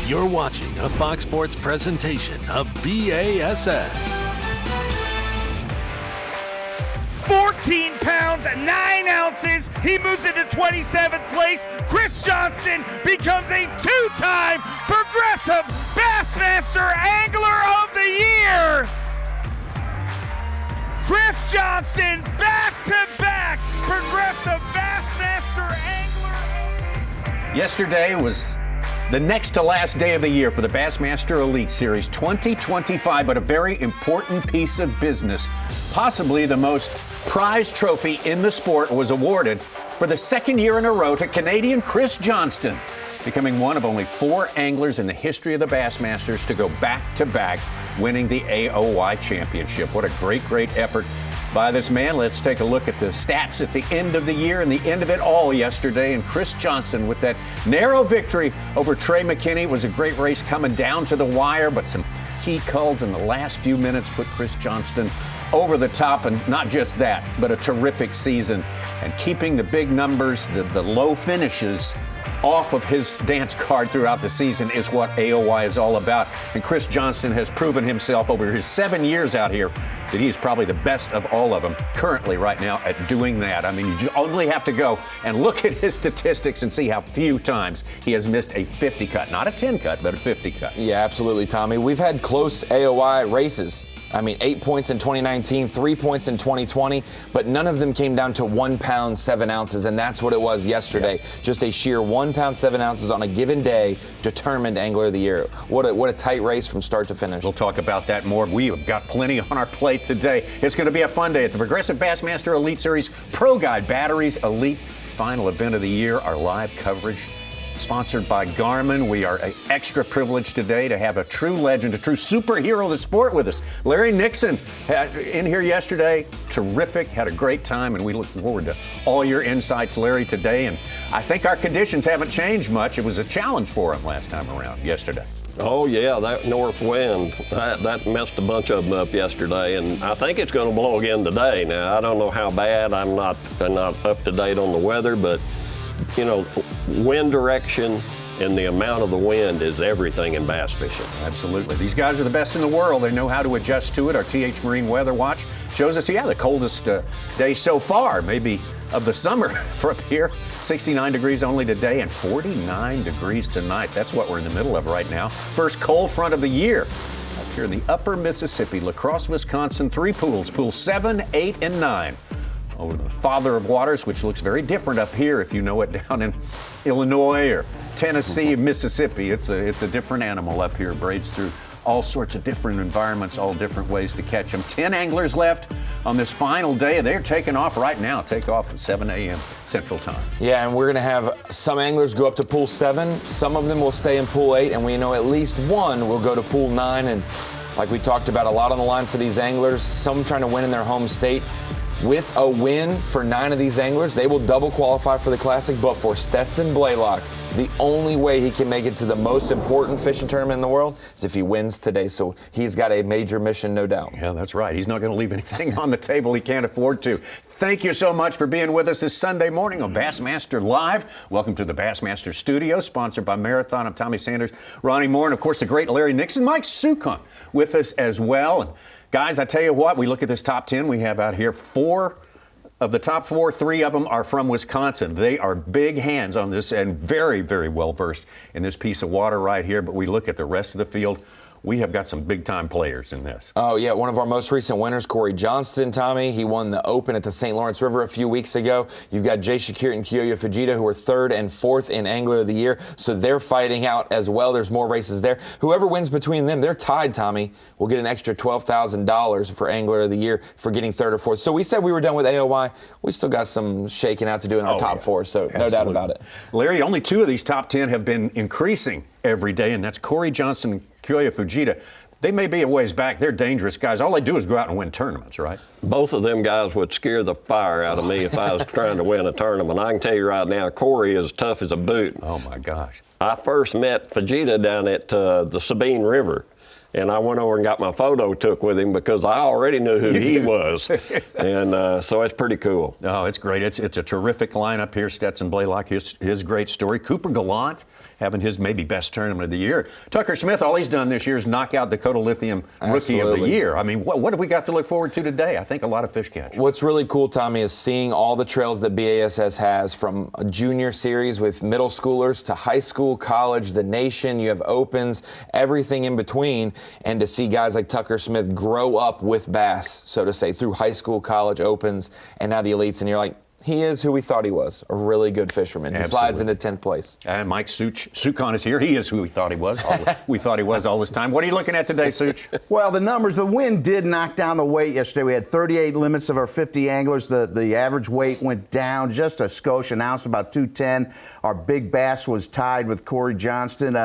You're watching a Fox Sports presentation of B.A.S.S. 14 pounds, 9 ounces. He moves into 27th place. Cory Johnston becomes a two-time Progressive Bassmaster Angler of the Year. Cory Johnston, back-to-back Progressive Bassmaster Angler. Yesterday was the next to last day of the year for the Bassmaster Elite Series 2025, but a very important piece of business. Possibly the most prized trophy in the sport was awarded for the second year in a row to Canadian Cory Johnston, becoming one of only 4 anglers in the history of the Bassmasters to go back-to-back winning the AOY Championship. What a great effort by this man. Let's take a look at the stats at the end of the year and the end of it all yesterday. And Cory Johnston with that narrow victory over Trey McKinney. It was a great race coming down to the wire, but some key calls in the last few minutes put Cory Johnston over the top. And not just that, but a terrific season. And keeping the big numbers, the low finishes off of his dance card throughout the season is what AOY is all about. And Cory Johnston has proven himself over his 7 years out here that he is probably the best of all of them currently right now at doing that. I mean, you only have to go and look at his statistics and see how few times he has missed a 50 cut. Not a 10 cut, but a 50 cut. Yeah, absolutely, Tommy. We've had close AOY races. I mean, 8 points in 2019, 3 points in 2020, but none of them came down to 1 pound, 7 ounces, and that's what it was yesterday. Yeah. Just a sheer 1 pound, 7 ounces on a given day determined Angler of the Year. What a tight race from start to finish. We'll talk about that more. We have got plenty on our plate today. It's going to be a fun day at the Progressive Bassmaster Elite Series Pro Guide Batteries Elite Final Event of the Year. Our live coverage sponsored by Garmin. We are extra privileged today to have a true legend, a true superhero of the sport with us. Larry Nixon in here yesterday. Terrific, had a great time, and we look forward to all your insights, Larry, today. And I think our conditions haven't changed much. It was a challenge for him last time around yesterday. Oh, yeah, that north wind, that messed a bunch of them up yesterday, and I think it's going to blow again today. Now, I don't know how bad. I'm not up to date on the weather, but you know, wind direction and the amount of the wind is everything in bass fishing. Absolutely. These guys are the best in the world. They know how to adjust to it. Our TH Marine Weather Watch shows us, the coldest day so far, maybe of the summer for up here. 69 degrees only today and 49 degrees tonight. That's what we're in the middle of right now. First cold front of the year up here in the upper Mississippi, La Crosse, Wisconsin. 3 pools, pools 7, 8, and 9. Oh, the father of waters, which looks very different up here if you know it down in Illinois or Tennessee, Mississippi. It's a different animal up here. Braids through all sorts of different environments, all different ways to catch them. 10 anglers left on this final day. They're taking off right now. Take off at 7 a.m. Central Time. Yeah, and we're going to have some anglers go up to Pool 7. Some of them will stay in Pool 8, and we know at least one will go to Pool 9. And like we talked about, a lot on the line for these anglers, some trying to win in their home state. With a win for 9 of these anglers, they will double qualify for the Classic. But for Stetson Blaylock, the only way he can make it to the most important fishing tournament in the world is if he wins today. So he's got a major mission, no doubt. Yeah, that's right. He's not going to leave anything on the table he can't afford to. Thank you so much for being with us this Sunday morning on Bassmaster Live. Welcome to the Bassmaster Studio, sponsored by Marathon. I'm Tommy Sanders, Ronnie Moore, and of course the great Larry Nixon, Mike Sukon with us as well. And guys, I tell you what, we look at this top 10 we have out here. 4 of the top 4, 3 of them are from Wisconsin. They are big hands on this and very, very well versed in this piece of water right here. But we look at the rest of the field. We have got some big-time players in this. Oh, yeah. One of our most recent winners, Cory Johnston, Tommy. He won the Open at the St. Lawrence River a few weeks ago. You've got Jay Shakir and Kiyoya Fujita, who are 3rd and 4th in Angler of the Year. So they're fighting out as well. There's more races there. Whoever wins between them, they're tied, Tommy, will get an extra $12,000 for Angler of the Year for getting 3rd or 4th. So we said we were done with AOY. We still got some shaking out to do in our top 4, so Absolutely. No doubt about it. Larry, only 2 of these top 10 have been increasing every day, and that's Cory Johnston and Kiyoya Fujita. They may be a ways back. They're dangerous guys. All they do is go out and win tournaments, right? Both of them guys would scare the fire out of me if I was trying to win a tournament. I can tell you right now, Cory is tough as a boot. Oh, my gosh. I first met Fujita down at the Sabine River. And I went over and got my photo took with him because I already knew who he was. And so it's pretty cool. Oh, it's great. It's a terrific lineup here. Stetson Blaylock, his great story. Cooper Gallant having his maybe best tournament of the year. Tucker Smith, all he's done this year is knock out Dakota Lithium Rookie of the Year. I mean, what have we got to look forward to today? I think a lot of fish catch. What's really cool, Tommy, is seeing all the trails that BASS has, from a junior series with middle schoolers to high school, college, the nation. You have opens, everything in between. And to see guys like Tucker Smith grow up with bass, so to say, through high school, college, opens, and now the elites, and you're like, he is who we thought he was, a really good fisherman. He slides into 10th place. And Mike Sukon is here. He is who we thought he was. We thought he was all this time. What are you looking at today, Such? Well, the numbers, the wind did knock down the weight yesterday. We had 38 limits of our 50 anglers. The average weight went down just a skosh, an ounce, about 210. Our big bass was tied with Cory Johnston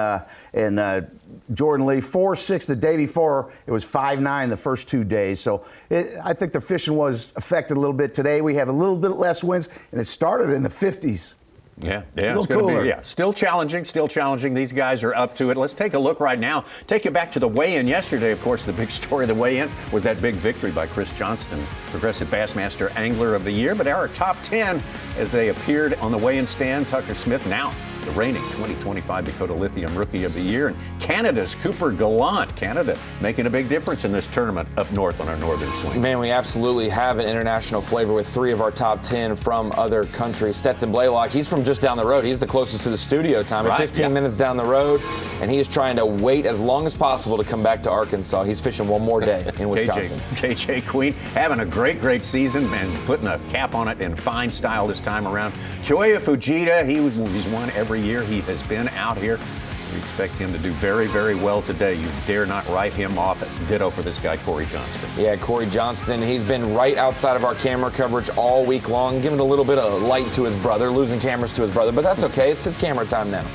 and Jordan Lee, 4.6 the day before. It was 5.9 the first 2 days. So I think the fishing was affected a little bit today. We have a little bit less winds, and it started in the 50s. Yeah, it's going to be, still challenging. These guys are up to it. Let's take a look right now. Take you back to the weigh-in yesterday. Of course, the big story of the weigh-in was that big victory by Cory Johnston, Progressive Bassmaster Angler of the Year. But our top 10 as they appeared on the weigh-in stand, Tucker Smith now the reigning 2025 Dakota Lithium Rookie of the Year, and Canada's Cooper Gallant. Canada making a big difference in this tournament up north on our northern swing. Man, we absolutely have an international flavor with 3 of our top 10 from other countries. Stetson Blaylock, he's from just down the road. He's the closest to the studio, Tommy. Right, 15 minutes down the road, and he is trying to wait as long as possible to come back to Arkansas. He's fishing one more day in Wisconsin. KJ Queen having a great season and putting a cap on it in fine style this time around. Kyoya Fujita, he's won every year he has been out here. We expect him to do very well today. You dare not write him off. It's ditto for this guy, Cory Johnston. Yeah, Cory Johnston, he's been right outside of our camera coverage all week long, giving a little bit of light to his brother, losing cameras to his brother, but that's okay. It's his camera time now.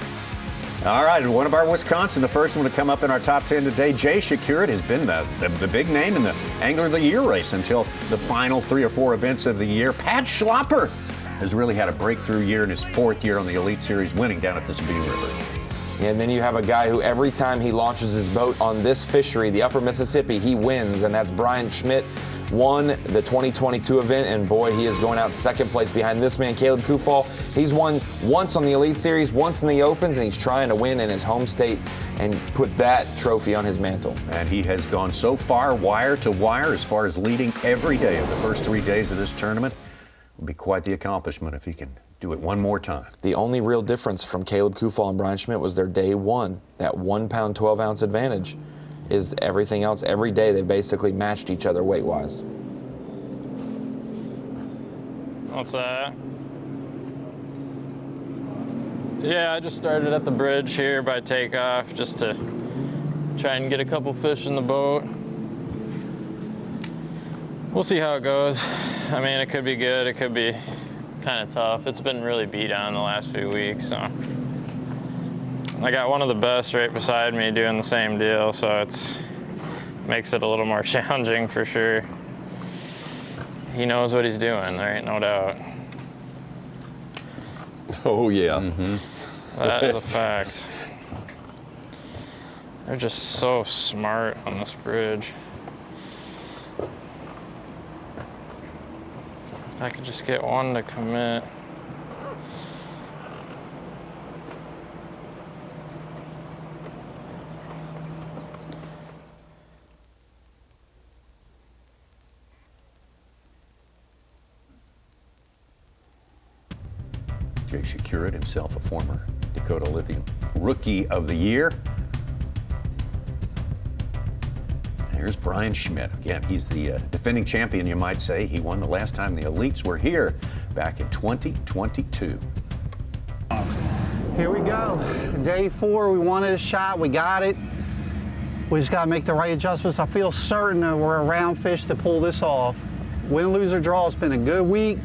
All right, and one of our Wisconsin, the first one to come up in our top 10 today, Jay Przekurat has been the big name in the Angler of the Year race until the final 3 or 4 events of the year. Pat Schlapper has really had a breakthrough year in his 4th year on the Elite Series, winning down at the Sabine River. And then you have a guy who every time he launches his boat on this fishery, the Upper Mississippi, he wins, and that's Brian Schmidt. Won the 2022 event, and boy, he is going out 2nd place behind this man, Caleb Kufall. He's won once on the Elite Series, once in the Opens, and he's trying to win in his home state and put that trophy on his mantle. And he has gone so far, wire to wire, as far as leading every day of the first 3 days of this tournament. It'll be quite the accomplishment if he can do it one more time. The only real difference from Caleb Kufall and Brian Schmidt was their day one. That 1 pound, 12 ounce advantage. Is everything else. Every day they basically matched each other weight-wise. What's that? Yeah, I just started at the bridge here by takeoff just to try and get a couple fish in the boat. We'll see how it goes. I mean, it could be good, it could be kind of tough. It's been really beat on the last few weeks, so. I got one of the best right beside me doing the same deal, so it makes it a little more challenging for sure. He knows what he's doing, there ain't no doubt. Oh, yeah. Mm-hmm. That is a fact. They're just so smart on this bridge. If I could just get one to commit. Jay Przekurat, himself a former Dakota Lithium Rookie of the Year. Here's Brian Schmidt. Again, he's the defending champion, you might say. He won the last time the Elites were here back in 2022. Here we go. Day 4, we wanted a shot. We got it. We just got to make the right adjustments. I feel certain that we're around fish to pull this off. Win, lose, or draw. It's been a good week.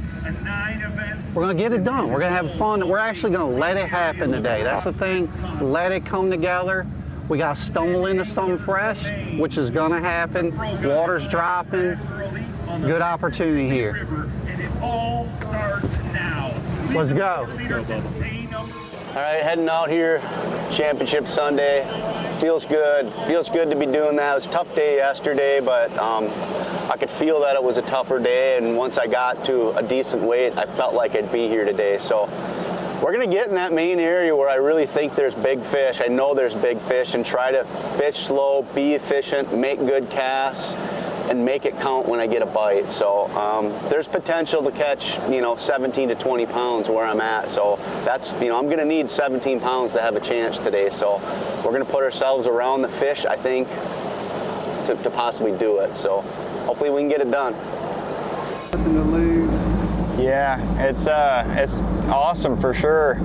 We're going to get it done. We're going to have fun. We're actually going to let it happen today. That's the thing. Let it come together. We got to stumble into something fresh, which is going to happen. Water's dropping. Good opportunity here. Let's go. All right, heading out here. Championship Sunday. feels good. Feels good to be doing that. It was a tough day yesterday, but I could feel that it was a tougher day, and once I got to a decent weight, I felt like I'd be here today. So we're going to get in that main area where I really think there's big fish. I know there's big fish, and try to fish slow, be efficient, make good casts, and make it count when I get a bite. So there's potential to catch, 17 to 20 pounds where I'm at. So that's, I'm going to need 17 pounds to have a chance today. So we're going to put ourselves around the fish, I think, to possibly do it. So hopefully we can get it done. Nothing to lose. Yeah, it's awesome for sure.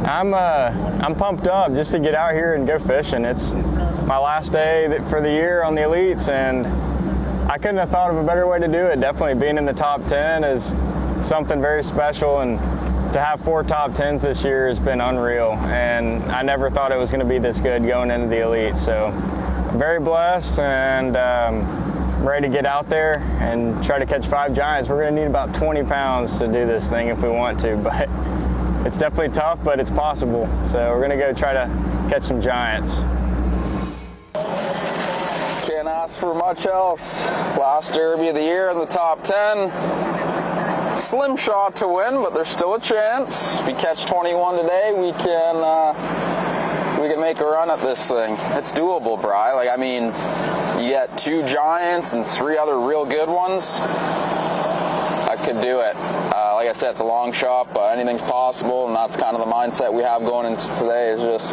I'm pumped up just to get out here and go fishing. It's my last day for the year on the Elites, and I couldn't have thought of a better way to do it. Definitely being in the top 10 is something very special, and to have 4 top 10s this year has been unreal, and I never thought it was going to be this good going into the Elite. So I'm very blessed, and ready to get out there and try to catch 5 giants. We're going to need about 20 pounds to do this thing if we want to, but it's definitely tough, but it's possible. So we're going to go try to catch some giants. Can't ask for much else. Last derby of the year in the top 10. Slim shot to win, but there's still a chance. If we catch 21 today, we can make a run at this thing. It's doable, Bri. You get 2 giants and 3 other real good ones. I could do it. Like I said, it's a long shot, but anything's possible, and that's kind of the mindset we have going into today, is just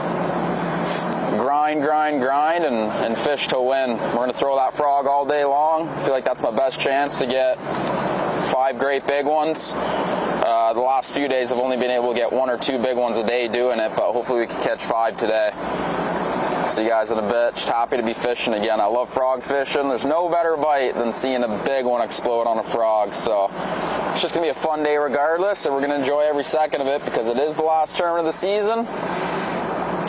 grind, and fish to win. We're going to throw that frog all day long. I feel like that's my best chance to get 5 great big ones. The last few days I've only been able to get 1 or 2 big ones a day doing it, but hopefully we can catch 5 today. See you guys in a bit. Just happy to be fishing again. I love frog fishing. There's no better bite than seeing a big one explode on a frog. So it's just going to be a fun day regardless, and we're going to enjoy every second of it because it is the last tournament of the season.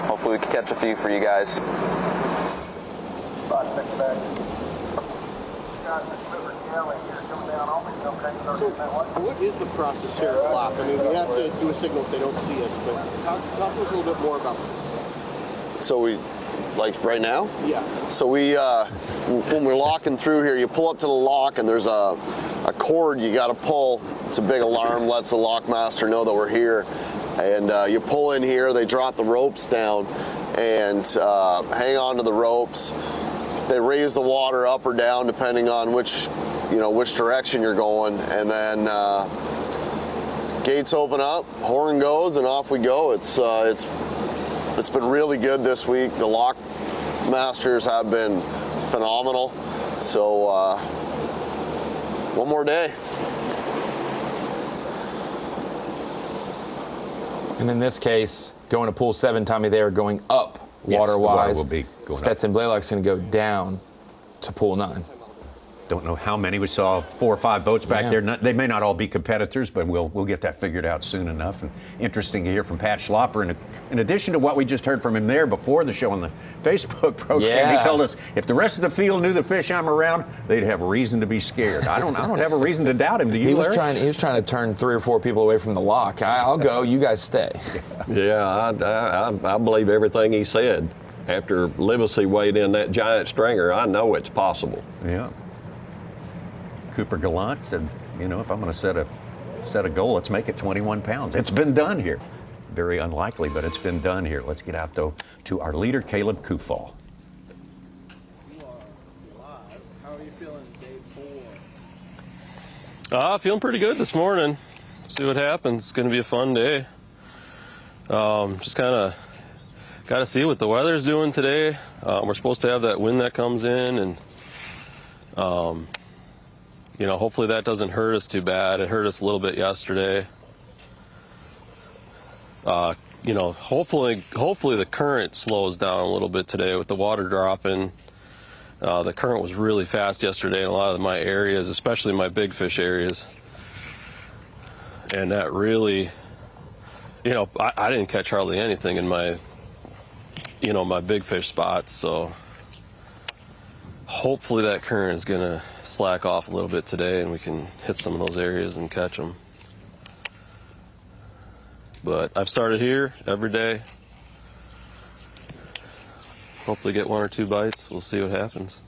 Hopefully we can catch a few for you guys. So what is the process here at Lock? We have to do a signal if they don't see us, but talk to us a little bit more about this. So we, right now? Yeah. So we, when we're locking through here, you pull up to the lock and there's a cord you got to pull. It's a big alarm, lets the lockmaster know that we're here. And you pull in here, they drop the ropes down and hang on to the ropes. They raise the water up or down depending on which direction you're going. And then gates open up, horn goes, and off we go. It's been really good this week. The lock masters have been phenomenal. So one more day. And in this case, going to pool 7, Tommy, they are going up water-wise. Yes, the water will be going Stetson Blaylock's going to go down to pool 9. Don't know how many. We saw 4 or 5 boats back there. They may not all be competitors, but we'll get that figured out soon enough. And interesting to hear from Pat Schlopper. In addition to what we just heard from him there before the show on the Facebook program, he told us if the rest of the field knew the fish I'm around, they'd have reason to be scared. I don't have a reason to doubt him. Do you, Larry? He was trying to turn 3 or 4 people away from the lock. I'll go. You guys stay. Yeah, I believe everything he said. After Livesey weighed in that giant stringer, I know it's possible. Yeah. Cooper Gallant said, if I'm going to set a goal, let's make it 21 pounds. It's been done here. Very unlikely, but it's been done here. Let's get out, though, to our leader, Caleb Kufall. You are live. How are you feeling day 4? Feeling pretty good this morning. See what happens. It's going to be a fun day. Just kind of got to see what the weather's doing today. We're supposed to have that wind that comes in, and hopefully that doesn't hurt us too bad. It hurt us a little bit yesterday. Hopefully the current slows down a little bit today with the water dropping. The current was really fast yesterday in a lot of my areas, especially my big fish areas. And that really, I didn't catch hardly anything in my, my big fish spots. So hopefully that current is going to slack off a little bit today and we can hit some of those areas and catch them. But I've started here every day. hopefully get 1 or 2 bites. We'll see what happens.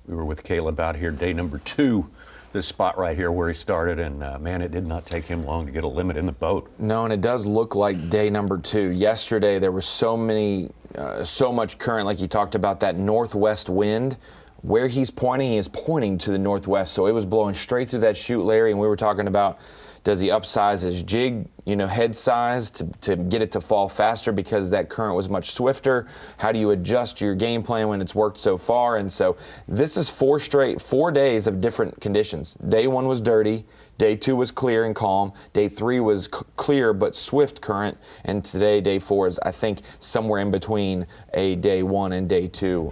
We were with Caleb out here day number 2, this spot right here where he started, and man, it did not take him long to get a limit in the boat. No, and it does look like day number 2. Yesterday there was so much current, like you talked about, that northwest wind. Where he is pointing to the northwest, so it was blowing straight through that chute, Larry, and we were talking about, does he upsize his jig, head size to get it to fall faster because that current was much swifter? How do you adjust your game plan when it's worked so far? And so this is 4 days of different conditions. Day 1 was dirty. Day 2 was clear and calm. Day 3 was clear but swift current. And today, day 4 is, I think, somewhere in between a day 1 and day 2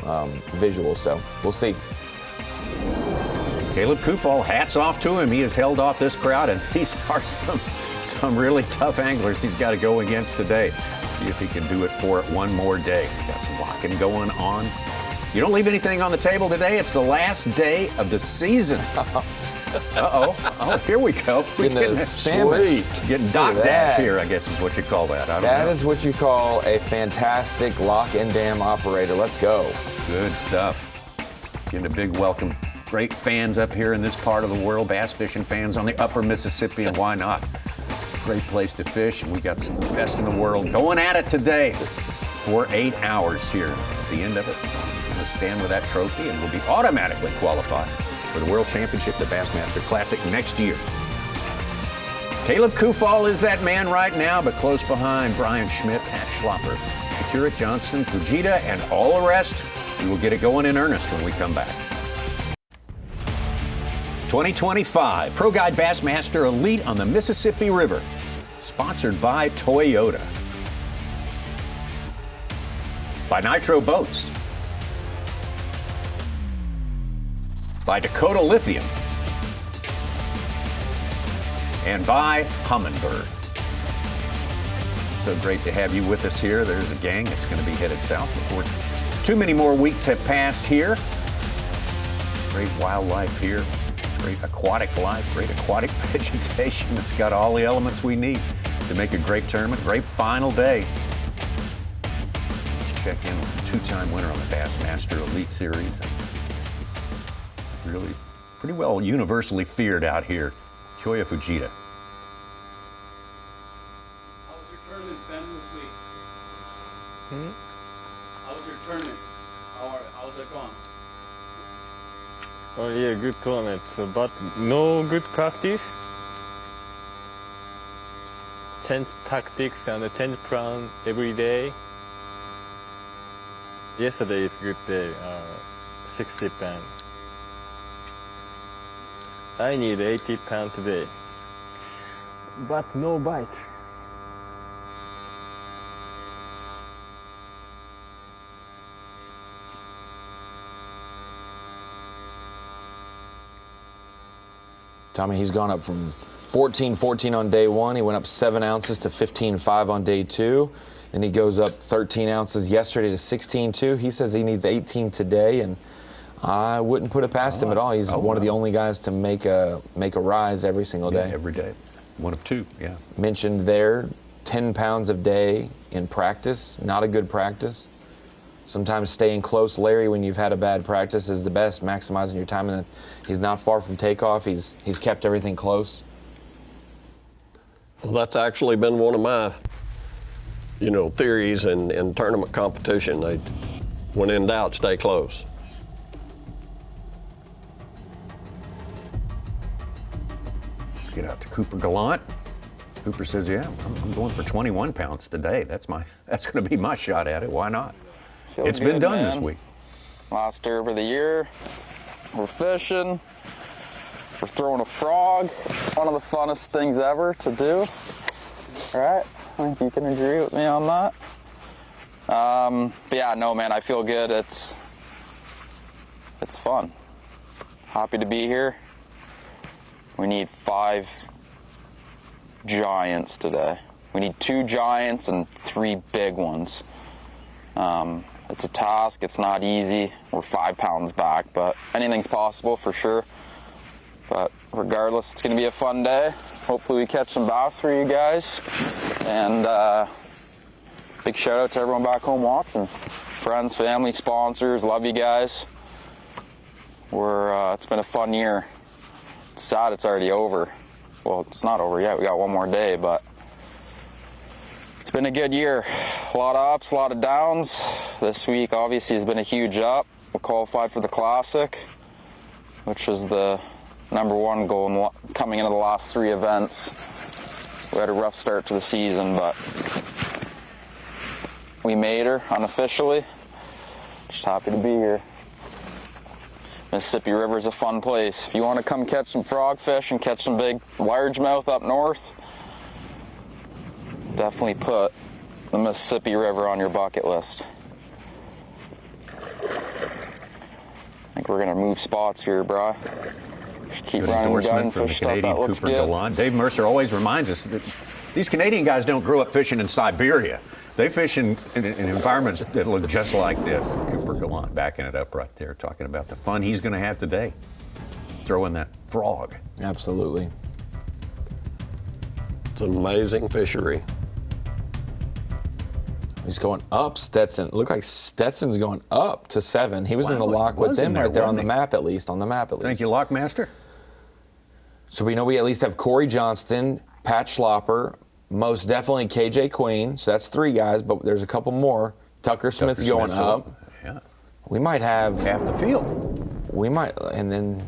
visual. So we'll see. Caleb Kufall, hats off to him. He has held off this crowd, and these are some really tough anglers he's got to go against today. See if he can do it for it one more day. Got some locking going on. You don't leave anything on the table today. It's the last day of the season. Oh, here we go. We're getting sandwich. Getting dock dash here, I guess is what you call that. I don't know. That is what you call a fantastic lock and dam operator. Let's go. Good stuff. Getting a big welcome. Great fans up here in this part of the world, bass fishing fans on the upper Mississippi, and why not? It's a great place to fish, and we got some of the best in the world going at it today for 8 hours here. At the end of it, he's going to stand with that trophy and will be automatically qualified for the World Championship, the Bassmaster Classic next year. Caleb Kufall is that man right now, but close behind Brian Schmidt, Pat Schlopper, Przekurat, Johnston, Fujita, and all the rest. We will get it going in earnest when we come back. 2025 Pro Guide Bassmaster Elite on the Mississippi River, sponsored by Toyota, by Nitro Boats, by Dakota Lithium, and by Humminbird. So great to have you with us here. There's a gang that's going to be headed south before too many more weeks have passed here. Great wildlife here. Great aquatic life, great aquatic vegetation. It's got all the elements we need to make a great tournament, great final day. Let's check in with the 2-time winner on the Bassmaster Elite Series. Really pretty well universally feared out here, Kyoya Fujita. How's your tournament been this week? How's your tournament? How's it gone? Oh yeah, good tournament, but no good practice. Change tactics and change plan every day. Yesterday is good day, 60 pound. I need 80 pound today, but no bite. Tommy, he's gone up from 14-14 on day 1. He went up 7 ounces to 15.5 on day 2. Then he goes up 13 ounces yesterday to 16.2. He says he needs 18 today, and I wouldn't put it past him at all. He's one of the only guys to make a rise every single day. Every day. 1 of 2, yeah. Mentioned there, 10 pounds a day in practice. Not a good practice. Sometimes staying close, Larry, when you've had a bad practice is the best, maximizing your time. And he's not far from takeoff. He's kept everything close. Well, that's actually been one of my, theories in tournament competition. When in doubt, stay close. Let's get out to Cooper Gallant. Cooper says, yeah, I'm going for 21 pounds today. That's going to be my shot at it. Why not? It's been done this week. Last derb of the year. We're fishing. We're throwing a frog. One of the funnest things ever to do. Right? I think you can agree with me on that. But yeah, no, man, I feel good. It's fun. Happy to be here. We need 5 giants today. We need 2 giants and 3 big ones. It's a task. It's not easy. We're 5 pounds back, but anything's possible for sure. But regardless, it's going to be a fun day. Hopefully we catch some bass for you guys. And big shout out to everyone back home watching. Friends, family, sponsors, love you guys. It's been a fun year. It's sad it's already over. Well, it's not over yet. We got one more day, but it's been a good year. A lot of ups, a lot of downs. This week obviously has been a huge up. We qualified for the Classic, which was the #1 goal coming into the last 3 events. We had a rough start to the season, but we made her unofficially. Just happy to be here. Mississippi River is a fun place. If you want to come catch some frogfish and catch some big largemouth up north, definitely put the Mississippi River on your bucket list. I think we're going to move spots here, Bri. Just keep running gun from the fish stuff Canadian that looks Cooper good. Gallant. Dave Mercer always reminds us that these Canadian guys don't grow up fishing in Siberia. They fish in environments that look just like this. Cooper Gallant backing it up right there, talking about the fun he's going to have today, throwing that frog. Absolutely. It's an amazing fishery. He's going up, Stetson. Look like Stetson's going up to 7. He was in the lock with them right there on the map, at least. On the map, at least. Thank you, Lockmaster. So we know we at least have Cory Johnston, Pat Schlopper, most definitely KJ Queen. So that's 3 guys, but there's a couple more. Tucker Smith's going up. Yeah. We might have half the field. We might, and then,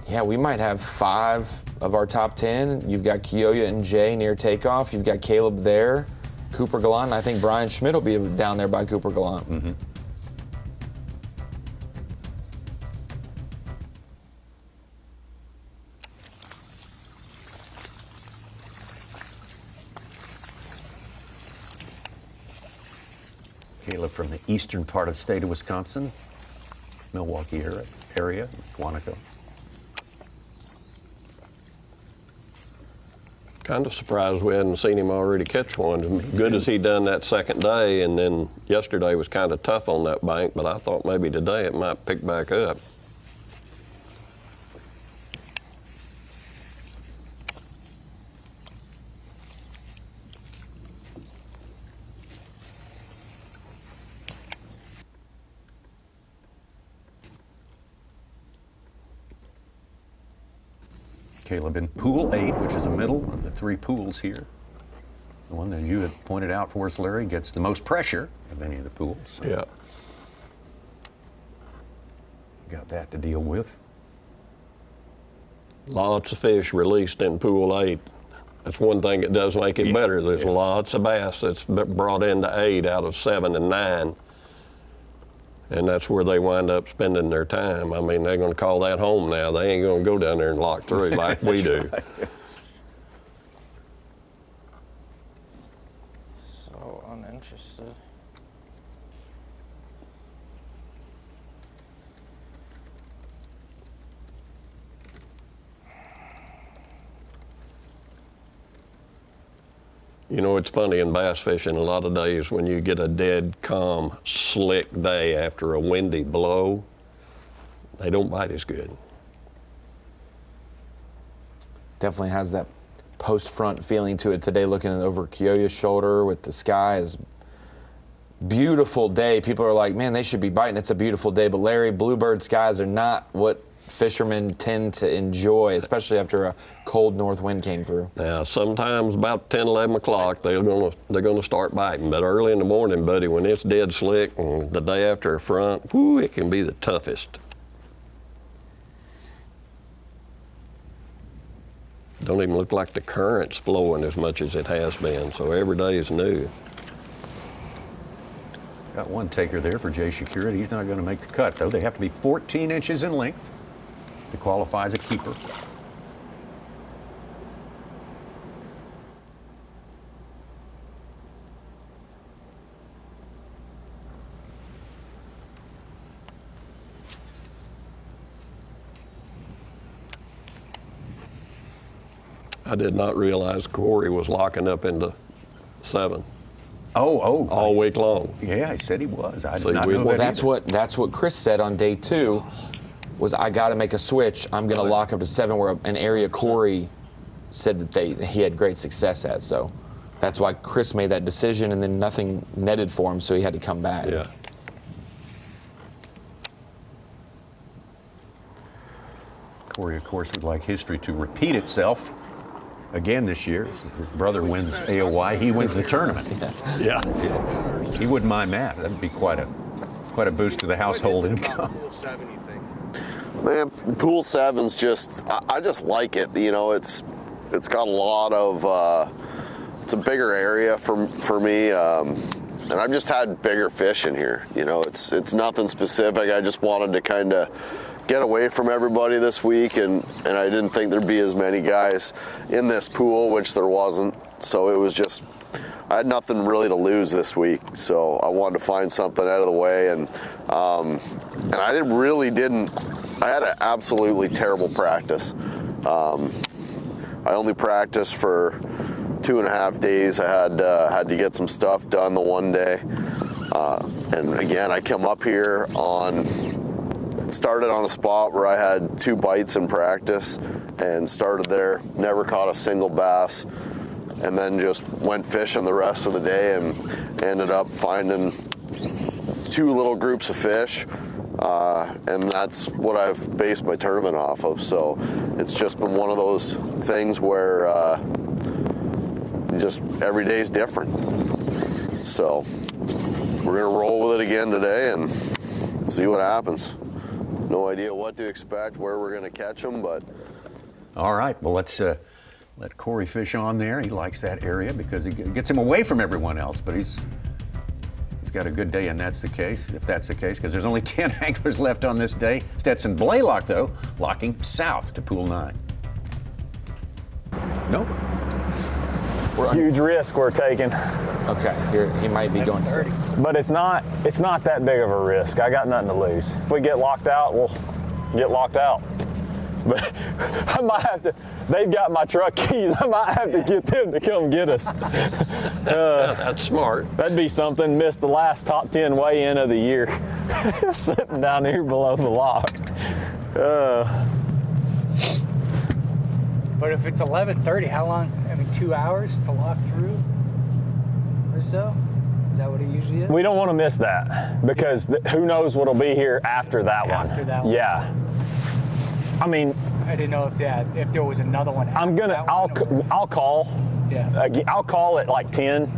yeah, we might have 5 of our top 10. You've got Kiyoya and Jay near takeoff. You've got Caleb there. Cooper Gallant, and I think Brian Schmidt will be down there by Cooper Gallant. Mm-hmm. Caleb from the eastern part of the state of Wisconsin, Milwaukee area, Quantico. Kind of surprised we hadn't seen him already catch one. As good as he done that second day, and then yesterday was kind of tough on that bank, but I thought maybe today it might pick back up. Caleb in pool 8, which is the middle of the 3 pools here. The one that you had pointed out for us, Larry, gets the most pressure of any of the pools. So yeah. Got that to deal with. Lots of fish released in pool 8. That's one thing that does make it better. There's lots of bass that's brought into 8 out of 7 and 9. And that's where they wind up spending their time. I mean, they're going to call that home now. They ain't going to go down there and lock through like we do. Right. So uninterested. You know, it's funny in bass fishing, a lot of days when you get a dead, calm, slick day after a windy blow, they don't bite as good. Definitely has that post-front feeling to it today, looking over Kiyoya's shoulder with the sky. Is beautiful day. People are like, man, they should be biting. It's a beautiful day. But Larry, bluebird skies are not what fishermen tend to enjoy, especially after a cold north wind came through. Now, sometimes about 10, 11 o'clock, they're gonna start biting. But early in the morning, buddy, when it's dead slick and the day after a front, whoo, it can be the toughest. Don't even look like the current's flowing as much as it has been, so every day is new. Got one taker there for Jay Przekurat. He's not going to make the cut, though. They have to be 14 inches in length to qualify as a keeper. I did not realize Cory was locking up into 7. All week long. Yeah, he said he was. I See, did not know well, that that's what Chris said on day 2. was I got to make a switch. I'm going to lock up to 7, where an area Cory said that he had great success at. So that's why Chris made that decision, and then nothing netted for him, so he had to come back. Yeah. Cory, of course, would like history to repeat itself again this year. His brother wins AOY. He wins the tournament. Yeah. He wouldn't mind that. That'd be quite a boost to the household income. Pool 7, you think? Man, Pool 7's just, I just like it. You know, it's got a lot of, it's a bigger area for me. And I've just had bigger fish in here. You know, it's nothing specific. I just wanted to kind of get away from everybody this week, and I didn't think there'd be as many guys in this pool, which there wasn't. So it was just, I had nothing really to lose this week. So I wanted to find something out of the way, and I I had an absolutely terrible practice. I only practiced for 2.5 days. I had to get some stuff done the one day. And again, I come up here started on a spot where I had 2 bites in practice and started there, never caught a single bass, and then just went fishing the rest of the day and ended up finding 2 little groups of fish. And that's what I've based my tournament off of. So it's just been one of those things where just every day is different. So we're going to roll with it again today and see what happens. No idea what to expect, where we're going to catch them, but. All right, well, let's let Cory fish on there. He likes that area because it gets him away from everyone else, but he's got a good day, and that's the case, if that's the case, because there's only 10 anglers left on this day. Stetson Blaylock, though, locking south to Pool 9. Nope. Huge risk we're taking. Okay, here he might be doing something. But it's not that big of a risk. I got nothing to lose. If we get locked out, we'll get locked out. But I might have to, they've got my truck keys. I might have to get them to come get us. That's smart. That'd be something. Missed the last top 10 weigh-in of the year. Sitting down here below the lock. But if it's 11:30, how long? I mean, 2 hours to lock through or so? Is that what it usually is? We don't want to miss that because who knows what'll be here after that one. After that one. Yeah. I mean, I didn't know if there was another one. I'll call. Yeah. I'll call at like 10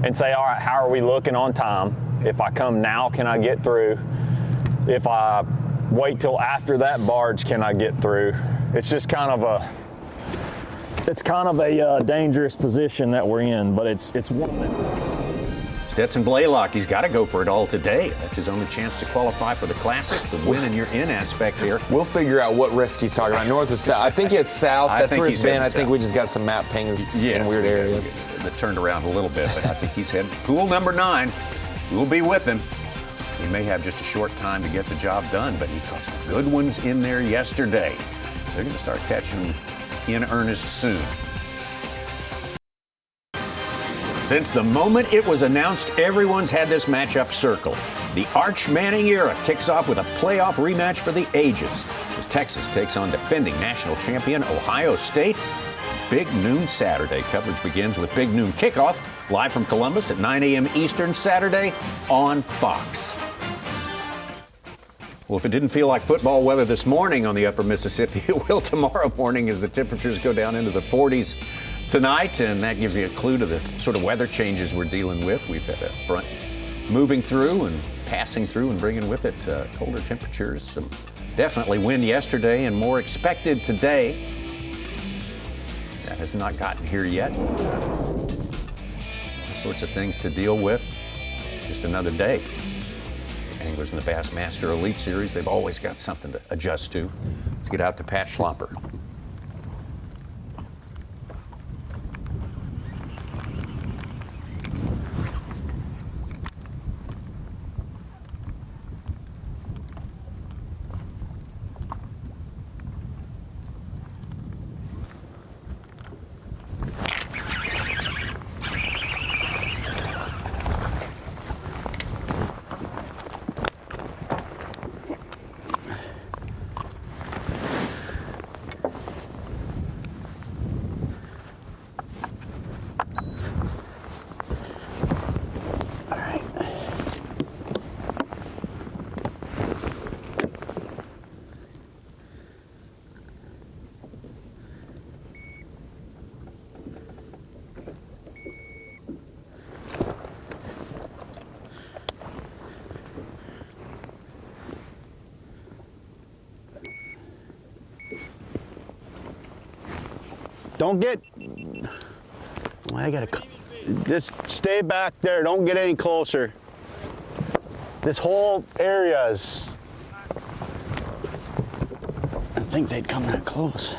and say, all right, how are we looking on time? If I come now, can I get through? If I wait till after that barge, can I get through? It's just kind of a dangerous position that we're in, but it's one of them. Stetson Blaylock, he's got to go for it all today. That's his only chance to qualify for the Classic, the win and you're in aspect here. We'll figure out what risk he's talking about, north or south. I think it's south. That's where it's been. I think we just got some map pings in weird areas. That turned around a little bit, but I think he's heading. Pool number 9, we'll be with him. He may have just a short time to get the job done, but he caught some good ones in there yesterday. They're going to start catching them in earnest soon. Since the moment it was announced, everyone's had this matchup circled. The Arch Manning era kicks off with a playoff rematch for the ages as Texas takes on defending national champion Ohio State. Big Noon Saturday. Coverage begins with Big Noon Kickoff, live from Columbus at 9 a.m. Eastern Saturday on Fox. Well, if it didn't feel like football weather this morning on the upper Mississippi, it will tomorrow morning as the temperatures go down into the 40s tonight, and that gives you a clue to the sort of weather changes we're dealing with. We've had a front moving through and passing through and bringing with it colder temperatures. Some definitely wind yesterday and more expected today. That has not gotten here yet. All sorts of things to deal with. Just another day. Anglers in the Bassmaster Elite Series, they've always got something to adjust to. Let's get out to Pat Schlomper. Don't get, well, I gotta, just stay back there. Don't get any closer. This whole area is, I think they'd come that close.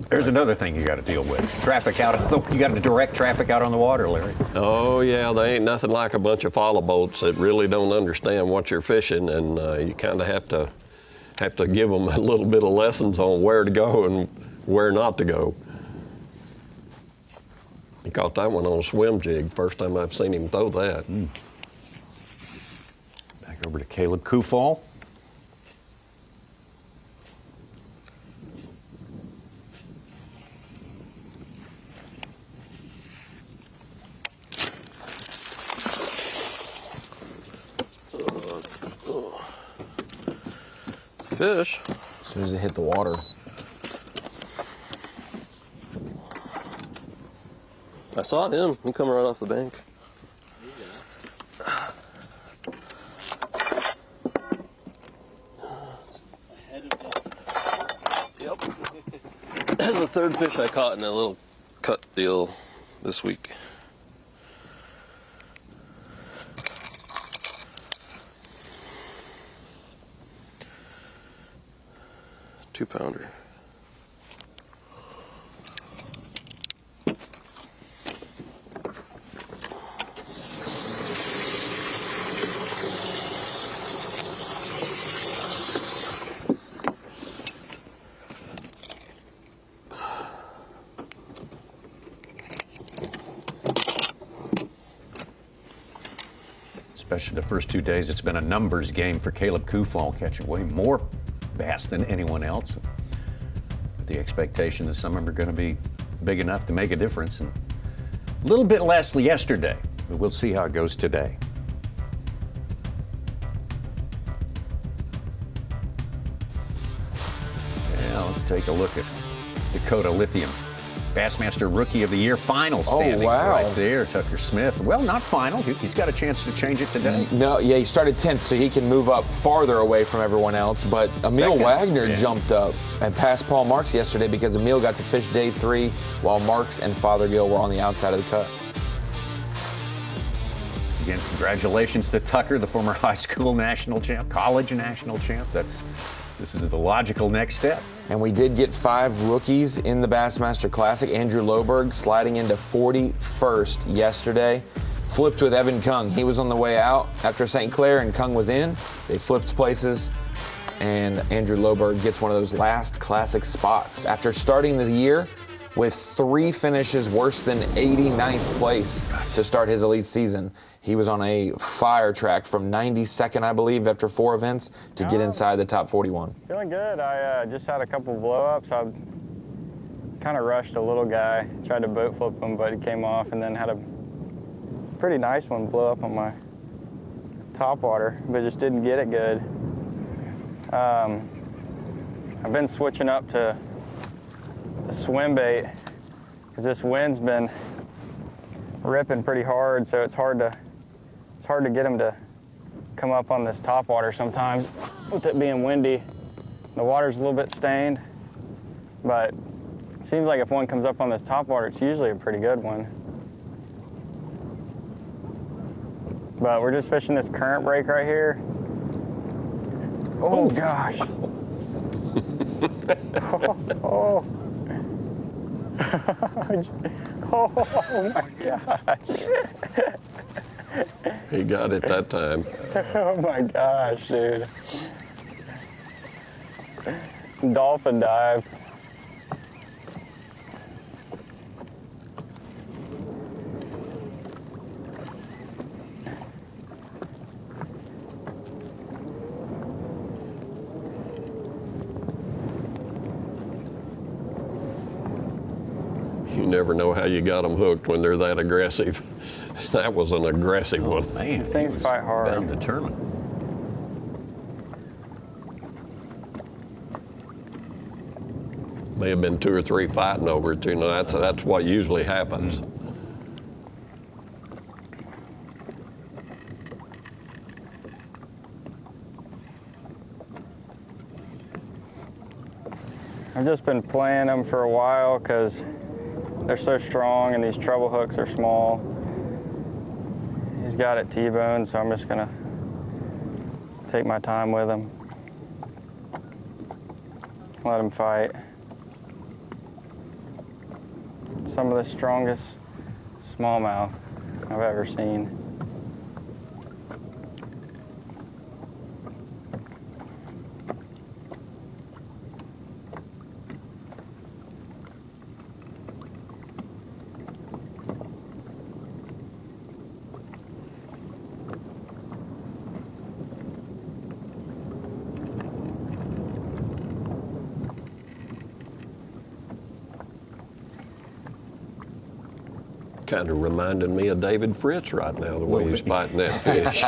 There's another thing you got to deal with. Traffic out of the, you got to direct traffic out on the water, Larry. Oh yeah, there ain't nothing like a bunch of follow boats that really don't understand what you're fishing, and you kind of have to give them a little bit of lessons on where to go and where not to go. He caught that one on a swim jig. First time I've seen him throw that. Back over to Caleb Kufall. Fish. As soon as it hit the water. I saw him. He coming right off the bank. Yep. That's the third fish I caught in a little cut deal this week. Two-pounder. Especially the first 2 days, it's been a numbers game for Caleb Kufall, catching way more bass than anyone else. But the expectation is some of them are going to be big enough to make a difference. And a little bit less yesterday, but we'll see how it goes today. Yeah, let's take a look at Dakota Lithium. Bassmaster Rookie of the Year final standings right there, Tucker Smith. Well, not final. He's got a chance to change it today. No, yeah, he started 10th, so he can move up farther away from everyone else. But Emil Wagner jumped up and passed Paul Marks yesterday because Emil got to fish day 3 while Marks and Fothergill were on the outside of the cut. Once again, congratulations to Tucker, the former high school national champ, college national champ. This is the logical next step. And we did get 5 rookies in the Bassmaster Classic. Andrew Loberg sliding into 41st yesterday. Flipped with Evan Kung. He was on the way out after St. Clair and Kung was in. They flipped places and Andrew Loberg gets one of those last Classic spots. After starting the year with 3 finishes worse than 89th place to start his elite season. He was on a fire track from 92nd, I believe, after 4 events to get inside the top 41. Feeling good. I just had a couple blow-ups. I kind of rushed a little guy, tried to boat flip him, but he came off, and then had a pretty nice one blow up on my top water, but just didn't get it good. I've been switching up to the swim bait because this wind's been ripping pretty hard, so it's hard to get them to come up on this top water sometimes with it being windy. The water's a little bit stained, but it seems like if one comes up on this top water, it's usually a pretty good one. But we're just fishing this current break right here. Oh gosh. Oh my gosh. He got it that time. Oh my gosh, dude. Dolphin dive. You never know how you got them hooked when they're that aggressive. That was an aggressive one. Man, these things fight hard. Bound determined. May have been 2 or 3 fighting over it, you know. That's what usually happens. I've just been playing them for a while because they're so strong and these treble hooks are small. He's got it T-boned, so I'm just gonna take my time with him. Let him fight. Some of the strongest smallmouth I've ever seen. Kind of reminding me of David Fritz right now, the way he's fighting that fish.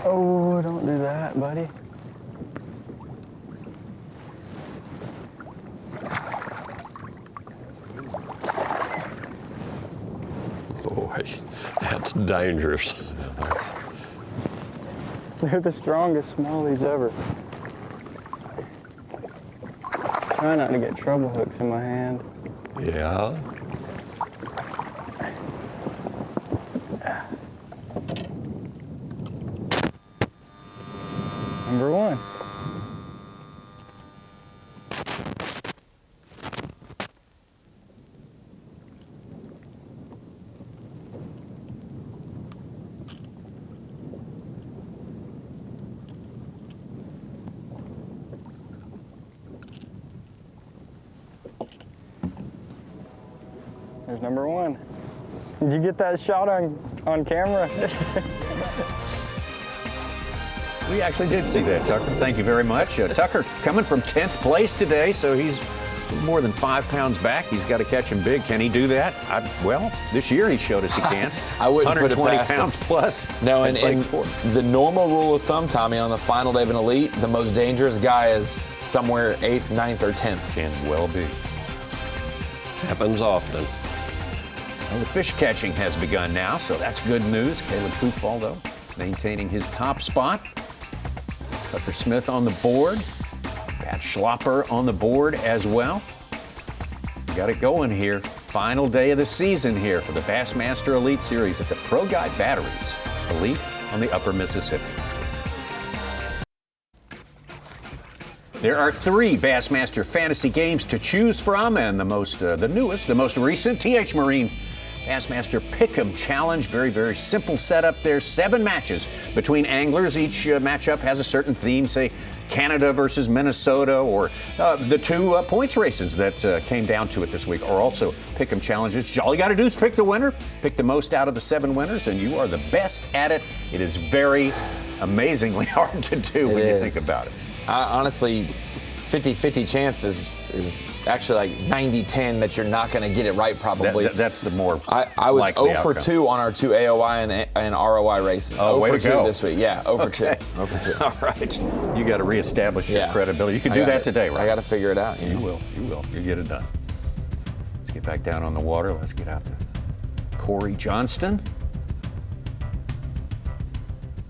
Oh, don't do that, buddy. Boy, that's dangerous. They're the strongest smallies ever. Try not to get treble hooks in my hand. Yeah. Number one. There's number one. Did you get that shot on camera? We actually did see that, Tucker. Thank you very much. Tucker coming from 10th place today, so he's more than 5 pounds back. He's got to catch him big. Can he do that? Well, this year he showed us he can. I wouldn't 120 put it past pounds him. plus. No, and the normal rule of thumb, Tommy, on the final day of an elite, the most dangerous guy is somewhere 8th, 9th, or 10th. Can well be. Happens often. Well, the fish catching has begun now, so that's good news. Caleb Kufall, though, maintaining his top spot. Tucker Smith on the board. Pat Schlopper on the board as well. We got it going here. Final day of the season here for the Bassmaster Elite Series at the Pro Guide Batteries Elite on the Upper Mississippi. There are 3 Bassmaster fantasy games to choose from, and the newest, the most recent, TH Marine Bassmaster Pick'em Challenge. Very, very simple setup there. 7 matches between anglers. Each matchup has a certain theme, say Canada versus Minnesota, or the 2 points races that came down to it this week are also Pick'em challenges. All you got to do is pick the winner, pick the most out of the 7 winners, and you are the best at it. It is very amazingly hard to do when you think about it. Honestly, 50-50 chance is actually like 90-10 that you're not going to get it right, probably. That's the more I was likely 0 for outcome. 2 on our 2 AOI and ROI races. Oh, 0 way for to 2 go. this week. Yeah, 0 for 2. Okay. 0 for 2. All right. You got to reestablish your credibility. You can do that today, right? I got to figure it out. You will. You will. You get it done. Let's get back down on the water. Let's get out to Cory Johnston.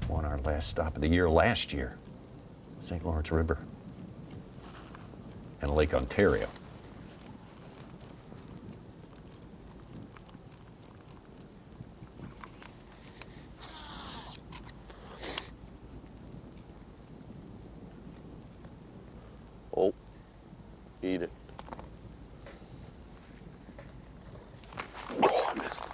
Won our last stop of the year last year. St. Lawrence River and Lake Ontario. Oh, eat it. Oh, I missed.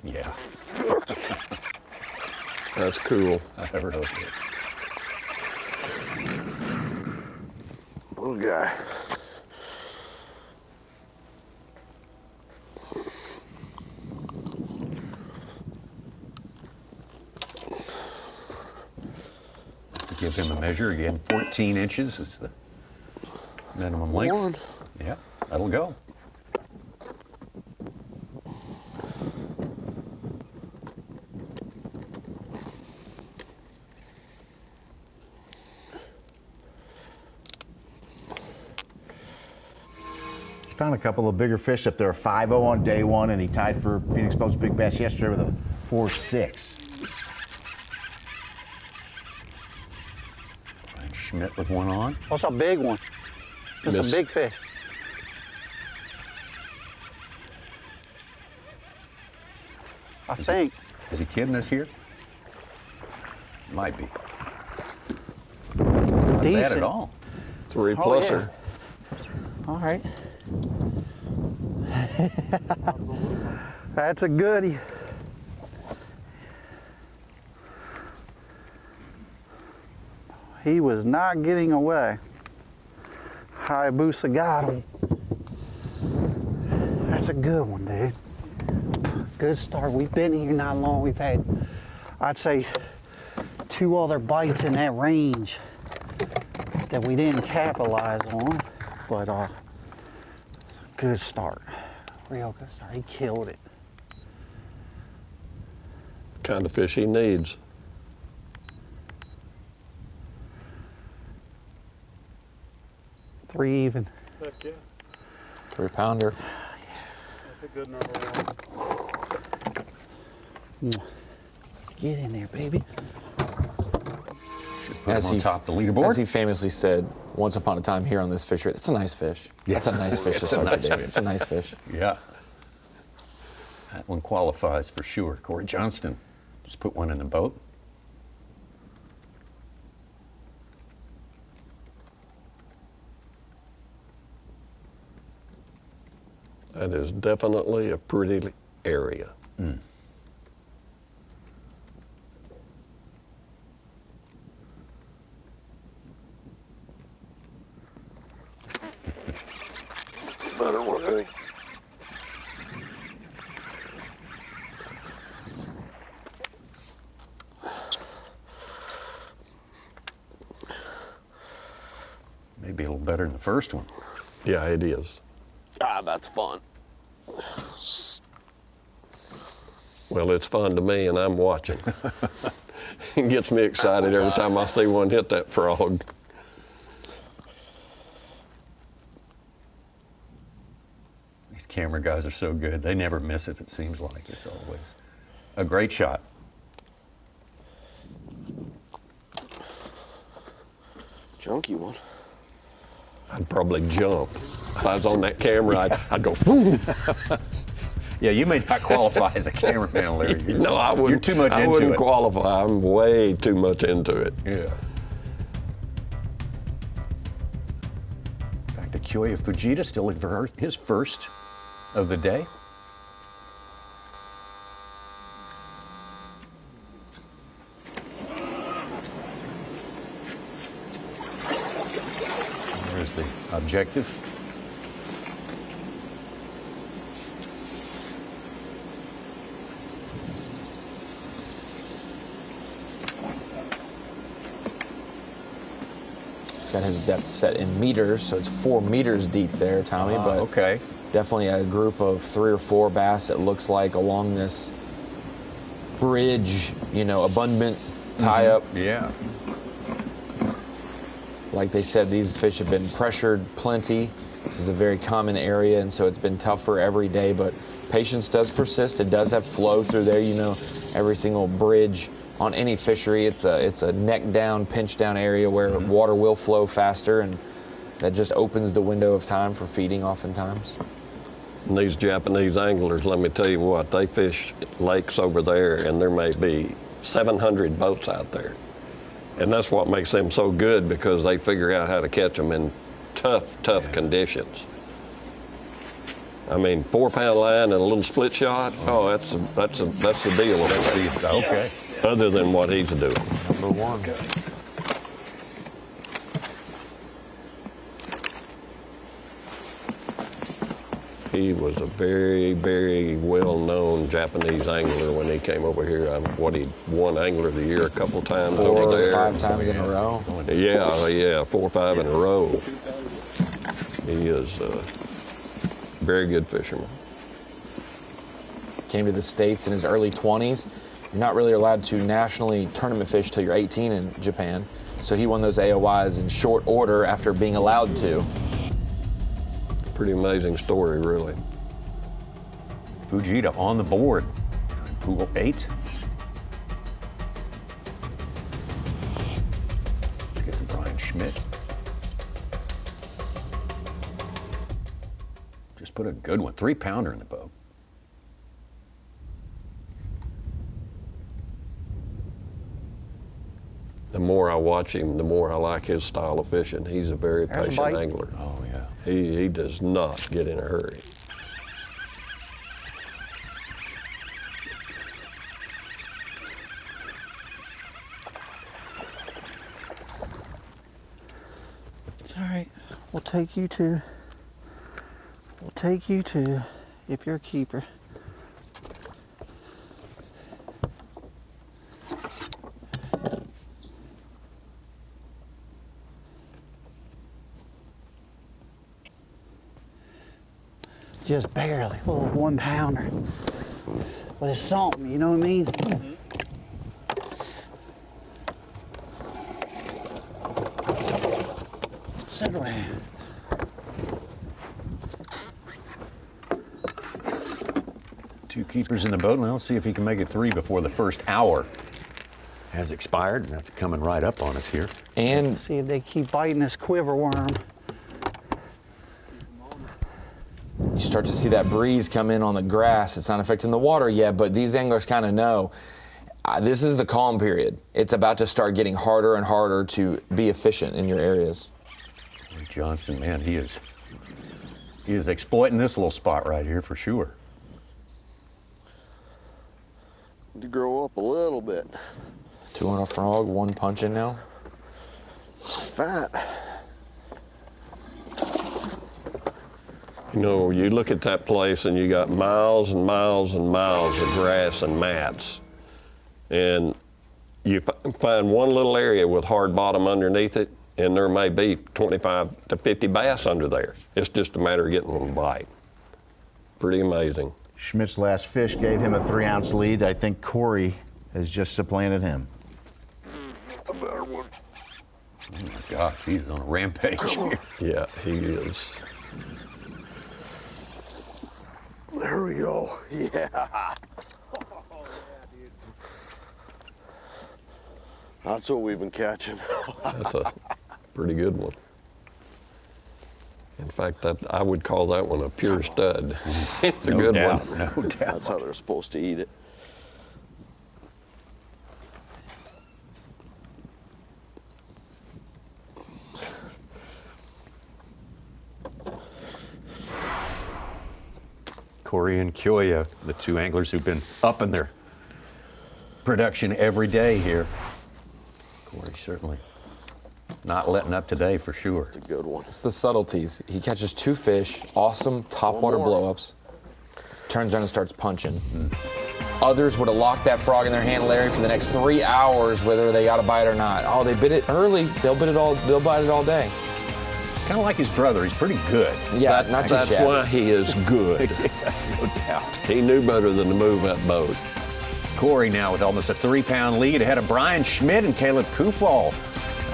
Yeah. That's cool. I never heard of it. Little guy. To give him a measure again, 14 inches is the minimum length. 1. Yeah, that'll go. Found a couple of bigger fish up there. 5-0 on day one, and he tied for Phoenix Boat's big bass yesterday with a 4-6. And Schmidt with one on. That's a big one. That's a big fish. I think. Is he kidding us here? Might be. It's not decent. bad at all. It's a replusser. All right. That's a goodie. He was not getting away. Hayabusa got him. That's a good one, dude. Good start. We've been here not long. We've had, I'd say, 2 other bites in that range that we didn't capitalize on, but it's a good start. Real good start. He killed it. Kind of fish he needs. Three even. Heck yeah. 3-pounder. That's a good number one. Get in there, baby. As he, on top of the leaderboard. As he famously said, once upon a time here on this fishery, it's a nice fish. Yeah. That's a nice fish to start the day with. It's a nice fish. Yeah. That one qualifies for sure. Cory Johnston just put one in the boat. That is definitely a pretty area. Mm. It's a better one, I think. Maybe a little better than the first one. Yeah, it is. Ah, that's fun. Well, it's fun to me, and I'm watching. It gets me excited every time I see one hit that frog. These camera guys are so good. They never miss it seems like. It's always a great shot. Junky one. I'd probably jump. If I was on that camera, I'd go, boom. Yeah, you may not qualify as a cameraman, Larry. No, I wouldn't. You're too much into it. I wouldn't qualify. I'm way too much into it. Yeah. Back to Kyoya Fujita, still at his first of the day. There's the objective. Got his depth set in meters, so it's 4 meters deep there, Tommy. But okay. Definitely a group of 3 or 4 bass, it looks like, along this bridge, you know, abundant tie-up. Yeah. Like they said, these fish have been pressured plenty. This is a very common area, and so it's been tougher every day, but patience does persist. It does have flow through there. You know, every single bridge on any fishery, it's a neck down, pinch down area where water will flow faster, and that just opens the window of time for feeding oftentimes. And these Japanese anglers, let me tell you what, they fish lakes over there, and there may be 700 boats out there. And that's what makes them so good, because they figure out how to catch them in tough conditions. I mean, 4-pound line and a little split shot. Oh, that's the deal. Okay. Other than what he's doing. Number 1. He was a very, very well-known Japanese angler when he came over here. He won Angler of the Year a couple times 4 over there. 5 times in a row. Yeah, 4 or 5 in a row. He is a very good fisherman. Came to the States in his early 20s. You're not really allowed to nationally tournament fish till you're 18 in Japan. So he won those AOYs in short order after being allowed to. Pretty amazing story, really. Fujita on the board in pool 8. Let's get to Brian Schmidt. Just put a good one, 3-pounder in the boat. The more I watch him, the more I like his style of fishing. He's a very patient angler. Oh, yeah. He does not get in a hurry. It's all right. We'll take you too. We'll take you too, if you're a keeper. Just barely, a little 1-pounder. But it's something, you know what I mean? Settle down. Two keepers in the boat. Well, let's see if he can make it 3 before the first hour has expired. That's coming right up on us here. And see if they keep biting this quiver worm. You start to see that breeze come in on the grass. It's not affecting the water yet, but these anglers kind of know this is the calm period. It's about to start getting harder and harder to be efficient in your areas. Cory Johnston, man, he is exploiting this little spot right here for sure. To grow up a little bit. 2 on a frog, 1 punching now. Fat. You know, you look at that place and you got miles and miles and miles of grass and mats. And you find one little area with hard bottom underneath it, and there may be 25 to 50 bass under there. It's just a matter of getting them to bite. Pretty amazing. Schmidt's last fish gave him a 3-ounce lead. I think Cory has just supplanted him. That's a better one. Oh my gosh, he's on a rampage here. Yeah, he is. There we go. Yeah. That's what we've been catching. That's a pretty good one. In fact, I would call that one a pure stud. It's a good one. No doubt. That's how they're supposed to eat it. Cory and Kyoya, the 2 anglers who've been upping their production every day here. Cory certainly not letting up today for sure. It's a good one. It's the subtleties. He catches 2 fish, awesome topwater blowups, turns around and starts punching. Others would have locked that frog in their hand, Larry, for the next 3 hours, whether they got a bite or not. Oh, they bit it early. They'll bite it all day. Kind of like his brother. He's pretty good. Yeah, not too That's shabby. why he is good. Yes, no doubt. He knew better than to move that boat. Cory now with almost a 3-pound lead ahead of Brian Schmidt and Caleb Kufall.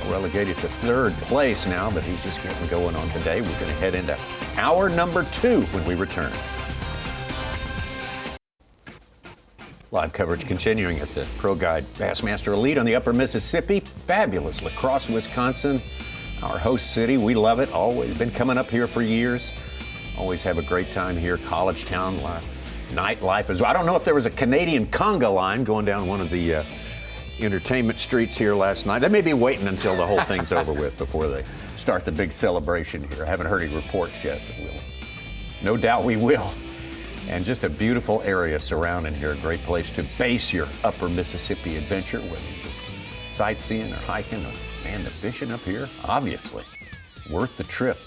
Relegated to 3rd place now, but he's just getting going on today. We're going to head into hour number 2 when we return. Live coverage continuing at the Pro Guide Bassmaster Elite on the Upper Mississippi. Fabulous La Crosse, Wisconsin. Our host city, we love it. Always been coming up here for years. Always have a great time here. College town, nightlife as well. I don't know if there was a Canadian conga line going down one of the entertainment streets here last night. They may be waiting until the whole thing's over with before they start the big celebration here. I haven't heard any reports yet, but no doubt we will. And just a beautiful area surrounding here. A great place to base your Upper Mississippi adventure, whether you're just sightseeing or hiking or, man, the fishing up here, obviously, worth the trip.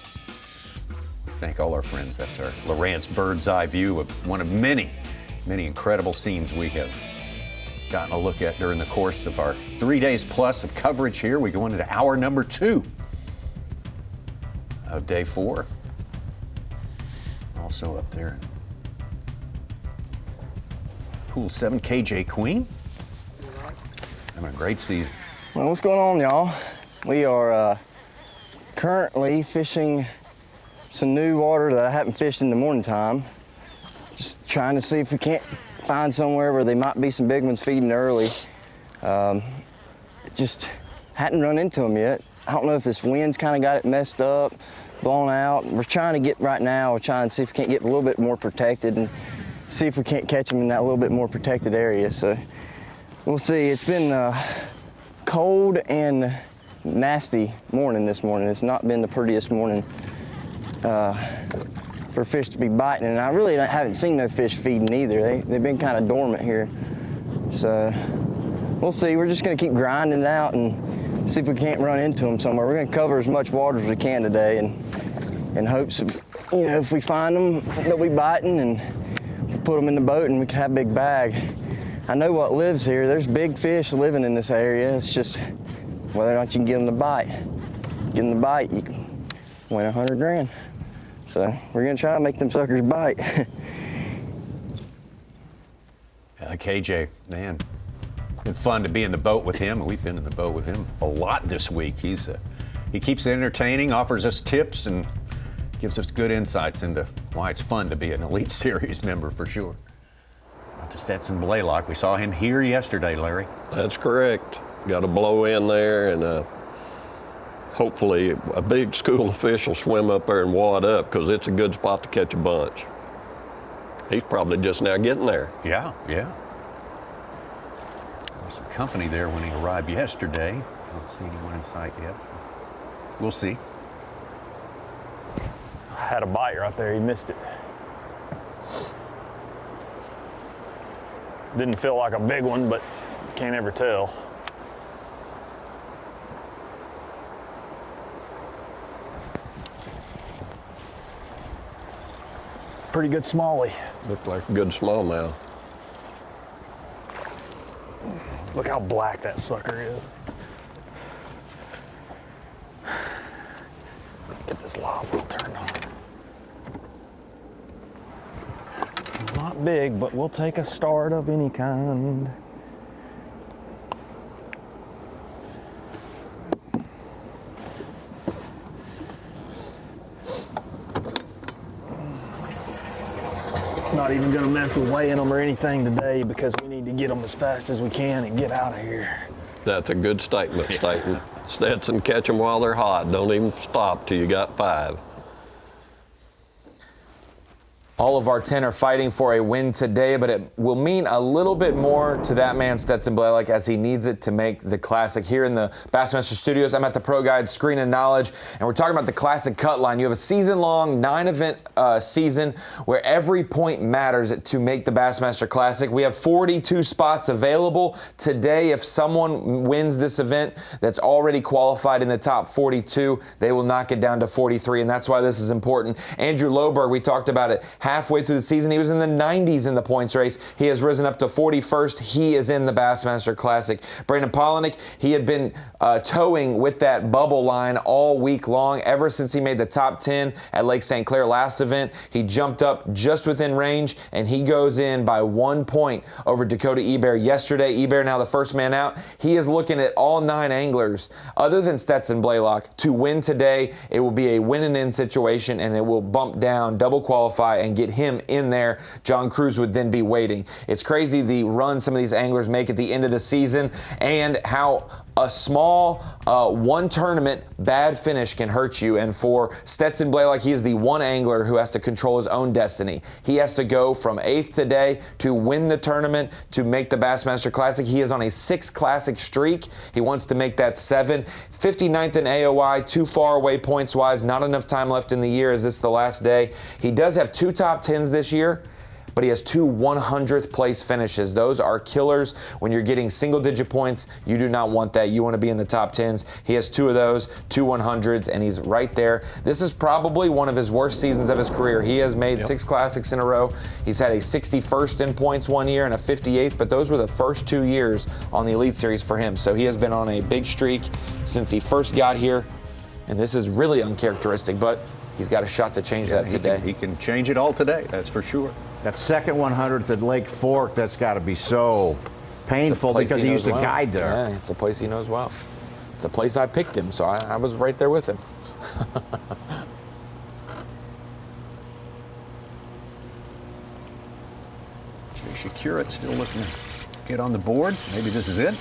Thank all our friends. That's our Lowrance bird's eye view of one of many, many incredible scenes we have gotten a look at during the course of our 3 days plus of coverage here. We go into hour number 2 of day 4. Also up there, Pool 7, KJ Queen. Having a great season. Well, what's going on, y'all? We are currently fishing some new water that I haven't fished in the morning time. Just trying to see if we can't find somewhere where they might be some big ones feeding early. Just hadn't run into them yet. I don't know if this wind's kind of got it messed up, blown out. We're trying to get right now, we're trying to see if we can't get a little bit more protected and see if we can't catch them in that little bit more protected area. So we'll see. It's been cold and nasty morning this morning. It's not been the prettiest morning for fish to be biting, and I really haven't seen no fish feeding either. They've been kind of dormant here. So we'll see. We're just gonna keep grinding it out and see if we can't run into them somewhere. We're gonna cover as much water as we can today, and in hopes of, you know, if we find them, they'll be biting, and put them in the boat and we can have a big bag. I know what lives here. There's big fish living in this area. It's just whether or not you can get them to bite. Get them to bite, you can win 100 grand. So we're gonna try to make them suckers bite. KJ, man, been fun to be in the boat with him. We've been in the boat with him a lot this week. He keeps it entertaining, offers us tips, and gives us good insights into why it's fun to be an Elite Series member for sure. To Stetson Blaylock, we saw him here yesterday, Larry. That's correct. Got to blow in there, and hopefully a big school of fish will swim up there and wad up, because it's a good spot to catch a bunch. He's probably just now getting there. Yeah. There was some company there when he arrived yesterday. I don't see anyone in sight yet. We'll see. I had a bite right there. He missed it. Didn't feel like a big one, but can't ever tell. Pretty good smallie. Looked like a good smallmouth. Look how black that sucker is. Get this lob all turned on. Not big, but we'll take a start of any kind. Not even gonna mess with weighing them or anything today, because we need to get them as fast as we can and get out of here. That's a good statement, Stetson, catch them while they're hot. Don't even stop till you got 5. All of our 10 are fighting for a win today, but it will mean a little bit more to that man, Stetson Blaylock, as he needs it to make the Classic. Here in the Bassmaster Studios, I'm at the Pro Guide Screen of Knowledge, and we're talking about the Classic cut line. You have a season-long, 9-event season where every point matters to make the Bassmaster Classic. We have 42 spots available today. If someone wins this event that's already qualified in the top 42, they will knock it down to 43, and that's why this is important. Andrew Loberg, we talked about it. Halfway through the season, he was in the 90s in the points race. He has risen up to 41st. He is in the Bassmaster Classic. Brandon Polinick, he had been towing with that bubble line all week long. Ever since he made the top 10 at Lake St. Clair last event, he jumped up just within range, and he goes in by 1 point over Dakota Ebert yesterday. Ebert now the first man out. He is looking at all 9 anglers, other than Stetson Blaylock, to win today. It will be a win-and-in situation, and it will bump down, double qualify, and get him in there. John Cruz would then be waiting. It's crazy the run some of these anglers make at the end of the season, and how a small one tournament bad finish can hurt you. And for Stetson Blaylock, he is the one angler who has to control his own destiny. He has to go from 8th today to win the tournament to make the Bassmaster Classic. He is on a 6 Classic streak. He wants to make that 7. 59th in AOI, too far away points wise, not enough time left in the year as this is the last day. He does have 2 top 10s this year, but he has 2 100th place finishes. Those are killers. When you're getting single-digit points, you do not want that. You want to be in the top 10s. He has 2 of those, 2 100s, and he's right there. This is probably one of his worst seasons of his career. He has made 6 Classics in a row. He's had a 61st in points one year and a 58th, but those were the first 2 years on the Elite Series for him. So he has been on a big streak since he first got here, and this is really uncharacteristic, but he's got a shot to change that today. He can change it all today, that's for sure. That second 100th at Lake Fork, that's got to be so painful because he used to guide there. Yeah, it's a place he knows well. It's a place I picked him, so I was right there with him. Przekurat still looking to get on the board. Maybe this is it.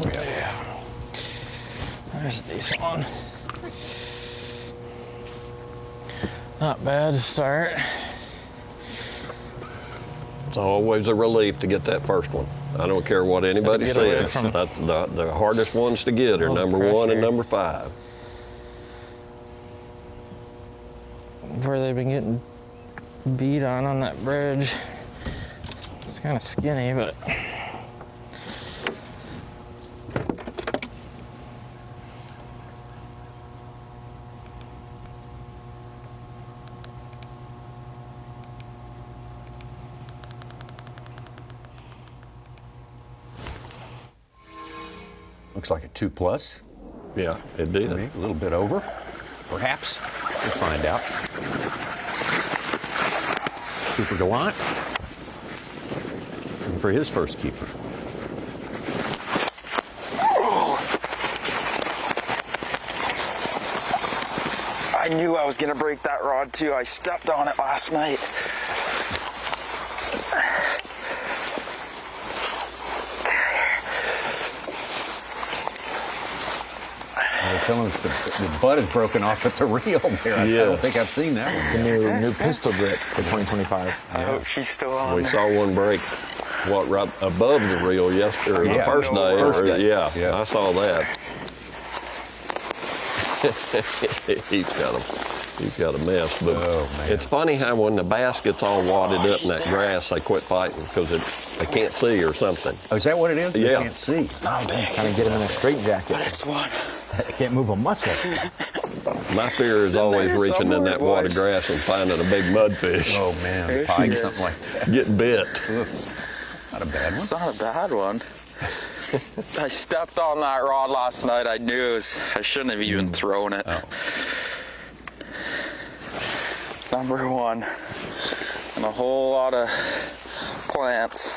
Yeah. There's a decent one. Not bad to start. It's always a relief to get that first one. I don't care what anybody says. The hardest ones to get are number 1 and number 5. Where they've been getting beat on that bridge. It's kind of skinny, but looks like a 2+. Yeah, it did. A little bit over, perhaps. We'll find out. Keeper Gallant. Looking for his first keeper. I knew I was going to break that rod too. I stepped on it last night. They're telling us the butt is broken off at the reel there. I don't think I've seen that one. It's a new pistol grip for 2025. I hope she's still on. We saw one break, right above the reel yesterday, the first day. Yeah, I saw that. He's got a mess. But it's funny how when the bass gets all wadded up in that grass, they quit fighting because they can't see or something. Oh, is that what it is? Yeah. They can't see. It's not big. Kind of get them in a straitjacket. But it's one. They can't move a muscle. My fear is always reaching in that water grass and finding a big mudfish. Oh, man. Pike, something like that. Get bit. It's not a bad one. It's not a bad one. I stepped on that rod last night. I knew I shouldn't have even thrown it. Oh. Number 1. And a whole lot of plants.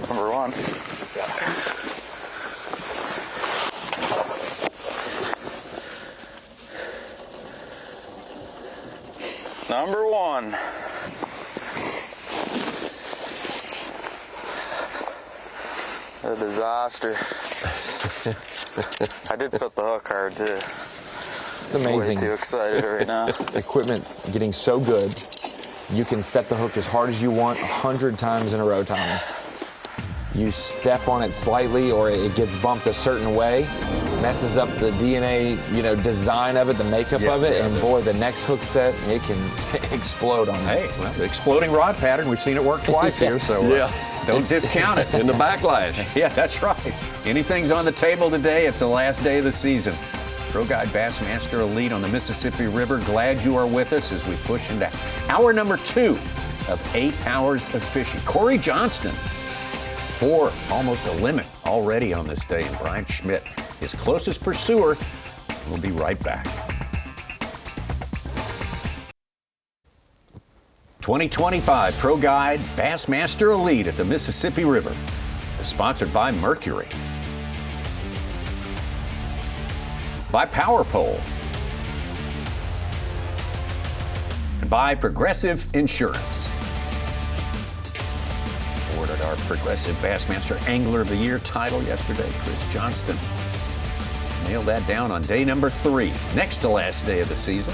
Number 1. Number 1. A disaster. I did set the hook hard too. It's amazing. Way too excited right now. Equipment getting so good, you can set the hook as hard as you want 100 times in a row, Tommy. You step on it slightly or it gets bumped a certain way, messes up the DNA, design of it, the makeup of it, and boy, the next hook set, it can explode on Hey, well, the exploding rod pattern, we've seen it work twice here, so don't discount it. In the backlash. Yeah, that's right. Anything's on the table today, it's the last day of the season. Pro Guide Bassmaster Elite on the Mississippi River. Glad you are with us as we push into hour number 2 of 8 hours of fishing. Cory Johnston, 4, almost a limit already on this day, and Brian Schmidt, his closest pursuer. We'll be right back. 2025 Pro Guide Bassmaster Elite at the Mississippi River is sponsored by Mercury, by Power Pole, and by Progressive Insurance. Awarded our Progressive Bassmaster Angler of the Year title yesterday, Cory Johnston. Nailed that down on day number 3, next to last day of the season.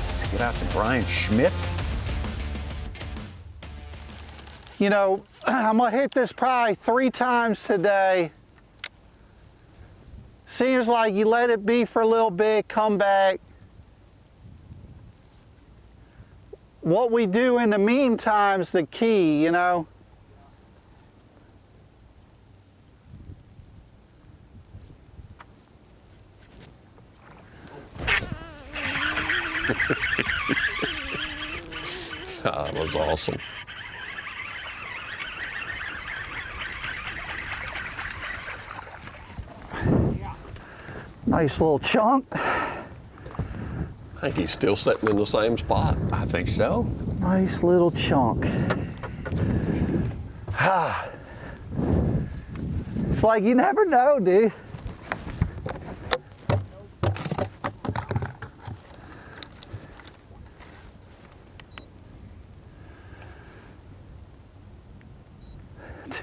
Let's get out to Brian Schmidt. I'm going to hit this probably 3 times today. Seems like you let it be for a little bit, come back. What we do in the meantime is the key, That was awesome. Nice little chunk. I think he's still sitting in the same spot. I think so. Nice little chunk. It's like you never know, dude.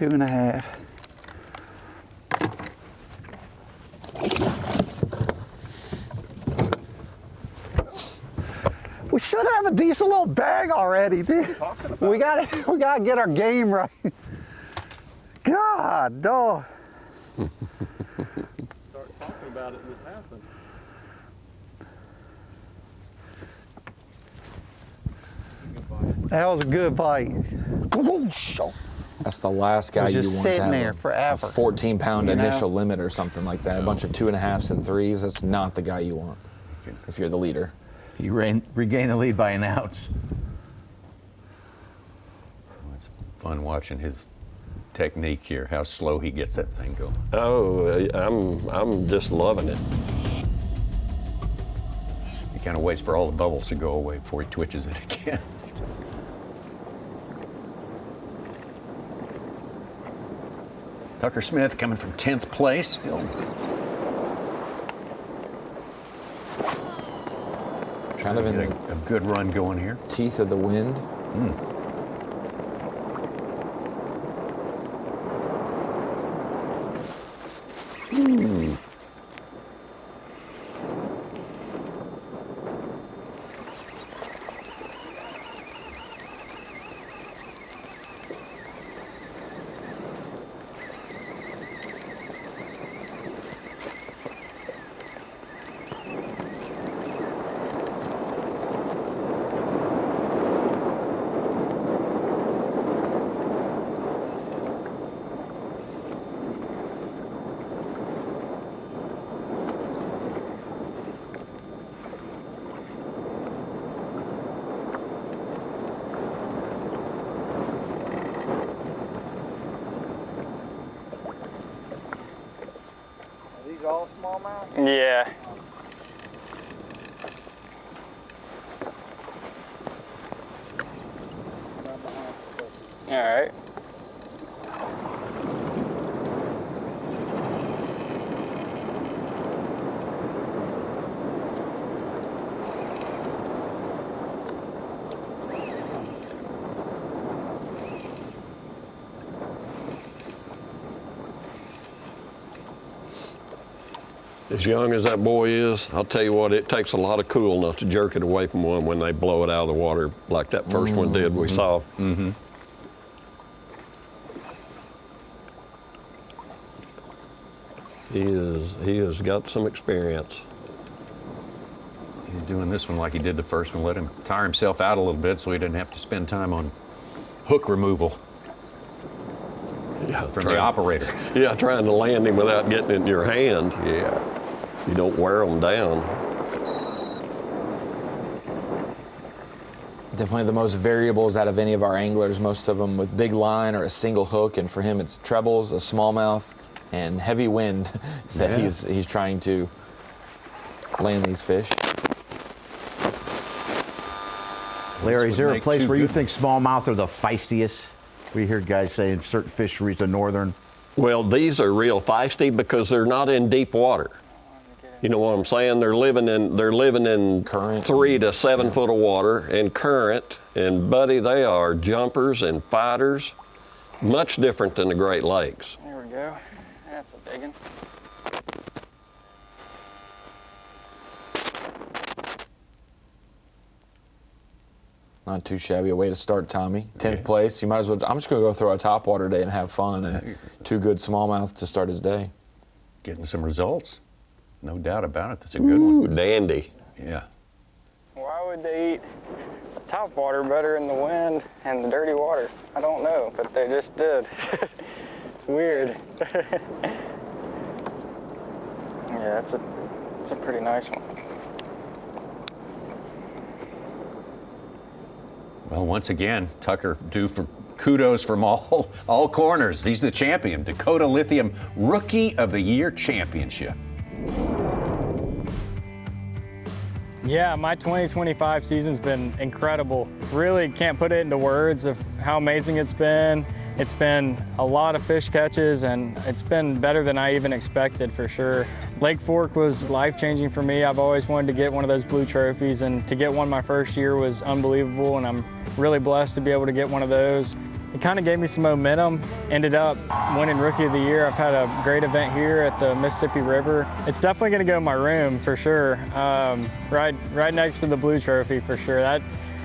2.5. We should have a decent little bag already, dude. We gotta get our game right. God, dog. Start talking about it and it happens. That was a good bite. That's the last guy you want just to sitting have there a forever. 14-pound You know? initial limit or something like that. A bunch of 2.5s and 3s. That's not the guy you want if you're the leader. You regain the lead by an ounce. It's fun watching his technique here, how slow he gets that thing going. Oh, I'm just loving it. He kind of waits for all the bubbles to go away before he twitches it again. Tucker Smith coming from 10th place, still kind of in a good run going here. Teeth of the wind. All smallmouth? Yeah. All right. As young as that boy is, I'll tell you what, it takes a lot of cool not to jerk it away from one when they blow it out of the water like that first one did we saw. Mm-hmm. He has got some experience. He's doing this one like he did the first one. Let him tire himself out a little bit so he didn't have to spend time on hook removal. Yeah, from the operator. Yeah, trying to land him without getting it in your hand. Yeah, you don't wear them down. Definitely the most variables out of any of our anglers, most of them with big line or a single hook, and for him it's trebles, a smallmouth, and heavy wind that he's trying to land these fish. Larry, is there a place where you think smallmouth are the feistiest? We hear guys saying certain fisheries in northern. Well, these are real feisty because they're not in deep water. You know what I'm saying? They're living in current, 3 to 7 foot of water and current. And buddy, they are jumpers and fighters, much different than the Great Lakes. There we go. That's a big one. Not too shabby a way to start, Tommy. 10th place. You might as well. I'm just going to go throw a topwater day and have fun. And 2 good smallmouth to start his day. Getting some results. No doubt about it. That's a good one. Dandy. Yeah. Why would they eat the top water better in the wind and the dirty water? I don't know, but they just did. It's weird. Yeah, it's a pretty nice one. Well, once again, Tucker due for kudos from all corners. He's the champion. Dakota Lithium Rookie of the Year Championship. Yeah, my 2025 season's been incredible. Really can't put it into words of how amazing it's been. It's been a lot of fish catches, and it's been better than I even expected, for sure. Lake Fork was life-changing for me. I've always wanted to get one of those blue trophies, and to get one my first year was unbelievable, and I'm really blessed to be able to get one of those. it kind of gave me some momentum. Ended up winning Rookie of the Year. I've had a great event here at the Mississippi River. It's definitely going to go in my room for sure. Right next to the blue trophy for sure.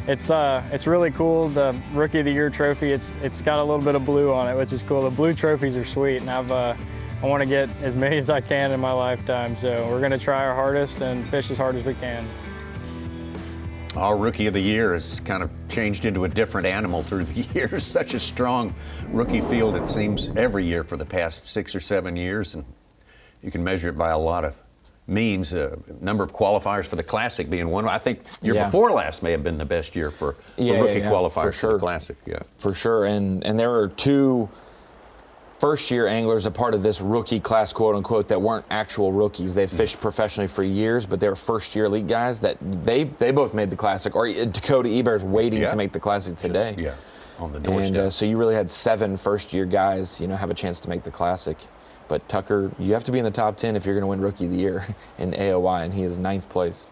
It's really cool. The Rookie of the Year trophy. It's got a little bit of blue on it, which is cool. The blue trophies are sweet, and I want to get as many as I can in my lifetime. So we're going to try our hardest and fish as hard as we can. Our Rookie of the Year has kind of changed into a different animal through the years. Such a strong rookie field, it seems, every year for the past 6 or 7 years. And you can measure it by a lot of means. Number of qualifiers for the Classic being one. I think year before last may have been the best year for rookie qualifiers for the Classic. Yeah, for sure. And there are 2 first-year anglers a part of this rookie class, quote-unquote, that weren't actual rookies. They've fished professionally for years, but they were first-year elite guys that they both made the Classic. Or Dakota Eber's waiting to make the Classic today. On the doorstep. And so you really had 7 first-year guys, have a chance to make the Classic. But Tucker, you have to be in the top 10 if you're going to win Rookie of the Year in AOY, and he is 9th place.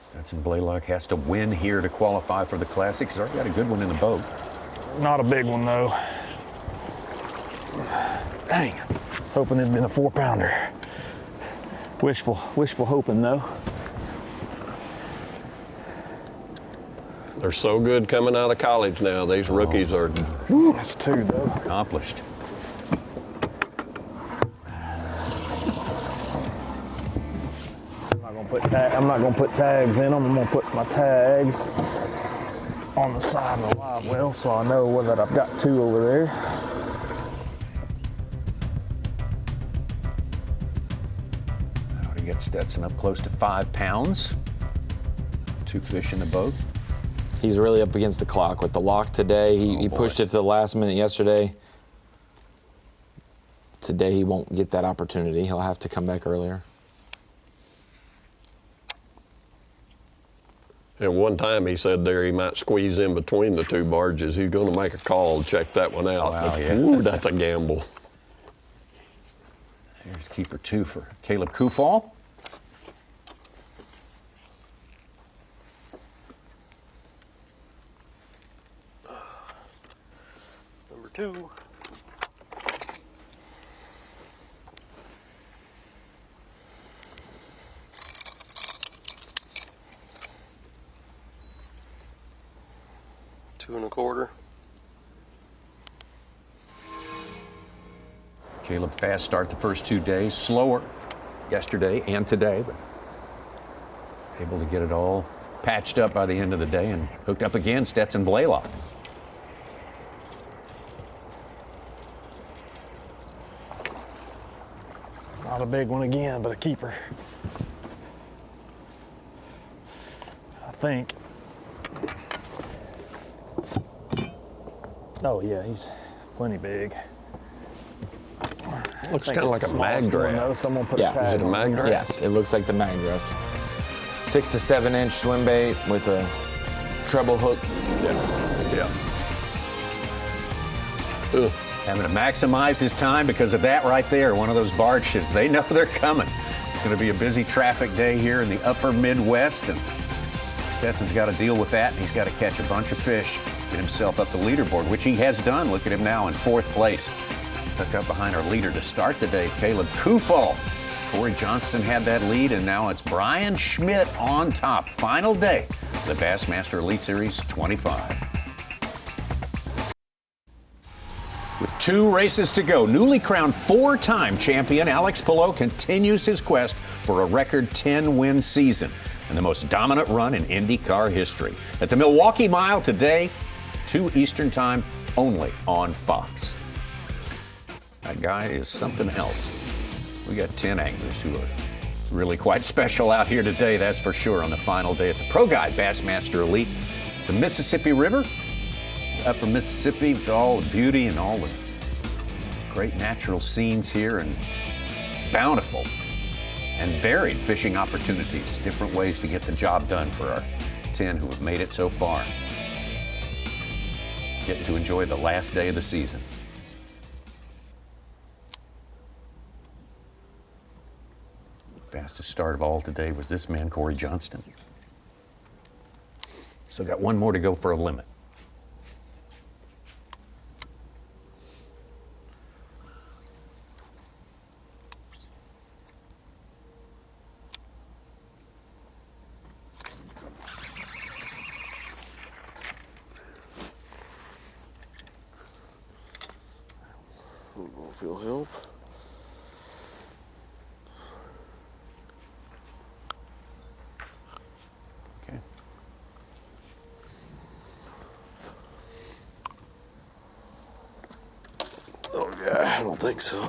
Stetson Blaylock has to win here to qualify for the Classic. He's already got a good one in the boat. Not a big one, though. Dang, I was hoping it'd been a 4-pounder. Wishful hoping, though. They're so good coming out of college now. These rookies are. That's 2, though. Accomplished. I'm not gonna put tags in them. I'm gonna put my tags on the side of the live well, so I know that I've got 2 over there. Get Stetson up close to 5 pounds. 2 fish in the boat. He's really up against the clock with the lock today. He pushed it to the last minute yesterday. Today he won't get that opportunity. He'll have to come back earlier. At one time he said there he might squeeze in between the 2 barges. He's going to make a call and check that one out. Wow, yeah. Ooh, that's a gamble. Here's keeper 2 for Caleb Kufall. Number 2. Two and a quarter. Caleb fast start the first 2 days, slower yesterday and today, but able to get it all patched up by the end of the day and hooked up again, Stetson Blaylock. Not a big one again, but a keeper. I think. Oh yeah, he's plenty big. Looks kind of like a mag draft. Someone put a tag. Is it a mag draft? Yes, it looks like the mag draft. 6 to 7 inch swim bait with a treble hook. Yeah. Ooh. Having to maximize his time because of that right there, one of those barges. They know they're coming. It's going to be a busy traffic day here in the upper Midwest, and Stetson's got to deal with that, and he's got to catch a bunch of fish, get himself up the leaderboard, which he has done. Look at him now in 4th place. Tucked up behind our leader to start the day, Caleb Kufall. Cory Johnston had that lead, and now it's Brian Schmidt on top. Final day of the Bassmaster Elite Series 25. With 2 races to go, newly crowned 4-time champion Alex Palou continues his quest for a record 10-win season and the most dominant run in IndyCar history. At the Milwaukee Mile today, 2 Eastern Time, only on Fox. That guy is something else. We got 10 anglers who are really quite special out here today, that's for sure, on the final day at the Pro Guide Bassmaster Elite. The Mississippi River, upper Mississippi, with all the beauty and all the great natural scenes here, and bountiful and varied fishing opportunities, different ways to get the job done for our 10 who have made it so far. Getting to enjoy the last day of the season. Fastest start of all today was this man, Cory Johnston. Still got 1 more to go for a limit. if you'll help. Okay. Oh yeah, I don't think so.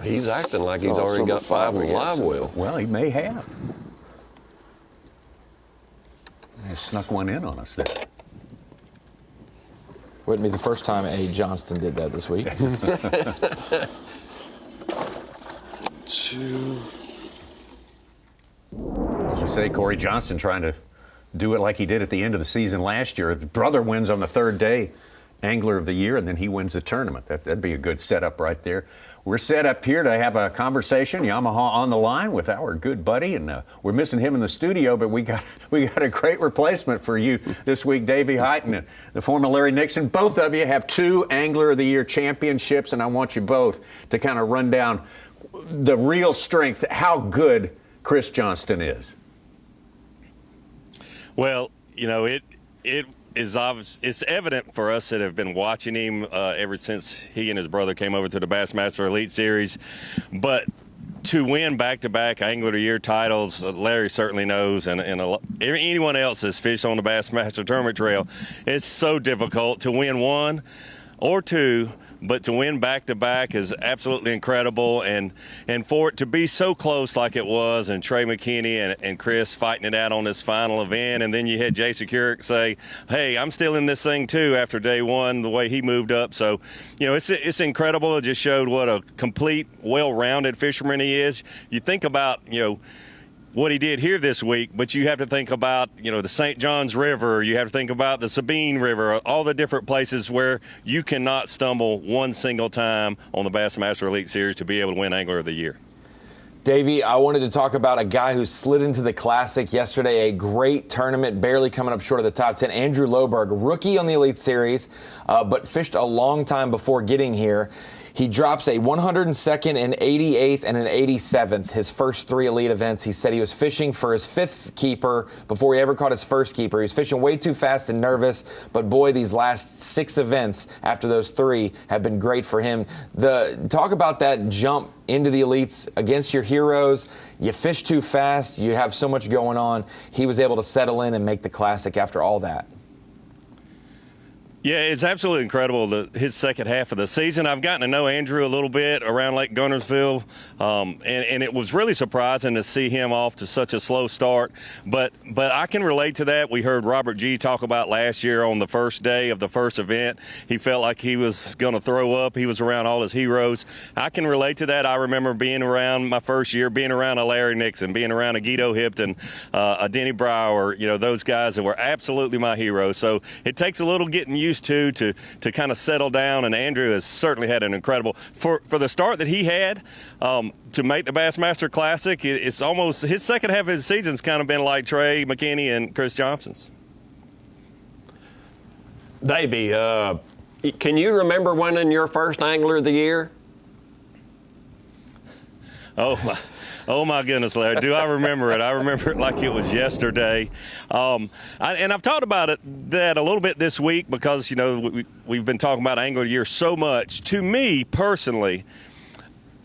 He's acting like he's already got 5 on the live well. Well, he may have. He snuck one in on us there. Wouldn't be the first time A. Johnston did that this week. 2. As you say, Cory Johnston trying to do it like he did at the end of the season last year. His brother wins on the 3rd day, Angler of the Year, and then he wins the tournament. That'd be a good setup right there. We're set up here to have a conversation, Yamaha on the line, with our good buddy, and we're missing him in the studio, but we got a great replacement for you this week, Davey Heighton, the former Larry Nixon. Both of you have 2 Angler of the Year championships, and I want you both to kind of run down the real strength, how good Chris Johnston is. Well, you know, it is obvious. It's evident for us that have been watching him ever since he and his brother came over to the Bassmaster Elite Series. But to win back-to-back Angler of the Year titles, Larry certainly knows, and anyone else that's fished on the Bassmaster Tournament Trail, it's so difficult to win 1 or 2. But to win back-to-back is absolutely incredible, and for it to be so close like it was, and Trey McKinney and Chris fighting it out on this final event, and then you had Jay Przekurat say, hey, I'm still in this thing too after day 1, the way he moved up. So, you know, it's incredible. It just showed what a complete, well-rounded fisherman he is. You think about, you know, what he did here this week, but you have to think about, you know, the St. Johns River, you have to think about the Sabine River, all the different places where you cannot stumble one single time on the Bassmaster Elite Series to be able to win Angler of the Year. Davey, I wanted to talk about a guy who slid into the Classic yesterday, a great tournament, barely coming up short of the top 10. Andrew Loberg, rookie on the Elite Series, but fished a long time before getting here. He drops a 102nd, an 88th, and an 87th, his first 3 Elite events. He said he was fishing for his 5th keeper before he ever caught his first keeper. He was fishing way too fast and nervous, but boy, these last 6 events after those 3 have been great for him. Talk about that jump into the Elites against your heroes. You fish too fast, you have so much going on. He was able to settle in and make the Classic after all that. Yeah, it's absolutely incredible, his second half of the season. I've gotten to know Andrew a little bit around Lake Guntersville, and it was really surprising to see him off to such a slow start. But I can relate to that. We heard Robert G. talk about last year on the first day of the first event. He felt like he was going to throw up. He was around all his heroes. I can relate to that. I remember being around my first year, being around a Larry Nixon, being around a Guido Hipton, a Denny Brower, you know, those guys that were absolutely my heroes. So it takes a little getting used to kind of settle down, and Andrew has certainly had an incredible for the start that he had to make the Bassmaster Classic. It's almost his second half of his season's kind of been like Trey McKinney and Chris Johnston's. Davey, can you remember winning your first Angler of the Year? Oh my goodness, Larry, do I remember it? I remember it like it was yesterday. And I've talked about that a little bit this week because, you know, we've been talking about Angler of the Year so much. To me personally,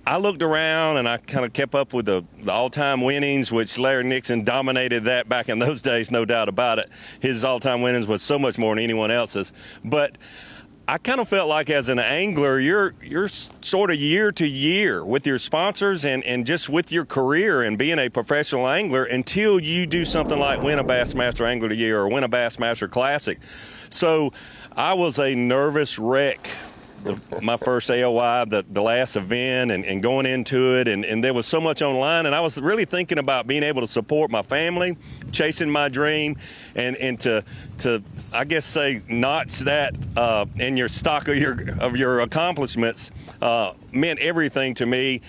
I looked around and I kind of kept up with the all-time winnings, which Larry Nixon dominated that back in those days, no doubt about it. His all-time winnings was so much more than anyone else's. But I kind of felt like as an angler, you're sort of year to year with your sponsors and just with your career and being a professional angler until you do something like win a Bassmaster Angler of the Year or win a Bassmaster Classic. So I was a nervous wreck my first AOI, the last event, and going into it, and there was so much online, and I was really thinking about being able to support my family, chasing my dream, and to I guess say notch that in your stock of your accomplishments meant everything to me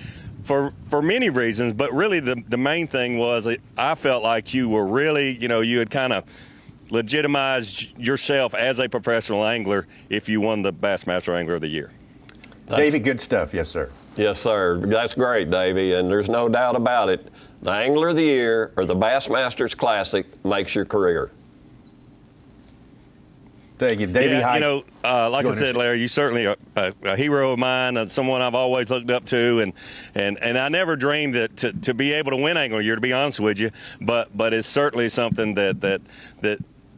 for many reasons, but really the main thing was I felt like you were really, you had kind of legitimize yourself as a professional angler if you won the Bassmaster Angler of the Year. Davey, good stuff. Yes, sir. Yes, sir. That's great, Davey, and there's no doubt about it. The Angler of the Year or the Bassmasters Classic makes your career. Thank you, Davey. Yeah, you know, like I said, Larry, you certainly are a hero of mine, and someone I've always looked up to, and I never dreamed that to be able to win Angler Year, to be honest with you, but it's certainly something that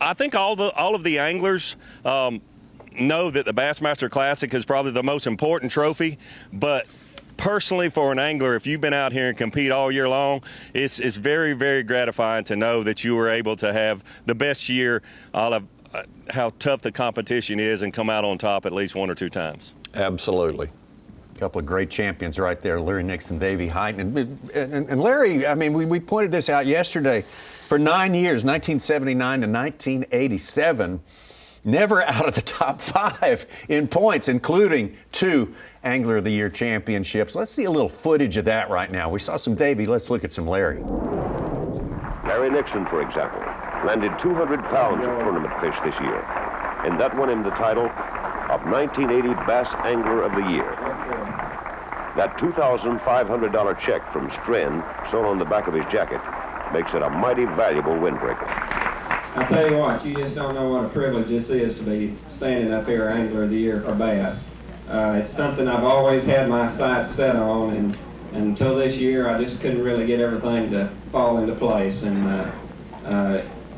I think all of the anglers know that the Bassmaster Classic is probably the most important trophy, but personally, for an angler, if you've been out here and compete all year long, it's very, very gratifying to know that you were able to have the best year out of how tough the competition is and come out on top at least one or two times. Absolutely. A couple of great champions right there, Larry Nixon, Davey Hyten. And Larry, I mean, we pointed this out yesterday. For 9 years, 1979 to 1987, never out of the top 5 in points, including 2 Angler of the Year championships. Let's see a little footage of that right now. We saw some Davey. Let's look at some Larry. Larry Nixon, for example, landed 200 pounds of tournament fish this year, and that won him the title of 1980 Bass Angler of the Year. That $2,500 check from Stren, sewn on the back of his jacket, makes it a mighty valuable windbreaker. I tell you what, you just don't know what a privilege this is to be standing up here Angler of the Year for Bass. It's something I've always had my sights set on, and until this year I just couldn't really get everything to fall into place, and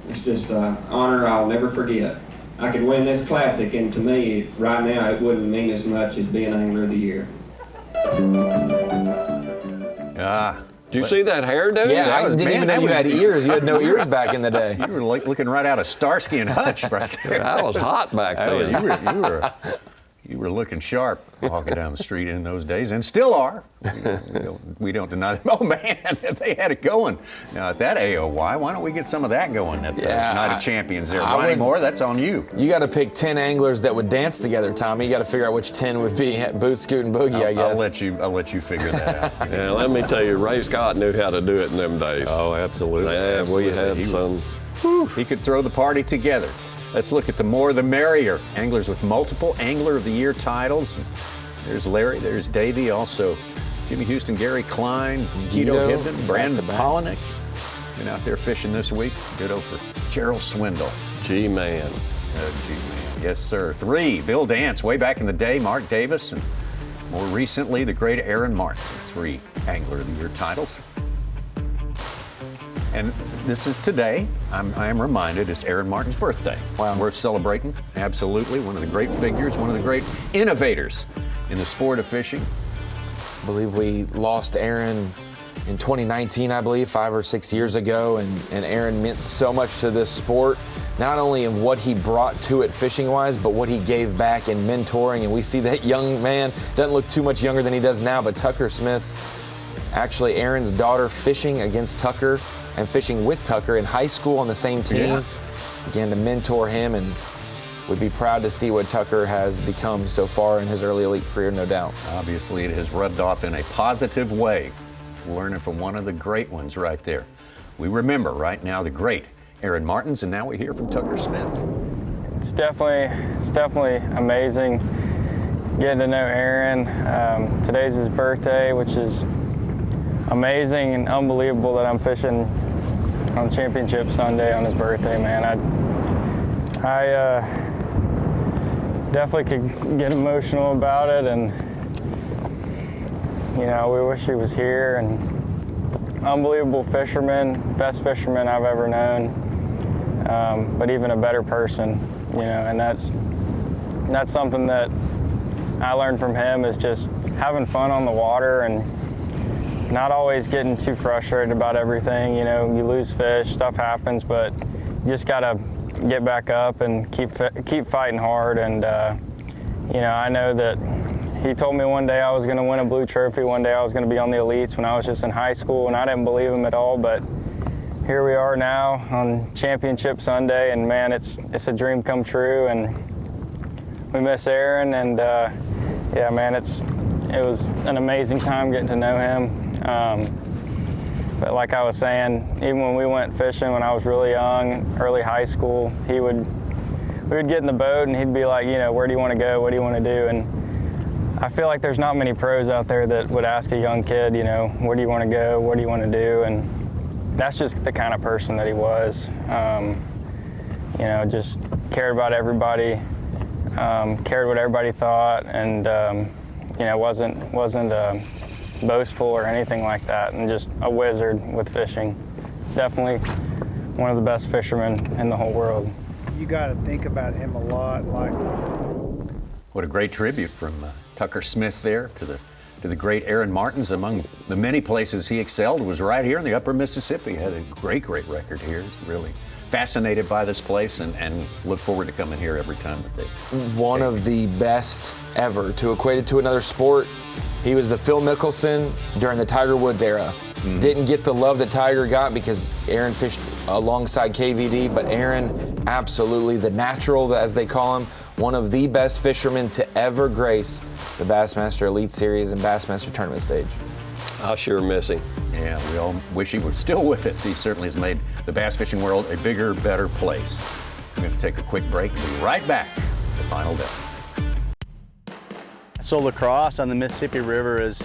it's just an honor I'll never forget. I could win this classic, and to me, right now, it wouldn't mean as much as being Angler of the Year. Did you see that hair, dude? Yeah, I didn't even know you had ears. You had no ears back in the day. You were looking right out of Starsky and Hutch right there. That was hot back then. You were looking sharp walking down the street in those days, and still are. We don't deny them. Oh, man, they had it going. Now, at that AOY, why don't we get some of that going at Night of Champions there? Ronnie Moore, that's on you. You got to pick 10 anglers that would dance together, Tommy. You got to figure out which 10 would be Boot, Scoot, and Boogie, I guess. I'll let you figure that out. Yeah, let me tell you, Ray Scott knew how to do it in them days. Oh, absolutely. Yeah, absolutely. we had some. He could throw the party together. Let's look at the more the merrier. Anglers with multiple Angler of the Year titles. There's Larry, there's Davey, also Jimmy Houston, Gary Klein, Guido Hibden, Brandon Polinick. Been out there fishing this week. Ditto for Gerald Swindle. G-Man. G-Man, yes, sir. 3, Bill Dance, way back in the day, Mark Davis, and more recently, the great Aaron Martin. 3 Angler of the Year titles. And this is today, I am reminded, it's Aaron Martin's birthday. Wow. Worth celebrating, absolutely. One of the great figures, one of the great innovators in the sport of fishing. I believe we lost Aaron in 2019, I believe, 5 or 6 years ago, and Aaron meant so much to this sport, not only in what he brought to it fishing-wise, but what he gave back in mentoring. And we see that young man, doesn't look too much younger than he does now, but Tucker Smith, actually Aaron's daughter, fishing against Tucker and fishing with Tucker in high school on the same team, began to mentor him, and would be proud to see what Tucker has become so far in his early elite career, no doubt. Obviously, it has rubbed off in a positive way. Learning from one of the great ones right there. We remember right now the great Aaron Martins, and now we hear from Tucker Smith. It's definitely amazing getting to know Aaron. Today's his birthday, which is amazing and unbelievable that I'm fishing on Championship Sunday on his birthday, man. I definitely could get emotional about it, and you know, we wish he was here. And unbelievable fisherman, best fisherman I've ever known, but even a better person, you know. And that's something that I learned from him, is just having fun on the water and not always getting too frustrated about everything. You know, you lose fish, stuff happens, but you just gotta get back up and keep fighting hard. And you know, I know that he told me one day I was gonna win a blue trophy, one day I was gonna be on the elites when I was just in high school, and I didn't believe him at all, but here we are now on Championship Sunday, and man, it's a dream come true. And we miss Aaron, and yeah, man, it was an amazing time getting to know him. But like I was saying, even when we went fishing when I was really young, early high school, we would get in the boat and he'd be like, you know, where do you want to go? What do you want to do? And I feel like there's not many pros out there that would ask a young kid, you know, where do you want to go? What do you want to do? And that's just the kind of person that he was. you know, just cared about everybody, cared what everybody thought, and you know, wasn't boastful or anything like that, and just a wizard with fishing. Definitely one of the best fishermen in the whole world. You got to think about him a lot. Like, what a great tribute from Tucker Smith there to the great Aaron Martins. Among the many places he excelled was right here in the upper Mississippi. Had a great record here. He's really fascinated by this place and look forward to coming here every time that they. One of the best ever. To equate it to another sport, he was the Phil Mickelson during the Tiger Woods era. Didn't get the love that Tiger got because Aaron fished alongside KVD, but Aaron, absolutely the natural, as they call him, one of the best fishermen to ever grace the Bassmaster Elite Series and Bassmaster Tournament stage. I sure miss him. Yeah, we all wish he was still with us. He certainly has made the bass fishing world a bigger, better place. We're going to take a quick break and be right back with the final day. So La Crosse on the Mississippi River is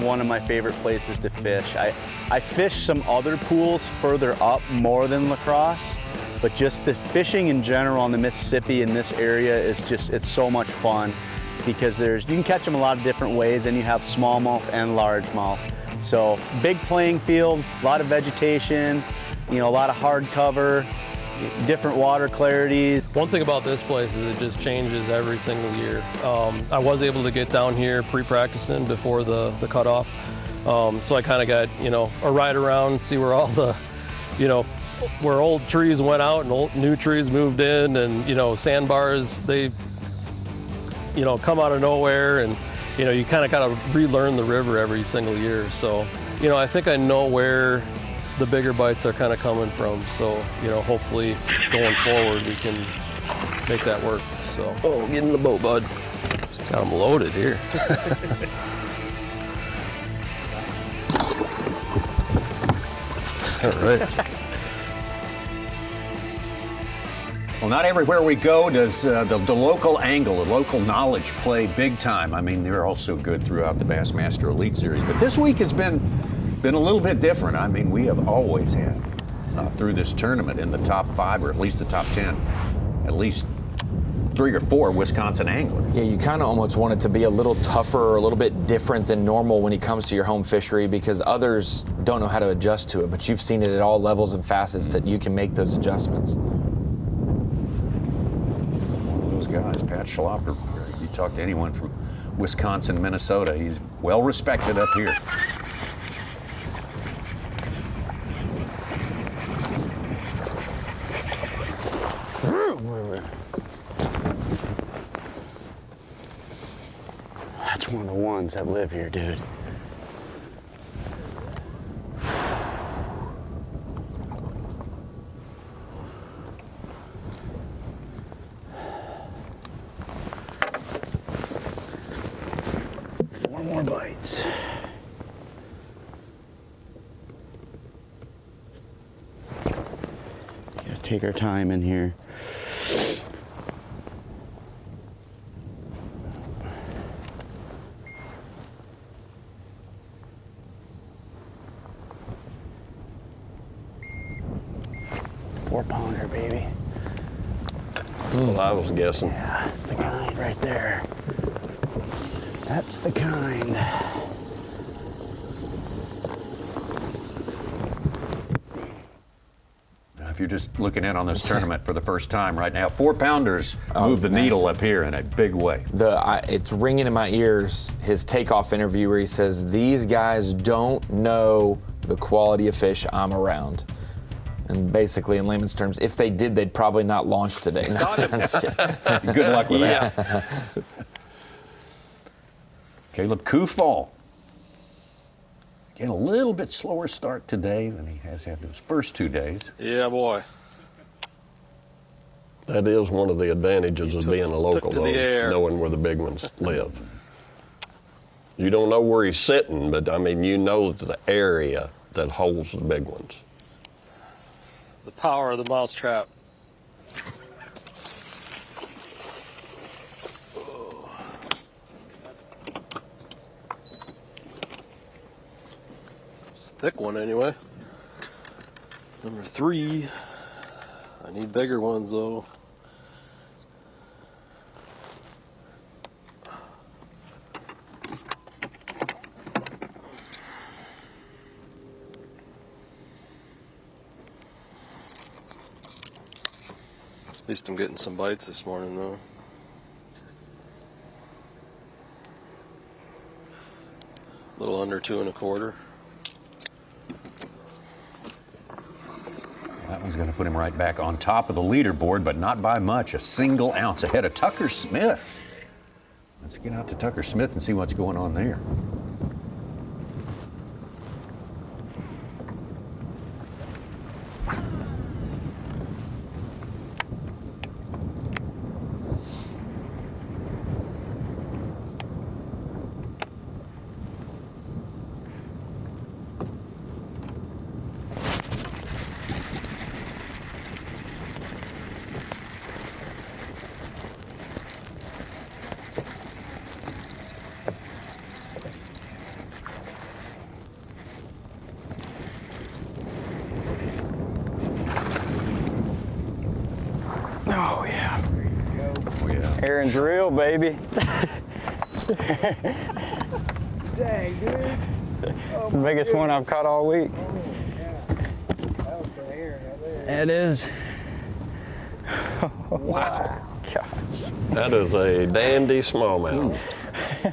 one of my favorite places to fish. I fish some other pools further up more than La Crosse, but just the fishing in general on the Mississippi in this area is just, it's so much fun because you can catch them a lot of different ways, and you have smallmouth and largemouth. So big playing field, a lot of vegetation, you know, a lot of hard cover, different water clarities. One thing about this place is it just changes every single year. I was able to get down here pre-practicing before the cutoff, so I kind of got, you know, a ride around, see where all the, you know, where old trees went out and new trees moved in, and, you know, sandbars, they, you know, come out of nowhere, and, you know, you kind of gotta relearn the river every single year. So, you know, I think I know where the bigger bites are kind of coming from. So, you know, hopefully going forward we can make that work. So, oh, get in the boat, bud. Just got them loaded here. All right. Well, not everywhere we go does the local angle, the local knowledge play big time. I mean, they're also good throughout the Bassmaster Elite Series, but this week has been a little bit different. I mean, we have always had through this tournament in the top 5 or at least the top 10, at least 3 or 4 Wisconsin anglers. Yeah, you kind of almost want it to be a little tougher or a little bit different than normal when it comes to your home fishery, because others don't know how to adjust to it, but you've seen it at all levels and facets that you can make those adjustments. Guys, Pat Schlopper, you talk to anyone from Wisconsin, Minnesota, he's well respected up here. That's one of the ones that live here, dude. More bites. Gotta take our time in here. $4-pounder, baby. Well, I was guessing. Yeah, that's the kind right there. That's the kind. If you're just looking in on this tournament for the first time right now, 4-pounders move the needle up here in a big way. It's ringing in my ears, his takeoff interview where he says, these guys don't know the quality of fish I'm around. And basically, in layman's terms, if they did, they'd probably not launch today. No, I'm just kidding. Good luck with that. Caleb Kufall. Getting a little bit slower start today than he has had those first 2 days. Yeah, boy. That is one of the advantages of being a local, though, knowing where the big ones live. You don't know where he's sitting, but I mean, you know the area that holds the big ones. The power of the mousetrap. It's a thick one anyway. Number 3. I need bigger ones though. At least I'm getting some bites this morning though. A little under 2 1/4. That one's going to put him right back on top of the leaderboard, but not by much. A single ounce ahead of Tucker Smith. Let's get out to Tucker Smith and see what's going on there. Oh, yeah. Oh, yeah. Aaron's reel, baby. Dang, dude. The biggest one I've caught all week. That was for Aaron right there. It is. Wow. Gosh. That is a dandy smallmouth.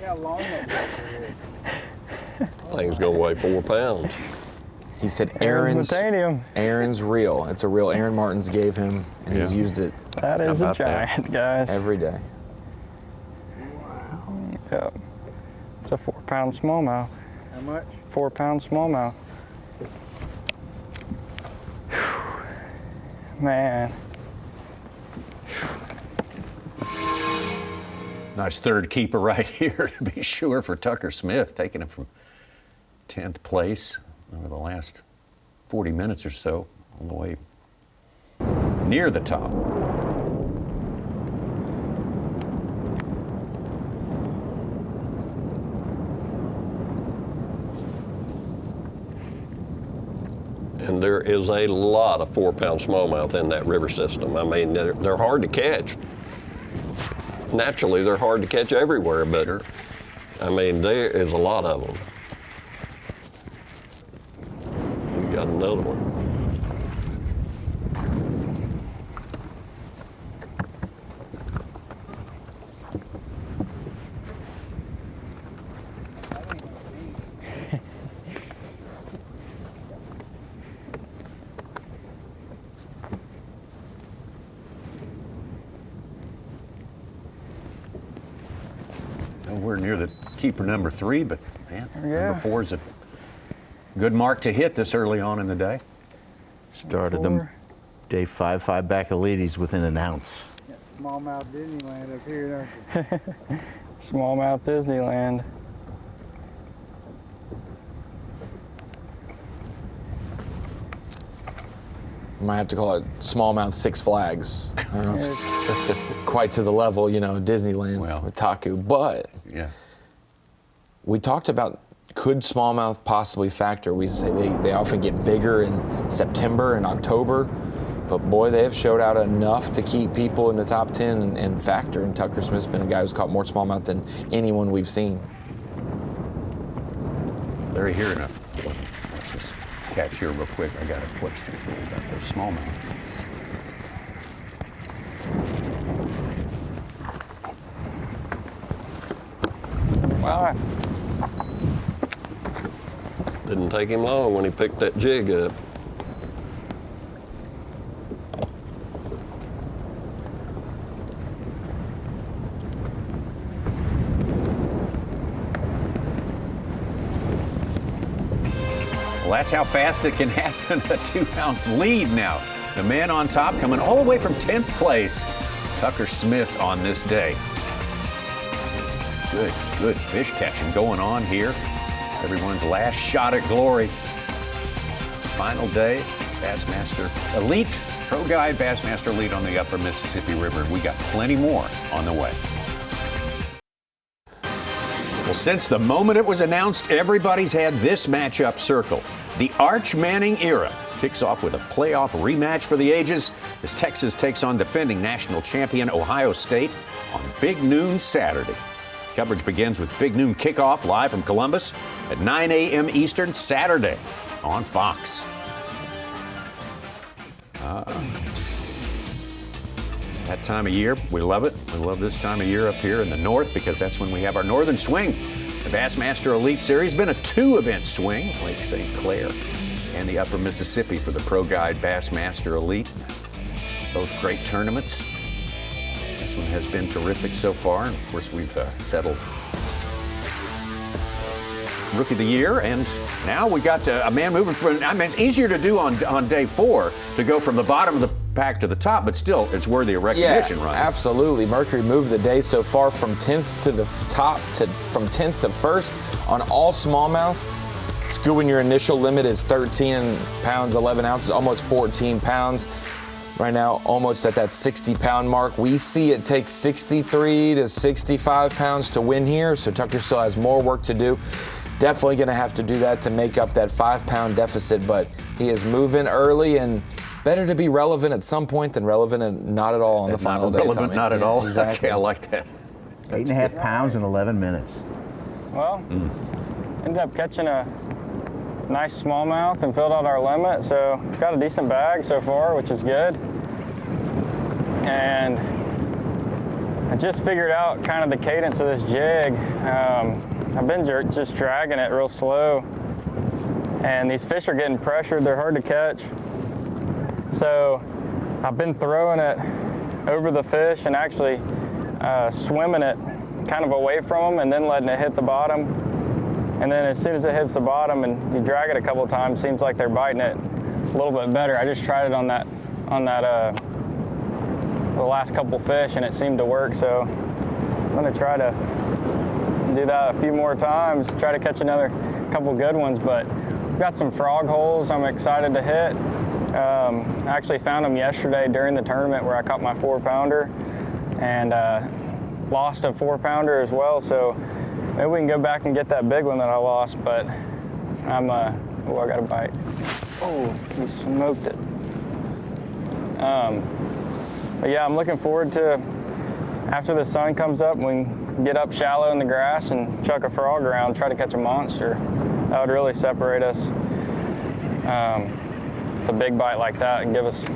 How long that Thing's gonna weigh 4 pounds. He said Aaron's Aaron's reel. It's a reel Aaron Martins gave him, and he's used it. That is a giant, guys. Every day. Yep. It's a 4-pound smallmouth. How much? 4-pound smallmouth. Man. Nice third keeper right here, to be sure, for Tucker Smith, taking him from 10th place over the last 40 minutes or so, all the way near the top. And there is a lot of 4-pound smallmouth in that river system. I mean, they're hard to catch. Naturally, they're hard to catch everywhere, but sure. I mean, there is a lot of them. We got another one. Nowhere near the keeper number 3, but man, Yeah. number 4 is a good mark to hit this early on in the day. Started them day 5 back of ladies within an ounce. Got smallmouth Disneyland up here, don't you? Smallmouth Disneyland. Might have to call it smallmouth Six Flags. I don't know if it's quite to the level, you know, Disneyland with Taku, but yeah, we talked about could smallmouth possibly factor. We say they often get bigger in September and October, but boy, they have showed out enough to keep people in the top 10 and factor. And Tucker Smith's been a guy who's caught more smallmouth than anyone we've seen. Larry, here enough. Let's just catch here real quick. I got a question for you about those smallmouth. Wow. Didn't take him long when he picked that jig up. Well, that's how fast it can happen. A 2-ounce lead now. The man on top coming all the way from 10th place. Tucker Smith on this day. Good fish catching going on here. Everyone's last shot at glory. Final day, Bassmaster Elite, Pro Guide Bassmaster Elite on the upper Mississippi River. We got plenty more on the way. Well, since the moment it was announced, everybody's had this matchup circled. The Arch Manning era kicks off with a playoff rematch for the ages as Texas takes on defending national champion Ohio State on Big Noon Saturday. Coverage begins with Big Noon kickoff live from Columbus at 9 a.m. Eastern Saturday on Fox. That time of year, we love it. We love this time of year up here in the north because that's when we have our northern swing. The Bassmaster Elite Series has been a 2-event swing, Lake St. Clair and the Upper Mississippi for the Pro Guide Bassmaster Elite. Both great tournaments. This one has been terrific so far. And of course, we've settled Rookie of the Year, and now we got a man moving from, I mean, it's easier to do on day 4 to go from the bottom of the pack to the top, but still, it's worthy of recognition, right? Absolutely. Mercury moved the day so far from 10th to the top, from 10th to 1st on all smallmouth. It's good when your initial limit is 13 pounds, 11 ounces, almost 14 pounds. Right now, almost at that 60-pound mark. We see it takes 63 to 65 pounds to win here, so Tucker still has more work to do. Definitely going to have to do that to make up that 5-pound deficit, but he is moving early, and better to be relevant at some point than relevant and not at all on the final day. Relevant, not at all. Exactly. Okay, I like that. 8.5 pounds in 11 minutes. Well, ended up catching a nice smallmouth and filled out our limit, so got a decent bag so far, which is good. And I just figured out kind of the cadence of this jig. I've been just dragging it real slow, and these fish are getting pressured. They're hard to catch. So I've been throwing it over the fish and actually swimming it kind of away from them and then letting it hit the bottom. And then as soon as it hits the bottom and you drag it a couple of times, seems like they're biting it a little bit better. I just tried it on that the last couple fish, and it seemed to work. So I'm gonna try to do that a few more times, try to catch another couple good ones. But we've got some frog holes I'm excited to hit. I actually found them yesterday during the tournament where I caught my 4-pounder and lost a 4-pounder as well. So maybe we can go back and get that big one that I lost, but I'm, oh, I got a bite. Oh, he smoked it. But yeah, I'm looking forward to after the sun comes up, we can get up shallow in the grass and chuck a frog around, try to catch a monster. That would really separate us. A big bite like that and give us a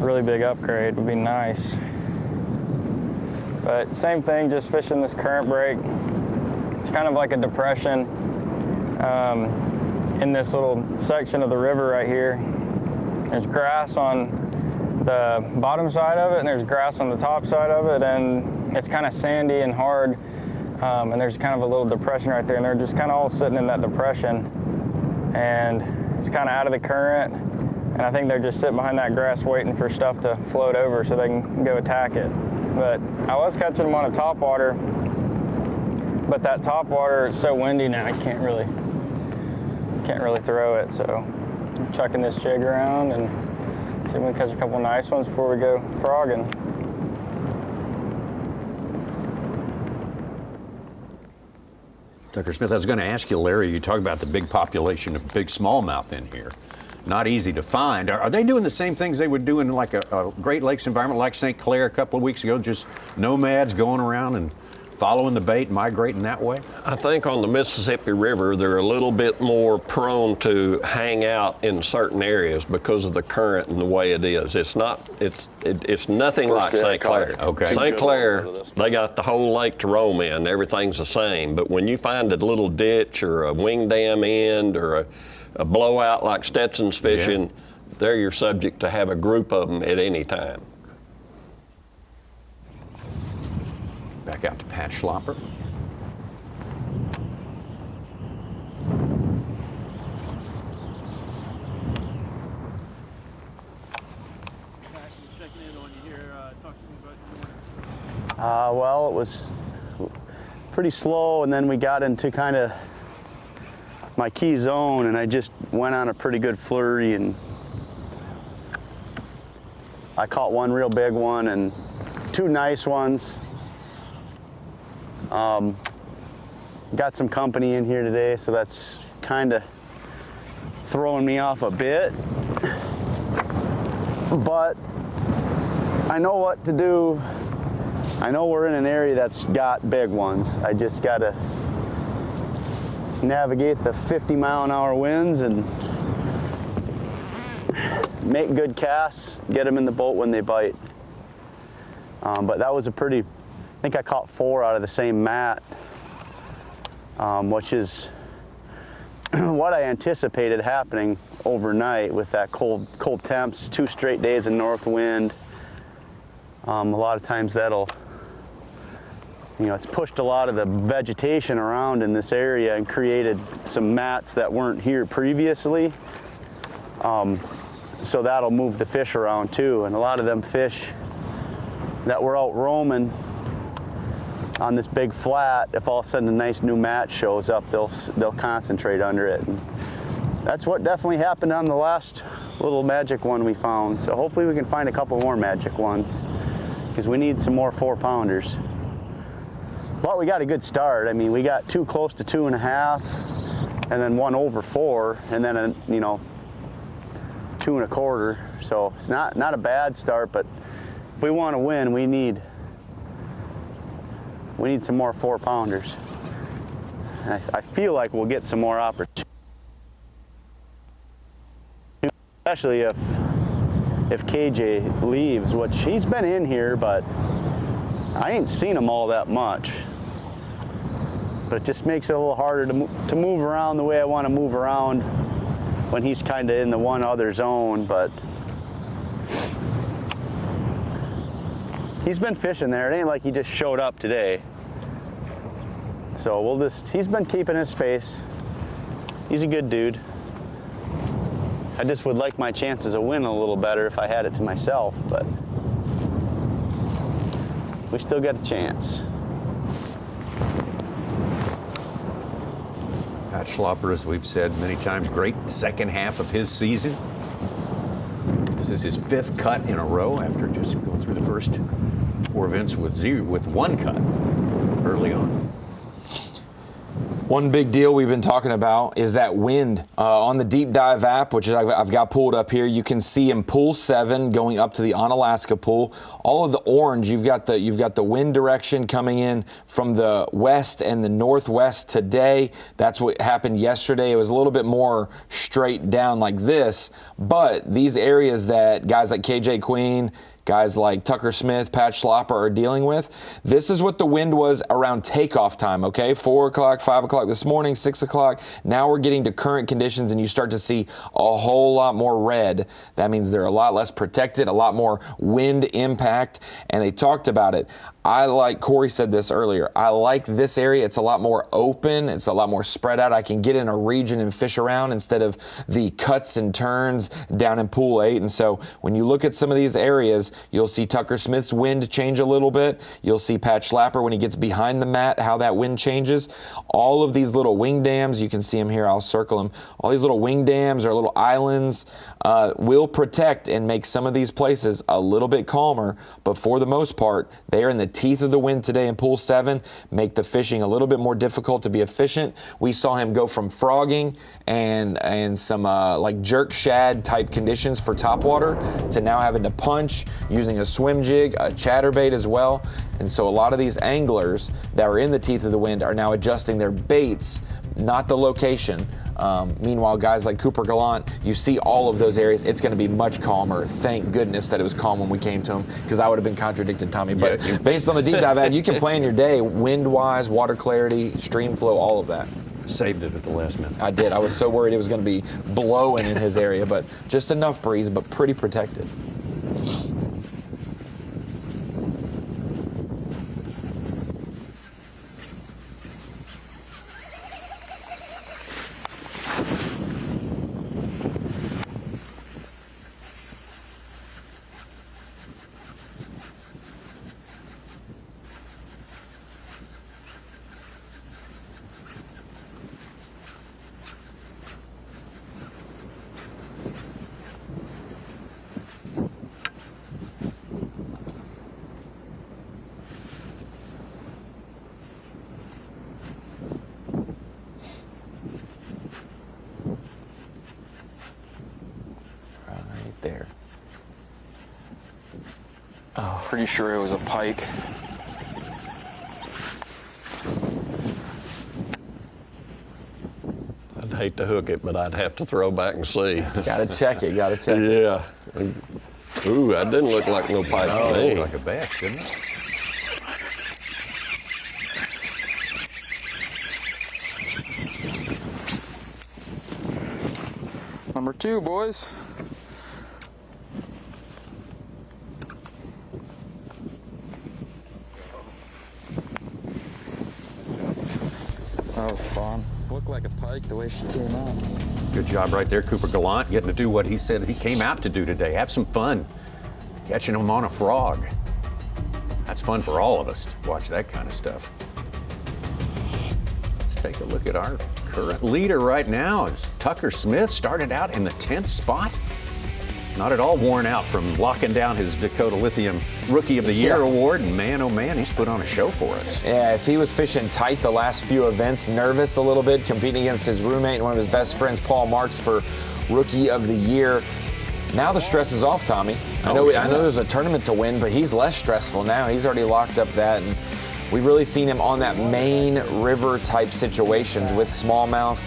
really big upgrade would be nice. But same thing, just fishing this current break. It's kind of like a depression in this little section of the river right here. There's grass on the bottom side of it, and there's grass on the top side of it, and it's kind of sandy and hard. And there's kind of a little depression right there, and they're just kind of all sitting in that depression. And it's kind of out of the current, and I think they're just sitting behind that grass waiting for stuff to float over so they can go attack it. But I was catching them on a topwater, but that topwater is so windy now I can't really throw it. So I'm chucking this jig around and see if we can catch a couple nice ones before we go frogging. Tucker Smith, I was going to ask you, Larry, you talk about the big population of big smallmouth in here. Not easy to find. Are they doing the same things they would do in like a Great Lakes environment like St. Clair a couple of weeks ago, just nomads going around and following the bait, migrating that way? I think on the Mississippi River, they're a little bit more prone to hang out in certain areas because of the current and the way it is. It's nothing like St. Clair. Okay. St. Clair, they got the whole lake to roam in. Everything's the same. But when you find a little ditch or a wing dam end or a blowout like Stetson's fishing, there you're subject to have a group of them at any time. Back out to Pat Schlopper. Well, it was pretty slow, and then we got into kind of my key zone, and I just went on a pretty good flurry, and I caught one real big one and two nice ones. Got some company in here today, so that's kind of throwing me off a bit. But I know what to do. I know we're in an area that's got big ones. I just got to navigate the 50-mile-an-hour winds and make good casts, get them in the boat when they bite. But that was a pretty, I think I caught 4 out of the same mat, which is what I anticipated happening overnight with that cold temps, 2 straight days of north wind. A lot of times that'll, it's pushed a lot of the vegetation around in this area and created some mats that weren't here previously. So that'll move the fish around too. And a lot of them fish that were out roaming on this big flat, if all of a sudden a nice new mat shows up, they'll concentrate under it. And that's what definitely happened on the last little magic one we found. So hopefully we can find a couple more magic ones, because we need some more 4-pounders. But we got a good start. I mean, we got 2 close to 2.5, and then 1 over 4, and then 2 1/4. So it's not a bad start, but if we want to win, we need some more 4-pounders. And I feel like we'll get some more opportunities, especially if KJ leaves, which he's been in here, but I ain't seen him all that much. But it just makes it a little harder to move around the way I want to move around when he's kind of in the one other zone. But he's been fishing there. It ain't like he just showed up today. So he's been keeping his space. He's a good dude. I just would like my chances of winning a little better if I had it to myself, but we still got a chance. Pat Schlopper, as we've said many times, great second half of his season. This is his 5th cut in a row after just going through the first 4 events with 1 cut early on. One big deal we've been talking about is that wind. On the Deep Dive app, which I've got pulled up here, you can see in Pool 7 going up to the Onalaska pool. All of the orange, you've got the wind direction coming in from the west and the northwest today. That's what happened yesterday. It was a little bit more straight down like this, but these areas that guys like KJ Queen, guys like Tucker Smith, Pat Schlopper are dealing with. This is what the wind was around takeoff time, okay? 4 o'clock, 5 o'clock this morning, 6 o'clock. Now we're getting to current conditions and you start to see a whole lot more red. That means they're a lot less protected, a lot more wind impact, and they talked about it. Cory said this earlier, I like this area. It's a lot more open. It's a lot more spread out. I can get in a region and fish around instead of the cuts and turns down in Pool 8. And so when you look at some of these areas, you'll see Tucker Smith's wind change a little bit. You'll see Pat Schlopper when he gets behind the mat, how that wind changes. All of these little wing dams, you can see them here, I'll circle them. All these little wing dams or little islands will protect and make some of these places a little bit calmer, but for the most part, they are in the teeth of the wind today in Pool 7, make the fishing a little bit more difficult to be efficient. We saw him go from frogging and some like jerk shad type conditions for topwater to now having to punch, using a swim jig, a chatterbait as well. And so a lot of these anglers that are in the teeth of the wind are now adjusting their baits, not the location. Meanwhile, guys like Cooper Gallant, you see all of those areas. It's going to be much calmer. Thank goodness that it was calm when we came to him, because I would have been contradicted, Tommy. But based on the Deep Dive ad, you can plan your day wind-wise, water clarity, stream flow, all of that. Saved it at the last minute. I did. I was so worried it was going to be blowing in his area, but just enough breeze, but pretty protected. Pretty sure it was a pike. I'd hate to hook it, but I'd have to throw back and see. Gotta check it, gotta check it. Yeah. Ooh, that didn't look like no pike to me. Like a bass, didn't it? Number 2, boys. That was fun. Looked like a pike the way she came out. Good job right there, Cooper Gallant, getting to do what he said he came out to do today. Have some fun catching him on a frog. That's fun for all of us to watch that kind of stuff. Let's take a look at our current leader right now. Is Tucker Smith, started out in the 10th spot. Not at all worn out from locking down his Dakota Lithium Rookie of the Year award. And man, oh man, he's put on a show for us. Yeah, if he was fishing tight the last few events, nervous a little bit, competing against his roommate and one of his best friends, Paul Marks, for Rookie of the Year. Now the stress is off, Tommy. I know there's a tournament to win, but he's less stressful now. He's already locked up that, and we've really seen him on that main river type situations with smallmouth.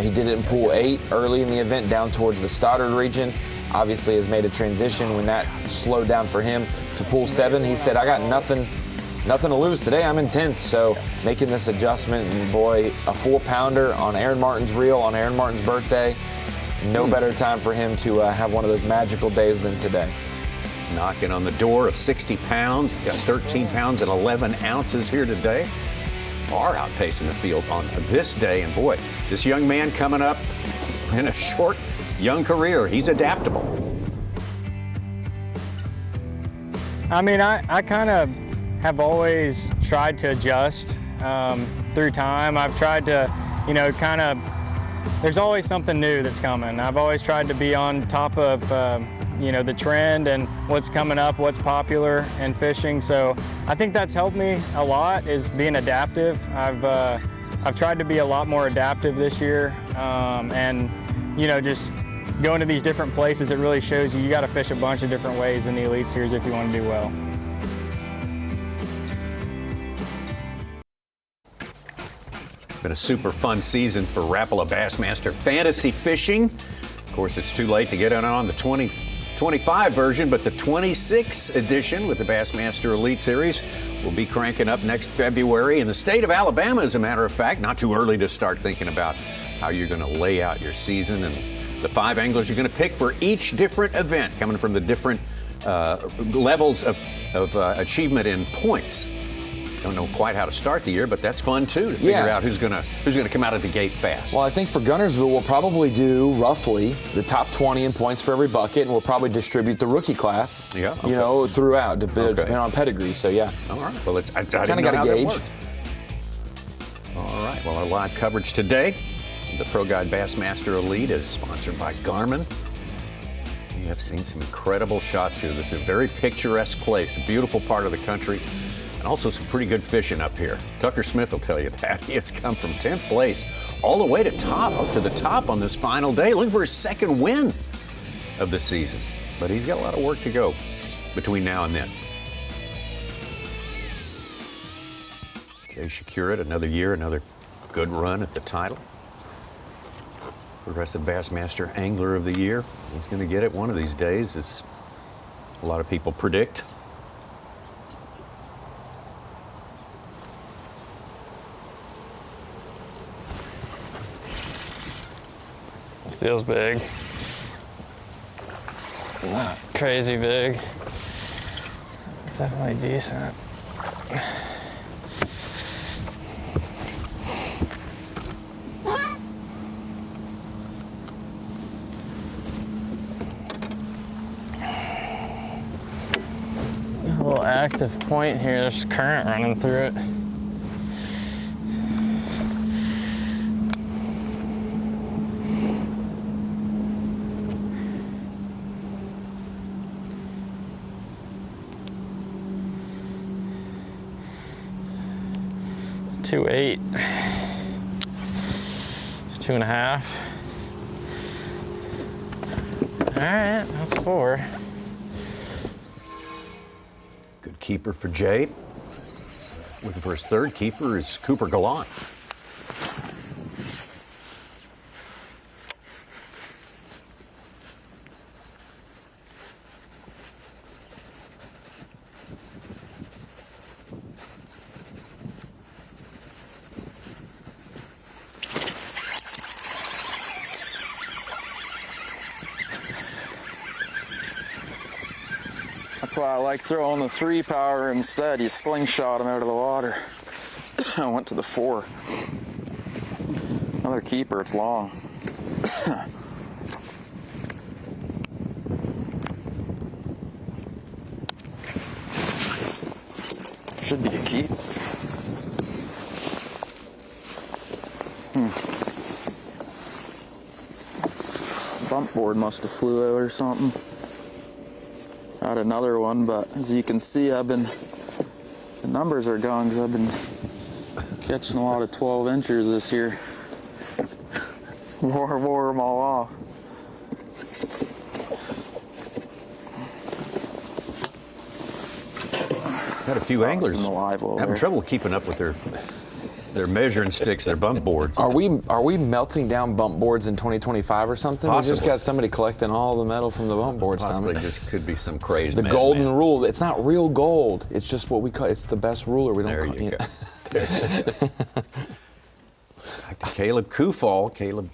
He did it in pool 8 early in the event down towards the Stoddard region. Obviously has made a transition when that slowed down for him to pool 7. He said, I got nothing to lose today. I'm in 10th. So making this adjustment, and boy, a 4-pounder on Aaron Martin's reel on Aaron Martin's birthday. No better time for him to have one of those magical days than today. Knocking on the door of 60 pounds. Got 13 pounds and 11 ounces here today. Far outpacing the field on this day. And boy, this young man coming up in a short, young career, he's adaptable. I mean, I kind of have always tried to adjust through time. I've tried to, kind of, there's always something new that's coming. I've always tried to be on top of, the trend and what's coming up, what's popular in fishing. So I think that's helped me a lot, is being adaptive. I've tried to be a lot more adaptive this year, and just going to these different places, it really shows you got to fish a bunch of different ways in the Elite Series if you want to do well. Been a super fun season for Rapala Bassmaster fantasy fishing. Of course, it's too late to get on the 2025 version, but the 26 edition with the Bassmaster Elite Series will be cranking up next February in the state of Alabama, as a matter of fact. Not too early to start thinking about how you're going to lay out your season and the 5 anglers you're going to pick for each different event, coming from the different levels of achievement in points. Don't know quite how to start the year, but that's fun too, to figure out who's gonna come out of the gate fast. Well, I think for Gunnersville, we'll probably do roughly the top 20 in points for every bucket, and we'll probably distribute the rookie class, throughout, depending on pedigree. So yeah. All right. Well, I kind of got to gauge. All right. Well, our live coverage today, the Pro Guide Bassmaster Elite, is sponsored by Garmin. We have seen some incredible shots here. This is a very picturesque place, a beautiful part of the country, and also some pretty good fishing up here. Tucker Smith will tell you that. He has come from 10th place all the way to up to the top on this final day, looking for his 2nd win of the season. But he's got a lot of work to go between now and then. Przekurat, another year, another good run at the title. Progressive Bassmaster Angler of the Year. He's going to get it one of these days, as a lot of people predict. Feels big. Not crazy big. It's definitely decent. A little active point here. There's current running through it. $2.8, 2.5. All right, that's 4. Good keeper for Jay. Looking for his third keeper is Cooper Gallant. That's why I like throwing the 3-power instead. You slingshot them out of the water. I went to the 4. Another keeper, it's long. Should be a keep. Bump board must have flew out or something. Got another one, but as you can see, the numbers are gone because I've been catching a lot of 12 inchers this year. Wore them all off. Got a few anglers having trouble keeping up with their measuring sticks, their bump boards. Are we melting down bump boards in 2025 or something? Possibly. We just got somebody collecting all the metal from the bump boards. Possibly just could be some crazy. The golden rule. It's not real gold. It's just what we call. It's the best ruler. We don't. There you go. Back to Caleb Kufall. Caleb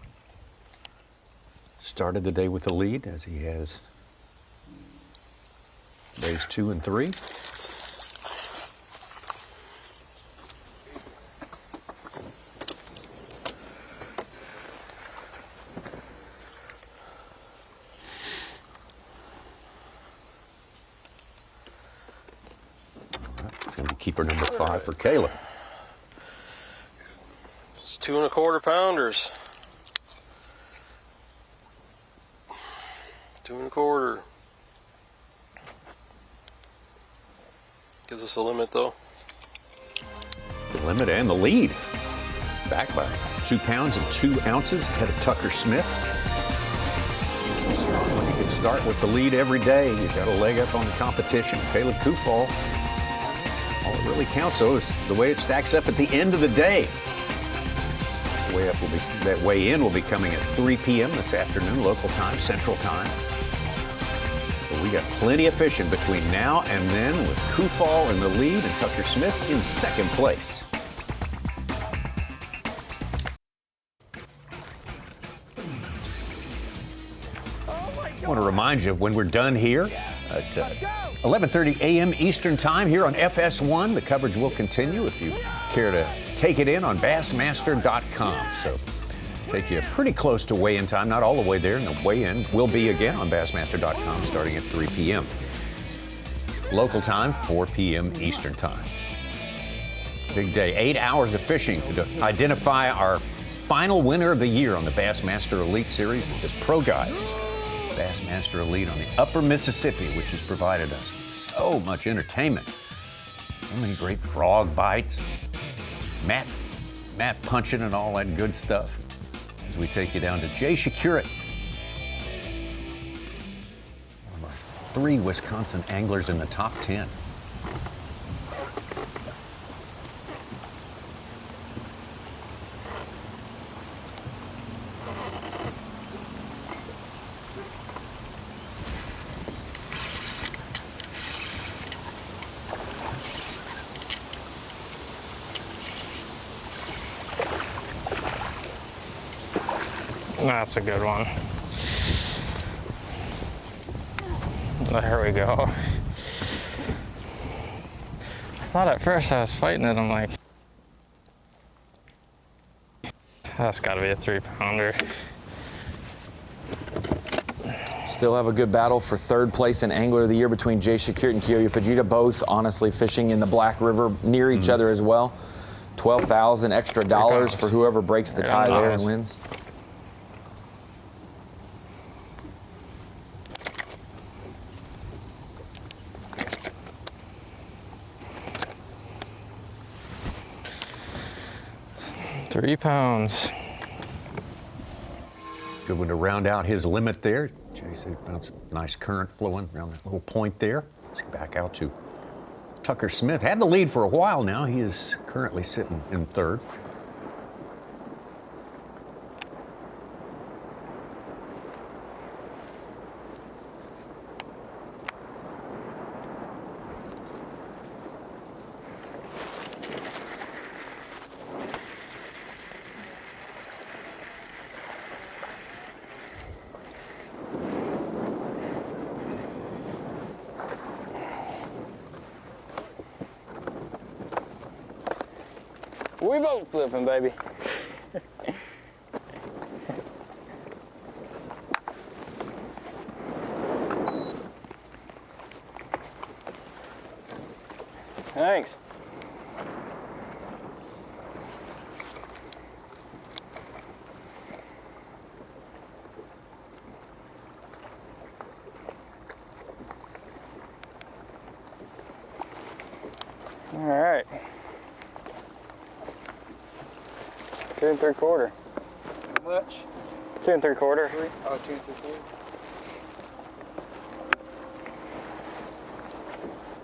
started the day with the lead, as he has days 2 and 3. It's going to be keeper number 5 for Caleb. It's 2 1/4 pounders. 2 1/4. Gives us a limit though. The limit and the lead. Back by 2 pounds and 2 ounces ahead of Tucker Schmidt. Strong when you can start with the lead every day. You've got a leg up on the competition. Caleb Kufall. All that really counts, though, is the way it stacks up at the end of the day. That weigh-in will be coming at 3 p.m. this afternoon, local time, Central Time. But we got plenty of fishing between now and then, with Kufall in the lead and Tucker Schmidt in second place. I want to remind you, when we're done here at 11:30 a.m. Eastern Time here on FS1, the coverage will continue if you care to take it in on Bassmaster.com. So take you pretty close to weigh-in time, not all the way there, and the weigh-in will be again on Bassmaster.com starting at 3 p.m. Local time, 4 p.m. Eastern Time. Big day, 8 hours of fishing to identify our final winner of the year on the Bassmaster Elite Series of this Pro Guide. Bassmaster Elite on the Upper Mississippi, which has provided us so much entertainment. So many great frog bites, mat punching and all that good stuff. As we take you down to Jay Przekurat, one of our 3 Wisconsin anglers in the top 10. That's a good one. There we go. I thought at first I was fighting it. I'm like, that's got to be a 3-pounder. Still have a good battle for third place in Angler of the Year between Jay Przekurat and Kyoyo Fujita, both honestly fishing in the Black River near each other as well. $12,000 extra dollars for whoever breaks the tie there and wins. £3. Good one to round out his limit there. Jay said found some nice current flowing around that little point there. Let's get back out to Tucker Schmidt had the lead for a while now. He is currently sitting in third. We boat flipping, baby. Thanks. All right. 2 3/4. How much? 2 3/4. Oh, 2 3/4.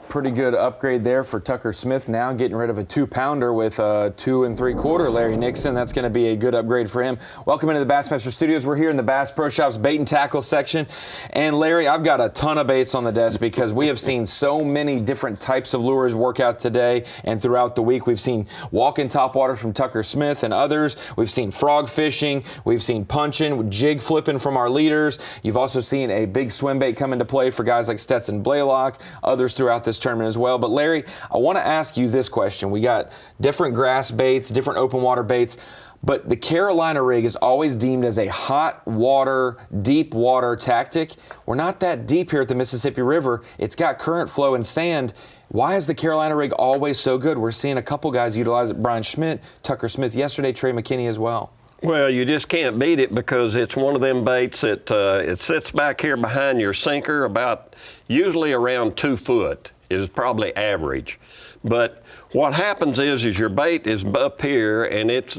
Pretty good upgrade there for Tucker Smith, now getting rid of a 2-pounder with a 2 3/4 Larry Nixon. That's going to be a good upgrade for him. Welcome into the Bassmaster Studios. We're here in the Bass Pro Shops bait and tackle section. And Larry, I've got a ton of baits on the desk because we have seen so many different types of lures work out today and throughout the week. We've seen walk-in topwater from Tucker Smith and others. We've seen frog fishing. We've seen punching, jig flipping from our leaders. You've also seen a big swim bait come into play for guys like Stetson Blaylock, others throughout this tournament as well. But Larry, I want to ask you this question. We got different grass baits, different open water baits, but the Carolina rig is always deemed as a hot water, deep water tactic. We're not that deep here at the Mississippi River. It's got current flow and sand. Why is the Carolina rig always so good? We're seeing a couple guys utilize it. Brian Schmidt, Tucker Smith yesterday, Trey McKinney as well. Well, you just can't beat it because it's one of them baits that it sits back here behind your sinker about usually around 2 foot is probably average. But what happens is your bait is up here and it's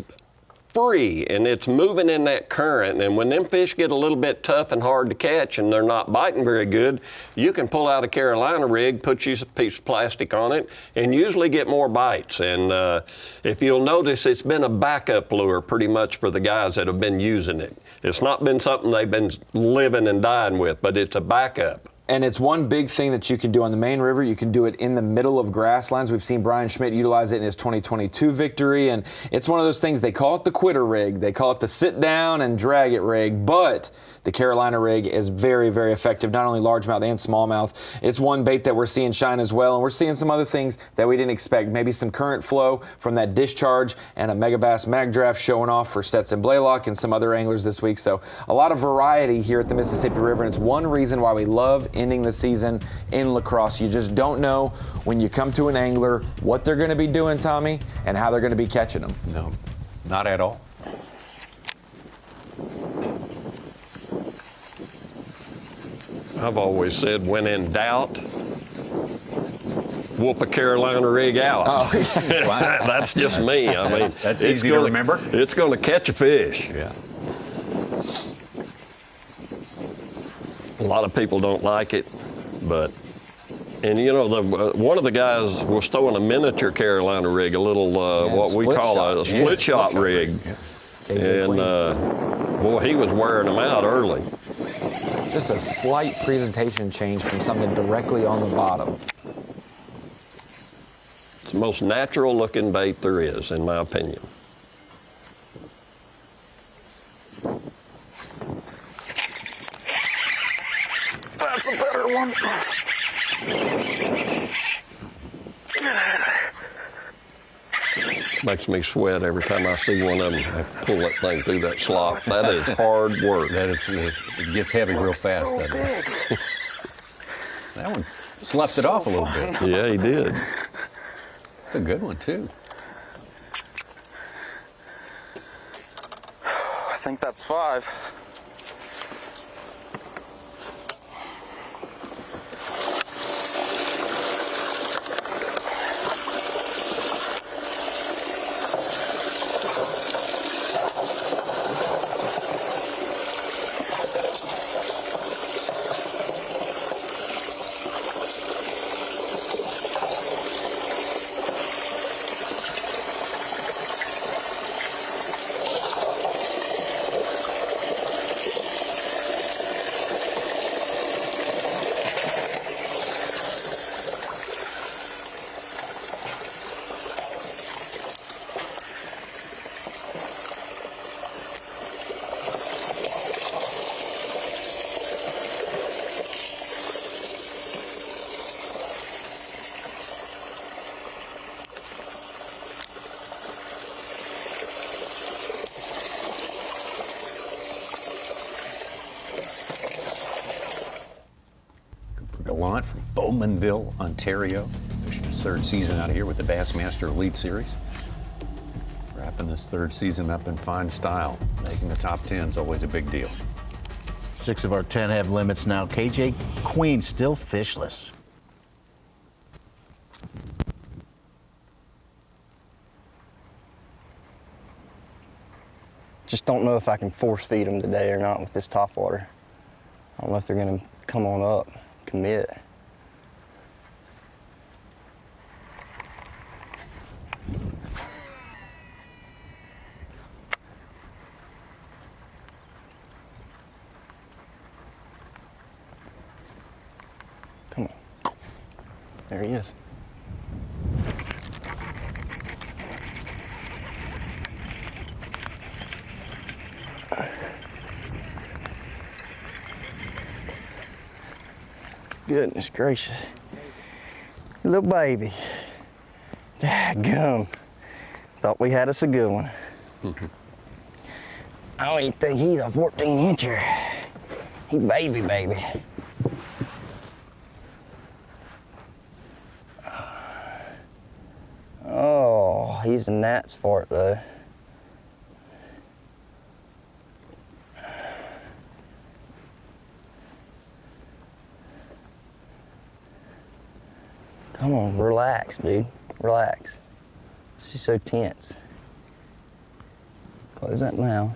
free and it's moving in that current, and when them fish get a little bit tough and hard to catch and they're not biting very good, you can pull out a Carolina rig, put you a piece of plastic on it, and usually get more bites. And if you'll notice, it's been a backup lure pretty much for the guys that have been using it. It's not been something they've been living and dying with, but it's a backup. And it's one big thing that you can do on the main river. You can do it in the middle of grass lines. We've seen Brian Schmidt utilize it in his 2022 victory, and it's one of those things, they call it the quitter rig. They call it the sit down and drag it rig, but the Carolina rig is very, very effective, not only largemouth and smallmouth. It's one bait that we're seeing shine as well, and we're seeing some other things that we didn't expect. Maybe some current flow from that discharge and a Mega Bass mag draft showing off for Stetson Blaylock and some other anglers this week. So a lot of variety here at the Mississippi River, and it's one reason why we love ending the season in La Crosse. You just don't know when you come to an angler what they're going to be doing, Tommy, and how they're going to be catching them. No, not at all. I've always said, when in doubt, whoop a Carolina rig out. Oh, wow. That's just me. I mean, that's easy to remember. It's going to catch a fish. Yeah. A lot of people don't like it, but, and you know, one of the guys was throwing a miniature Carolina rig, a little, what we call a split shot rig. Yeah. And boy, he was wearing them out early. Just a slight presentation change from something directly on the bottom. It's the most natural looking bait there is, in my opinion. That's a better one. Makes me sweat every time I see one of them. I pull that thing through that slop. That is hard work. That is, it gets heavy real fast, doesn't it? That one slept it off a little bit. Yeah, he did. It's a good one, too. I think that's 5. Bowmanville, Ontario. Fished his third season out of here with the Bassmaster Elite Series. Wrapping this third season up in fine style. Making the top 10 is always a big deal. 6 of our 10 have limits now. KJ Queen still fishless. Just don't know if I can force feed them today or not with this top water. I don't know if they're gonna come on up, commit. Come on. There he is. Goodness gracious. Little baby. Daggum. Thought we had us a good one. I don't even think he's a 14-incher. He baby. Oh, he's a gnat's fart though. Come on, relax, dude. Relax. She's so tense. Close that mouth.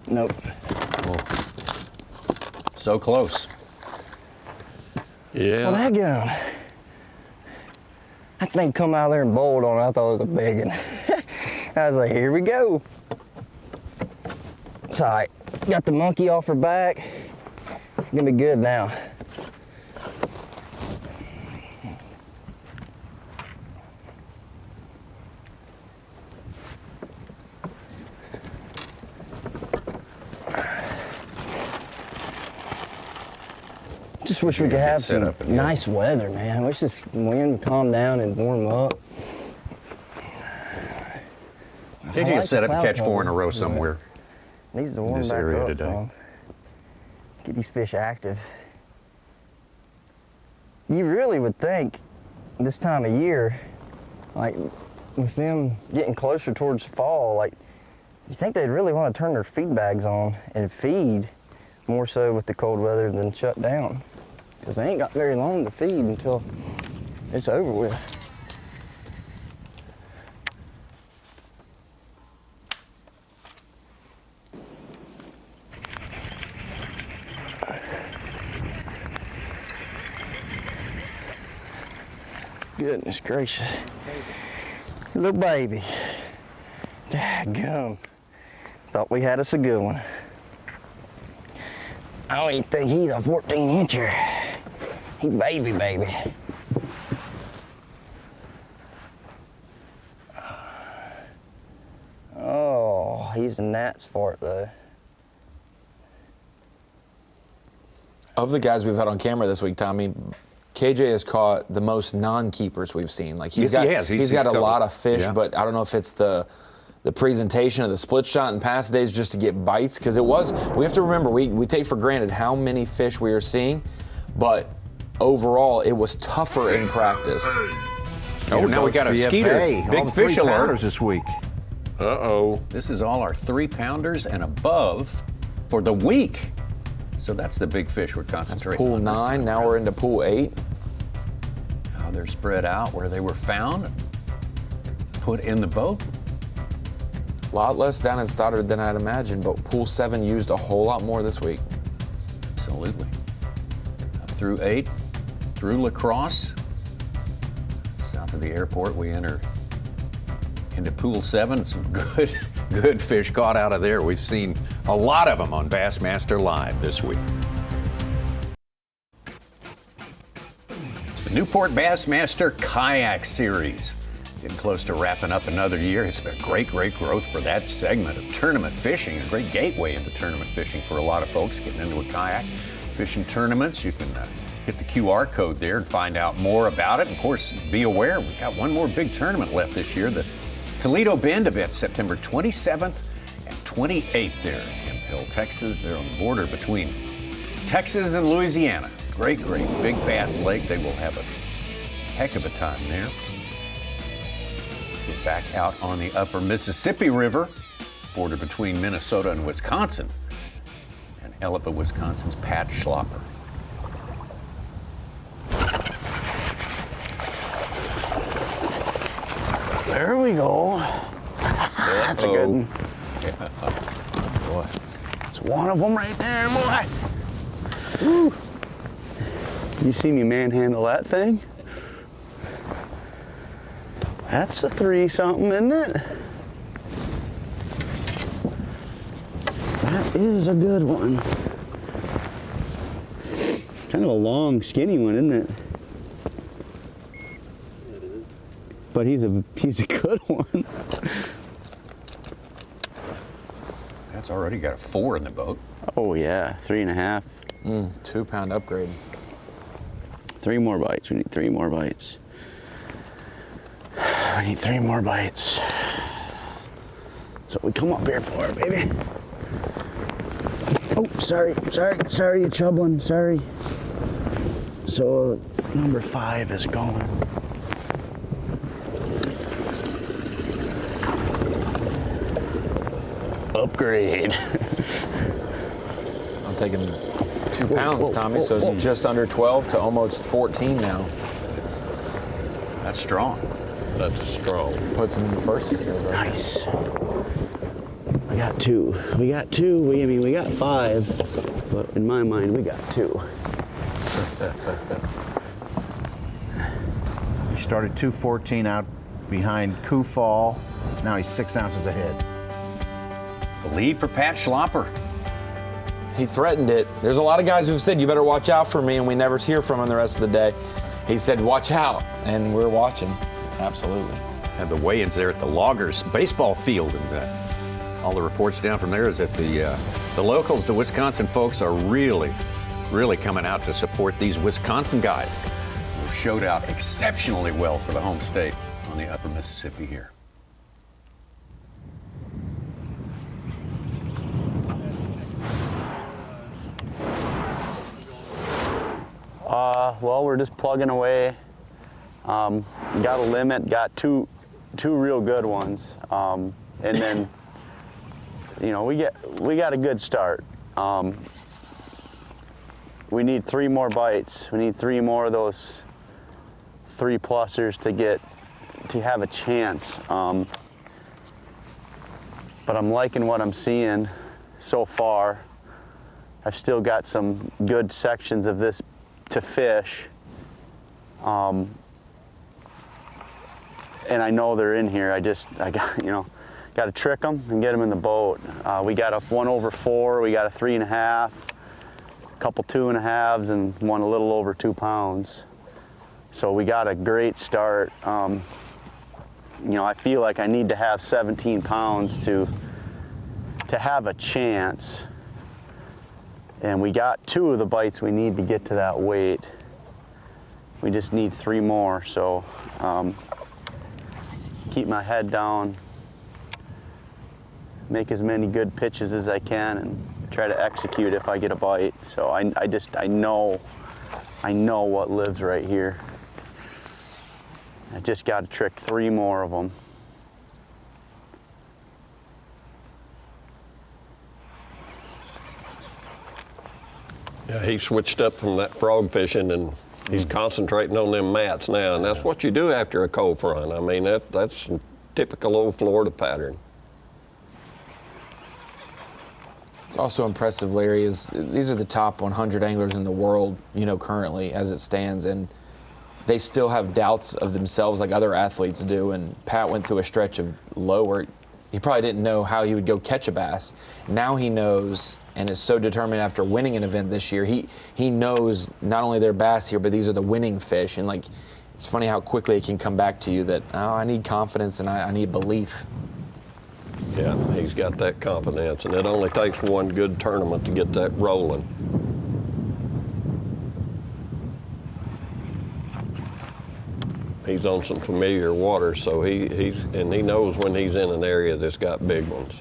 Nope. Oh. So close. Yeah. Well, that gun. That thing come out there and bowled on it. I thought it was a big one. I was like, here we go. It's all right. Got the monkey off her back. Gonna be good now. Just wish we could have some nice weather, man. Wish this wind would calm down and warm up. KJ set up and catch 4 in a row somewhere. Needs to warm back up some. Get these fish active. You really would think this time of year, like with them getting closer towards fall, like you think they'd really want to turn their feed bags on and feed more so with the cold weather than shut down. Because they ain't got very long to feed until it's over with. Goodness gracious. Little baby. Daggum. Thought we had us a good one. I don't even think he's a 14-incher. He baby. Oh, he's a gnat's fart though. Of the guys we've had on camera this week, Tommy, KJ has caught the most non-keepers we've seen. Like he's got a lot of fish, but I don't know if it's the presentation of the split shot and past days just to get bites, because we have to remember, we take for granted how many fish we are seeing, but overall it was tougher in practice. Oh, now we got a Skeeter. Big fish alert this week. Uh-oh. This is all our 3-pounders and above for the week. So that's the big fish we're concentrating on. Pool 9, now we're into pool 8. How they're spread out where they were found, put in the boat. A lot less down in Stoddard than I'd imagined, but pool 7 used a whole lot more this week. Absolutely. Up through 8, through La Crosse. South of the airport, we enter into pool 7. Some good fish caught out of there. We've seen a lot of them on Bassmaster Live this week. The Newport Bassmaster Kayak Series. Getting close to wrapping up another year. It's been great growth for that segment of tournament fishing, a great gateway into tournament fishing for a lot of folks getting into a kayak. Fishing tournaments, you can hit the QR code there and find out more about it. Of course, be aware, we've got one more big tournament left this year, the Toledo Bend event, September 27th and 28 there in Hemphill, Texas. They're on the border between Texas and Louisiana. Great big Bass Lake. They will have a heck of a time there. Let's get back out on the upper Mississippi River, border between Minnesota and Wisconsin. And Elephant, Wisconsin's Pat Schlopper. There we go. That's a good one. Yeah. Boy. It's one of them right there, boy. Woo. You see me manhandle that thing? That's a 3-something, isn't it? That is a good one. Kind of a long, skinny one, isn't it? But he's a good one. That's already got a 4 in the boat. Oh yeah, 3.5. 2-pound upgrade. 3 more bites. We need 3 more bites. We need 3 more bites. That's what we come up here for, baby. Oh, sorry, you chubbling, sorry. So number 5 is going. Upgrade. I'm taking 2 pounds, Tommy, so it's just under 12 to almost 14 now. That's strong. That's strong. Puts him in the first. Nice. We got 2. We got 2. We got 5, but in my mind, we got 2. He started 214 out behind Kufall. Now he's 6 ounces ahead. The lead for Pat Schlopper. He threatened it. There's a lot of guys who've said, you better watch out for me, and we never hear from him the rest of the day. He said, watch out, and we're watching. Absolutely. Have the weigh-ins there at the Loggers baseball field, and all the reports down from there is that the locals, the Wisconsin folks, are really coming out to support these Wisconsin guys who showed out exceptionally well for the home state on the upper Mississippi here. Well, we're just plugging away. Got a limit, got two real good ones. And then, you know, we got a good start. We need 3 more bites. We need 3 more of those 3-plussers to have a chance. But I'm liking what I'm seeing so far. I've still got some good sections of this to fish. And I know they're in here. I got to trick them and get them in the boat. We got a 1 over 4, we got a 3.5, a couple 2.5s, and one a little over 2 pounds. So we got a great start. You know, I feel like I need to have 17 pounds to have a chance. And we got 2 of the bites we need to get to that weight. We just need 3 more, so keep my head down, make as many good pitches as I can, and try to execute if I get a bite. So I know what lives right here. I just got to trick 3 more of them. Yeah, he switched up from that frog fishing, and he's concentrating on them mats now, and that's what you do after a cold front. I mean, that's a typical old Florida pattern. It's also impressive, Larry, is these are the top 100 anglers in the world, you know, currently as it stands, and they still have doubts of themselves like other athletes do. And Pat went through a stretch of low where he probably didn't know how he would go catch a bass. Now he knows, and is so determined after winning an event this year. He knows not only their bass here, but these are the winning fish. And like, it's funny how quickly it can come back to you that, oh, I need confidence and I need belief. Yeah, he's got that confidence, and it only takes one good tournament to get that rolling. He's on some familiar water, so he knows when he's in an area that's got big ones.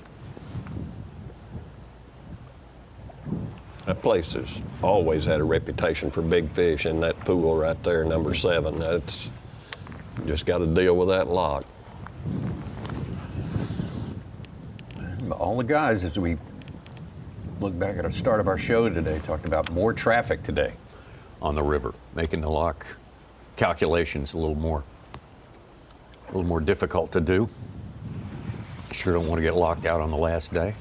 places always had a reputation for big fish in that pool right there, number 7. That's just got to deal with that lock. All the guys, as we look back at the start of our show today, talked about more traffic today on the river, making the lock calculations a little more difficult to do. Sure don't want to get locked out on the last day.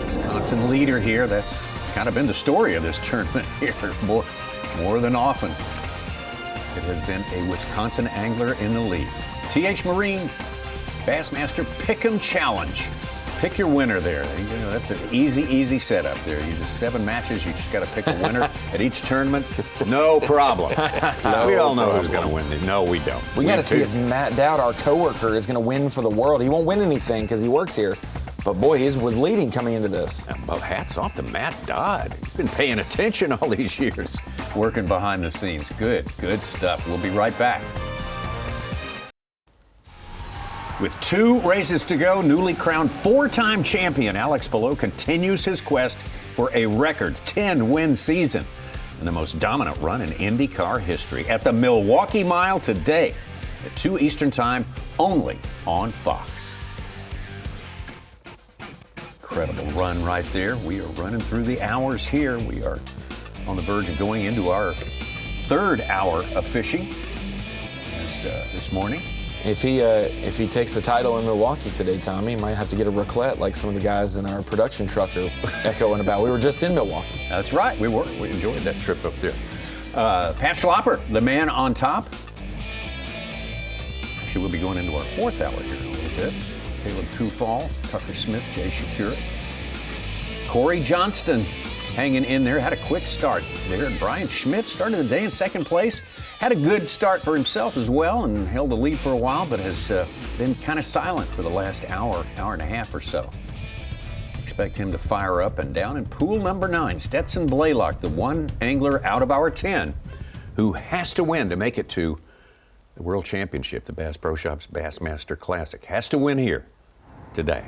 Wisconsin leader here. That's kind of been the story of this tournament here, more than often. It has been a Wisconsin angler in the lead. TH Marine Bassmaster Pick'em Challenge. Pick your winner there. You know, that's an easy setup there. You just 7 matches. You just got to pick a winner at each tournament. No problem. We all know who's going to win. No, we don't. We got to see if Matt Dowd, our coworker, is going to win for the world. He won't win anything because he works here. But boy, he was leading coming into this. Well, hats off to Matt Dodd. He's been paying attention all these years, working behind the scenes. Good stuff. We'll be right back. With 2 races to go, newly crowned 4-time champion Alex Palou continues his quest for a record 10-win season and the most dominant run in IndyCar history at the Milwaukee Mile today at 2 Eastern Time, only on Fox. Incredible run right there. We are running through the hours here. We are on the verge of going into our 3rd hour of fishing this morning. If he takes the title in Milwaukee today, Tommy, he might have to get a raclette like some of the guys in our production truck are echoing about. We were just in Milwaukee. That's right, we were. We enjoyed that trip up there. Pat Schlopper, the man on top. Actually, we'll be going into our 4th hour here in a little bit. Caleb Kufall, Tucker Schmidt, Jay Przekurat. Cory Johnston hanging in there, had a quick start there. And Brian Schmidt started the day in 2nd place. Had a good start for himself as well and held the lead for a while, but has been kind of silent for the last hour and a half or so. Expect him to fire up. And down in pool number 9, Stetson Blaylock, the one angler out of our 10 who has to win to make it to the World Championship, the Bass Pro Shops Bassmaster Classic. Has to win here today.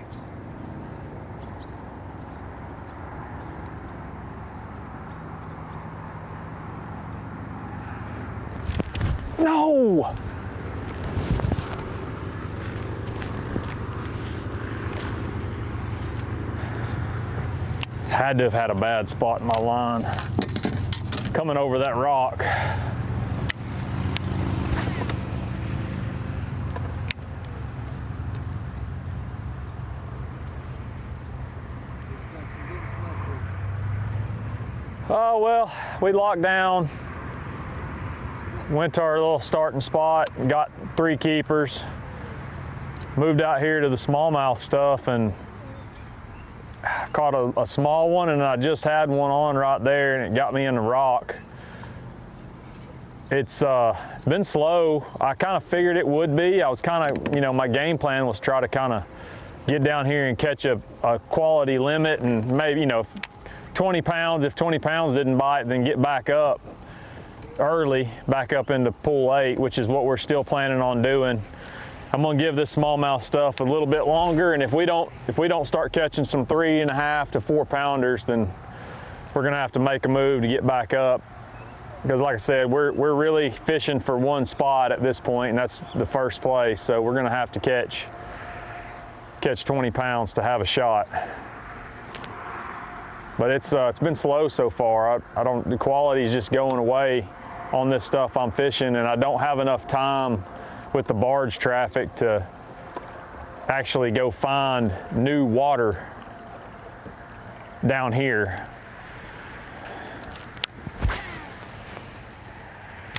No! Had to have had a bad spot in my line. Coming over that rock. Oh, well, we locked down. Went to our little starting spot, got 3 keepers, moved out here to the smallmouth stuff and caught a small one, and I just had one on right there and it got me in the rock. It's been slow. I kind of figured it would be. I was kind of, my game plan was try to kind of get down here and catch a quality limit and maybe, 20 pounds. If 20 pounds didn't bite, then get back up early, back up into pool 8, which is what we're still planning on doing. I'm gonna give this smallmouth stuff a little bit longer, and if we don't start catching some 3.5 to 4 pounders, then we're gonna have to make a move to get back up. Because like I said, we're really fishing for one spot at this point, and that's the 1st place. So we're gonna have to catch 20 pounds to have a shot. But it's been slow so far. The quality is just going away on this stuff I'm fishing, and I don't have enough time with the barge traffic to actually go find new water down here.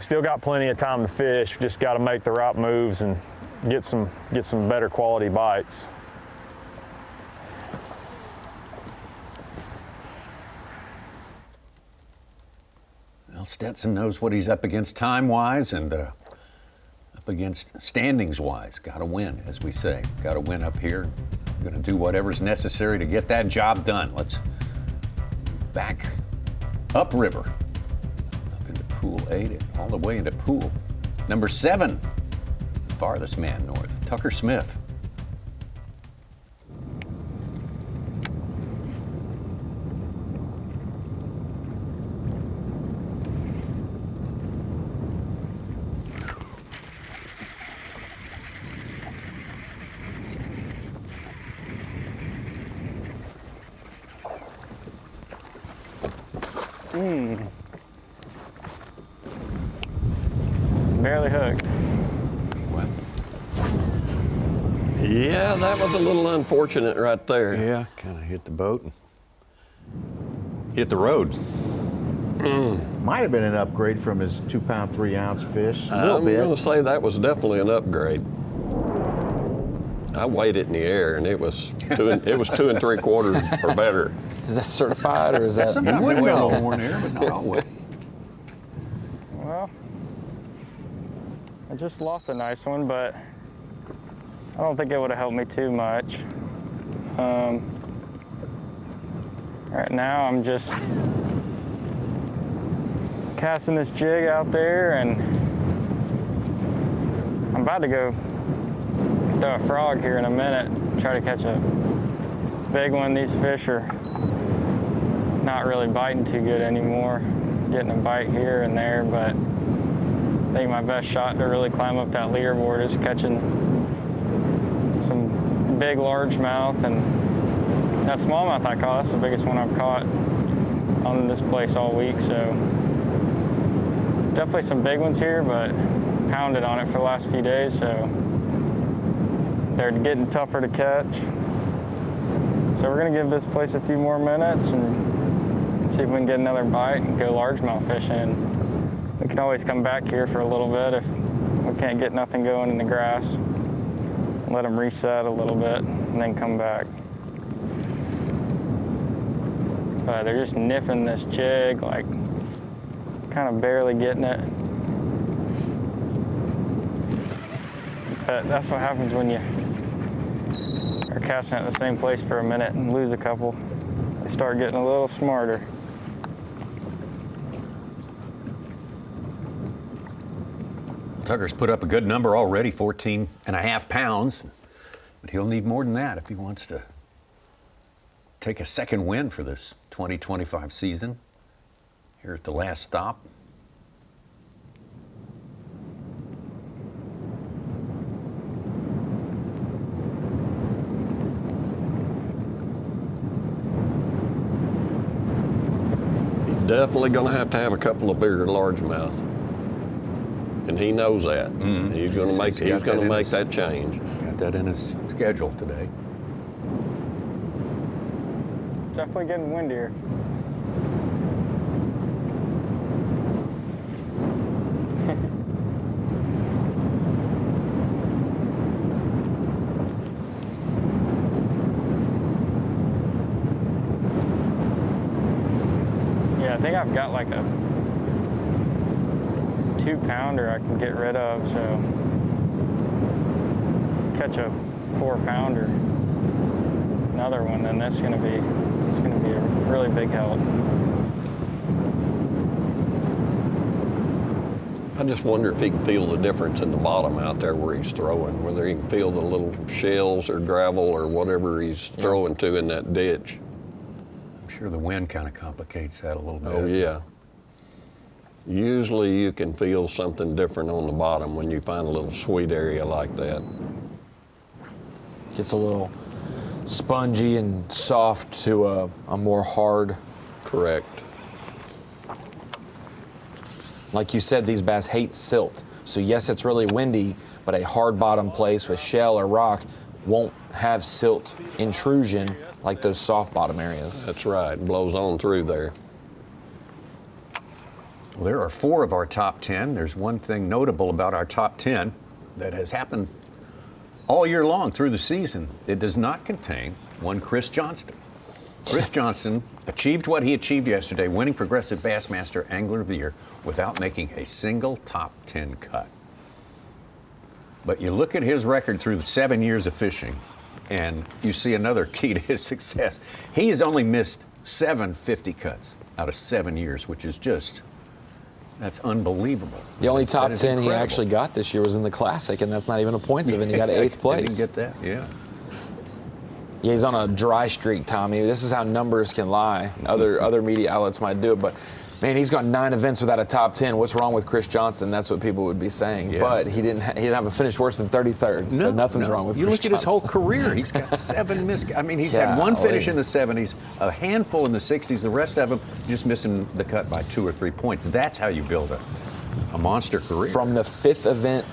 Still got plenty of time to fish. Just got to make the right moves and get some better quality bites. Well, Stetson knows what he's up against time-wise and up against standings-wise. Got to win, as we say. Got to win up here. Going to do whatever's necessary to get that job done. Let's back upriver, up into pool 8 and all the way into pool number 7, farthest man north, Tucker Smith. Barely hooked. Yeah, that was a little unfortunate right there. Yeah, kind of hit the boat and hit the road. Might have been an upgrade from his 2-pound, 3-ounce fish. A little bit. I'm going to say that was definitely an upgrade. I weighed it in the air, and it was 2 3/4 or better. Is that certified, or is that? Sometimes they weigh a little more in the air, but not always. Well, I just lost a nice one, but I don't think it would have helped me too much. Right now, I'm just casting this jig out there, and I'm about to go throw a frog here in a minute, try to catch a big one. These fish are not really biting too good anymore. Getting a bite here and there, but I think my best shot to really climb up that leaderboard is catching some big largemouth, and that smallmouth I caught, that's the biggest one I've caught on this place all week, so definitely some big ones here, but pounded on it for the last few days, so they're getting tougher to catch. So we're gonna give this place a few more minutes and see if we can get another bite and go largemouth fishing. We can always come back here for a little bit if we can't get nothing going in the grass. Let them reset a little bit and then come back. But they're just nipping this jig, like kind of barely getting it. But that's what happens when you are casting at the same place for a minute and lose a couple. They start getting a little smarter. Tucker's put up a good number already, 14.5 pounds, but he'll need more than that if he wants to take a second win for this 2025 season here at the last stop. He's definitely going to have a couple of bigger largemouth. And he knows that. Mm-hmm. He's going to make that change. Got that in his schedule today. Definitely getting windier. Yeah, I think I've got like a 2-pounder I can get rid of, so catch a 4-pounder, another one, then it's gonna be a really big help. I just wonder if he can feel the difference in the bottom out there where he's throwing, whether he can feel the little shells or gravel or whatever he's throwing to in that ditch. I'm sure the wind kind of complicates that a little bit. Oh yeah. Usually you can feel something different on the bottom when you find a little sweet area like that. Gets a little spongy and soft to a more hard. Correct. Like you said, these bass hate silt. So yes, it's really windy, but a hard bottom place with shell or rock won't have silt intrusion like those soft bottom areas. That's right, it blows on through there. Well, there are 4 of our top 10. There's one thing notable about our top 10 that has happened all year long through the season. It does not contain one Cory Johnston. Cory Johnston achieved what he achieved yesterday, winning Progressive Bassmaster Angler of the Year without making a single top 10 cut. But you look at his record through the 7 years of fishing, and you see another key to his success. He has only missed 7 50 cuts out of 7 years, which is just, that's unbelievable. The only top That is 10 he incredible. actually got this year was in the Classic, and that's not even a points event. He got 8th place. Didn't get that, yeah. Yeah, he's on a dry streak, Tommy. This is how numbers can lie. Other media outlets might do it, but man, he's got 9 events without a top 10. What's wrong with Cory Johnston? That's what people would be saying. Yeah. But he didn't have a finish worse than 33rd. So nothing's wrong with You Cory look at his whole Johnston. career. He's got 7 missed. I mean, he's had 1 finish in the 70s, a handful in the 60s. The rest of them just missing the cut by 2 or 3 points. That's how you build a monster career. From the 5th event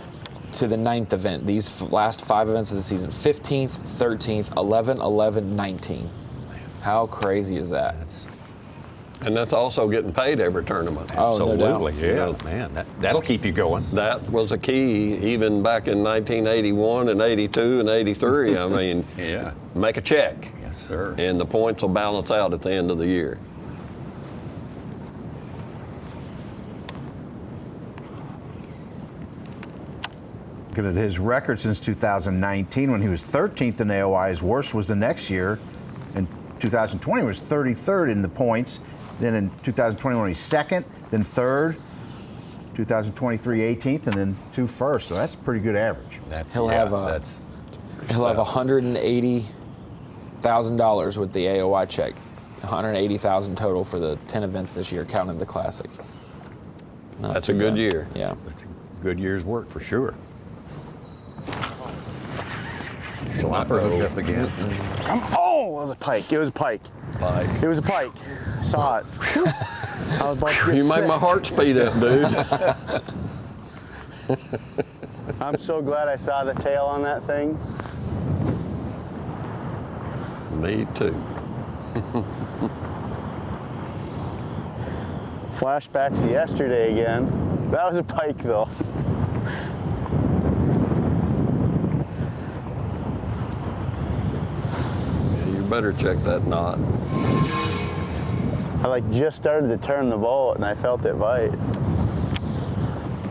to the 9th event, these last 5 events of the season, 15th, 13th, 11, 11, 19. How crazy is that? And that's also getting paid every tournament. Oh, no doubt. Absolutely, yeah, man. That'll keep you going. That was a key even back in 1981 and 82 and 83. I mean, yeah. Make a check. Yes, sir. And the points will balance out at the end of the year. Looking at his record since 2019 when he was 13th in AOI. His worst was the next year. In 2020 he was 33rd in the points. Then in 2021 he's 2nd, then 3rd. 2023 18th, and then 2 first. So that's a pretty good average. He'll have $180,000 with the AOI check. $180,000 total for the 10 events this year, counting the Classic. That's a good year. Yeah. That's a good year's work for sure. Schlapper hooked up again. Oh, it was a pike. It was a pike. Pike. It was a pike. Saw it. I was about to get You made sick. my heart speed up, dude. I'm so glad I saw the tail on that thing. Me too. Flashbacks to yesterday again. That was a pike though. You better check that knot. I just started to turn the boat and I felt it bite.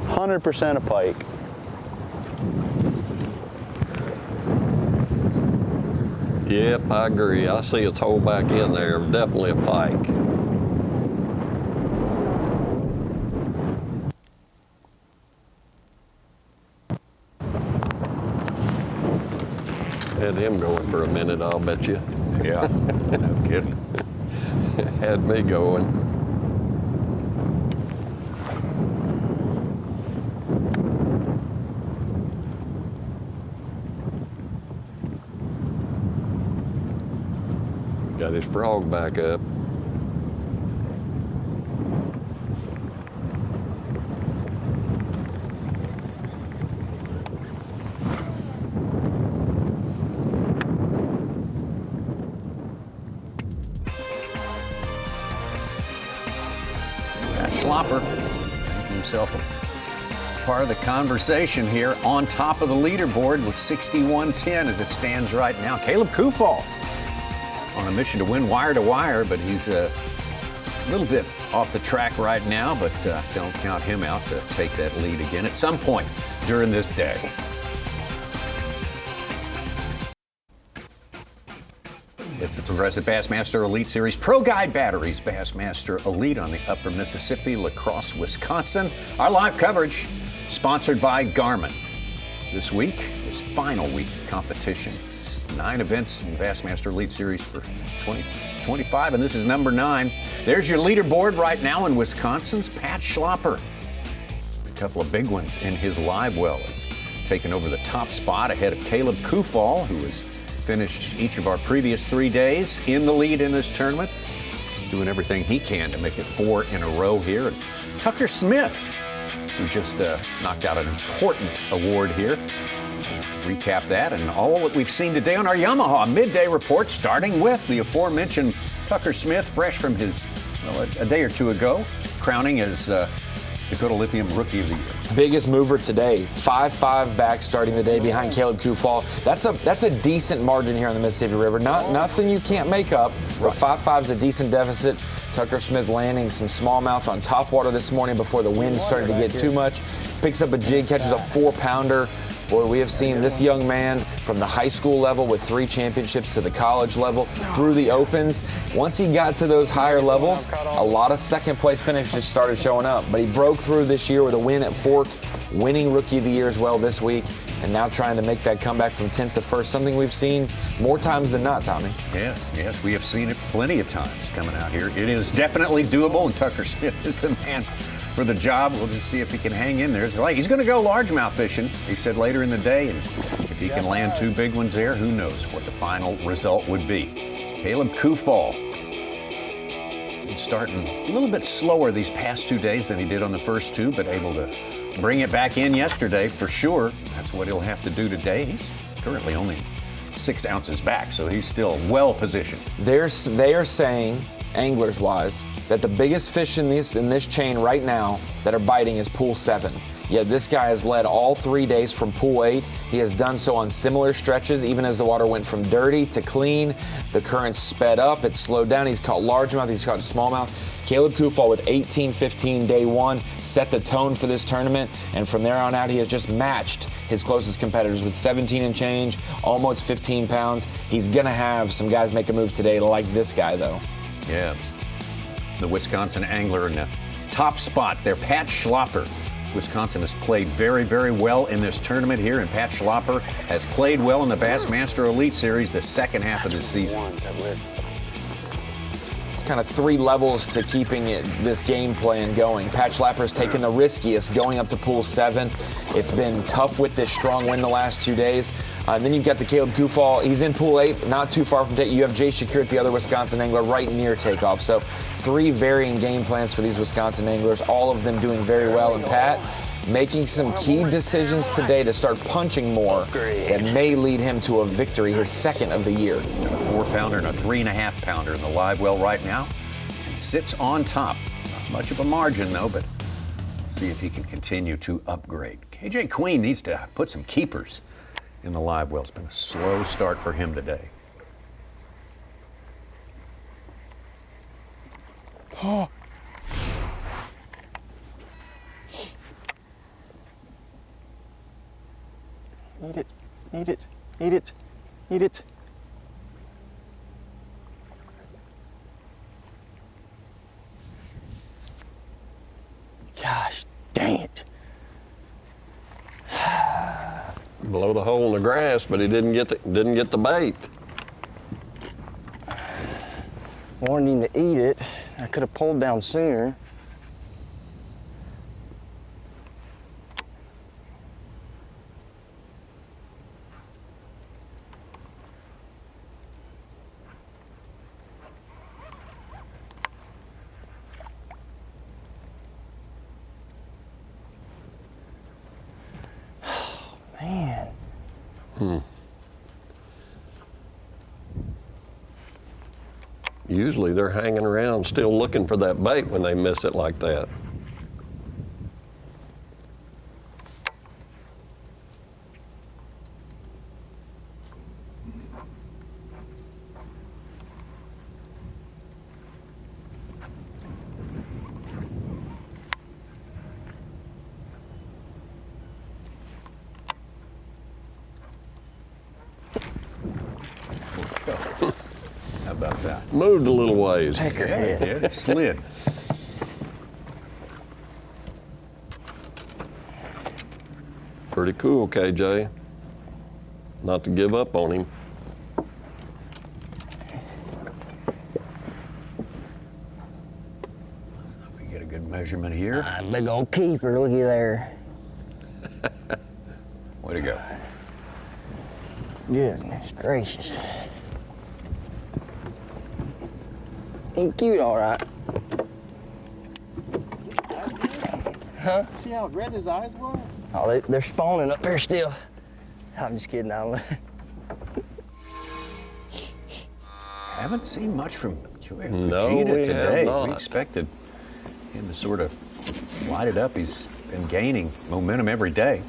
100% a pike. Yep, I agree. I see its hole back in there. Definitely a pike. Had him going for a minute, I'll bet you. Yeah, no kidding. Had me going. Got his frog back up. Schlapper making himself a part of the conversation here on top of the leaderboard with 61-10 as it stands right now. Caleb Kufall on a mission to win wire to wire, but he's a little bit off the track right now, but don't count him out to take that lead again at some point during this day. It's the Progressive Bassmaster Elite Series Pro Guide Batteries Bassmaster Elite on the Upper Mississippi, La Crosse, Wisconsin. Our live coverage sponsored by Garmin. This week, this final week of competition. 9 events in the Bassmaster Elite Series for 2025, and this is number 9. There's your leaderboard right now in Wisconsin's Pat Schlapper. A couple of big ones in his live well is taking over the top spot ahead of Caleb Kufall, who has finished each of our previous 3 days in the lead in this tournament, doing everything he can to make it 4 in a row here. And Tucker Smith, who just knocked out an important award here. We'll recap that and all that we've seen today on our Yamaha Midday Report, starting with the aforementioned Tucker Smith, fresh from his, a day or two ago, crowning as Dakota Lithium Rookie of the Year. Biggest mover today, 5-5 back starting the day behind Caleb Kufall. That's a decent margin here on the Mississippi River. Nothing you can't make up, but 5-5 is a decent deficit. Tucker Smith landing some smallmouth on top water this morning before the wind started to get too much. Picks up a jig, catches a 4-pounder. Boy, we have seen this young man from the high school level with 3 championships to the college level through the Opens. Once he got to those higher levels, a lot of second place finishes started showing up. But he broke through this year with a win at Fork, winning Rookie of the Year as well this week, and now trying to make that comeback from 10th to 1st, something we've seen more times than not, Tommy. Yes, we have seen it plenty of times coming out here. It is definitely doable, and Tucker Smith is the man for the job. We'll just see if he can hang in there. He's going to go largemouth fishing, he said later in the day, and if he can land 2 big ones there, who knows what the final result would be. Caleb Kufall starting a little bit slower these past 2 days than he did on the first 2, but able to bring it back in yesterday for sure. That's what he'll have to do today. He's currently only 6 ounces back, so he's still well positioned. They are saying, anglers-wise, that the biggest fish in this chain right now that are biting is pool 7. Yet this guy has led all 3 days from pool 8. He has done so on similar stretches, even as the water went from dirty to clean. The current sped up, it slowed down. He's caught largemouth, he's caught smallmouth. Caleb Kufall with 18-15 day 1 set the tone for this tournament, and from there on out he has just matched his closest competitors with 17 and change, almost 15 pounds. He's gonna have some guys make a move today like this guy though. Yeah, the Wisconsin angler in the top spot there, Pat Schlopper. Wisconsin has played very, very well in this tournament here, and Pat Schlopper has played well in the Bassmaster Elite Series the second half of the season. Kind of 3 levels to keeping this game plan going. Pat Schlapper's taken the riskiest going up to pool 7. It's been tough with this strong wind the last 2 days. And then you've got the Caleb Kufall. He's in pool 8, not too far from takeoff. You have Jay Przekurat, the other Wisconsin angler, right near takeoff. So 3 varying game plans for these Wisconsin anglers, all of them doing very well. And Pat making some key decisions today to start punching more that may lead him to a victory, his 2nd of the year. A 4-pounder and a 3.5-pounder in the live well right now, and sits on top. Not much of a margin though, but let's see if he can continue to upgrade. KJ Queen needs to put some keepers in the live well. It's been a slow start for him today. Oh. Eat it, eat it, eat it, eat it. Gosh, dang it. Blow the hole in the grass, but he didn't get the bait. Wanted him to eat it. I could have pulled down sooner. Man. Usually they're hanging around still looking for that bait when they miss it like that. How about that? Moved a little ways. Yeah, it did. It slid. Pretty cool, KJ. Not to give up on him. Let's hope we get a good measurement here. Big old keeper, looky there. Way to go. Goodness gracious. Ain't cute, all right. Huh? See how red his eyes were? Oh, they're spawning up there still. I'm just kidding. Haven't seen much from No, we Fujita today. have not. We expected him to sort of light it up. He's been gaining momentum every day.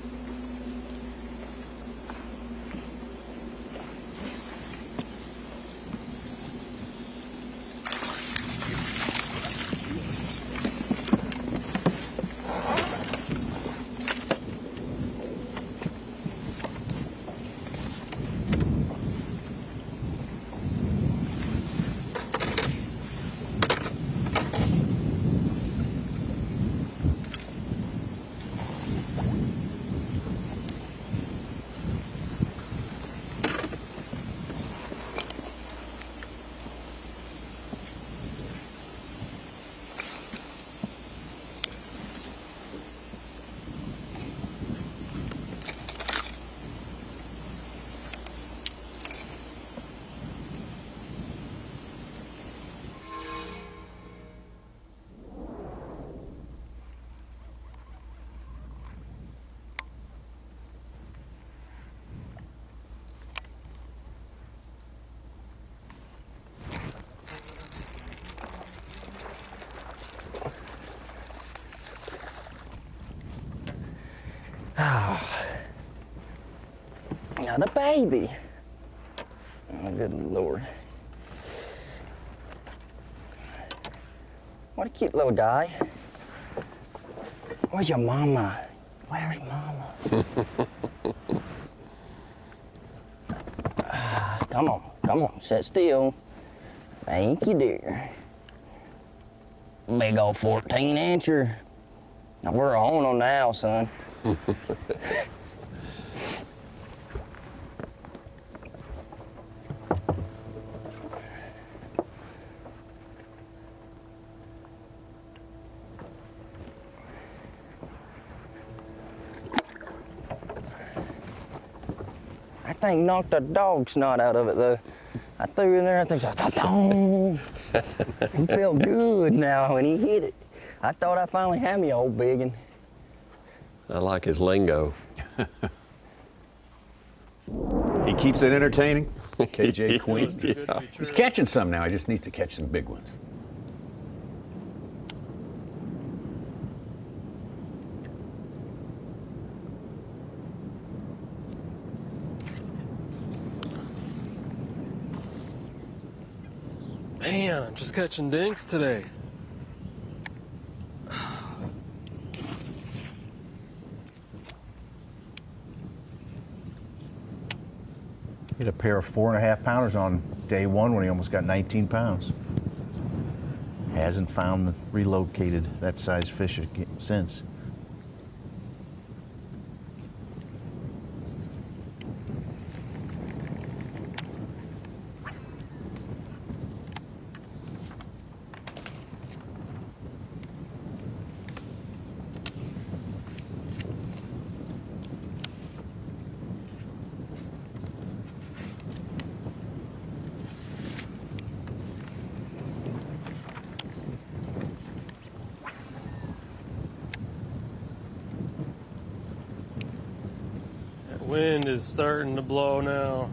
Another baby. Oh, good Lord. What a cute little guy. Where's your mama? Where's mama? Come on, sit still. Thank you, dear. Big old 14-incher. Now we're on them now, son. That thing knocked the dog snot out of it, though. I threw it in there, I think, he felt good now when he hit it. I thought I finally had me old biggin. I like his lingo. He keeps it entertaining. KJ Queen. Yeah. He's catching some now. He just needs to catch some big ones. Man, I'm just catching dinks today. Hit a pair of 4.5 pounders on day one when he almost got 19 pounds. Hasn't found relocated that size fish since. Wind is starting to blow now.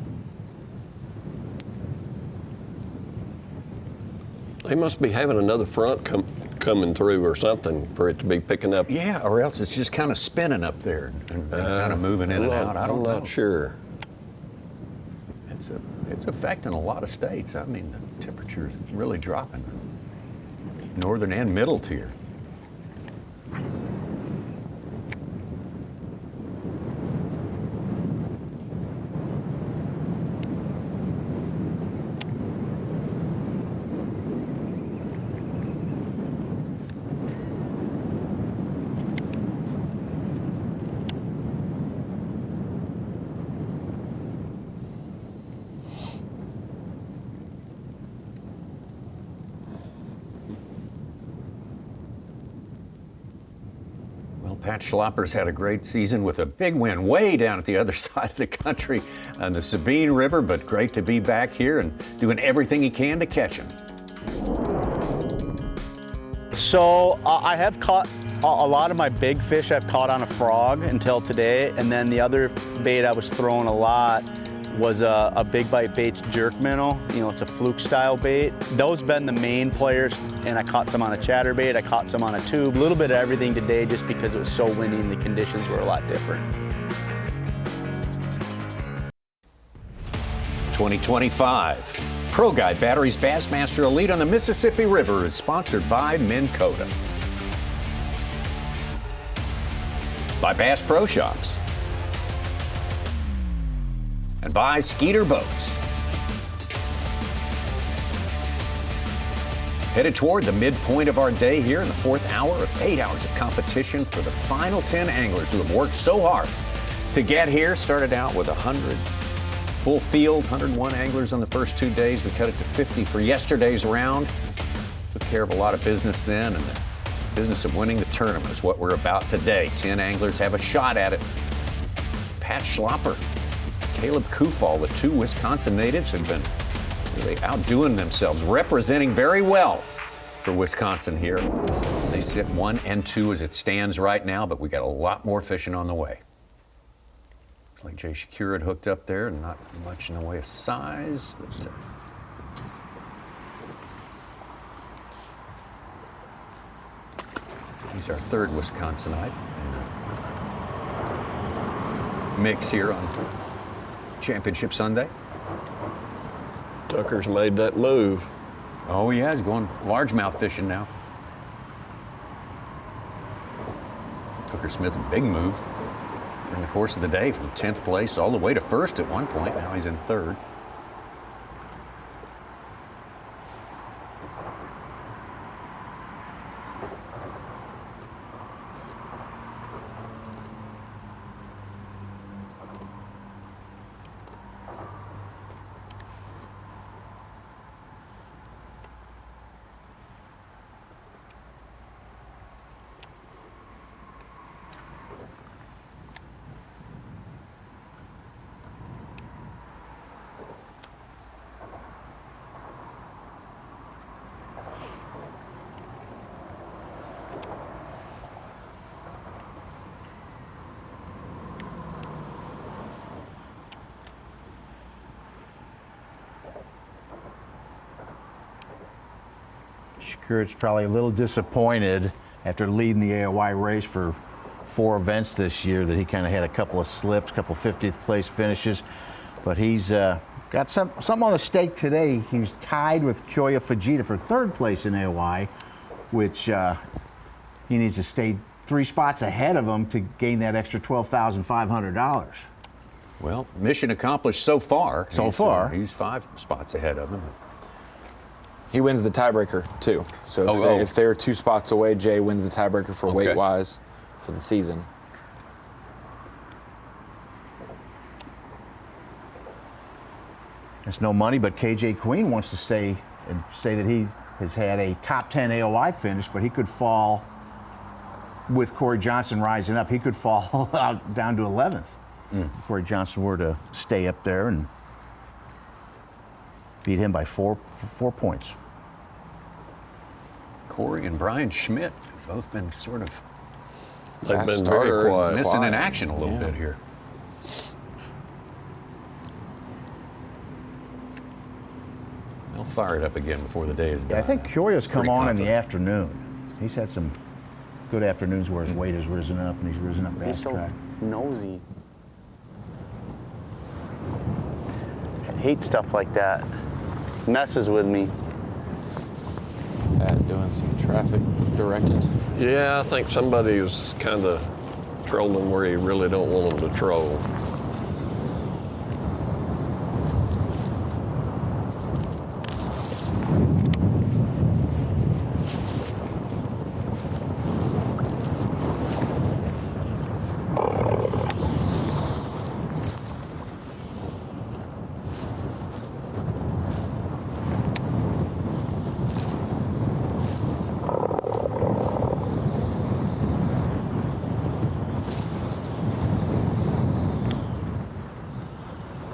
They must be having another front coming through or something for it to be picking up. Yeah, or else it's just kind of spinning up there and kind of moving in and out. I'm not sure. It's affecting a lot of states. I mean, the temperature is really dropping. Northern and middle tier. Pat Schlopper's had a great season with a big win way down at the other side of the country on the Sabine River, but great to be back here and doing everything he can to catch him. So I have caught a lot of my big fish I've caught on a frog until today, and then the other bait I was throwing a lot was a big bite bait jerk minnow. You know, it's a fluke style bait. Those been the main players, and I caught some on a chatterbait, I caught some on a tube, a little bit of everything today just because it was so windy and the conditions were a lot different. 2025 Pro Guide Batteries Bassmaster Elite on the Mississippi River is sponsored by Minn Kota, by Bass Pro Shops, and by Skeeter Boats. Headed toward the midpoint of our day here in the fourth hour of 8 hours of competition for the final 10 anglers who have worked so hard to get here. Started out with 100 full field, 101 anglers on the first 2 days. We cut it to 50 for yesterday's round. Took care of a lot of business then, and the business of winning the tournament is what we're about today. 10 anglers have a shot at it. Pat Schlopper, Caleb Kufall, the two Wisconsin natives, have been really outdoing themselves, representing very well for Wisconsin here. They sit 1 and 2 as it stands right now, but we got a lot more fishing on the way. Looks like Przekurat hooked up there, and not much in the way of size, but he's our third Wisconsinite in the mix here on Championship Sunday. Tucker's made that move. Oh, yeah, he's going largemouth fishing now. Tucker Smith, a big move in the course of the day from 10th place all the way to first at one point. Now he's in third. Przekurat's probably a little disappointed after leading the AOY race for 4 events this year that he kind of had a couple of slips, a couple 50th place finishes, but he's got something on the stake today. He was tied with Kyoya Fujita for 3rd place in AOY, which he needs to stay 3 spots ahead of him to gain that extra $12,500. Well, mission accomplished so far. He's 5 spots ahead of him. He wins the tiebreaker, too. So if they're 2 spots away, Jay wins the tiebreaker for weight-wise for the season. There's no money, but KJ Queen wants to stay and say that he has had a top 10 AOY finish, but he could fall with Cory Johnston rising up. He could fall out down to 11th. If Cory Johnston were to stay up there and beat him by 4 points. Cory and Brian Schmidt have both been sort of They've been very quiet. Missing in action a little bit here. They'll fire it up again before the day is done. Yeah, I think Kyoya's come Pretty on in confident. the afternoon. He's had some good afternoons where his weight has risen up and he's risen up He's fast so track. nosy. I hate stuff like that. Messes with me. Doing some traffic directed. Yeah, I think somebody's kind of trolling where you really don't want them to troll.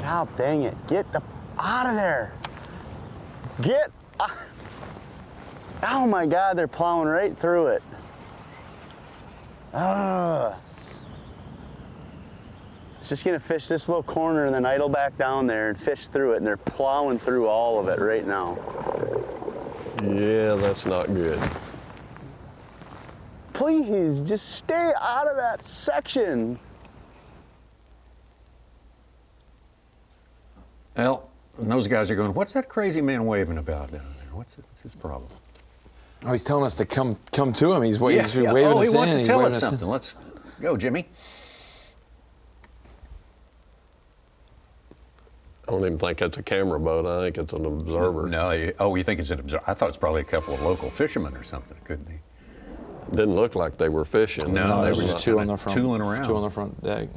God dang it. Get the out of there. Get. Oh my God, they're plowing right through it. It's just gonna fish this little corner and then idle back down there and fish through it, and they're plowing through all of it right now. Yeah, that's not good. Please, just stay out of that section. Well, and those guys are going, what's that crazy man waving about down there? What's his problem? Oh, he's telling us to come to him. He's waving us in. Oh, he wants to tell us something. Let's go, Jimmy. I don't even think it's a camera boat. I think it's an observer. No, you think it's an observer? I thought it's probably a couple of local fishermen or something, couldn't he? Didn't look like they were fishing. No, there they was were just two on the front, tooling around. 2 on the front deck.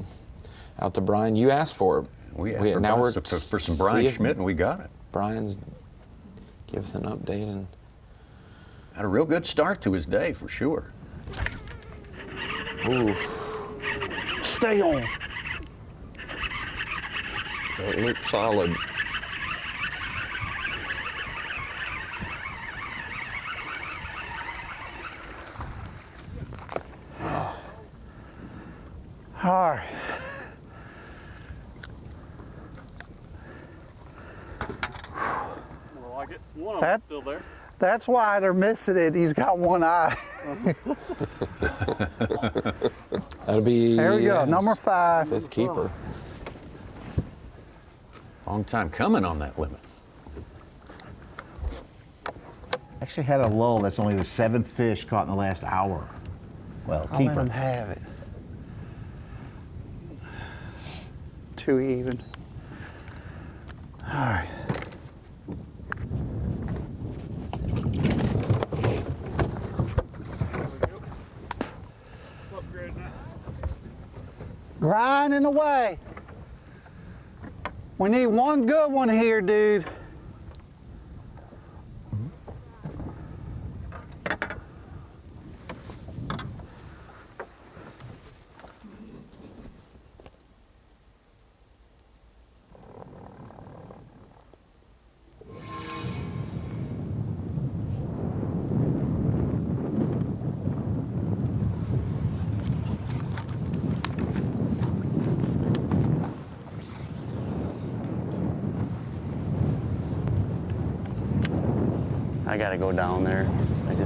Out to Brian. You asked for it. We asked for some Brian Schmidt, and we got it. Brian's give us an update and had a real good start to his day for sure. Ooh. Stay on. It looked solid. All right. Like it. One of them's still there. That's why they're missing it. He's got one eye. That'll be. There we go. Number 5. 5th keeper. Long time coming on that limit. Actually had a lull. That's only the 7th fish caught in the last hour. Well, I'll keeper. let him have it. 2 even. All right. Grinding away. We need one good one here, dude. I gotta go down there. It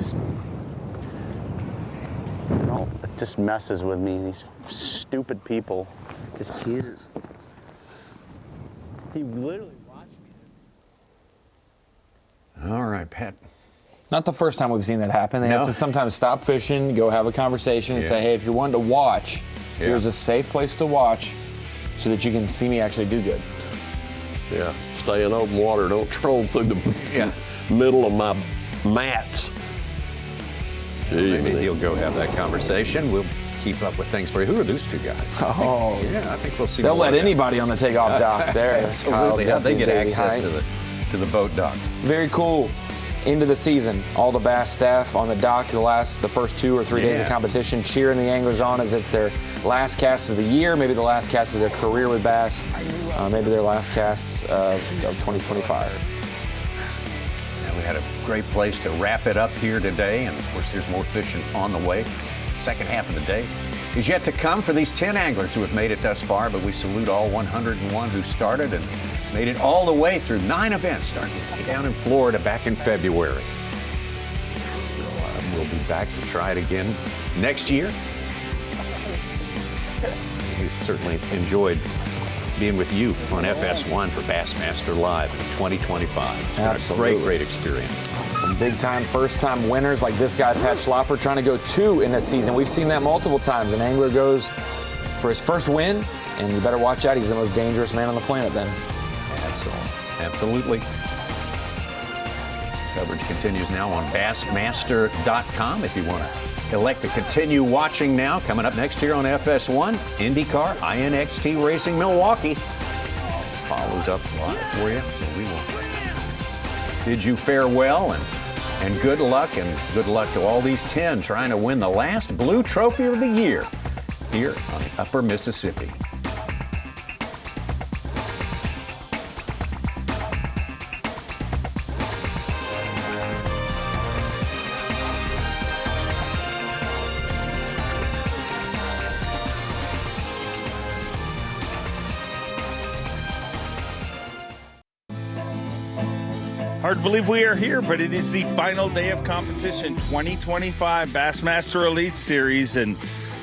just messes with me. These stupid people just can't. He literally watched me. All right, Pat. Not the first time we've seen that happen. They have to sometimes stop fishing, go have a conversation, and say, hey, if you're wanting to watch, here's a safe place to watch so that you can see me actually do good. Yeah, stay in open water. Don't troll through the middle of my mats. Maybe he'll go have that conversation. We'll keep up with things for you. Who are those two guys? Oh, I think we'll see. They'll more let of that. anybody on the takeoff dock there. Absolutely. How they get access to the boat dock. Very cool. Into the season, all the Bass staff on the dock the first 2 or 3 days of competition, cheering the anglers on as it's their last cast of the year, maybe the last cast of their career with Bass, maybe their last casts of 2025. We had a great place to wrap it up here today, and of course there's more fishing on the way. Second half of the day is yet to come for these 10 anglers who have made it thus far, but we salute all 101 who started and made it all the way through 9 events, starting way down in Florida back in February. We'll be back to try it again next year. We've certainly enjoyed being with you on FS1 for Bassmaster Live in 2025. It's been Absolutely. a great experience. Some big-time, first-time winners like this guy, Pat Schlopper, trying to go 2 in this season. We've seen that multiple times. An angler goes for his first win, and you better watch out. He's the most dangerous man on the planet then. Absolutely. Coverage continues now on Bassmaster.com if you want to elect to continue watching now. Coming up next year on FS1, IndyCar, INXT Racing Milwaukee follows up live for you. So we will bid you farewell and good luck to all these 10 trying to win the last Blue Trophy of the year here on the Upper Mississippi. Hard to believe we are here, but it is the final day of competition, 2025 Bassmaster Elite Series. And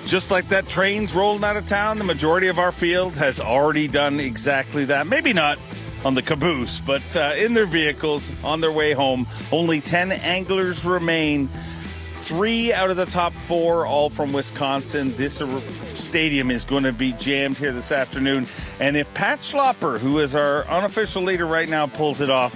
just like that train's rolling out of town, the majority of our field has already done exactly that. Maybe not on the caboose, but in their vehicles on their way home. Only 10 anglers remain. 3 out of the top 4, all from Wisconsin. This stadium is going to be jammed here this afternoon. And if Pat Schlopper, who is our unofficial leader right now, pulls it off,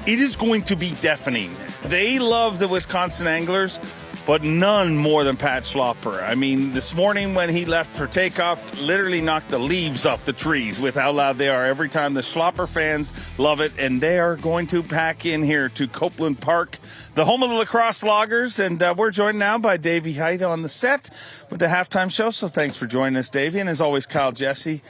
it is going to be deafening. They love the Wisconsin anglers, but none more than Pat Schlopper. I mean, this morning when he left for takeoff, literally knocked the leaves off the trees with how loud they are every time. The Schlopper fans love it, and they are going to pack in here to Copeland Park, the home of the lacrosse loggers. And we're joined now by Davey Height on the set with the halftime show. So thanks for joining us, Davey. And as always, Kyle Jesse.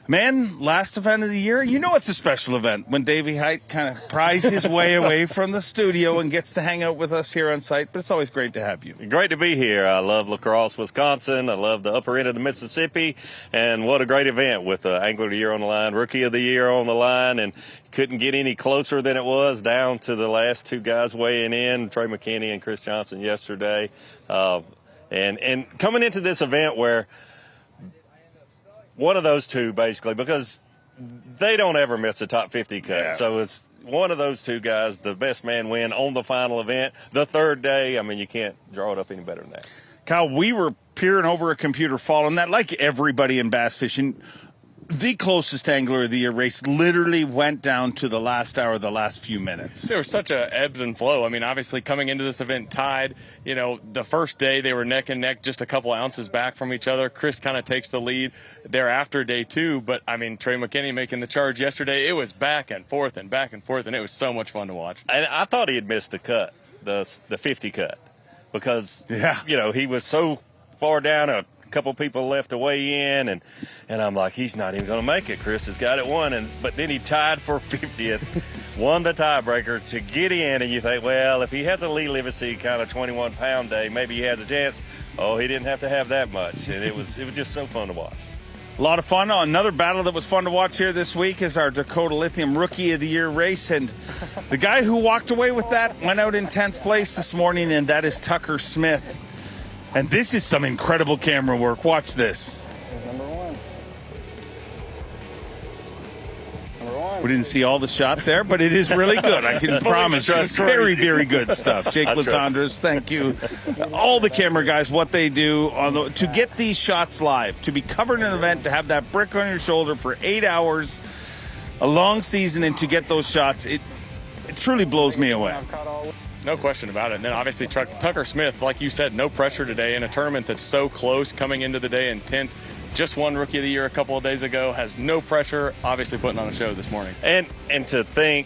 Man, last event of the year, you know it's a special event when Davey Height kind of pries his way away from the studio and gets to hang out with us here on site, but it's always great to have you. Great to be here. I love La Crosse, Wisconsin. I love the upper end of the Mississippi, and what a great event with the Angler of the Year on the line, Rookie of the Year on the line, and couldn't get any closer than it was, down to the last 2 guys weighing in, Trey McKinney and Chris Johnson yesterday. And coming into this event where one of those 2, basically, because they don't ever miss a top 50 cut. Yeah. So it's one of those two guys, the best man win on the final event, the third day. I mean, you can't draw it up any better than that. Kyle, we were peering over a computer following that, like everybody in bass fishing. The closest angler of the year race literally went down to the last hour, the last few minutes. There was such a ebbs and flow. I mean, obviously coming into this event tied, you know, the first day they were neck and neck, just a couple ounces back from each other. Chris kind of takes the lead thereafter day two. But, I mean, Trey McKinney making the charge yesterday, it was back and forth, and it was so much fun to watch. And I thought he had missed the cut, the 50 cut, because, you know, he was so far down, a couple people left to weigh in, and I'm like, he's not even going to make it. Chris has got it won, but then he tied for 50th, won the tiebreaker to get in, and you think, well, if he has a Lee Livesey kind of 21-pound day, maybe he has a chance. Oh, he didn't have to have that much, and it was just so fun to watch. A lot of fun. Another battle that was fun to watch here this week is our Dakota Lithium Rookie of the Year race, and the guy who walked away with that went out in 10th place this morning, and that is Tucker Smith. And this is some incredible camera work. Watch this. Number one. We didn't see all the shot there, but it is really good. I can promise you. It's very, very good stuff. Jake Latondras, thank you. All the camera guys, what they do to get these shots live, to be covering an event, to have that brick on your shoulder for 8 hours, a long season, and to get those shots, it truly blows me away. No question about it. And then obviously Tucker Smith, like you said, no pressure today in a tournament that's so close coming into the day in 10th. Just won Rookie of the Year a couple of days ago, has no pressure, obviously putting on a show this morning. And to think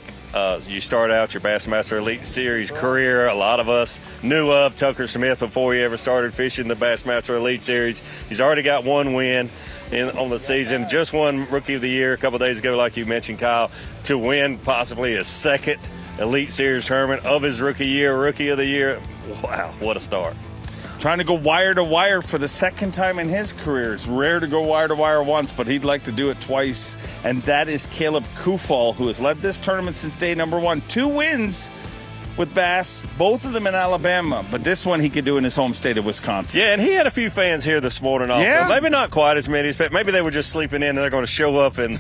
you start out your Bassmaster Elite Series career, a lot of us knew of Tucker Smith before he ever started fishing the Bassmaster Elite Series. He's already got one win on the season, just won Rookie of the Year a couple of days ago, like you mentioned, Kyle, to win possibly a second Elite Series tournament of his rookie year, Rookie of the Year. Wow, what a start. Trying to go wire to wire for the second time in his career. It's rare to go wire to wire once, but he'd like to do it twice. And that is Caleb Kufall, who has led this tournament since day number one. 2 wins with Bass, both of them in Alabama, but this one he could do in his home state of Wisconsin. Yeah, and he had a few fans here this morning also. Yeah. Maybe not quite as many, but maybe they were just sleeping in and they're going to show up in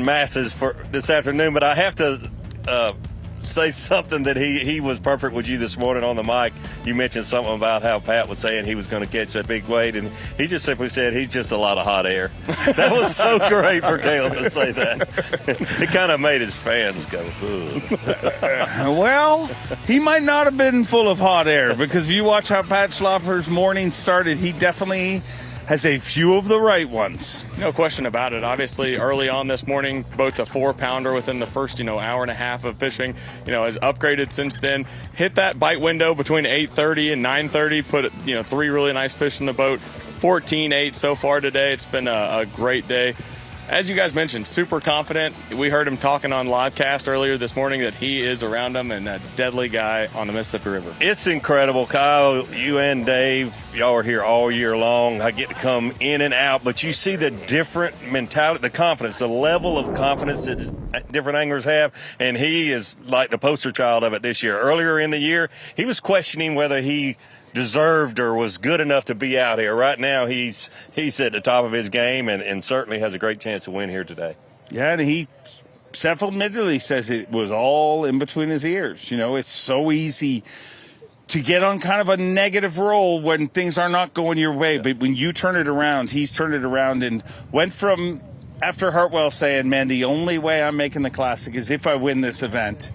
masses for this afternoon. But I have to say something that he was perfect with you this morning on the mic. You mentioned something about how Pat was saying he was going to catch that big weight, and he just simply said he's just a lot of hot air. That was so great for Caleb to say that. It kind of made his fans go, ooh. Well, he might not have been full of hot air, because if you watch how Pat Schlopper's morning started, he definitely has a few of the right ones. No question about it. Obviously, early on this morning, boat's a 4-pounder within the first, hour and a half of fishing. Has upgraded since then. Hit that bite window between 8:30 and 9:30. Put 3 really nice fish in the boat. 14-8 so far today. It's been a great day. As you guys mentioned, super confident. We heard him talking on livecast earlier this morning that he is around him and a deadly guy on the Mississippi River. It's incredible, Kyle. You and Dave, y'all are here all year long. I get to come in and out, but you see the different mentality, the confidence, the level of confidence that different anglers have, and he is like the poster child of it this year. Earlier in the year, he was questioning whether he deserved or was good enough to be out here. Right now, he's at the top of his game and certainly has a great chance to win here today. Yeah, and he self-admittedly says it was all in between his ears. It's so easy to get on kind of a negative roll when things are not going your way. But when you turn it around, he's turned it around and went from, after Hartwell saying, man, the only way I'm making the Classic is if I win this event.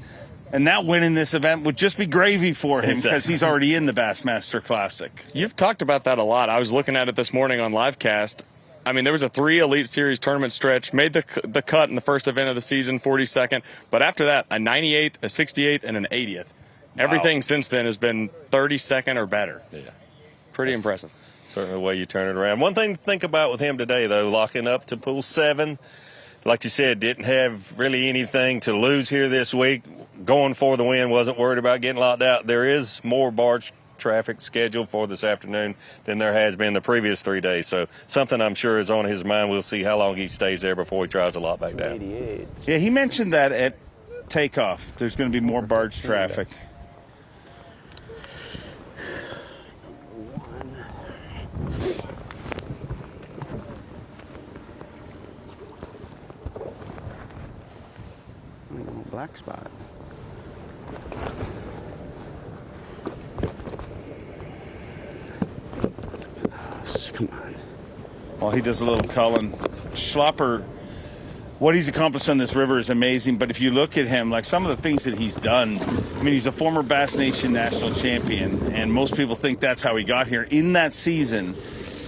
And now winning this event would just be gravy for him because he's already in the Bassmaster Classic. You've talked about that a lot. I was looking at it this morning on livecast. I mean, there was a 3 Elite Series tournament stretch, made the cut in the first event of the season, 42nd. But after that, a 98th, a 68th, and an 80th. Everything since then has been 32nd or better. Yeah. Pretty impressive. Certainly the way you turn it around. One thing to think about with him today, though, locking up to pool 7. Like you said, didn't have really anything to lose here this week. Going for the win, wasn't worried about getting locked out. There is more barge traffic scheduled for this afternoon than there has been the previous 3 days. So something I'm sure is on his mind. We'll see how long he stays there before he tries to lock back down. Yeah, he mentioned that at takeoff. There's going to be more barge traffic. black spot. Come on. Well, he does a little culling. Schlapper, what he's accomplished on this river is amazing, but if you look at him, like some of the things that he's done, I mean, he's a former Bass Nation national champion, and most people think that's how he got here. In that season,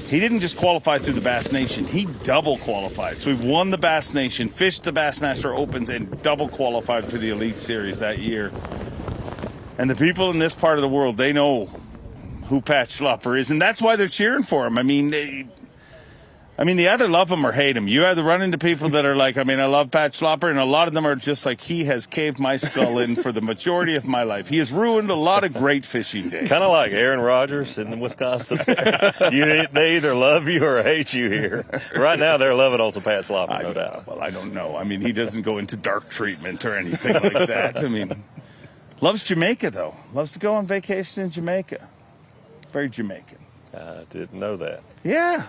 he didn't just qualify through the Bass Nation, he double qualified. So he won the Bass Nation, fished the Bassmaster Opens, and double qualified for the Elite Series that year. And the people in this part of the world, they know who Pat Schlapper is, and that's why they're cheering for him. I mean, they either love him or hate him. You either run into people that are like, I love Pat Schlapper, and a lot of them are just like, he has caved my skull in for the majority of my life. He has ruined a lot of great fishing days. Kind of like Aaron Rodgers in Wisconsin. They either love you or hate you here. Right now, they're loving also Pat Schlapper, no doubt. Well, I don't know. I mean, he doesn't go into dark treatment or anything like that. I mean, loves Jamaica, though. Loves to go on vacation in Jamaica. Very Jamaican. I didn't know that. Yeah.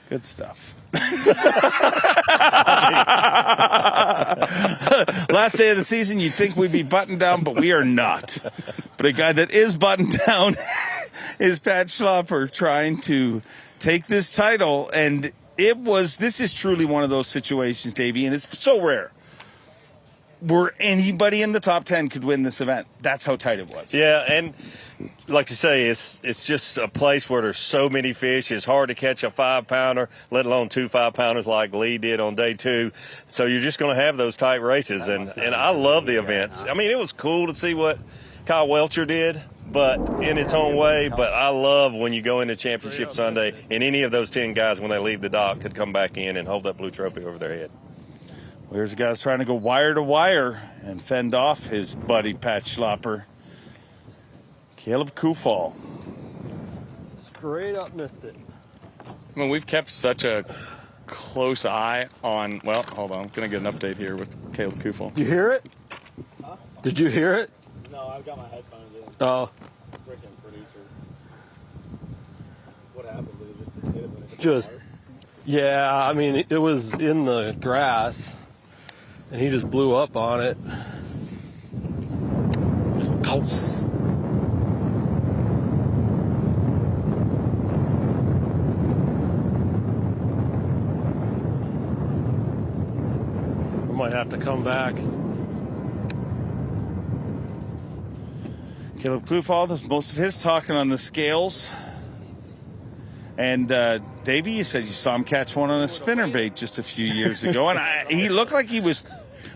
Good stuff. Last day of the season, you'd think we'd be buttoned down, but we are not. But a guy that is buttoned down is Pat Schlapper trying to take this title. And this is truly one of those situations, Davey, and it's so rare, where anybody in the top 10 could win this event. That's how tight it was. Yeah, and like you say, it's just a place where there's so many fish. It's hard to catch a 5-pounder, let alone 2 5-pounders like Lee did on day 2. So you're just going to have those tight races. And I love the events. I mean, it was cool to see what Kyle Welcher did, but in its own way. But I love when you go into Championship Sunday and any of those 10 guys, when they leave the dock, could come back in and hold that blue trophy over their head. Here's a guy trying to go wire to wire and fend off his buddy Pat Schlapper. Caleb Kufall. Straight up missed it. I mean, we've kept such a close eye on, well, hold on. I'm going to get an update here with Caleb Kufall. Did you hear it? Huh? Did you hear it? No, I've got my headphones in. Oh. Freaking producer. What happened? Did it just hit it when it hit Just, the water? yeah, I mean, it was in the grass, and he just blew up on it. Just, oh. Might have to come back. Caleb Kufall does most of his talking on the scales. And Davey, you said you saw him catch one on a spinnerbait just a few years ago. And he looked like he was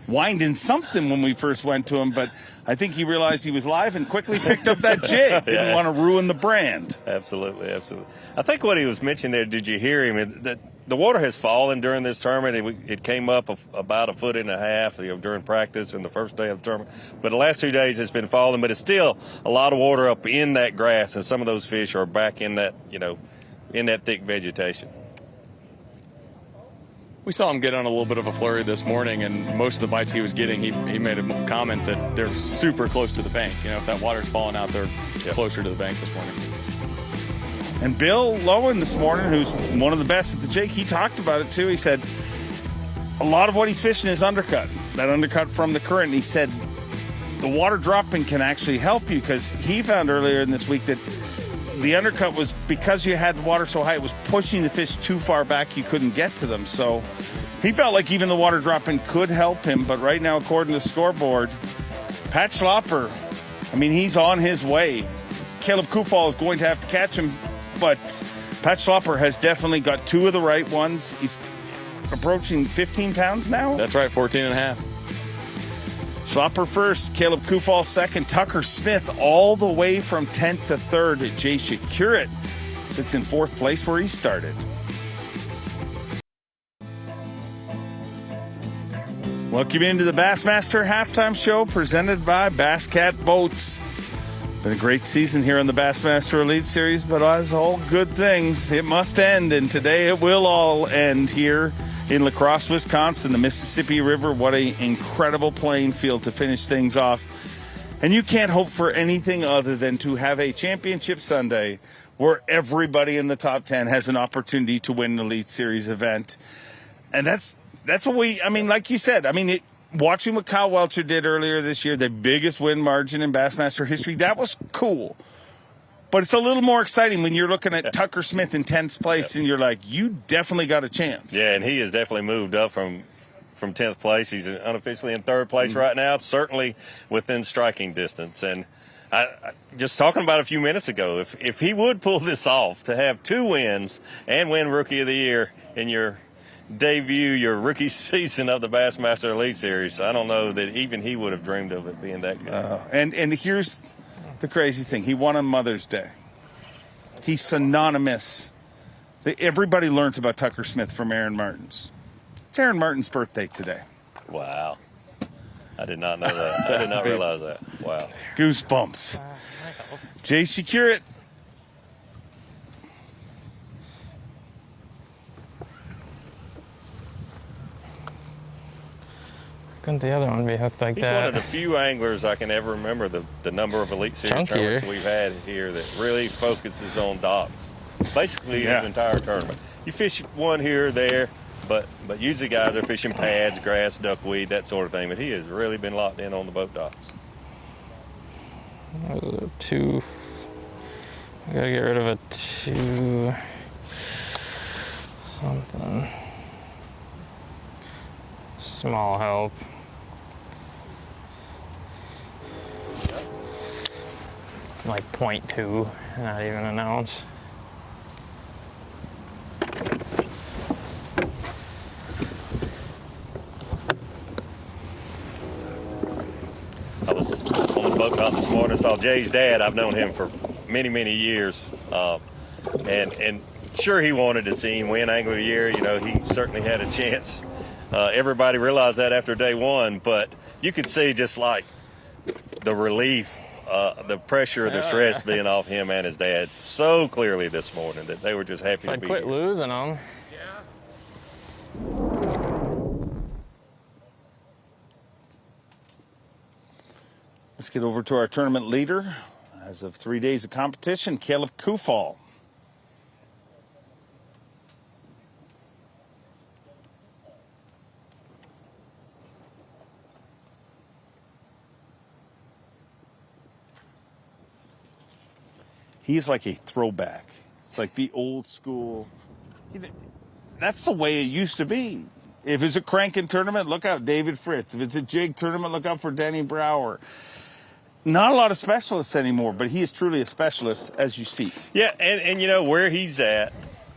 winding something when we first went to him, but I think he realized he was live and quickly picked up that jig. Didn't want to ruin the brand. Absolutely, absolutely. I think what he was mentioning there, did you hear him? That the water has fallen during this tournament. It came up about 1.5 feet, during practice and the first day of the tournament. But the last 2 days it's been falling, but it's still a lot of water up in that grass, and some of those fish are back in that, in that thick vegetation. We saw him get on a little bit of a flurry this morning, and most of the bites he was getting, he made a comment that they're super close to the bank. If that water's falling out, they're closer to the bank this morning. And Bill Lowen this morning, who's one of the best with the jig, he talked about it too. He said a lot of what he's fishing is undercut, that undercut from the current. And he said the water dropping can actually help you, because he found earlier in this week that the undercut was because you had the water so high, it was pushing the fish too far back, you couldn't get to them. So he felt like even the water dropping could help him. But right now, according to the scoreboard, Pat Schlapper, he's on his way. Caleb Kufall is going to have to catch him, but Pat Schlapper has definitely got 2 of the right ones. He's approaching 15 pounds now. That's right, 14.5. Schlapper first, Caleb Kufall second, Tucker Smith all the way from 10th to 3rd. Jay Przekurat sits in 4th place where he started. Welcome into the Bassmaster halftime show presented by Bass Cat Boats. Been a great season here on the Bassmaster Elite Series, but as all good things, it must end, and today it will all end here in La Crosse, Wisconsin, the Mississippi River. What an incredible playing field to finish things off. And you can't hope for anything other than to have a championship Sunday where everybody in the top 10 has an opportunity to win an Elite Series event. And that's that's what I mean, like you said, I mean, watching what Kyle Welcher did earlier this year, the biggest win margin in Bassmaster history, that was cool. But it's a little more exciting when you're looking at Tucker Smith in 10th place and you're like, you definitely got a chance. Yeah, and he has definitely moved up from 10th place. He's unofficially in 3rd place right now, certainly within striking distance. And I just talking about a few minutes ago, if he would pull this off to have 2 wins and win Rookie of the Year in your debut, your rookie season of the Bassmaster Elite Series, I don't know that even he would have dreamed of it being that good. And here's the crazy thing. He won on Mother's Day. He's synonymous. Everybody learns about Tucker Smith from Aaron Martens. It's Aaron Martens' birthday today. Wow. I did not know that. I did not realize that. Wow. Goosebumps. Jay Przekurat. Couldn't the other one be hooked like He's that? one of the few anglers I can ever remember the number of Elite Series Chunkier. tournaments we've had here that really focuses on docks. Basically, his entire tournament. You fish one here or there, but usually guys are fishing pads, grass, duckweed, that sort of thing. But he has really been locked in on the boat docks. Two. I gotta get rid of a 2 something. Small help. Like 0.2, not even an ounce. I was on the boat dock this morning, saw Jay's dad. I've known him for many, many years. And sure, he wanted to see him win Angler of the Year. You know, he certainly had a chance. Everybody realized that after day 1, but you could see just like the relief, the pressure, the stress being off him and his dad so clearly this morning that they were just happy to be Quit here. losing them. Let's get over to our tournament leader. As of 3 days of competition, Caleb Kufall. He's like a throwback. It's like the old school. That's the way it used to be. If it's a cranking tournament, look out David Fritz. If it's a jig tournament, look out for Danny Brower. Not a lot of specialists anymore, but he is truly a specialist, as you see. Yeah, and you know where he's at,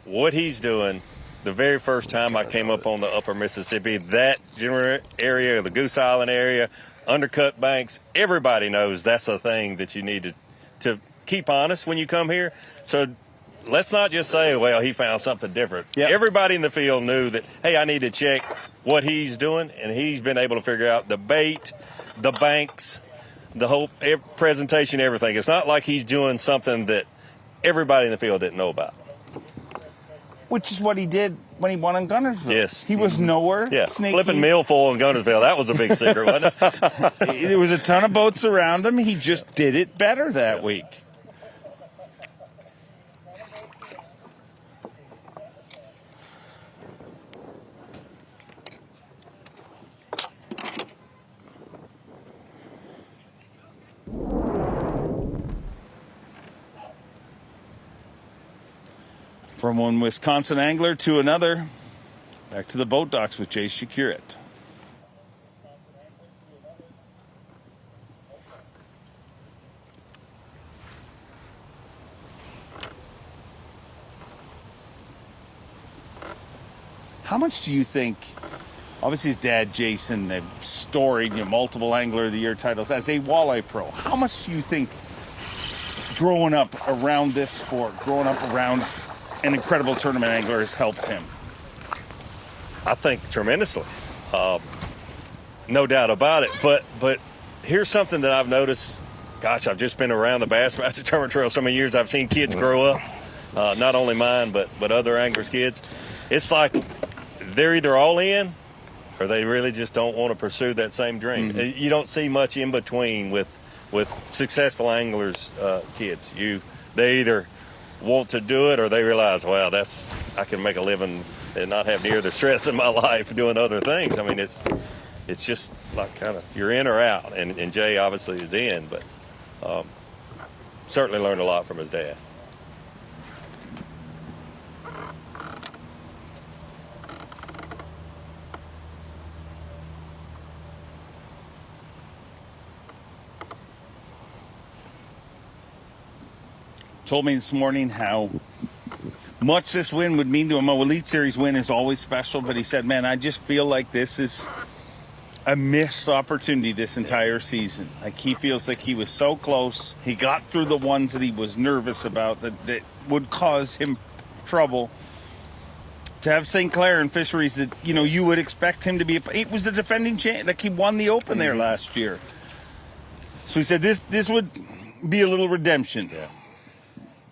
what he's doing. The very first time I came up on the upper Mississippi, that general area, the Goose Island area, undercut banks, everybody knows that's a thing that you need to keep honest when you come here. So let's not just say, well, he found something different. Yep. Everybody in the field knew that, hey, I need to check what he's doing, and he's been able to figure out the bait, the banks, the whole presentation, everything. It's not like he's doing something that everybody in the field didn't know about. Which is what he did when he won in Gunnersville. Yes. He was nowhere. Yeah, sneaky. flipping milfoil in Gunnersville, that was a big secret, wasn't it? There was a ton of boats around him. He just did it better that week. From one Wisconsin angler to another, back to the boat docks with Jay Przekurat. How much do you think, obviously his dad, Jason, they've storied multiple Angler of the Year titles as a walleye pro. How much do you think growing up around this sport, growing up around an incredible tournament angler has helped him? I think tremendously. No doubt about it. But here's something that I've noticed. Gosh, I've just been around the Bassmaster Tournament Trail so many years. I've seen kids grow up, not only mine, but other anglers' kids. It's like they're either all in or they really just don't want to pursue that same dream. Mm-hmm. You don't see much in between with successful anglers' kids. They either want to do it or they realize, well, I can make a living and not have near the stress in my life doing other things. I mean, it's just like kind of you're in or out, and Jay obviously is in, but certainly learned a lot from his dad. Told me this morning how much this win would mean to him. Oh, Elite Series win is always special, but he said, man, I just feel like this is a missed opportunity this entire season. Like, he feels like he was so close. He got through the ones that he was nervous about that would cause him trouble. To have St. Clair and Fisheries that, you know, you would expect him to be, it was the defending champ. Like, he won the Open there last year. So he said this would be a little redemption. Yeah.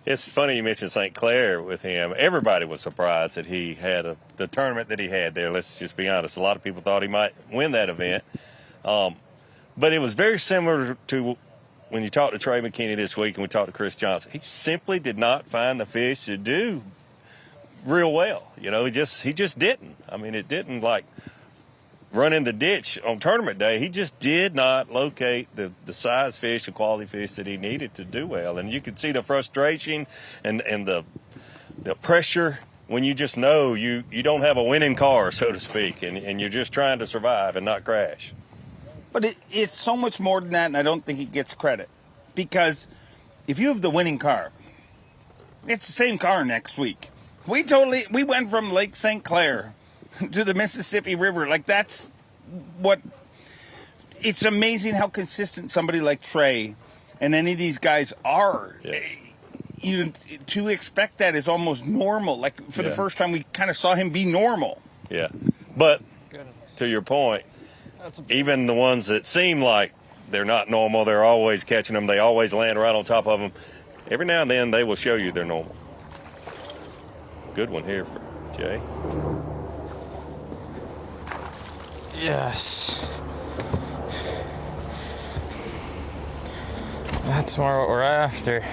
It's funny you mentioned St. Clair with him. Everybody was surprised that he had the tournament that he had there. Let's just be honest. A lot of people thought he might win that event. But it was very similar to when you talked to Trey McKinney this week and we talked to Cory Johnston. He simply did not find the fish to do real well. You know, he just didn't. I mean, it didn't like run in the ditch on tournament day. He just did not locate the size fish, the quality fish that he needed to do well. And you could see the frustration and the pressure when you just know you don't have a winning car, so to speak, and you're just trying to survive and not crash. But it's so much more than that, and I don't think it gets credit. Because if you have the winning car, it's the same car next week. We went from Lake St. Clair to the Mississippi River. Like, that's what, it's amazing how consistent somebody like Trey and any of these guys are. Yes. To expect that is almost normal. Like, for the first time, we kind of saw him be normal. Yeah. But to your point, even the ones that seem like they're not normal, they're always catching them, they always land right on top of them, every now and then they will show you they're normal. Good one here for Jay. Yes. That's more what we're after.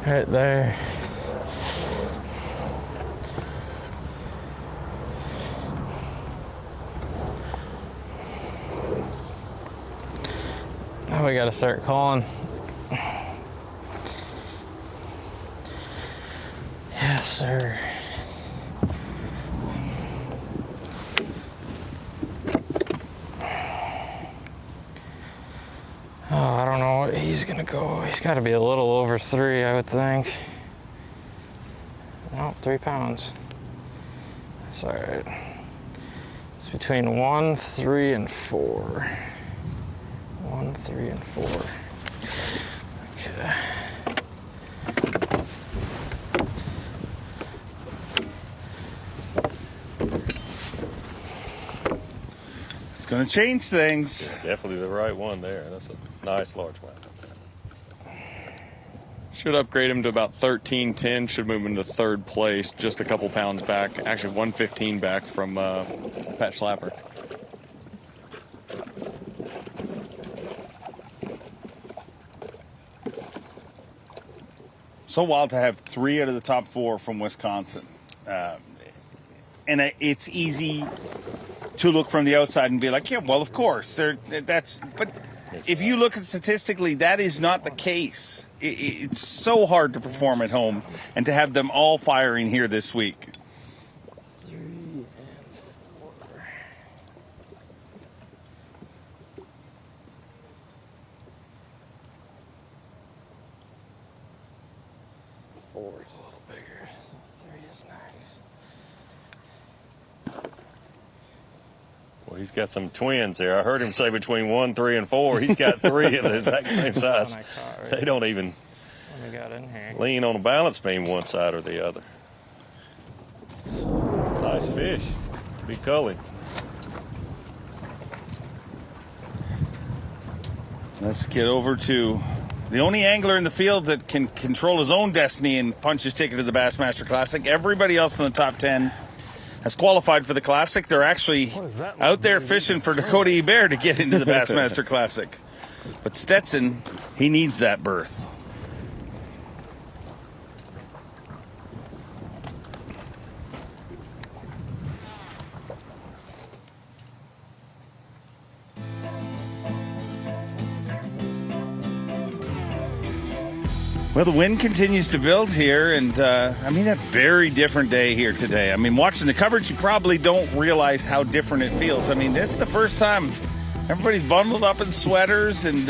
Right there. Now we gotta start calling. Yes, sir. Oh, I don't know what he's gonna go. He's gotta be a little over 3, I would think. No, 3 pounds. That's all right. It's between 1, 3, and 4. 1, 3, and 4. Okay. It's going to change things. Yeah, definitely the right one there. That's a nice large one. Should upgrade him to about 13-10. Should move him to 3rd place, just a couple pounds back. Actually, 115 back from Pat Schlapper. So wild to have 3 out of the top 4 from Wisconsin. And it's easy to look from the outside and be like, yeah, well, of course. But if you look at statistically, that is not the case. It's so hard to perform at home and to have them all firing here this week. 3 and 4. 4 is a little bigger, so 3 is nice. Well, he's got some twins there. I heard him say between 1, 3, and 4. He's got 3 of the exact same size. They don't even lean on a balance beam one side or the other. Nice fish. Be culling. Let's get over to the only angler in the field that can control his own destiny and punch his ticket to the Bassmaster Classic. Everybody else in the top 10 has qualified for the Classic. They're actually out there fishing for Dakota Hebert to get into the Bassmaster Classic. But Stetson, he needs that berth. Well, the wind continues to build here, and a very different day here today. I mean, watching the coverage, you probably don't realize how different it feels. I mean, this is the first time everybody's bundled up in sweaters, and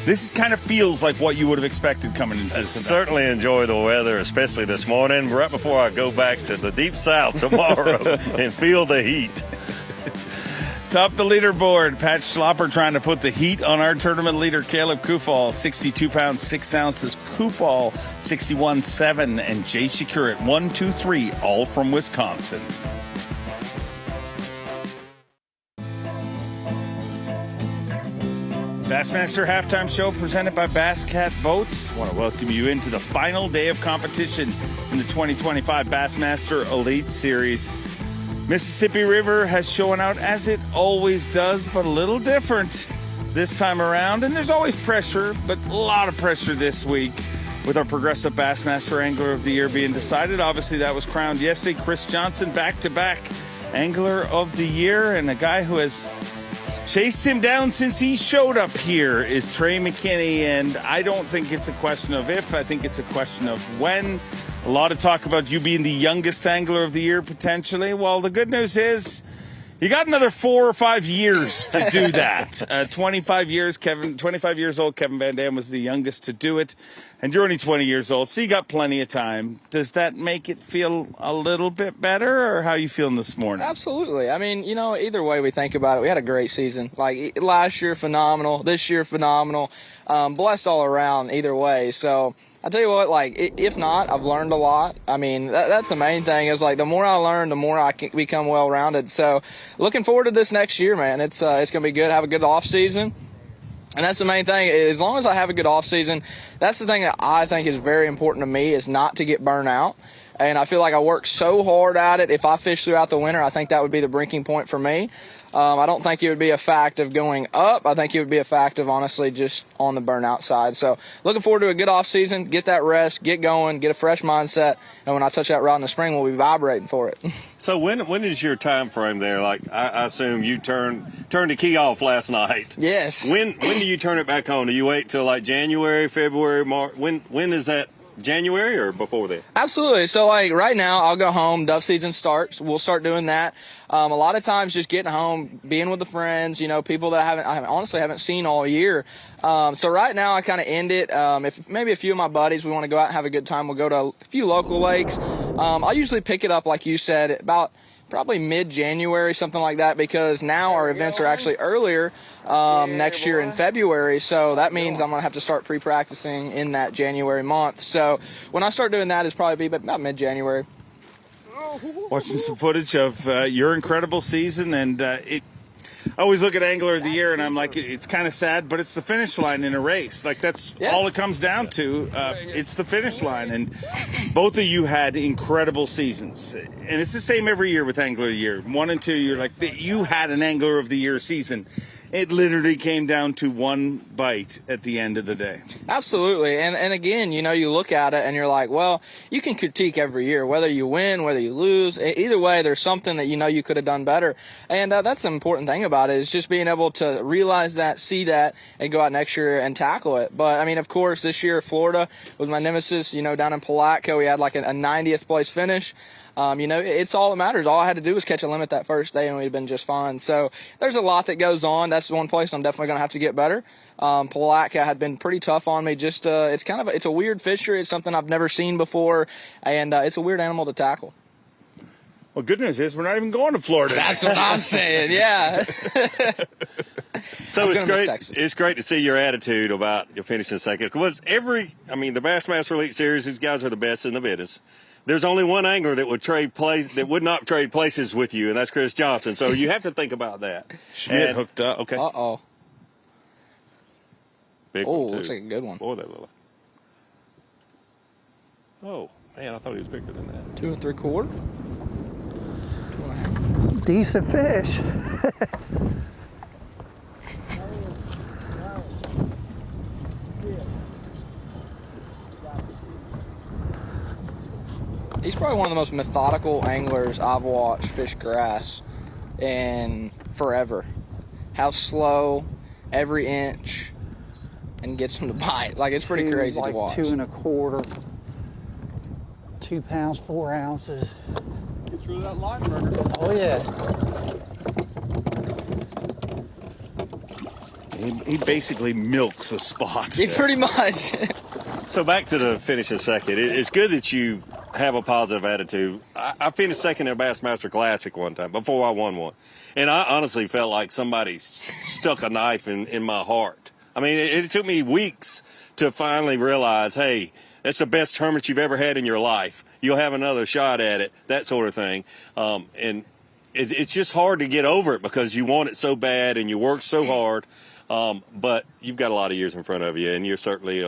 this kind of feels like what you would have expected coming into this event. Certainly enjoy the weather, especially this morning, right before I go back to the deep south tomorrow and feel the heat. Top the leaderboard, Pat Schlopper trying to put the heat on our tournament leader, Caleb Kufall, 62 pounds, 6 ounces. Kufall, 61.7, and Jay Przekurat, 1-2-3, all from Wisconsin. Bassmaster Halftime Show presented by Bass Cat Boats. I want to welcome you into the final day of competition in the 2025 Bassmaster Elite Series. Mississippi River has shown out as it always does, but a little different this time around. And there's always pressure, but a lot of pressure this week with our Progressive Bassmaster Angler of the Year being decided. Obviously, that was crowned yesterday. Cory Johnston, back-to-back Angler of the Year, and a guy who has chased him down since he showed up here is Trey McKinney, and I don't think it's a question of if, I think it's a question of when. A lot of talk about you being the youngest Angler of the Year, potentially. Well, the good news is you got another 4 or 5 years to do that. 25 years old, Kevin Van Dam was the youngest to do it, and you're only 20 years old, so you got plenty of time. Does that make it feel a little bit better, or how are you feeling this morning? Absolutely. I mean, either way we think about it, we had a great season. Like, last year, phenomenal. This year, phenomenal. Blessed all around either way. So I tell you what, if not, I've learned a lot. I mean, that's the main thing is, the more I learn, the more I can become well-rounded. So looking forward to this next year, man. It's going to be good. Have a good off season. And that's the main thing. As long as I have a good off season, that's the thing that I think is very important to me, is not to get burnt out. And I feel like I work so hard at it. If I fish throughout the winter, I think that would be the breaking point for me. I don't think it would be a fact of going up. I think it would be a fact of, honestly, just on the burnout side. So looking forward to a good off season, get that rest, get going, get a fresh mindset, and when I touch that rod in the spring, we'll be vibrating for it. So when is your time frame there? Like, I assume you turned the key off last night. Yes. When do you turn it back on? Do you wait till January, February, March? When is that? January or before that? Absolutely. So right now I'll go home. Dove season starts. We'll start doing that. A lot of times just getting home, being with the friends, people that I honestly haven't seen all year. So right now I kind of end it. If maybe a few of my buddies, we want to go out and have a good time, we'll go to a few local lakes. I'll usually pick it up, like you said, about probably mid-January, something like that, because now our events are actually earlier next year in February, so that means I'm going to have to start pre-practicing in that January month. So when I start doing that, it's probably be about mid-January. Watching some footage of your incredible season, and I always look at Angler of the Year, and I'm like, it's kind of sad, but it's the finish line in a race. Like, that's all it comes down to. It's the finish line, and both of you had incredible seasons. And it's the same every year with Angler of the Year. 1 and 2, you're like, you had an Angler of the Year season. It literally came down to one bite at the end of the day. Absolutely. And again, you look at it and you're like, well, you can critique every year, whether you win, whether you lose. Either way, there's something that you could have done better. And that's the important thing about it, is just being able to realize that, see that, and go out next year and tackle it. But, I mean, of course, this year, Florida was my nemesis. Down in Palatka, we had like a 90th place finish. It's all that matters. All I had to do was catch a limit that first day, and we'd have been just fine. So there's a lot that goes on. That's one place I'm definitely going to have to get better. Palatka had been pretty tough on me. It's a weird fishery. It's something I've never seen before, and it's a weird animal to tackle. Well, good news is we're not even going to Florida. That's what I'm saying, yeah. So it's great to see your attitude about your finishing second. Because the Bassmaster Elite Series, these guys are the best in the business. There's only one angler that would not trade places with you, and that's Cory Johnston. So you have to think about that. Schmidt hooked up. Okay. Uh-oh. Big one, too. Looks like a good one. Boy, that little. Oh, man, I thought he was bigger than that. 2 3/4. Some decent fish. He's probably one of the most methodical anglers I've watched fish grass in forever. How slow, every inch, and gets them to bite. Like, it's pretty crazy like to watch. 2 1/4, 2 pounds, 4 ounces. Get through that line burner. Oh yeah. He basically milks a spot. He pretty much. So back to the finish in second. It's good that you have a positive attitude. I finished second in a Bassmaster Classic one time before I won one. And I honestly felt like somebody stuck a knife in my heart. I mean, it took me weeks to finally realize, hey, that's the best tournament you've ever had in your life. You'll have another shot at it, that sort of thing. And it's just hard to get over it because you want it so bad and you work so hard. But you've got a lot of years in front of you, and you're certainly,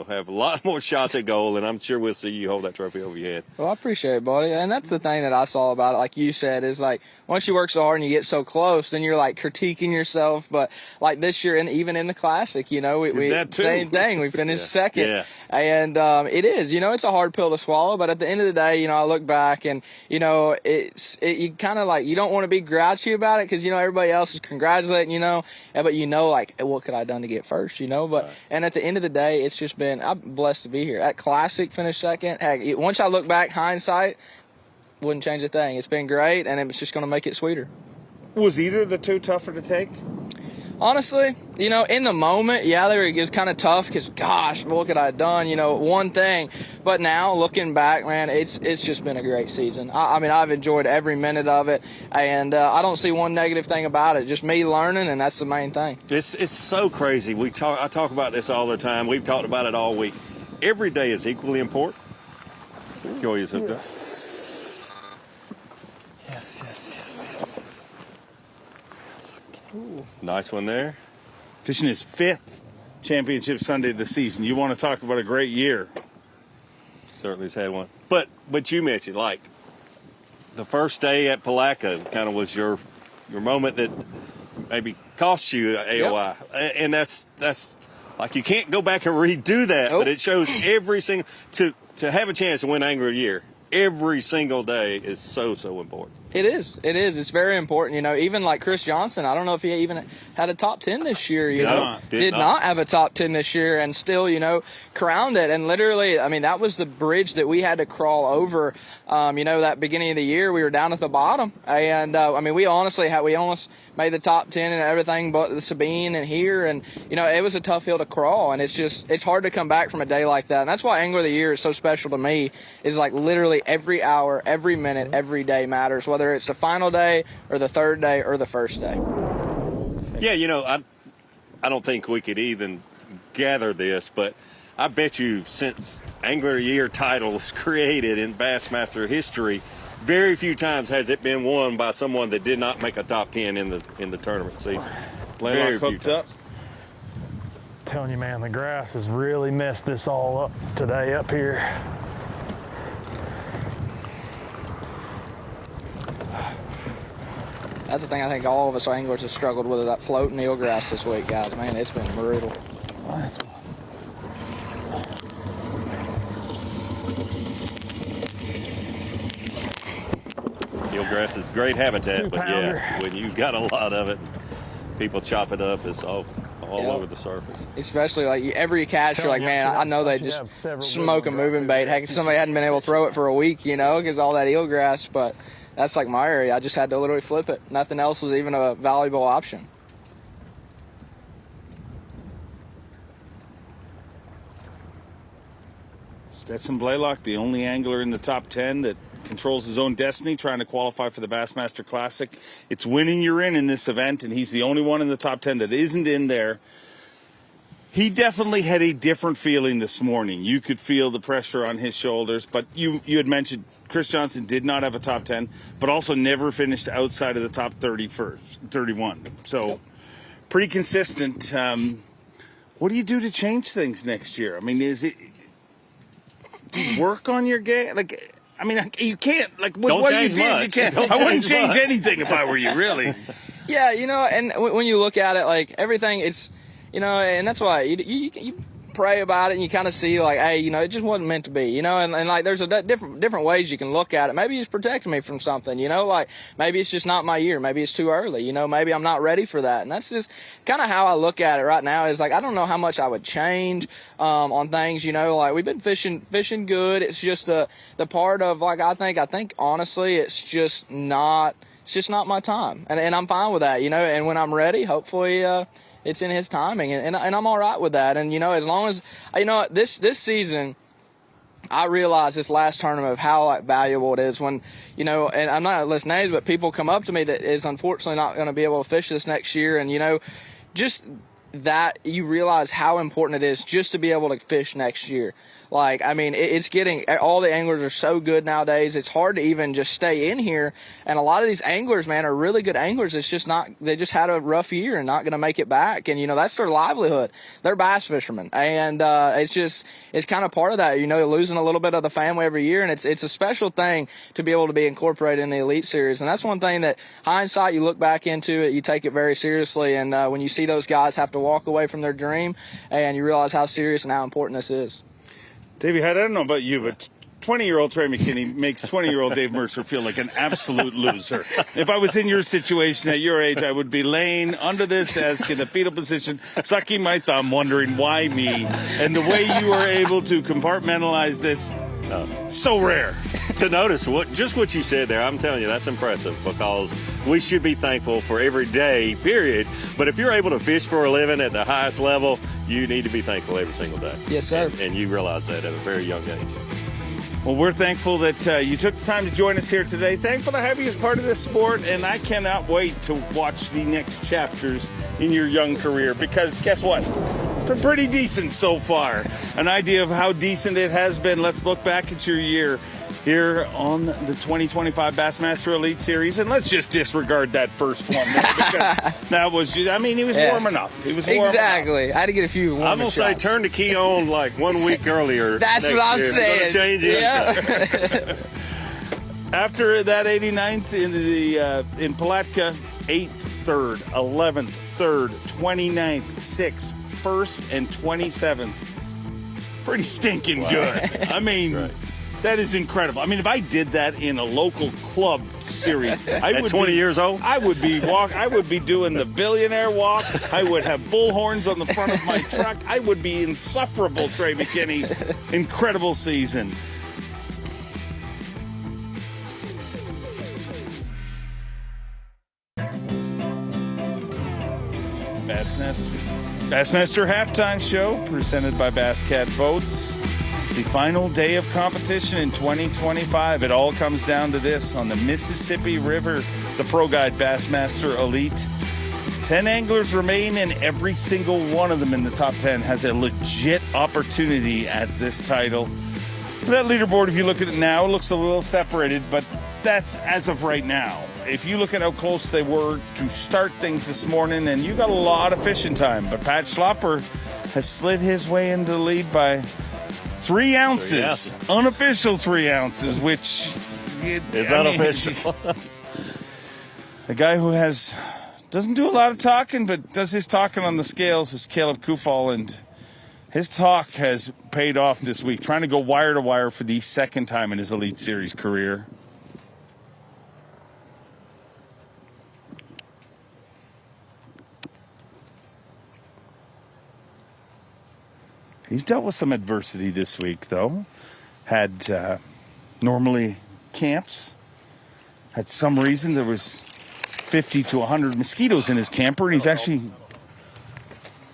have a lot more shots at goal, and I'm sure we'll see you hold that trophy over your head. Well, I appreciate it, buddy. And that's the thing that I saw about it, like you said, is like once you work so hard and you get so close, then you're like critiquing yourself. But like this year, and even in the Classic, we same thing. We finished second. Yeah. And it is, it's a hard pill to swallow. But at the end of the day, I look back and, you kind of like, you don't want to be grouchy about it because, everybody else is congratulating, but like, what could I have done to get first, But, and at the end of the day, it's just been, I'm blessed to be here. At Classic, finished second. Heck, once I look back, hindsight, wouldn't change a thing. It's been great, and it's just going to make it sweeter. Was either of the two tougher to take? Honestly, in the moment, it was kind of tough because, gosh, what could I have done? One thing. But now, looking back, man, it's just been a great season. I mean, I've enjoyed every minute of it, and I don't see one negative thing about it. Just me learning, and that's the main thing. It's so crazy. I talk about this all the time. We've talked about it all week. Every day is equally important. Joey is hooked up. Ooh. Nice one there. Fishing his 5th championship Sunday of the season. You want to talk about a great year. Certainly has had one. But you mentioned, like, the first day at Palatka kind of was your moment that maybe cost you AOI. Yep. And that's like, you can't go back and redo that, but it shows every single, to have a chance to win Angler of the Year, every single day is so important. It is. It's very important. Even like Cory Johnston, I don't know if he even had a top 10 this year. Did not have a top 10 this year, and still, crowned it. And literally, I mean, that was the bridge that we had to crawl over. That beginning of the year, we were down at the bottom, and I mean, we almost made the top 10 and everything, but the Sabine and here, and it was a tough hill to crawl. And it's hard to come back from a day like that. And that's why Angler of the Year is so special to me. Is like literally every hour, every minute, every day matters. Whether it's the final day or the third day or the first day. Yeah, I don't think we could even gather this, but I bet you since Angler of the Year title was created in Bassmaster history, very few times has it been won by someone that did not make a top 10 in the tournament season. Blaylock hooked up. Telling you, man, the grass has really messed this all up today up here. That's the thing I think all of us anglers have struggled with, that floating eelgrass this week, guys. Man, it's been brutal. Eelgrass is great habitat, but yeah, when you've got a lot of it, people chop it up, it's all over the surface. Especially like every catch, you're like, man, I know they just smoke a moving bait. Heck, somebody hadn't been able to throw it for a week, because all that eelgrass, but that's like my area. I just had to literally flip it. Nothing else was even a valuable option. Stetson Blaylock, the only angler in the top 10 that controls his own destiny, trying to qualify for the Bassmaster Classic. It's winning you're in this event, and he's the only one in the top 10 that isn't in there. He definitely had a different feeling this morning. You could feel the pressure on his shoulders, but you had mentioned Cory Johnston did not have a top 10, but also never finished outside of the top 31. So pretty consistent. What do you do to change things next year? I mean, do you work on your game? Like, I mean, you can't. Like, what you did, you can't. I wouldn't change anything if I were you, really. Yeah, and when you look at it, like everything, it's, and that's why you pray about it, and you kind of see like, hey, you know, it just wasn't meant to be, you know, and like there's different ways you can look at it. Maybe he's protecting me from something, you know, like maybe it's just not my year. Maybe it's too early, you know, maybe I'm not ready for that. And that's just kind of how I look at it right now is like, I don't know how much I would change on things, you know, like we've been fishing good. It's just the part of like, I think honestly, it's just not my time. And I'm fine with that, you know, and when I'm ready, hopefully, it's in his timing, and I'm all right with that. And, you know, as long as, you know, this season, I realized this last tournament of how like valuable it is when, you know, and I'm not going to list names, but people come up to me that is unfortunately not going to be able to fish this next year. And, you know, just that you realize how important it is just to be able to fish next year. Like, I mean, it's getting, all the anglers are so good nowadays. It's hard to even just stay in here. And a lot of these anglers, man, are really good anglers. It's just not, they just had a rough year and not going to make it back. And, you know, that's their livelihood. They're bass fishermen. And, it's kind of part of that, you know, losing a little bit of the family every year. And it's a special thing to be able to be incorporated in the Elite Series. And that's one thing that hindsight, you look back into it, you take it very seriously. And, when you see those guys have to walk away from their dream and you realize how serious and how important this is. Davey, I don't know about you, but 20-year-old Trey McKinney makes 20-year-old Dave Mercer feel like an absolute loser. If I was in your situation at your age, I would be laying under this desk in the fetal position, sucking my thumb, wondering why me. And the way you were able to compartmentalize this, so rare. To notice what you said there, I'm telling you, that's impressive because we should be thankful for every day, period. But if you're able to fish for a living at the highest level, you need to be thankful every single day. Yes, sir. And you realize that at a very young age. Well, we're thankful that you took the time to join us here today. Thankful to have you as part of this sport, and I cannot wait to watch the next chapters in your young career because guess what? Been pretty decent so far. An idea of how decent it has been. Let's look back at your year here on the 2025 Bassmaster Elite Series, and let's just disregard that first one. That was, I mean, he was warming up. He was warming exactly. up. I had to get a few warm I'm going to say turn the key on like 1 week earlier. That's what I'm saying. Change it. Yeah. After that 89th in Palatka, 8th, 3rd, 11th, 3rd, 29th, 6th, 1st, and 27th. Pretty stinking good. I mean, that is incredible. I mean, if I did that in a local club series, at 20 years old, I would be doing the billionaire walk. I would have bullhorns on the front of my truck. I would be insufferable, Trey McKinney. Incredible season. Bassmaster Halftime Show presented by Bass Cat Boats. The final day of competition in 2025. It all comes down to this on the Mississippi River, the Pro Guide Bassmaster Elite. 10 anglers remain, and every single one of them in the top 10 has a legit opportunity at this title. That leaderboard, if you look at it now, looks a little separated, but that's as of right now. If you look at how close they were to start things this morning, and you got a lot of fishing time, but Pat Schlopper has slid his way into the lead by 3 ounces, unofficial 3 ounces, which is unofficial. The guy who doesn't do a lot of talking, but does his talking on the scales is Caleb Kufall, and his talk has paid off this week, trying to go wire to wire for the second time in his Elite Series career. He's dealt with some adversity this week, though. Had normally camps. Had some reason there was 50 to 100 mosquitoes in his camper, and he's actually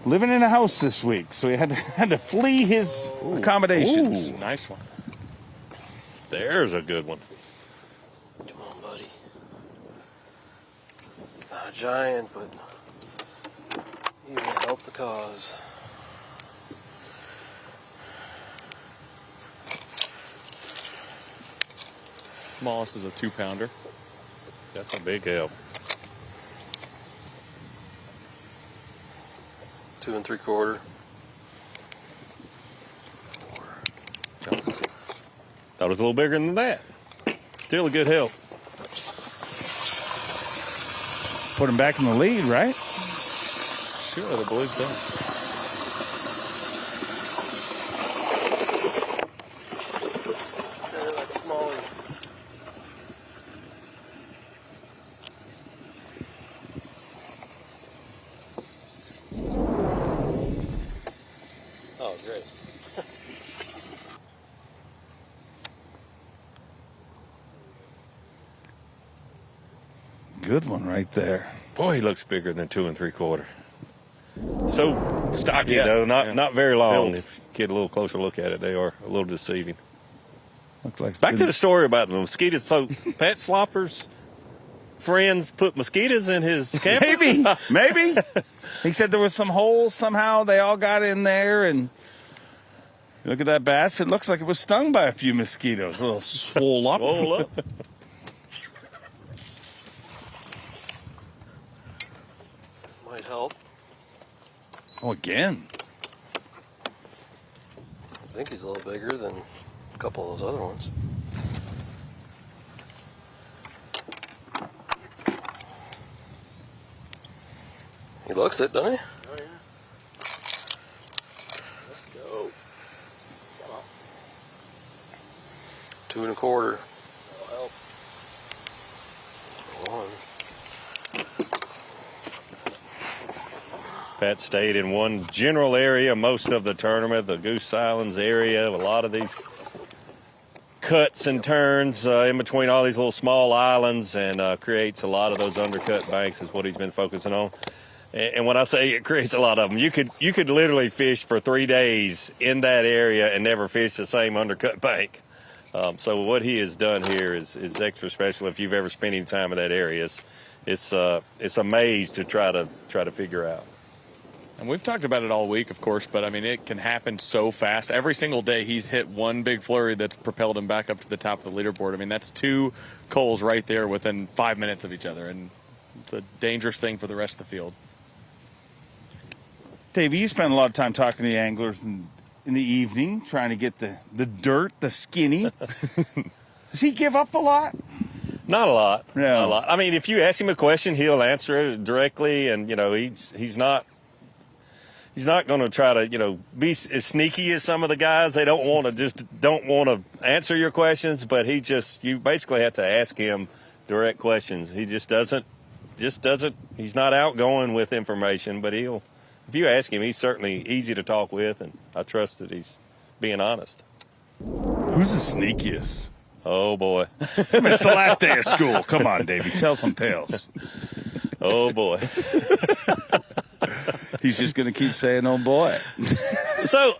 living in a house this week. So he had to flee his accommodations. Ooh, nice one. There's a good one. Come on, buddy. It's not a giant, but you will help the cause. Smallest is a 2-pounder. That's a big help. 2 3/4. Thought it was a little bigger than that. Still a good help. Put him back in the lead, right? Sure, I believe so. good one right there. Boy, he looks bigger than 2 3/4. So stocky though, not very long. Built. If you get a little closer look at it, they are a little deceiving. Looks like Back to the story about the mosquitoes. So Pat Slopper's friends put mosquitoes in his camper? Maybe. He said there was some holes somehow. They all got in there, and look at that bass. It looks like it was stung by a few mosquitoes. A little swole up. Swole up. Might help. Oh, again. I think he's a little bigger than a couple of those other ones. He looks it, doesn't he? Oh, yeah. Let's go. 2 1/4. That'll help. 1. Pat stayed in one general area most of the tournament, the Goose Islands area. A lot of these cuts and turns in between all these little small islands, and creates a lot of those undercut banks is what he's been focusing on. And when I say it creates a lot of them, you could literally fish for 3 days in that area and never fish the same undercut bank. So what he has done here is extra special. If you've ever spent any time in that area, it's a maze to try to figure out. And we've talked about it all week, of course, but I mean, it can happen so fast. Every single day he's hit one big flurry that's propelled him back up to the top of the leaderboard. I mean, that's 2 coals right there within 5 minutes of each other, and it's a dangerous thing for the rest of the field. Davey, you spend a lot of time talking to the anglers in the evening, trying to get the dirt, the skinny. Does he give up a lot? Not a lot. No. Not a lot. I mean, if you ask him a question, he'll answer it directly, and he's not going to try to be as sneaky as some of the guys. They don't want to answer your questions, but you basically have to ask him direct questions. He just doesn't. He's not outgoing with information, but if you ask him, he's certainly easy to talk with, and I trust that he's being honest. Who's the sneakiest? Oh, boy. I mean, it's the last day of school. Come on, Davey. Tell some tales. Oh, boy. He's just going to keep saying, oh, boy. So,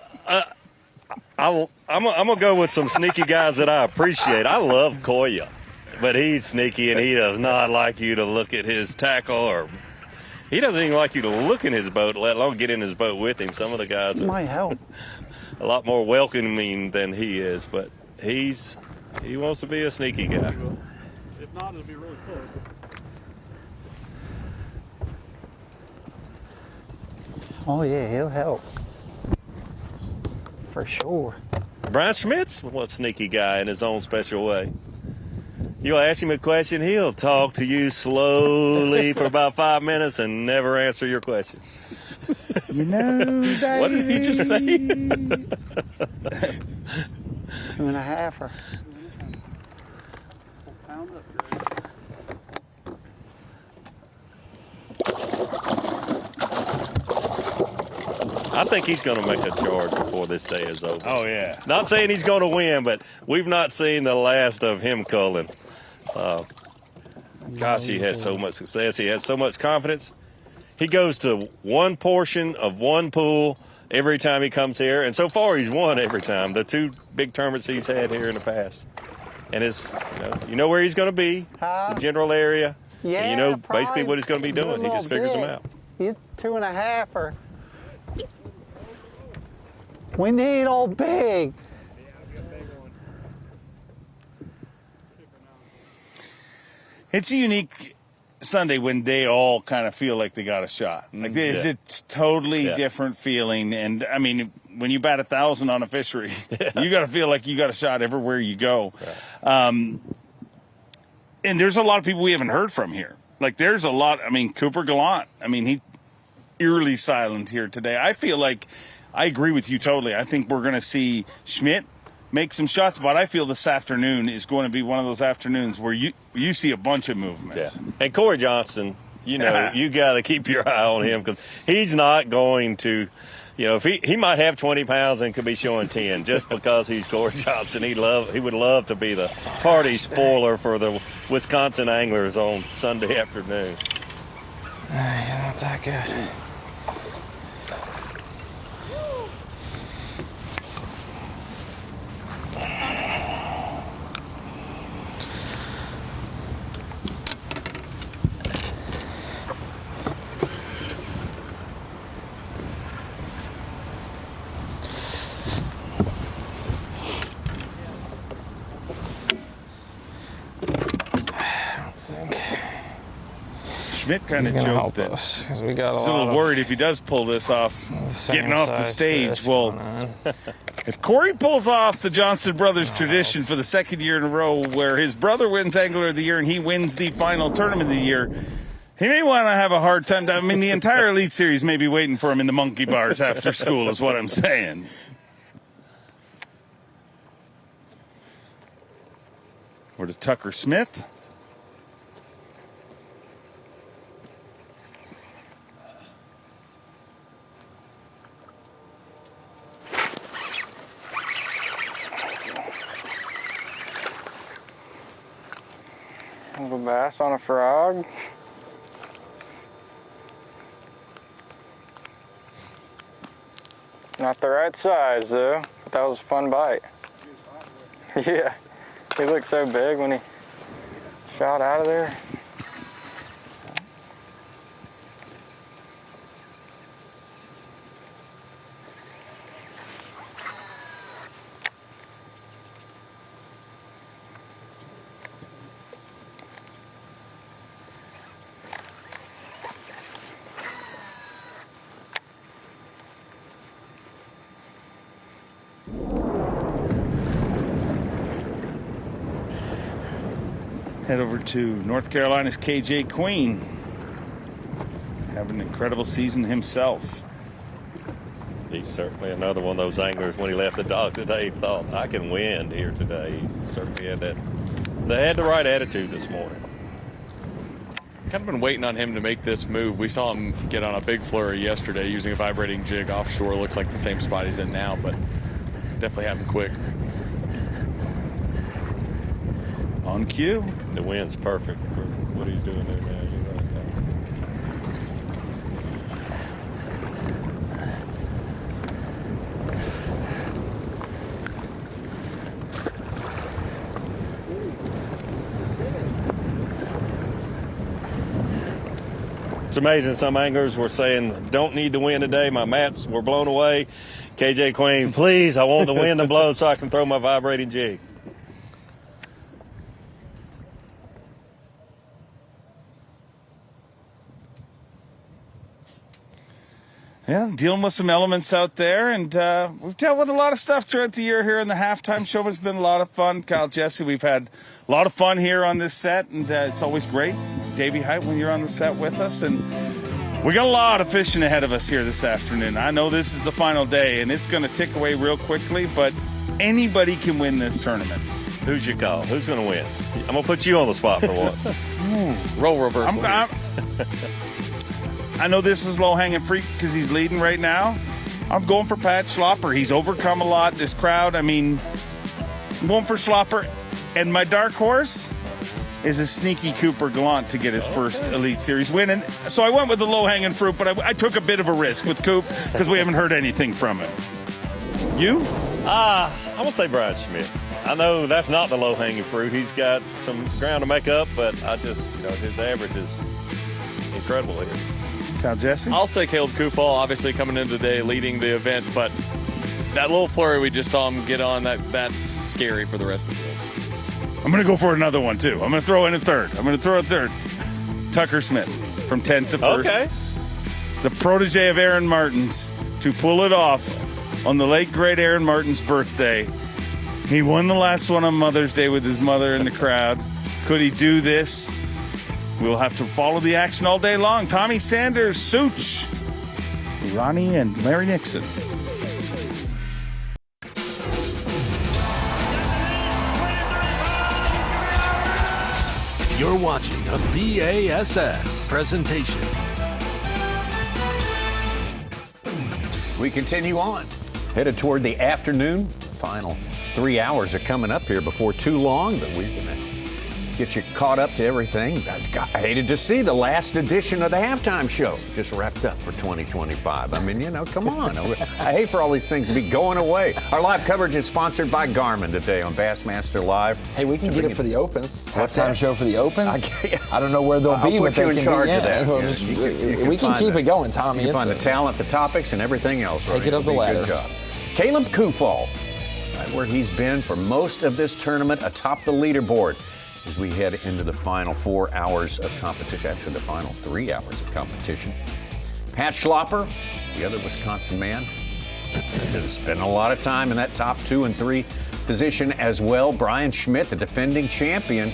I'm going to go with some sneaky guys that I appreciate. I love Koya, but he's sneaky, and he does not like you to look at his tackle, or he doesn't even like you to look in his boat, let alone get in his boat with him. Some of the guys are might help. A lot more welcoming than he is, but he wants to be a sneaky guy. If not, it'll be really close. Oh, yeah, he'll help. For sure. Brian Schmidt's a sneaky guy in his own special way. You'll ask him a question, he'll talk to you slowly for about 5 minutes and never answer your question. You know, Davey. What did he just say? 2 1/2. I think he's going to make a charge before this day is over. Oh, yeah. Not saying he's going to win, but we've not seen the last of him culling. Gosh, he had so much success. He had so much confidence. He goes to one portion of one pool every time he comes here, and so far he's won every time. The 2 big tournaments he's had here in the past. And it's, you know where he's going to be, the general area. Yeah, and you know basically what he's going to be doing. He just figures them bit. out. He's 2 1/2. We need old big. It's a unique Sunday when they all kind of feel like they got a shot. Like it's totally different feeling. And I mean, when you bat 1,000 on a fishery, you got to feel like you got a shot everywhere you go. And there's a lot of people we haven't heard from here. Like there's a lot. I mean, Cooper Gallant. I mean, he eerily silent here today. I feel like I agree with you totally. I think we're going to see Schmidt make some shots, but I feel this afternoon is going to be one of those afternoons where you see a bunch of movement. Yeah. And Cory Johnston, you got to keep your eye on him because he's not going to you know, if he might have 20 pounds and could be showing 10 just because he's Cory Johnston. He would love to be the party spoiler for the Wisconsin anglers on Sunday afternoon. He's not that good. Schmidt kind of joked that us, we got he's a little worried if he does pull this off, getting off the stage. Well, if Cory pulls off the Johnston brothers tradition for the second year in a row, where his brother wins Angler of the Year and he wins the final tournament of the year, he may want to have a hard time. I mean, the entire Elite Series may be waiting for him in the monkey bars after school, is what I'm saying. Or to Tucker Smith. Little bass on a frog. Not the right size though, but that was a fun bite. Yeah, he looked so big when he shot out of there. Head over to North Carolina's KJ Queen. Having an incredible season himself. He's certainly another one of those anglers. When he left the dock today, he thought, I can win here today. He certainly had that. They had the right attitude this morning. Kind of been waiting on him to make this move. We saw him get on a big flurry yesterday using a vibrating jig offshore. Looks like the same spot he's in now, but definitely happened quick. On cue. The wind's perfect for what he's doing there now. You're right. It's amazing. Some anglers were saying, don't need the wind today. My mats were blown away. KJ Queen, please, I want the wind to blow so I can throw my vibrating jig. Yeah, dealing with some elements out there, and we've dealt with a lot of stuff throughout the year here in the halftime show. It's been a lot of fun. Kyle, Jesse, we've had a lot of fun here on this set, and it's always great, Davey Height, when you're on the set with us. And we got a lot of fishing ahead of us here this afternoon. I know this is the final day, and it's going to tick away real quickly, but anybody can win this tournament. Who's your call? Who's going to win? I'm going to put you on the spot for once. Role reversal. I know this is low-hanging fruit because he's leading right now. I'm going for Pat Schlopper. He's overcome a lot. This crowd, I mean, I'm going for Schlopper. And my dark horse is a sneaky Cooper Gallant to get his first Elite Series win. And so I went with the low-hanging fruit, but I took a bit of a risk with Coop because we haven't heard anything from him. You? I want to say Brian Schmidt. I know that's not the low-hanging fruit. He's got some ground to make up, but I just, his average is incredible here. Jesse? I'll say Caleb Kufall, obviously coming into the day, leading the event, but that little flurry we just saw him get on, that's scary for the rest of the day. I'm going to go for another one, too. I'm going to throw in a third. Tucker Smith from 10th to 1st. Okay. The protege of Aaron Martin's to pull it off on the late, great Aaron Martin's birthday. He won the last one on Mother's Day with his mother in the crowd. Could he do this? We'll have to follow the action all day long. Tommy Sanders, Such, Ronnie, and Larry Nixon. You're watching a B.A.S.S. presentation. We continue on, headed toward the afternoon. Final 3 hours are coming up here before too long, but we're going to get you caught up to everything. I hated to see the last edition of the halftime show just wrapped up for 2025. I mean, you know, come on. I hate for all these things to be going away. Our live coverage is sponsored by Garmin today on Bassmaster Live. Hey, we can get it for the Opens. What's Halftime that? show for the Opens? I don't know where they'll be, I'll but put you they in can charge be, of that. We'll Yeah, just- you we can find keep the- it going, Tommy. You can find the It's talent, the topics, and everything else. Take it up the It'll be a ladder. Good job. Caleb Kufall, right where he's been for most of this tournament, atop the leaderboard as we head into the final 4 hours of competition, actually the final 3 hours of competition. Pat Schlopper, the other Wisconsin man, spending a lot of time in that top 2 and 3 position as well. Brian Schmidt, the defending champion.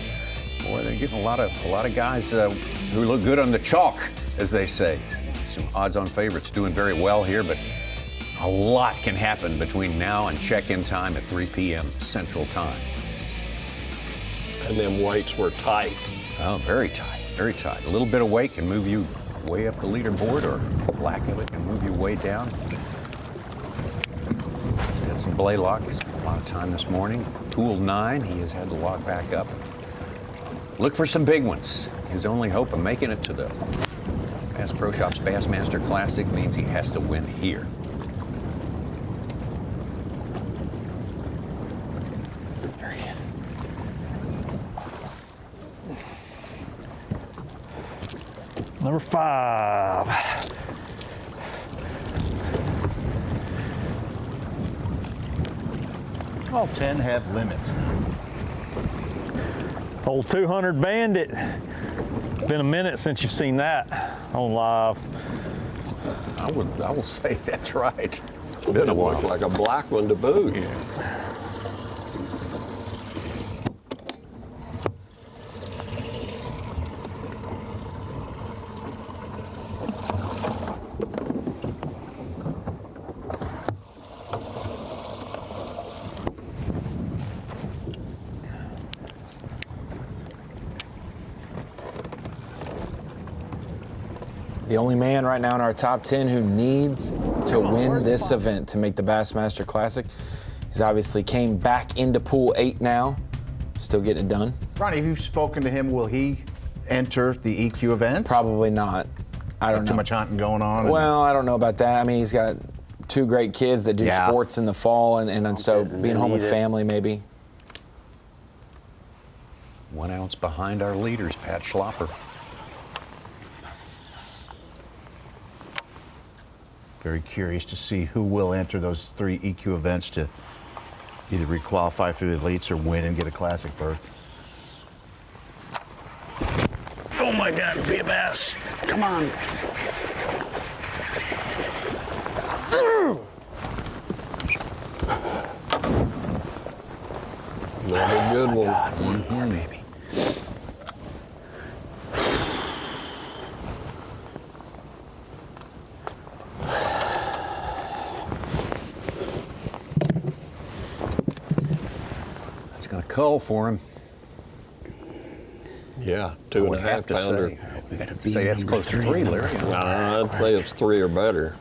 Boy, they're getting a lot of guys who look good on the chalk, as they say. Some odds-on favorites doing very well here, but a lot can happen between now and check-in time at 3 p.m. Central Time. And them weights were tight. Oh, very tight, very tight. A little bit of weight can move you way up the leaderboard, or lack of it can move you way down. Stetson Blaylock spent a lot of time this morning. Pool 9, he has had to log back up. Look for some big ones. His only hope of making it to the Bass Pro Shops Bassmaster Classic means he has to win here. Number 5. All 10 have limits. Old 200 Bandit. Been a minute since you've seen that on live. I will say that's right. Been a while. Like a black one to boot. Yeah. The only man right now in our top 10 who needs to win this event to make the Bassmaster Classic. He's obviously came back into Pool 8 now, still getting it done. Ronnie, have you spoken to him? Will he enter the EQ event? Probably not. I don't know. Too much hunting going on? Well, I don't know about that. I mean, he's got 2 great kids that do sports in the fall, and so being home with family maybe. 1 ounce behind our leaders, Pat Schlopper. Very curious to see who will enter those 3 EQ events to either requalify for the elites or win and get a classic berth. Oh my God, be a bass. Come on. Another good one. One more, maybe. That's going to cull for him. Yeah, 2.5 pounder. Say that's close to 3, Larry. I'd say it's 3 or better.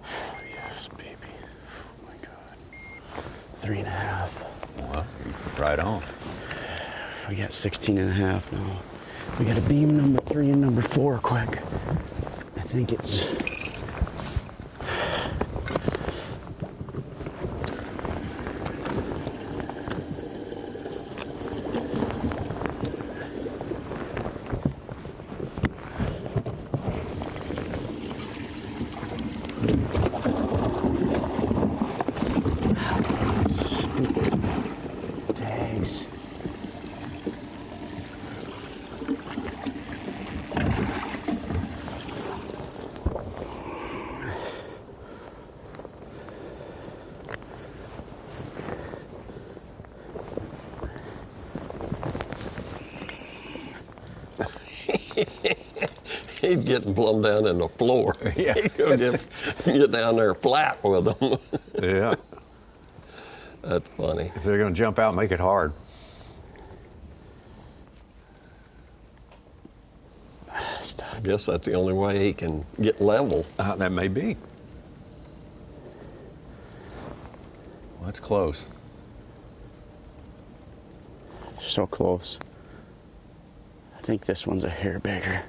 Yes, baby. Oh my God. 3.5. Well, right on. We got 16.5 now. We got to beam number 3 and number 4 quick. I think it's. Tags. He's getting plumb down in the floor. Yeah. Get down there flat with them. Yeah. That's funny. If they're going to jump out, make it hard. fast. I guess that's the only way he can get level. That may be. Well, that's close. They're so close. I think this one's a hair bigger.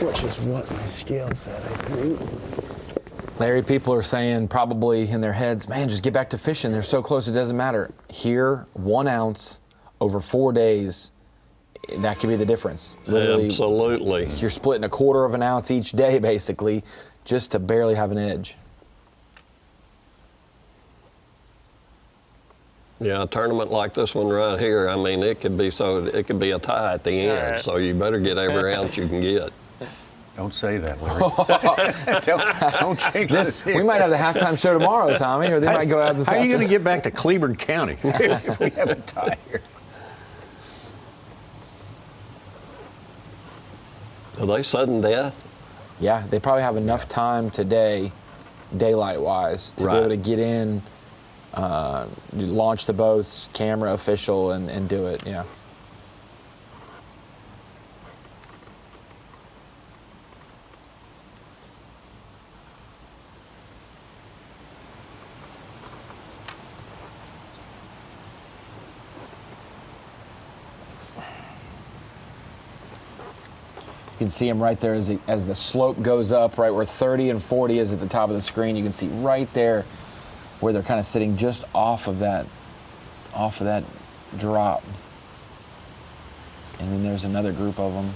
Which is what my scale said, I think. Larry, people are saying probably in their heads, man, just get back to fishing. They're so close, it doesn't matter. Here, 1 ounce over 4 days, that could be the difference. Literally, absolutely. You're splitting 1/4 of an ounce each day, basically, just to barely have an edge. Yeah, a tournament like this one right here, I mean, it could be a tie at the end. right. So you better get every ounce you can get. Don't say that, Larry. don't jinx us here. We might have the halftime show tomorrow, Tommy, or they might go out this How are you afternoon. going to get back to Cleburne County if we have a tie here? Are they sudden death? Yeah, they probably have enough time today, daylight-wise, to be able to get in, launch the boats, camera, official, and do it, yeah. You can see him right there as the slope goes up, right where 30 and 40 is at the top of the screen. You can see right there where they're kind of sitting just off of that drop. And then there's another group of them.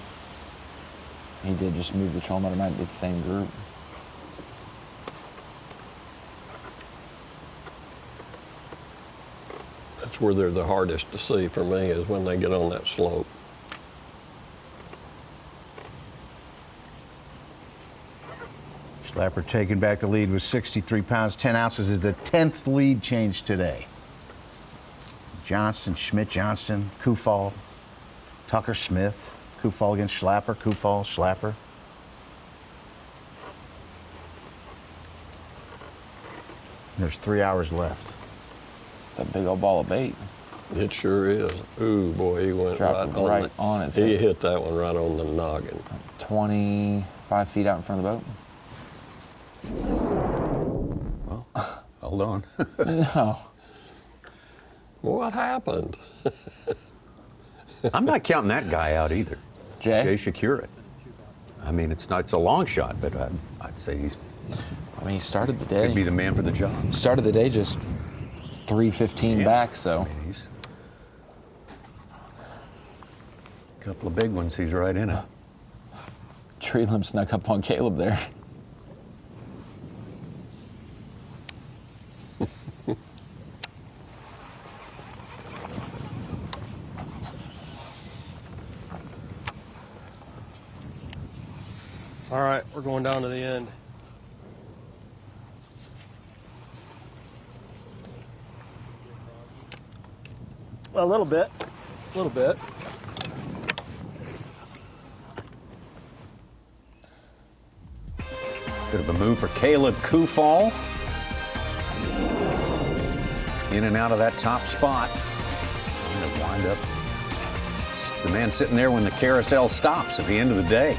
He did just move the trolling motor. It might be the same group. That's where they're the hardest to see for me, is when they get on that slope. Schlapper taking back the lead with 63 pounds, 10 ounces is the 10th lead change today. Johnston, Schmidt, Johnston, Kufall, Tucker, Smith, Kufall against Schlapper, Kufall, Schlapper. There's 3 hours left. It's a big old ball of bait. It sure is. Ooh, boy, he went right on it. He hit that one right on the noggin. 25 feet out in front of the boat. Well, hold on. No. What happened? I'm not counting that guy out either. Jay Przekurat. I mean, it's a long shot, but I'd say he's. I mean, he started the day. Could be the man for the job. Started the day just 3:15 back, so. I mean, he's a couple of big ones. He's right in it. Tree limb snuck up on Caleb there. All right, we're going down to the end. A little bit. Bit of a move for Caleb Kufall. In and out of that top spot. And it'll wind up the man sitting there when the carousel stops at the end of the day.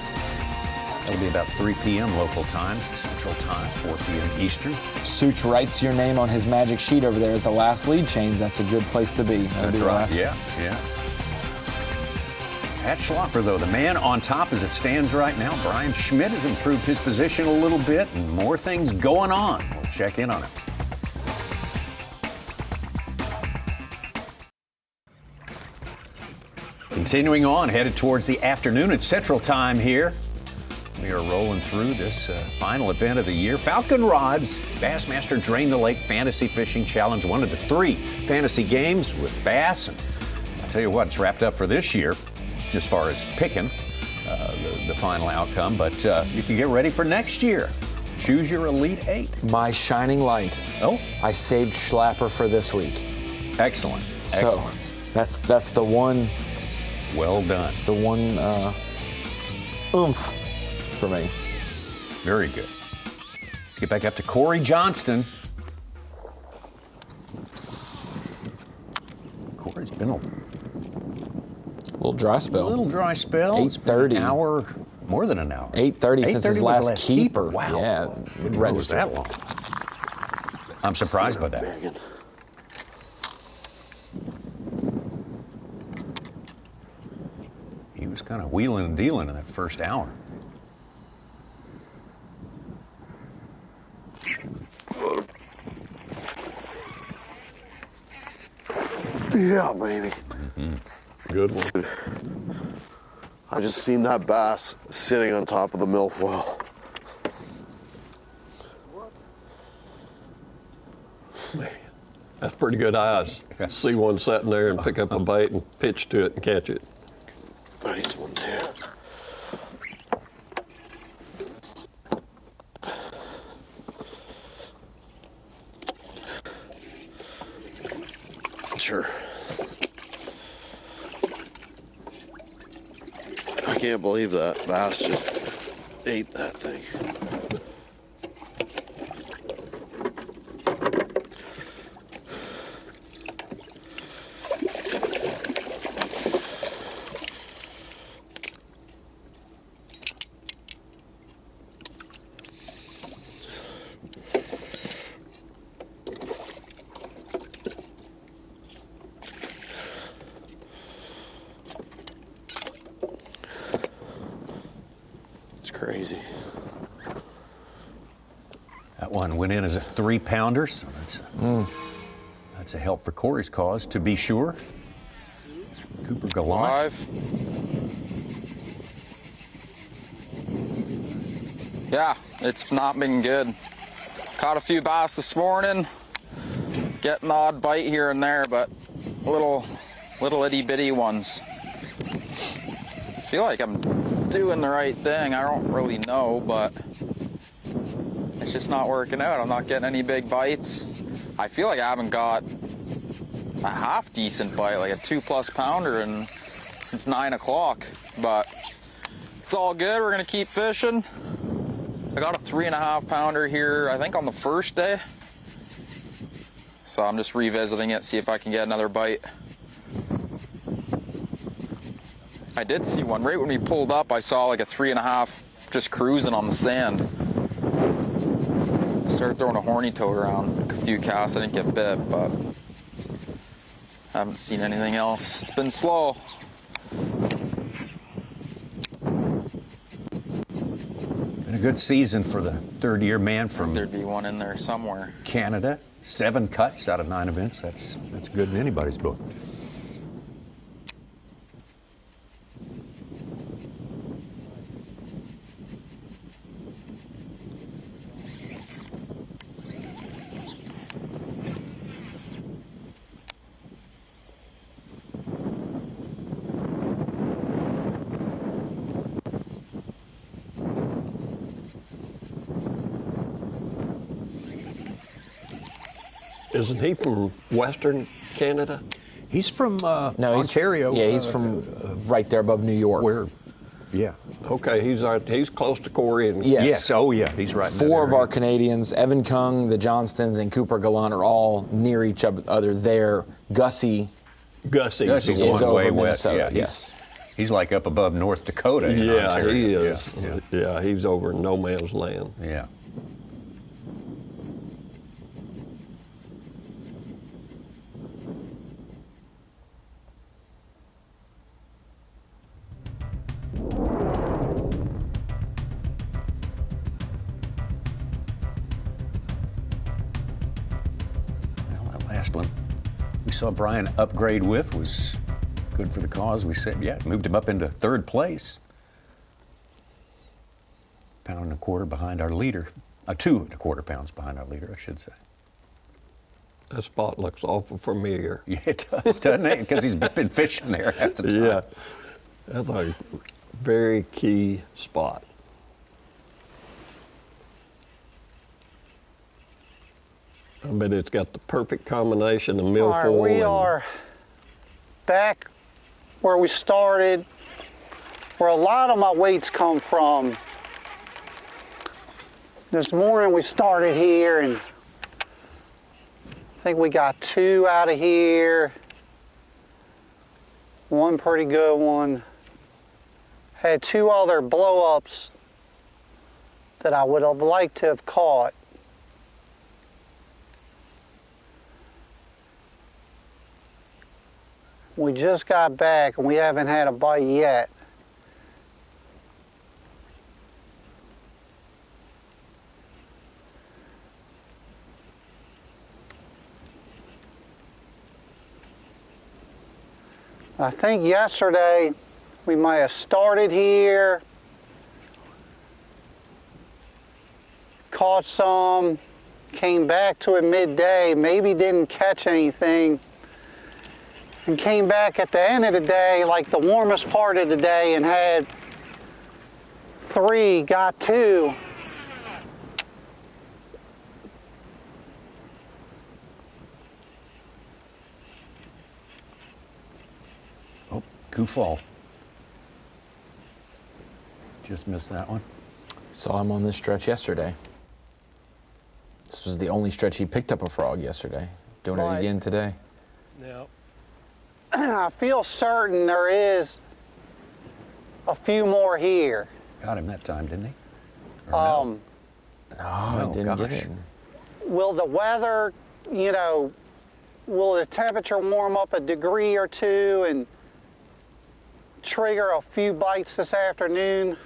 That'll be about 3 p.m. local time, Central Time, 4 p.m. Eastern. Such writes your name on his magic sheet over there as the last lead change. That's a good place to be. That's right, yeah. At Schlapper, though, the man on top as it stands right now, Brian Schmidt, has improved his position a little bit, and more things going on. We'll check in on it. Continuing on, headed towards the afternoon at Central Time here. We are rolling through this final event of the year. Falcon Rods, Bassmaster Drain the Lake Fantasy Fishing Challenge, one of the 3 fantasy games with Bass. And I'll tell you what, it's wrapped up for this year as far as picking the final outcome. But you can get ready for next year. Choose your Elite 8. My shining light. Oh. I saved Schlapper for this week. Excellent. So that's the one. Well done. The one oomph for me. Very good. Let's get back up to Cory Johnston. It's been a little dry spell. little dry spell. 8:30. An hour, more than an hour. 8:30 since his last keeper. Wow. Yeah, Didn't know it was that long. I'm surprised by that. He was kind of wheeling and dealing in that first hour. Yeah, baby. Good one. I just seen that bass sitting on top of the milfoil. Man, that's pretty good eyes. See one sitting there and pick up a bait and pitch to it and catch it. Nice one, too. Sure. I can't believe that bass just ate that thing. Crazy. That one went in as a 3-pounder, so that's a help for Cory's cause, to be sure. Cooper Gallant. 5. Yeah, it's not been good. Caught a few bass this morning. Getting an odd bite here and there, but little itty bitty ones. I feel like I'm doing the right thing. I don't really know, but it's just not working out. I'm not getting any big bites. I feel like I haven't got a half decent bite, like a 2+ pounder since 9 o'clock, but it's all good. We're gonna keep fishing. I got a 3.5 pounder here, I think on the first day. So I'm just revisiting it, see if I can get another bite. I did see one. Right when we pulled up, I saw like a 3.5 just cruising on the sand. I started throwing a horny toad around, a few casts. I didn't get bit, but I haven't seen anything else. It's been slow. Been a good season for the third-year man from There'd be one in there somewhere. Canada. 7 cuts out of 9 events. That's good in anybody's book. Isn't he from Western Canada? He's from No, Ontario. He's from right there above New York. Yeah. Okay, he's close to Cory. And Yes. Oh, yeah. He's right in that 4 of area. our Canadians, Evan Kung, the Johnstons, and Cooper Gallant, are all near each other there. Gussie's Gussie's the one over way Minnesota. west. Yeah, Yes. He's like up above North Dakota. In Yeah, Ontario. he is. Yeah. Yeah, he's over in no man's land. Yeah. Last one we saw Brian upgrade with was good for the cause. We said, yeah, moved him up into 3rd place. £1.25 behind our leader. 2.25 pounds behind our leader, I should say. That spot looks awful familiar. Yeah, it does, doesn't it? Because he's been fishing there half the time. Yeah, that's a very key spot. I bet it's got the perfect combination of milfoil. All right, we are back where we started, where a lot of my weights come from. This morning we started here, and I think we got 2 out of here. One pretty good one. Had 2 other blow-ups that I would have liked to have caught. We just got back and we haven't had a bite yet. I think yesterday we might have started here, caught some, came back to it midday, maybe didn't catch anything, and came back at the end of the day, like the warmest part of the day, and had 3, got 2. Kufall. Just missed that one. Saw him on this stretch yesterday. This was the only stretch he picked up a frog yesterday. Doing it again today. Yep. I feel certain there is a few more here. Got him that time, didn't he? No, Oh, I didn't gosh. get it. Will the weather, you know, will the temperature warm up a degree or 2 and trigger a few bites this afternoon?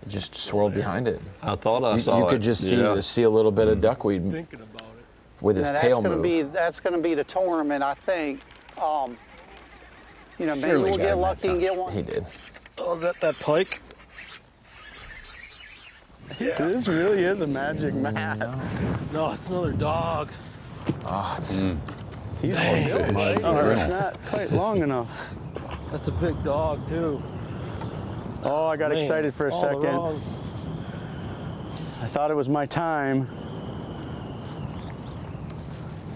It just swirled behind it. I thought I saw it. You could just see a little bit of duckweed with his tail move. That's going to be the tournament, I think. You know, maybe Surely we'll got get him that lucky and time. get one. He did. Oh, is that pike? Yeah. This really is a magic map. No, it's another dog. Oh, it's... He's Dang. long, Mike. Oh, It's not quite long enough. That's a big dog, too. Oh, I got Man, excited for a all the second. wrong- I thought it was my time.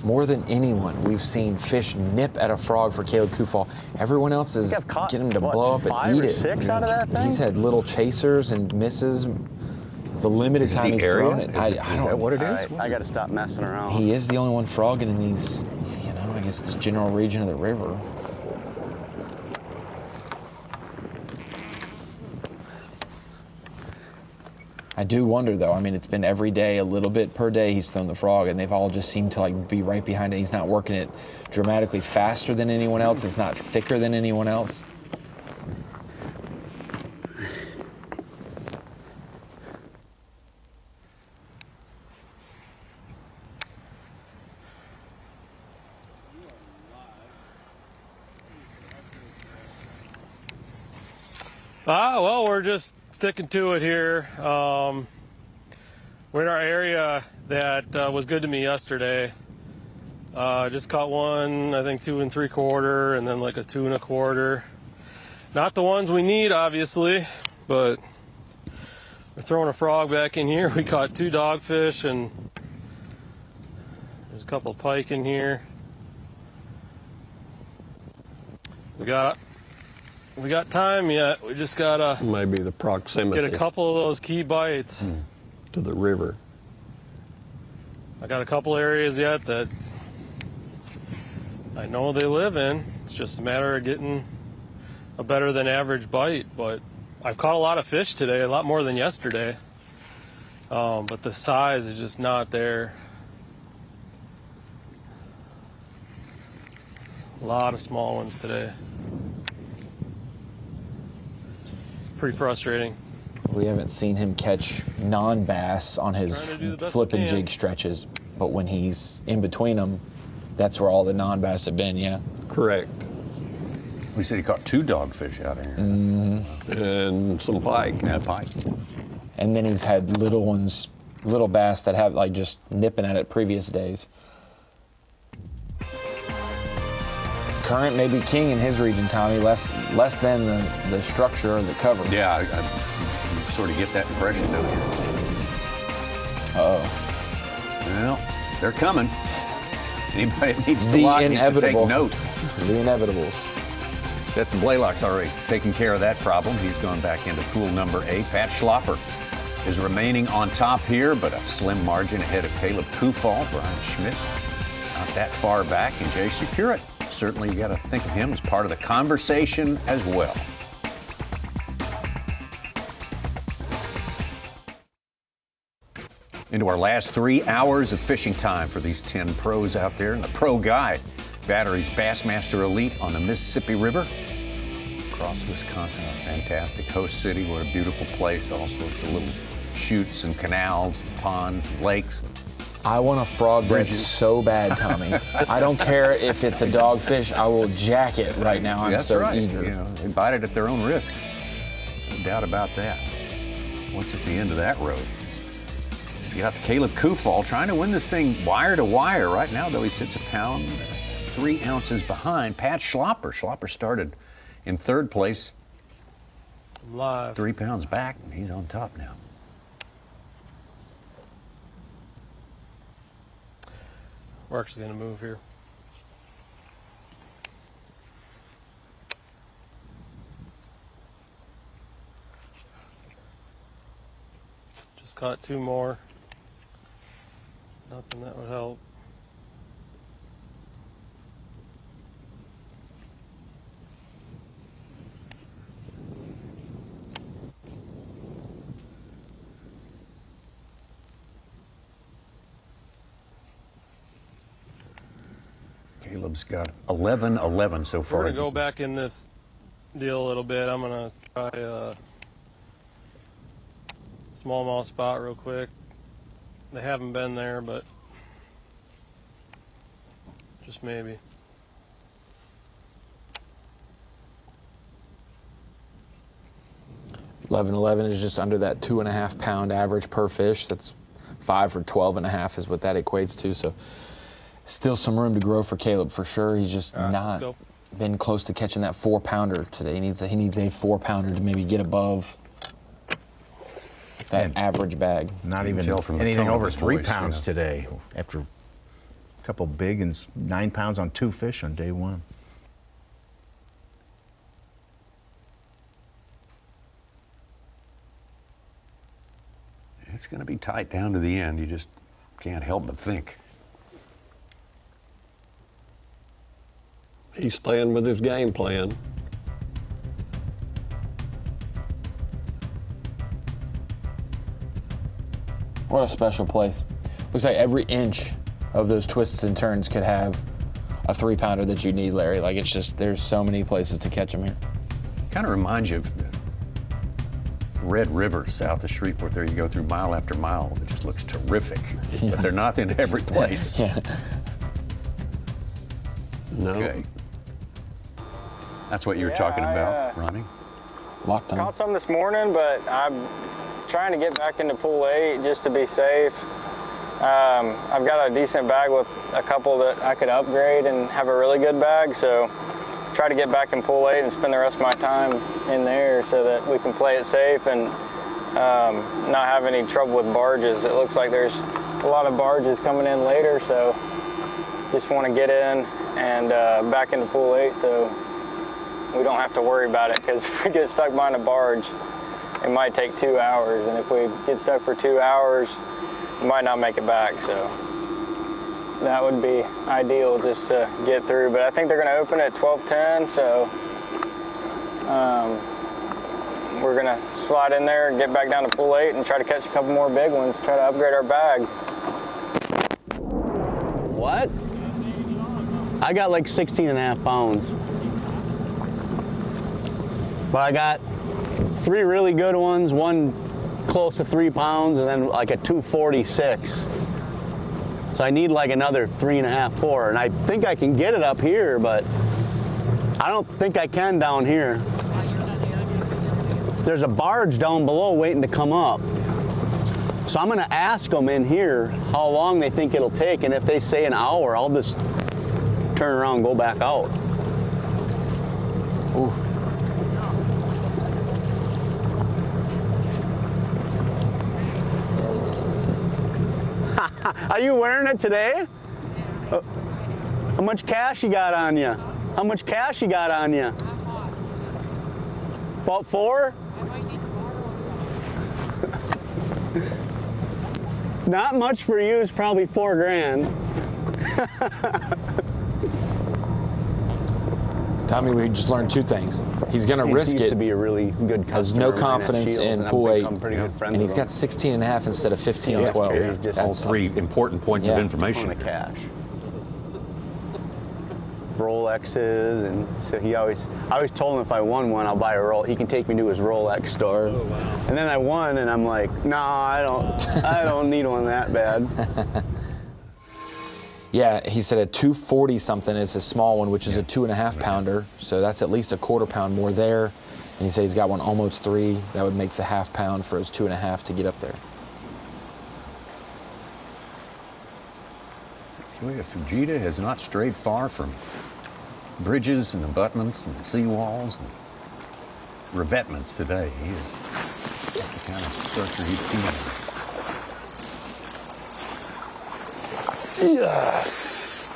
More than anyone, we've seen fish nip at a frog for Caleb Kufall. Everyone else is I've caught, getting him to what, blow up 5 and eat or it. 6 out of that thing? He's had little chasers and misses. The limited Is it time the he's area? thrown it. I Is that don't, what it is? I got to stop messing around. He is the only one frogging in these, you know, I guess this general region of the river. I do wonder though, I mean, it's been every day, a little bit per day he's thrown the frog, and they've all just seemed to like be right behind it. He's not working it dramatically faster than anyone else. It's not thicker than anyone else. Well, we're just sticking to it here. We're in our area that was good to me yesterday. Just caught one, I think 2 3/4, and then like a 2 1/4. Not the ones we need, obviously, but we're throwing a frog back in here. We caught 2 dogfish, and there's a couple of pike in here. We got time yet. We just gotta maybe the proximity get a couple of those key bites to the river. I got a couple areas yet that I know they live in. It's just a matter of getting a better than average bite. But I've caught a lot of fish today, a lot more than yesterday. But the size is just not there. A lot of small ones today. It's pretty frustrating. We haven't seen him catch non-bass on his flip and jig stretches, but when he's in between them, that's where all the non-bass have been, yeah. Correct. We said he caught 2 dogfish out of here. And some pike. Yeah, pike. And then he's had little ones, little bass that have like just nipping at it previous days. Current may be king in his region, Tommy, less than the structure or the cover. Yeah, I sort of get that impression, don't you? Uh-oh. Well, they're coming. Anybody that needs to The lock needs to take inevitable. note. The inevitables. Stetson Blaylock's already taken care of that problem. He's gone back into pool number 8. Pat Schlopper is remaining on top here, but a slim margin ahead of Caleb Kufall, Brian Schmidt not that far back, and Przekurat certainly you got to think of him as part of the conversation as well. Into our last 3 hours of fishing time for these 10 pros out there in the Pro Guide. Battery's Bassmaster Elite on the Mississippi River. Crosse, Wisconsin, a fantastic host city. What a beautiful place. All sorts of little chutes and canals, and ponds, and lakes. I want a frog bridge so bad, Tommy. I don't care if it's a dogfish. I will jack it right now. I'm That's so right. eager. You know, they bite it at their own risk. No doubt about that. What's at the end of that road? He's got Caleb Kufall trying to win this thing wire to wire. Right now, though, he sits a pound, 3 ounces behind Pat Schlopper. Schlopper started in third place. Live. 3 pounds back, and he's on top now. We're actually going to move here. Just caught 2 more. Nothing that would help. Caleb's got 11-11 so far. We're going to go back in this deal a little bit. I'm going to try a smallmouth spot real quick. They haven't been there, but just maybe. $11.11 is just under that 2.5 pound average per fish. That's 5 for 12.5 is what that equates to. So still some room to grow for Caleb for sure. He's just not been close to catching that 4 pounder today. He needs a 4 pounder to maybe get above that average bag. Not even anything over 3 pounds today after a couple big and 9 pounds on 2 fish on day 1. It's going to be tight down to the end. You just can't help but think. He's staying with his game plan. What a special place. Looks like every inch of those twists and turns could have a 3 pounder that you need, Larry. Like, it's just, there's so many places to catch them here. Kind of reminds you of Red River south of Shreveport. There you go through mile after mile. It just looks terrific. Yeah. But they're not in every place. Yeah. No. Okay. That's what you were talking about, Ronnie? Locked on. Caught some this morning, but I'm trying to get back into pool 8 just to be safe. I've got a decent bag with a couple that I could upgrade and have a really good bag, so try to get back in pool 8 and spend the rest of my time in there so that we can play it safe and not have any trouble with barges. It looks like there's a lot of barges coming in later, so just want to get in and back into pool 8 so we don't have to worry about it, because if we get stuck behind a barge, it might take 2 hours, and if we get stuck for 2 hours, we might not make it back, so that would be ideal just to get through. But I think they're going to open at 12:10, so we're going to slide in there and get back down to pool 8 and try to catch a couple more big ones, try to upgrade our bag. What? I got like 16.5 pounds. But I got 3 really good ones, one close to 3 pounds, and then like a 246. So I need like another 3.5, 4. And I think I can get it up here, but I don't think I can down here. There's a barge down below waiting to come up. So I'm gonna ask them in here how long they think it'll take, and if they say an hour, I'll just turn around and go back out. Ooh. Are you wearing it today? How much cash you got on you? How much cash you got on you? About 4? Not much for you. It's probably $4 grand. Tommy, we just learned 2 things. He's going to risk it. He used to be a really good customer. Has no confidence in pool 8, and he's got him. 16 and a half instead of 15 and 12. That's 3 important points of information. Ton of cash. Rolexes, and so I always told him if I won one, I'll buy a Rolex. He can take me to his Rolex store. Oh, wow. And then I won, and I'm like, no, I don't need one that bad. Yeah, he said a 240 something is a small one, which is a 2.5 pounder. So that's at least a 1/4 pound more there. And he said he's got one almost 3. That would make the 1/2 pound for his 2.5 to get up there. Fujita has not strayed far from bridges and abutments and seawalls and revetments today. That's the kind of structure he's keen on. Yes.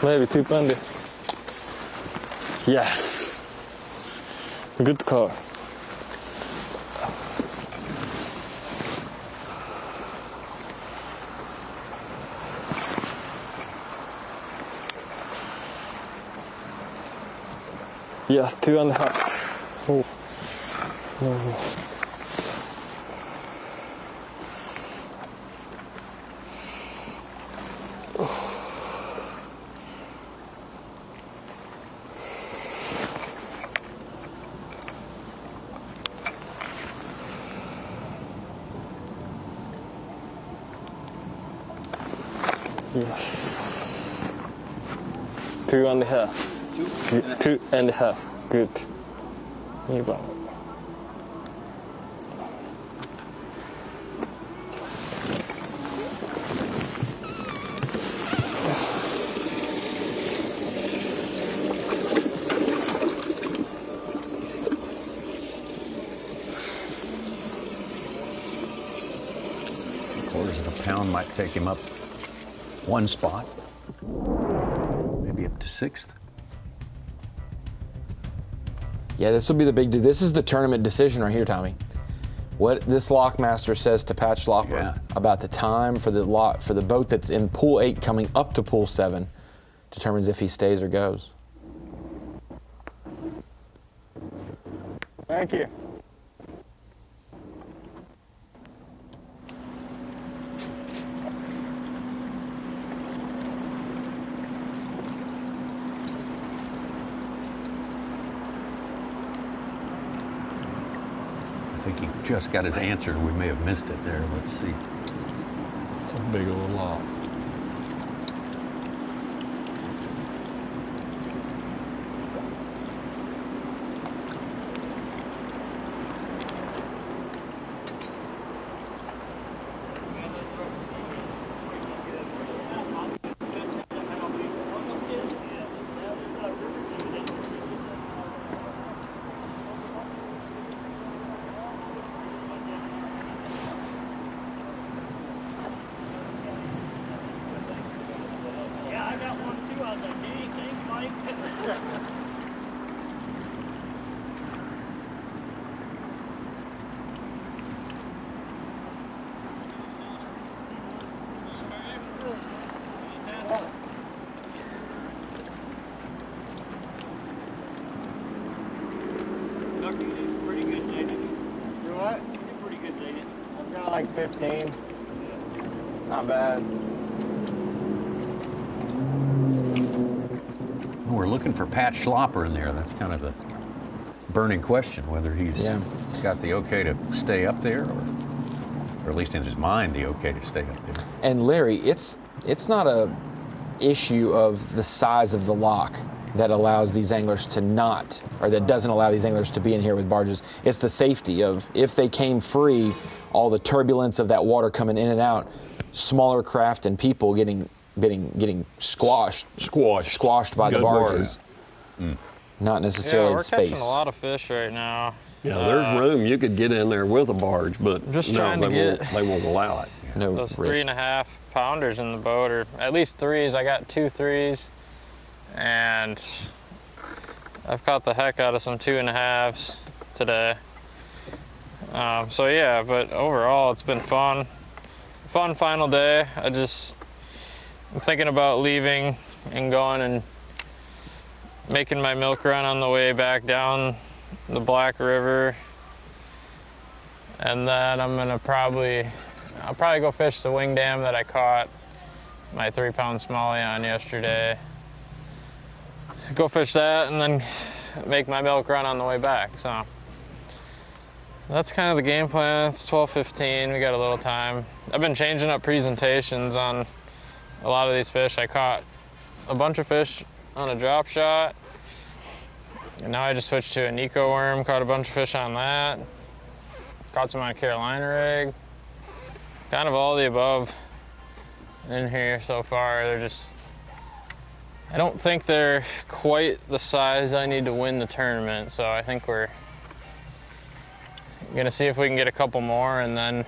Maybe 2 under. Yes. Good call. Yes, 2.5. Oh. No. Yes. 2.5. 2.5. Good. Even. Quarters of a pound might take him up 1 spot, maybe up to 6th. Yeah, this will be the big. This is the tournament decision right here, Tommy. What this lockmaster says to Patch Lockman about the time for the boat that's in pool 8 coming up to pool 7 determines if he stays or goes. Thank you. I think he just got his answer. We may have missed it there. Let's see. It's a big old lot. Like 15. Not bad. We're looking for Pat Schlopper in there. That's kind of the burning question, whether he's got the okay to stay up there, or at least in his mind, the okay to stay up there. And Larry, it's not a issue of the size of the lock that allows these anglers to not, or that doesn't allow these anglers to be in here with barges. It's the safety of, if they came free, all the turbulence of that water coming in and out, smaller craft and people getting squashed by the barges. Not necessarily we're space. catching a lot of fish right now. Yeah, there's room. You could get in there with a barge, but Just no, trying to they won't allow it. No Those risk. 3.5 pounders in the boat, or at least 3s. I got 2 3s, and I've caught the heck out of some 2.5s today. So yeah, but overall it's been fun. Fun final day. I'm thinking about leaving and going and making my milk run on the way back down the Black River. And then I'll probably go fish the wing dam that I caught my 3-pound smallie on yesterday. Go fish that and then make my milk run on the way back. So that's kind of the game plan. It's 12:15, we got a little time. I've been changing up presentations on a lot of these fish. I caught a bunch of fish on a drop shot, and now I just switched to a Nico worm, caught a bunch of fish on that. Caught some on a Carolina rig. Kind of all the above in here so far. They're just, I don't think they're quite the size I need to win the tournament, so I think we're gonna see if we can get a couple more and then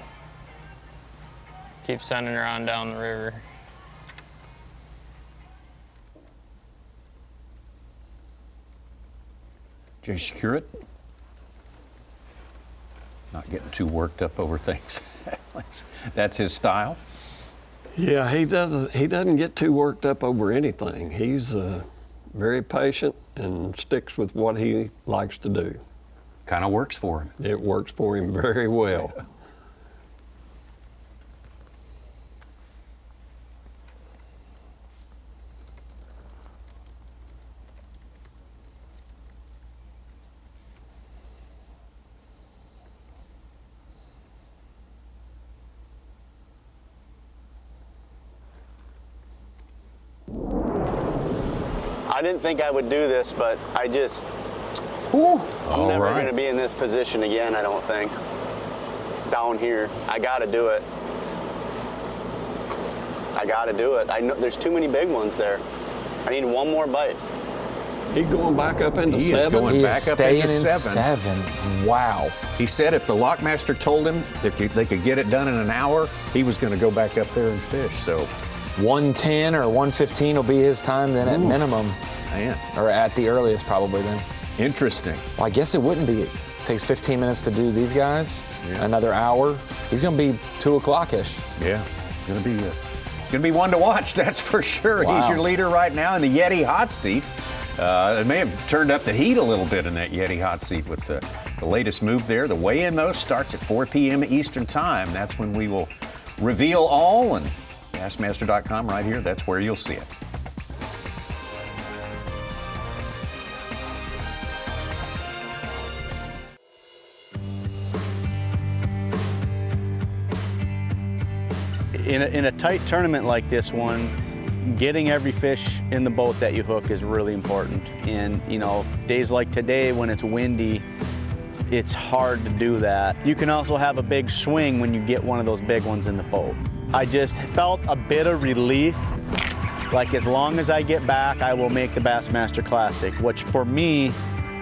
keep sending her on down the river. Przekurat, not getting too worked up over things. That's his style. Yeah, he doesn't get too worked up over anything. He's very patient and sticks with what he likes to do. Kind of works for him. It works for him very well. I didn't think I would do this, but I'm never going to be in this position again, I don't think. Down here, I got to do it. I got to do it. I know there's too many big ones there. I need one more bite. He's going back up into 7? He is going back up into 7. 7. Wow. He said if the Lockmaster told him that they could get it done in an hour, he was going to go back up there and fish. So 1:10 or 1:15 will be his time then at minimum. Man. Or at the earliest probably then. Interesting. Well, I guess it wouldn't be. It takes 15 minutes to do these guys. Yeah. Another hour. He's going to be 2 o'clock-ish. Yeah. Going to be one to watch, that's for sure. Wow. He's your leader right now in the Yeti hot seat. It may have turned up the heat a little bit in that Yeti hot seat with the latest move there. The weigh-in, though, starts at 4 p.m. Eastern Time. That's when we will reveal all, and Bassmaster.com right here, that's where you'll see it. In a tight tournament like this one, getting every fish in the boat that you hook is really important. And, you know, days like today when it's windy, it's hard to do that. You can also have a big swing when you get one of those big ones in the boat. I just felt a bit of relief. Like, as long as I get back, I will make the Bassmaster Classic, which for me,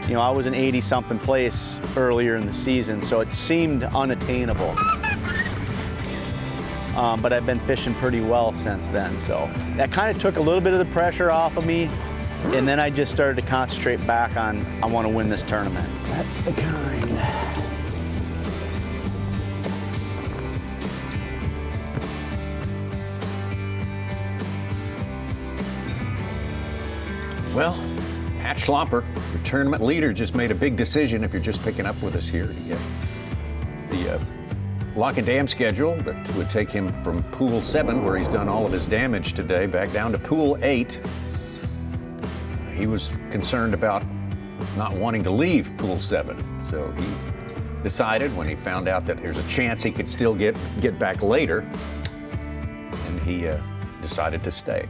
you know, I was in 80-something place earlier in the season, so it seemed unattainable. But I've been fishing pretty well since then, so that kind of took a little bit of the pressure off of me, and then I just started to concentrate back on, I want to win this tournament. That's the kind. Well, Pat Schlomper, your tournament leader, just made a big decision if you're just picking up with us here. The lock and dam schedule that would take him from Pool 7, where he's done all of his damage today, back down to Pool 8. He was concerned about not wanting to leave Pool 7, so he decided when he found out that there's a chance he could still get back later, and he decided to stay.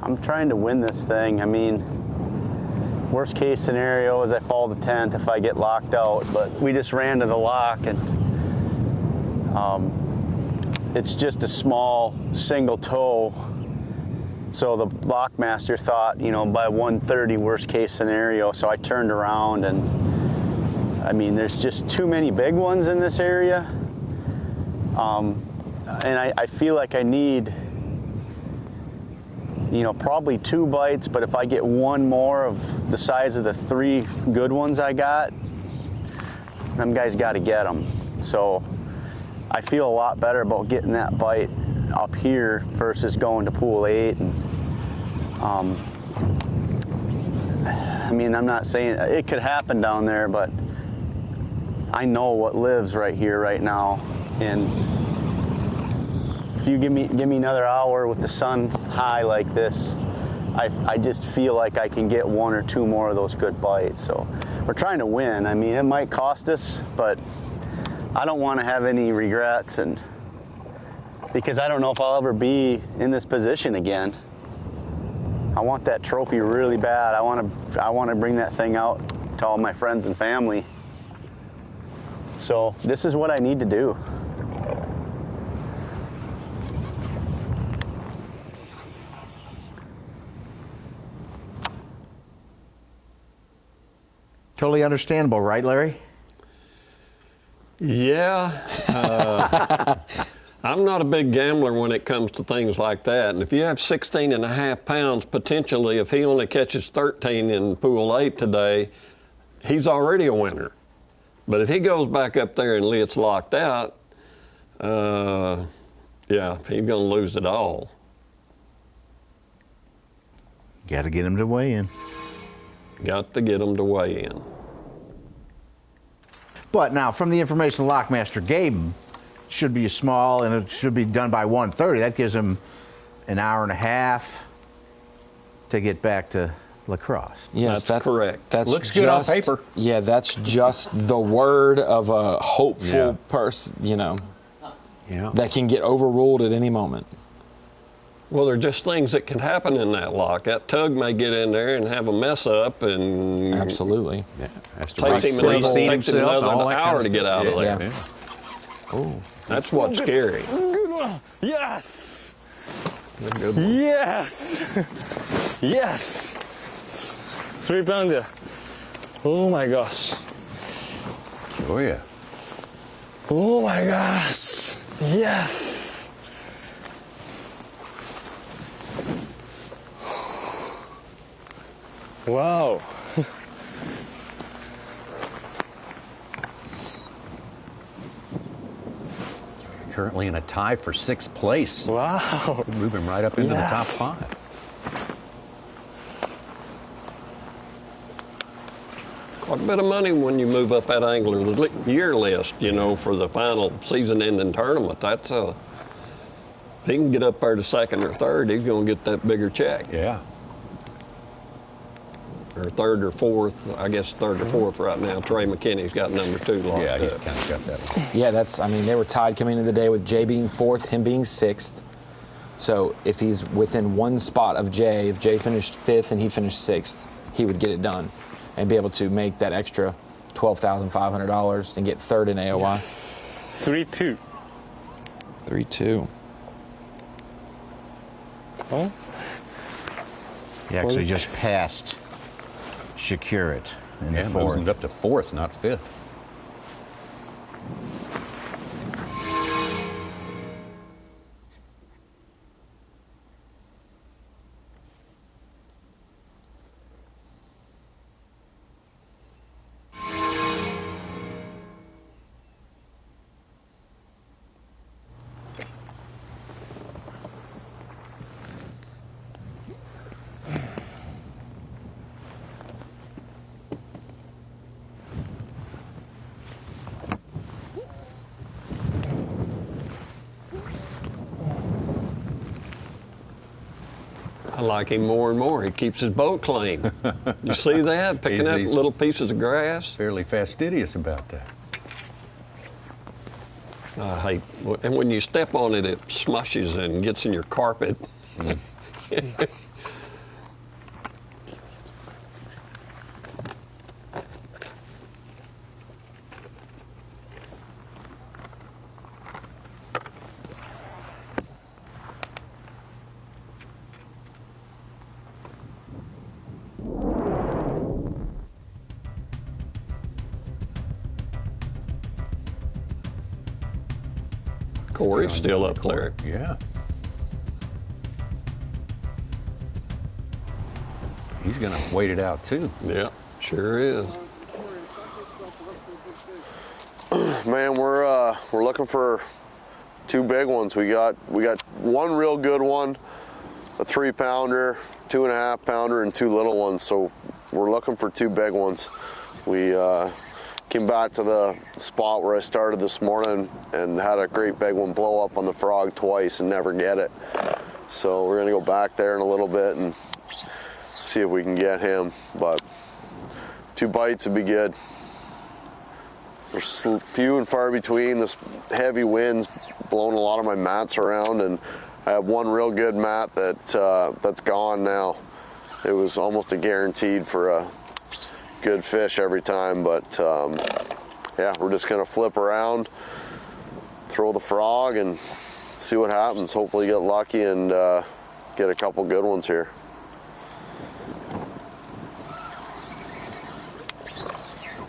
I'm trying to win this thing. I mean, worst case scenario is I fall to 10th if I get locked out, but we just ran to the lock, and it's just a small single toe. So the Lockmaster thought, you know, by 1:30 worst case scenario, so I turned around, and I mean, there's just too many big ones in this area. And I feel like I need you know, probably 2 bites, but if I get one more of the size of the 3 good ones I got, them guys got to get them. So I feel a lot better about getting that bite up here versus going to pool 8. And I mean, I'm not saying it could happen down there, but I know what lives right here right now. And if you give me another hour with the sun high like this, I just feel like I can get 1 or 2 more of those good bites. So we're trying to win. I mean, it might cost us, but I don't want to have any regrets, and because I don't know if I'll ever be in this position again. I want that trophy really bad. I want to bring that thing out to all my friends and family. So this is what I need to do. Totally understandable, right, Larry? Yeah. I'm not a big gambler when it comes to things like that. And if you have 16.5 pounds, potentially, if he only catches 13 in pool 8 today, he's already a winner. But if he goes back up there and gets locked out, yeah, he's going to lose it all. Got to get him to weigh in. Got to get him to weigh in. But now, from the information the Lockmaster gave him, it should be small and it should be done by 1:30. That gives him an hour and a half to get back to La Crosse. Yes, that's correct. That's looks good on paper. Yeah, that's just the word of a hopeful person, you know, that can get overruled at any moment. Well, there are just things that can happen in that lock. That tug may get in there and have a mess up, and absolutely, has to takes him another hour to get out of there. Yeah. Oh, that's what's scary. Yes! Yes! Yes! 3 pounder. Oh my gosh. Oh yeah. Oh my gosh. Yes! Wow. Currently in a tie for 6th place. Wow. Moving right up into the top 5. Quite a bit of money when you move up that angler year list, you know, for the final season-ending tournament. That's if he can get up there to 2nd or 3rd, he's going to get that bigger check. Yeah. Or 3rd or 4th, I guess 3rd or 4th right now. Trey McKinney's got number 2 locked Yeah, he's up. kind of got that one. Yeah, I mean, they were tied coming into the day with Jay being 4th, him being 6th. So if he's within 1 spot of Jay, if Jay finished 5th and he finished 6th, he would get it done and be able to make that extra $12,500 and get 3rd in AOI. 3-2. 3-2. Oh. He actually just passed Przekurat in the 4th. Moves up to 4th, not 5th. I like him more and more. He keeps his boat clean. You see that? Picking up He's little pieces of grass. Fairly fastidious about that. And when you step on it, it smushes and gets in your carpet. Cory's still up there. Yeah. He's going to wait it out too. Yeah, sure is. Man, we're looking for 2 big ones. We got one real good one, a 3-pounder, 2.5-pounder, and 2 little ones. So we're looking for 2 big ones. We came back to the spot where I started this morning and had a great big one blow up on the frog twice and never get it. So we're gonna go back there in a little bit and see if we can get him. But 2 bites would be good. There's few and far between. This heavy wind's blowing a lot of my mats around, and I have one real good mat that's gone now. It was almost a guaranteed for a good fish every time, but yeah, we're just gonna flip around, throw the frog, and see what happens. Hopefully get lucky and get a couple good ones here.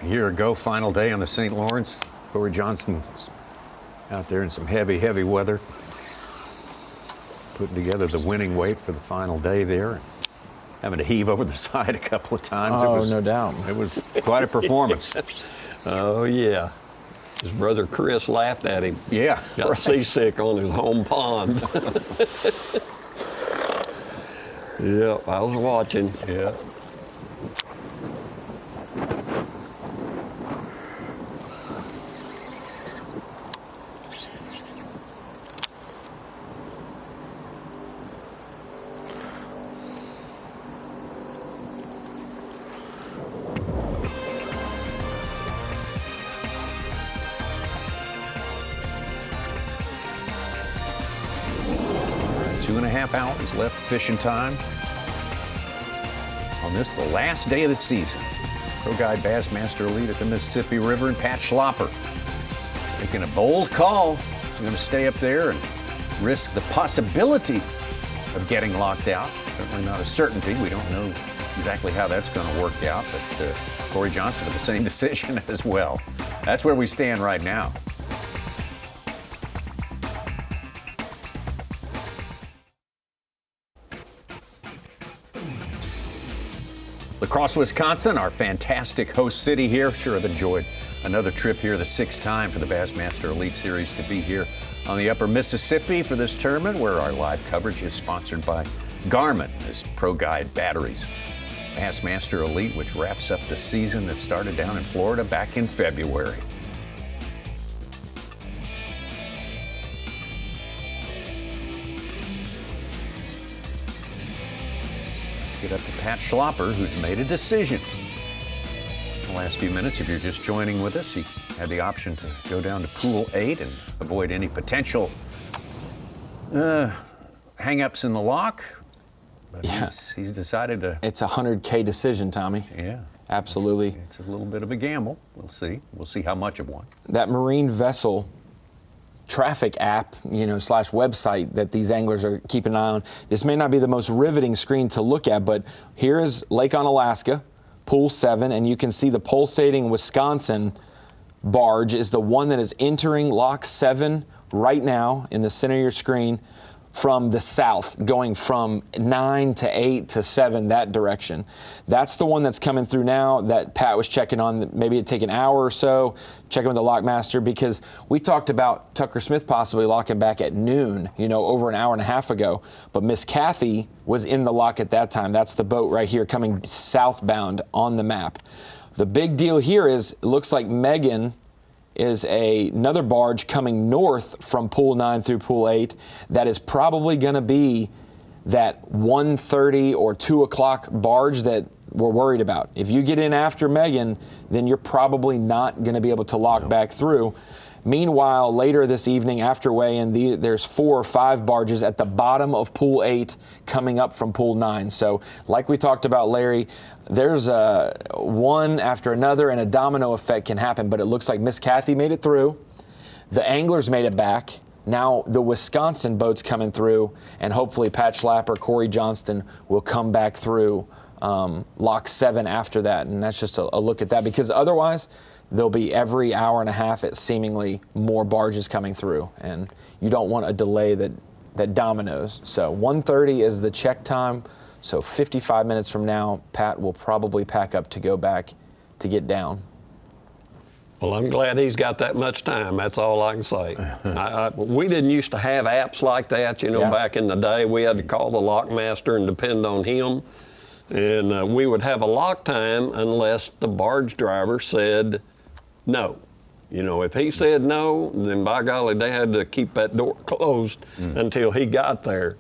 A year ago, final day on the St. Lawrence, Cory Johnston was out there in some heavy, heavy weather, putting together the winning weight for the final day there, having to heave over the side a couple of times. Oh, no doubt. It was quite a performance. Oh, yeah. His brother Chris laughed at him. Yeah, Got right. seasick on his home pond. Yep, I was watching. Yeah. Two and a half hours left fishing time on this, the last day of the season. Pro Guide Bassmaster Elite at the Mississippi River, and Pat Schlopper making a bold call. He's going to stay up there and risk the possibility of getting locked out. Certainly not a certainty. We don't know exactly how that's going to work out, but Cory Johnston with the same decision as well. That's where we stand right now. La Crosse, Wisconsin, our fantastic host city here. Sure have enjoyed another trip here, the 6th time for the Bassmaster Elite Series to be here on the upper Mississippi for this tournament, where our live coverage is sponsored by Garmin, this Pro Guide batteries. Bassmaster Elite, which wraps up the season that started down in Florida back in February. Get up to Pat Schlopper, who's made a decision. In the last few minutes, if you're just joining with us, he had the option to go down to Pool 8 and avoid any potential hang-ups in the lock. But Yeah. he's decided to... It's a 100K decision, Tommy. Yeah. Absolutely. It's a little bit of a gamble. We'll see. We'll see how much of one. That marine vessel traffic app, / website that these anglers are keeping an eye on. This may not be the most riveting screen to look at, but here is Lake Onalaska, Pool 7, and you can see the pulsating Wisconsin barge is the one that is entering Lock 7 right now in the center of your screen from the south, going from 9 to 8 to 7, that direction. That's the one that's coming through now that Pat was checking on. Maybe it'd take an hour or so, checking with the lockmaster, because we talked about Tucker Smith possibly locking back at noon, over an hour and a half ago. But Miss Kathy was in the lock at that time. That's the boat right here coming southbound on the map. The big deal here is it looks like Megan is another barge coming north from Pool 9 through Pool 8 that is probably going to be that 1:30 or 2 o'clock barge that we're worried about. If you get in after Megan, then you're probably not going to be able to lock back through. Meanwhile, later this evening after weigh-in, there's 4 or 5 barges at the bottom of Pool 8 coming up from Pool 9. So like we talked about, Larry, there's one after another, and a domino effect can happen. But it looks like Miss Kathy made it through. The anglers made it back. Now the Wisconsin boat's coming through, and hopefully Pat Schlopper, Cory Johnston will come back through Lock 7 after that. And that's just a look at that, because otherwise there'll be every hour and a half at seemingly more barges coming through, and you don't want a delay that dominoes. So 1:30 is the check time. So 55 minutes from now, Pat will probably pack up to go back to get down. Well, I'm glad he's got that much time. That's all I can say. We didn't used to have apps like that, you know, back in the day. We had to call the lock master and depend on him. And we would have a lock time unless the barge driver said no. You know, if he said no, then by golly, they had to keep that door closed until he got there.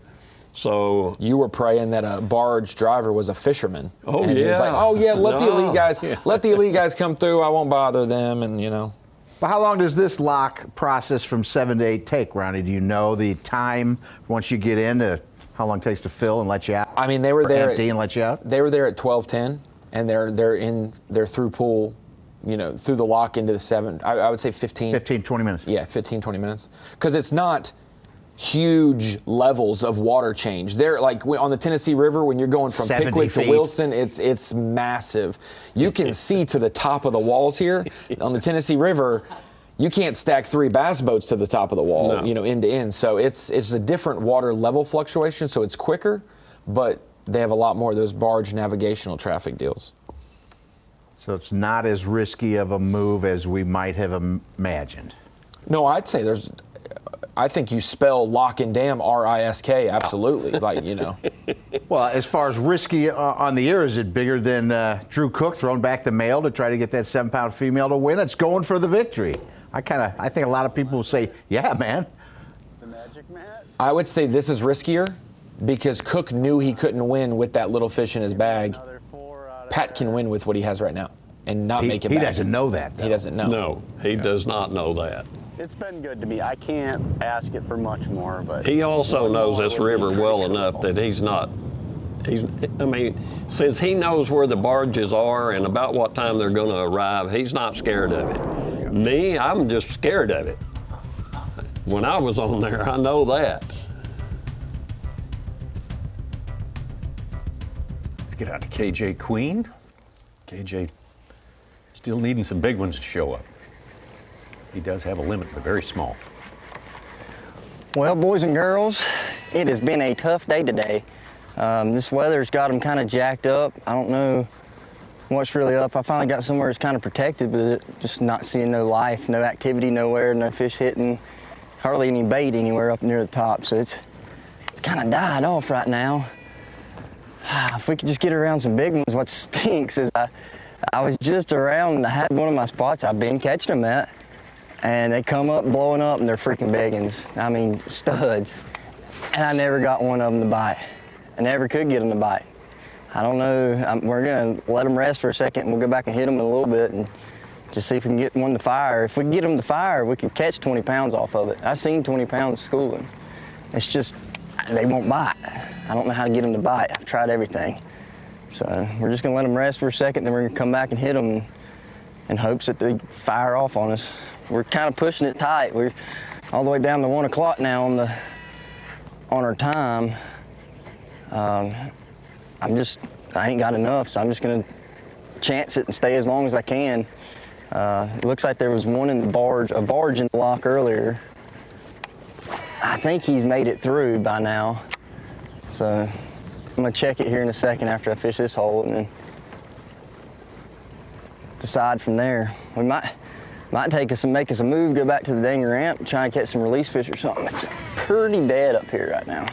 So you were praying that a barge driver was a fisherman. Oh, and yeah. He was like, oh yeah, let the elite guys come through. I won't bother them, and you know. But how long does this lock process from 7 to 8 take, Ronnie? Do you know the time once you get in to how long it takes to fill and let you out? I mean, they were there empty and let you out. They were there at 12:10, and they're through pool, you know, through the lock into the 7. I would say 15, 20 minutes. Yeah, 15, 20 minutes, because it's not huge levels of water change. They're like on the Tennessee River, when you're going from Pickwick to Wilson, it's massive. You can see to the top of the walls here. On the Tennessee River, you can't stack 3 bass boats to the top of the wall, you know, end to end. So it's a different water level fluctuation, so it's quicker, but they have a lot more of those barge navigational traffic deals. So it's not as risky of a move as we might have imagined. No, I'd say I think you spell lock and dam R-I-S-K, absolutely, like, you know. Well, as far as risky on the air, is it bigger than Drew Cook throwing back the male to try to get that 7-pound female to win? It's going for the victory. I think a lot of people will say, yeah, man. The magic mat? I would say this is riskier because Cook knew he couldn't win with that little fish in his bag. Pat can win with what he has right now and not make it back. He doesn't know that, though. He doesn't know. No, he does not know that. It's been good to me. I can't ask it for much more, but He also knows this river well enough that I mean, since he knows where the barges are and about what time they're going to arrive, he's not scared of it. Me, I'm just scared of it. When I was on there, I know that. Let's get out to KJ Queen. KJ still needing some big ones to show up. He does have a limit, but very small. Well, boys and girls, it has been a tough day today. This weather's got them kind of jacked up. I don't know what's really up. I finally got somewhere that's kind of protected, but just not seeing no life, no activity nowhere, no fish hitting, hardly any bait anywhere up near the top. So it's kind of died off right now. If we could just get around some big ones. What stinks is I was just around, I had one of my spots I've been catching them at, and they come up blowing up and they're freaking biggins. I mean, studs. And I never got one of them to bite. I never could get them to bite. I don't know, we're gonna let them rest for a second and we'll go back and hit them in a little bit and just see if we can get one to fire. If we can get them to fire, we can catch 20 pounds off of it. I've seen 20 pounds schooling. It's just, they won't bite. I don't know how to get them to bite. I've tried everything. So we're just gonna let them rest for a second, then we're gonna come back and hit them in hopes that they fire off on us. We're kind of pushing it tight. We're all the way down to 1 o'clock now on our time. I ain't got enough, so I'm just gonna chance it and stay as long as I can. It looks like there was one in the barge, a barge in the lock earlier. I think he's made it through by now. So I'm gonna check it here in a second after I fish this hole and then decide from there. We might take us and make us a move, go back to the dang ramp, try and catch some release fish or something. It's pretty dead up here right now.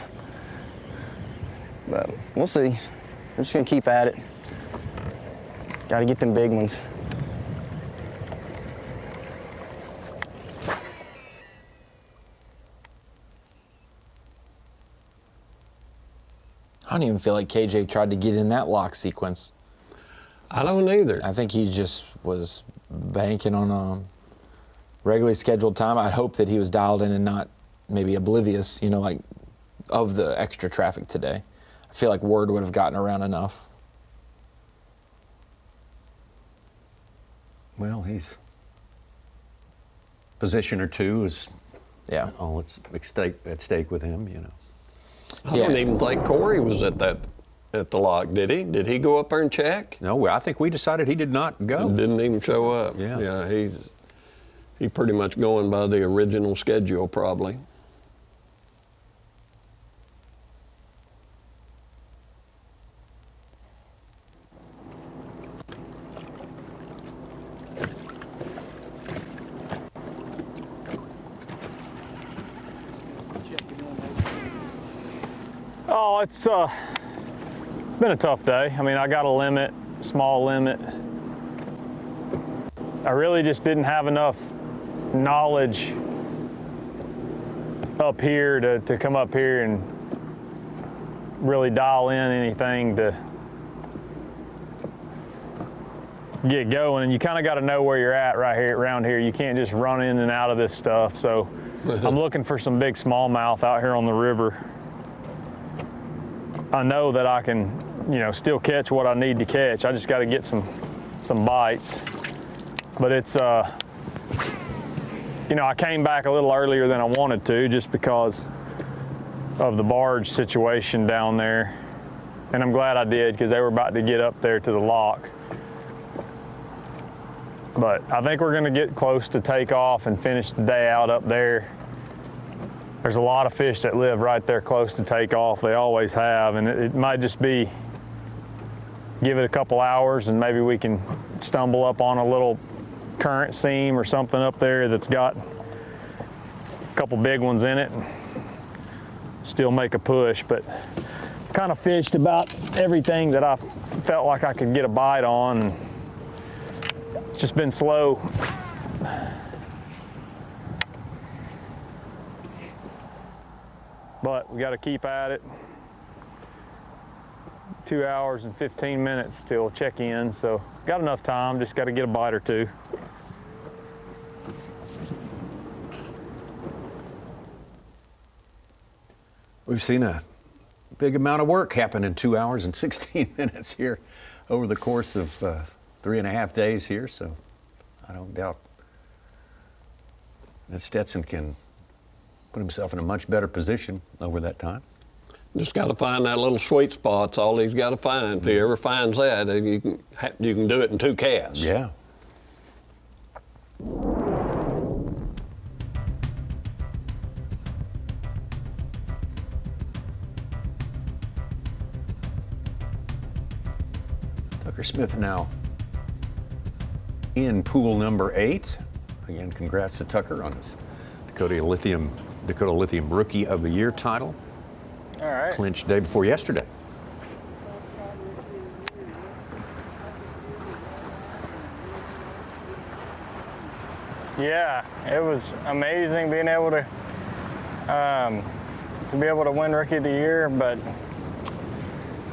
But we'll see. We're just gonna keep at it. Gotta get them big ones. I don't even feel like KJ tried to get in that lock sequence. I don't either. I think he just was banking on a regularly scheduled time. I'd hope that he was dialed in and not maybe oblivious, you know, like of the extra traffic today. I feel like word would have gotten around enough. Well, he's position or two is all at stake with him, you know. I don't even think Cory was at the lock, did he? Did he go up there and check? No, I think we decided he did not go. Didn't even show up. Yeah, he pretty much going by the original schedule probably. Oh, it's been a tough day. I mean, I got a limit, small limit. I really just didn't have enough knowledge up here to come up here and really dial in anything to get going. And you kind of got to know where you're at right here, around here. You can't just run in and out of this stuff. So I'm looking for some big smallmouth out here on the river. I know that I can, you know, still catch what I need to catch. I just got to get some bites. But it's, you know, I came back a little earlier than I wanted to just because of the barge situation down there. And I'm glad I did, because they were about to get up there to the lock. But I think we're gonna get close to takeoff and finish the day out up there. There's a lot of fish that live right there close to takeoff. They always have, and it might just be, give it a couple hours and maybe we can stumble up on a little current seam or something up there that's got a couple big ones in it and still make a push. But kind of fished about everything that I felt like I could get a bite on, and it's just been slow. But we got to keep at it. 2 hours and 15 minutes till check-in, so got enough time, just got to get a bite or two. We've seen a big amount of work happen in 2 hours and 16 minutes here over the course of 3.5 days here, so I don't doubt that Stetson can put himself in a much better position over that time. Just got to find that little sweet spot. That's all he's got to find. If he ever finds that, you can do it in 2 casts. Yeah. Tucker Smith now in pool number 8. Again, congrats to Tucker on his Dakota Lithium Rookie of the Year title. All right. Clinched day before yesterday. Yeah, it was amazing being able to be able to win Rookie of the Year. But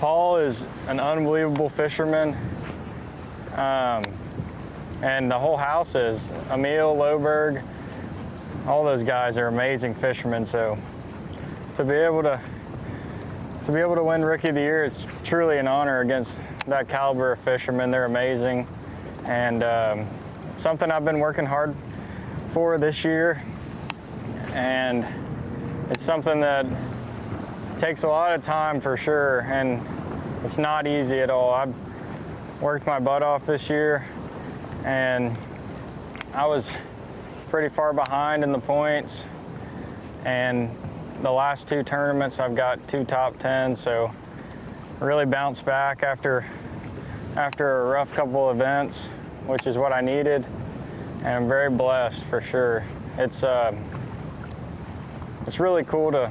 Paul is an unbelievable fisherman, and the whole house is. Emil, Loberg, all those guys are amazing fishermen. So to be able to win Rookie of the Year is truly an honor against that caliber of fishermen. They're amazing, and something I've been working hard for this year, and it's something that takes a lot of time for sure, and it's not easy at all. I've worked my butt off this year, and I was pretty far behind in the points, and the last 2 tournaments I've got 2 top 10s, so really bounced back after a rough couple events, which is what I needed, and I'm very blessed for sure. It's really cool to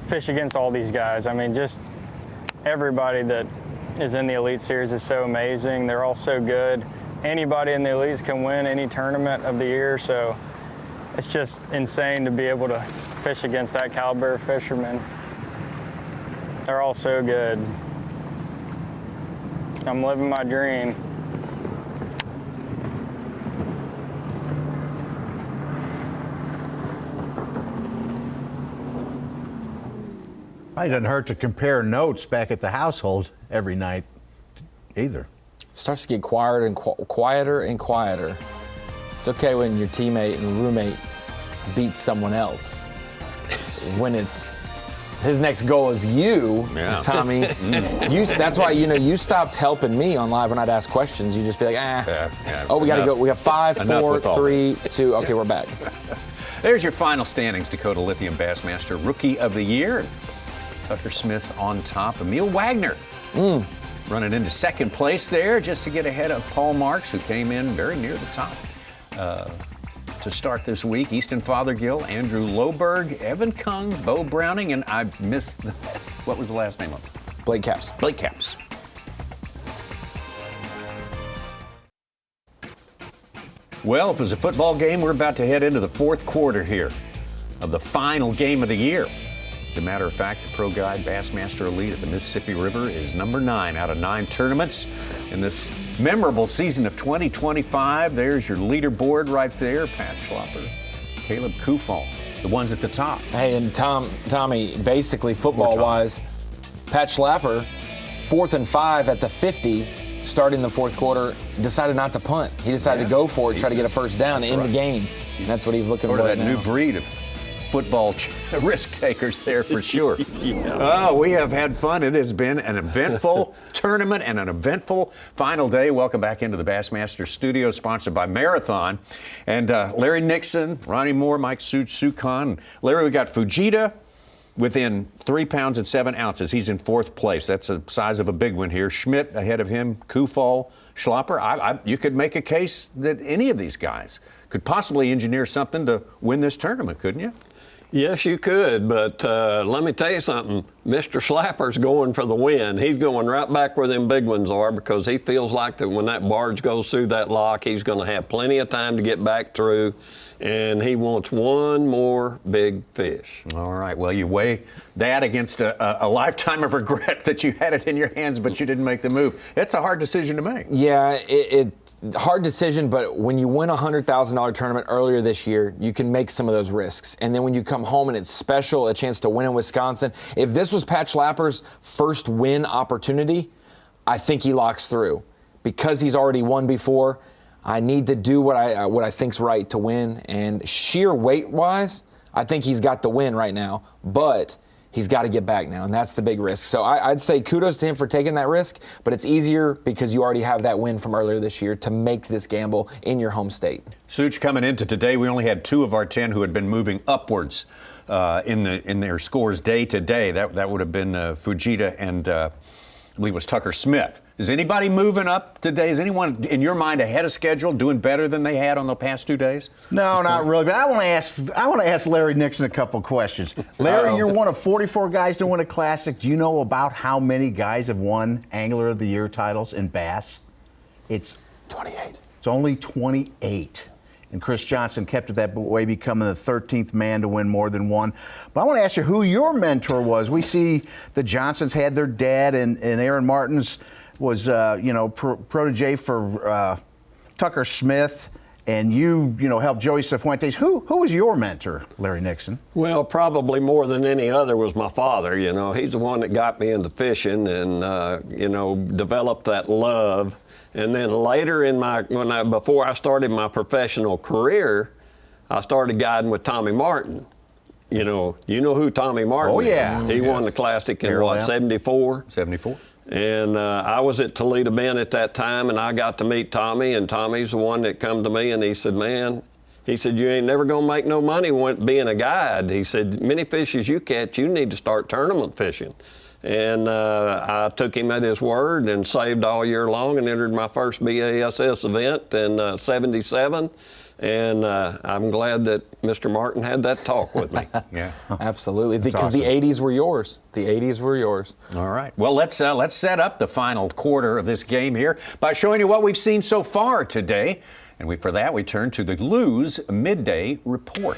fish against all these guys. I mean, just everybody that is in the Elite Series is so amazing. They're all so good. Anybody in the Elites can win any tournament of the year, so it's just insane to be able to fish against that caliber of fishermen. They're all so good. I'm living my dream. It doesn't hurt to compare notes back at the household every night either. Starts to get quieter and quieter and quieter. It's okay when your teammate and roommate beats someone else. When it's his next goal is you, Tommy. That's why you stopped helping me on live when I'd ask questions. You just be like, we got to go. We got 5, 4, 3, 2. Okay, we're back. There's your final standings. Dakota Lithium Bassmaster Rookie of the Year. Tucker Smith on top. Emil Wagner running into second place there just to get ahead of Paul Marks, who came in very near the top to to start this week. Easton Fothergill, Andrew Loberg, Evan Kung, Bo Browning, and I missed what was the last name of it? Blake Capps. Blake Capps. Well, if it was a football game, we're about to head into the fourth quarter here of the final game of the year. As a matter of fact, the Pro Guide Bassmaster Elite at the Mississippi River is number 9 out of 9 tournaments in this memorable season of 2025. There's your leaderboard right there. Pat Schlapper, Caleb Kufall, the ones at the top. Hey, and Tommy, basically football-wise, Pat Schlapper, 4th and 5 at the 50, starting the fourth quarter, decided not to punt. He decided to go for it, try to get a first down in the game. And that's what he's looking for that now. New breed of football risk takers there for sure. Oh, we have had fun. It has been an eventful tournament and an eventful final day. Welcome back into the Bassmaster studio, sponsored by Marathon. And Larry Nixon, Ronnie Moore, Mike Sukhan. Larry, we got Fujita within 3 pounds and 7 ounces. He's in 4th place. That's the size of a big one here. Schmidt ahead of him, Kufall, Schlapper. You could make a case that any of these guys could possibly engineer something to win this tournament, couldn't you? Yes, you could, but let me tell you something. Mr. Slapper's going for the win. He's going right back where them big ones are because he feels like that when that barge goes through that lock, he's going to have plenty of time to get back through, and he wants one more big fish. All right. Well, you weigh that against a lifetime of regret that you had it in your hands, but you didn't make the move. It's a hard decision to make. Yeah, hard decision, but when you win a $100,000 tournament earlier this year, you can make some of those risks. And then when you come home and it's special, a chance to win in Wisconsin. If this was Pat Schlapper's first win opportunity, I think he locks through. Because he's already won before, I need to do what I think's right to win. And sheer weight-wise, I think he's got the win right now. But he's got to get back now, and that's the big risk. So I'd say kudos to him for taking that risk, but it's easier because you already have that win from earlier this year to make this gamble in your home state. Such, coming into today, we only had 2 of our 10 who had been moving upwards in their scores day to day. That would have been Fujita and I believe it was Tucker Smith. Is anybody moving up today? Is anyone, in your mind, ahead of schedule, doing better than they had on the past 2 days? No, not really. But I want to ask Larry Nixon a couple questions. Larry, you're one of 44 guys to win a Classic. Do you know about how many guys have won Angler of the Year titles in Bass? It's 28. It's only 28. And Cory Johnston kept it that way, becoming the 13th man to win more than one. But I want to ask you who your mentor was. We see the Johnsons had their dad, and Aaron Martin's was, protege for Tucker Smith, and you helped Joey Cifuentes. Who was your mentor, Larry Nixon? Well, probably more than any other was my father. He's the one that got me into fishing and, developed that love. And then later before I started my professional career, I started guiding with Tommy Martin. You know who Tommy Martin is. Yeah. He won the Classic in, 74? 74. And I was at Toledo Bend at that time, and I got to meet Tommy, and Tommy's the one that come to me, and he said, man, you ain't never going to make no money being a guide. He said, many fishes you catch, you need to start tournament fishing. And I took him at his word and saved all year long and entered my first B.A.S.S event in 77. And I'm glad that Mr. Martin had that talk with me. Yeah, absolutely. That's because awesome. The 80s were yours. The 80s were yours. All right. Well, let's set up the final quarter of this game here by showing you what we've seen so far today. And for that, we turn to the Lose Midday Report.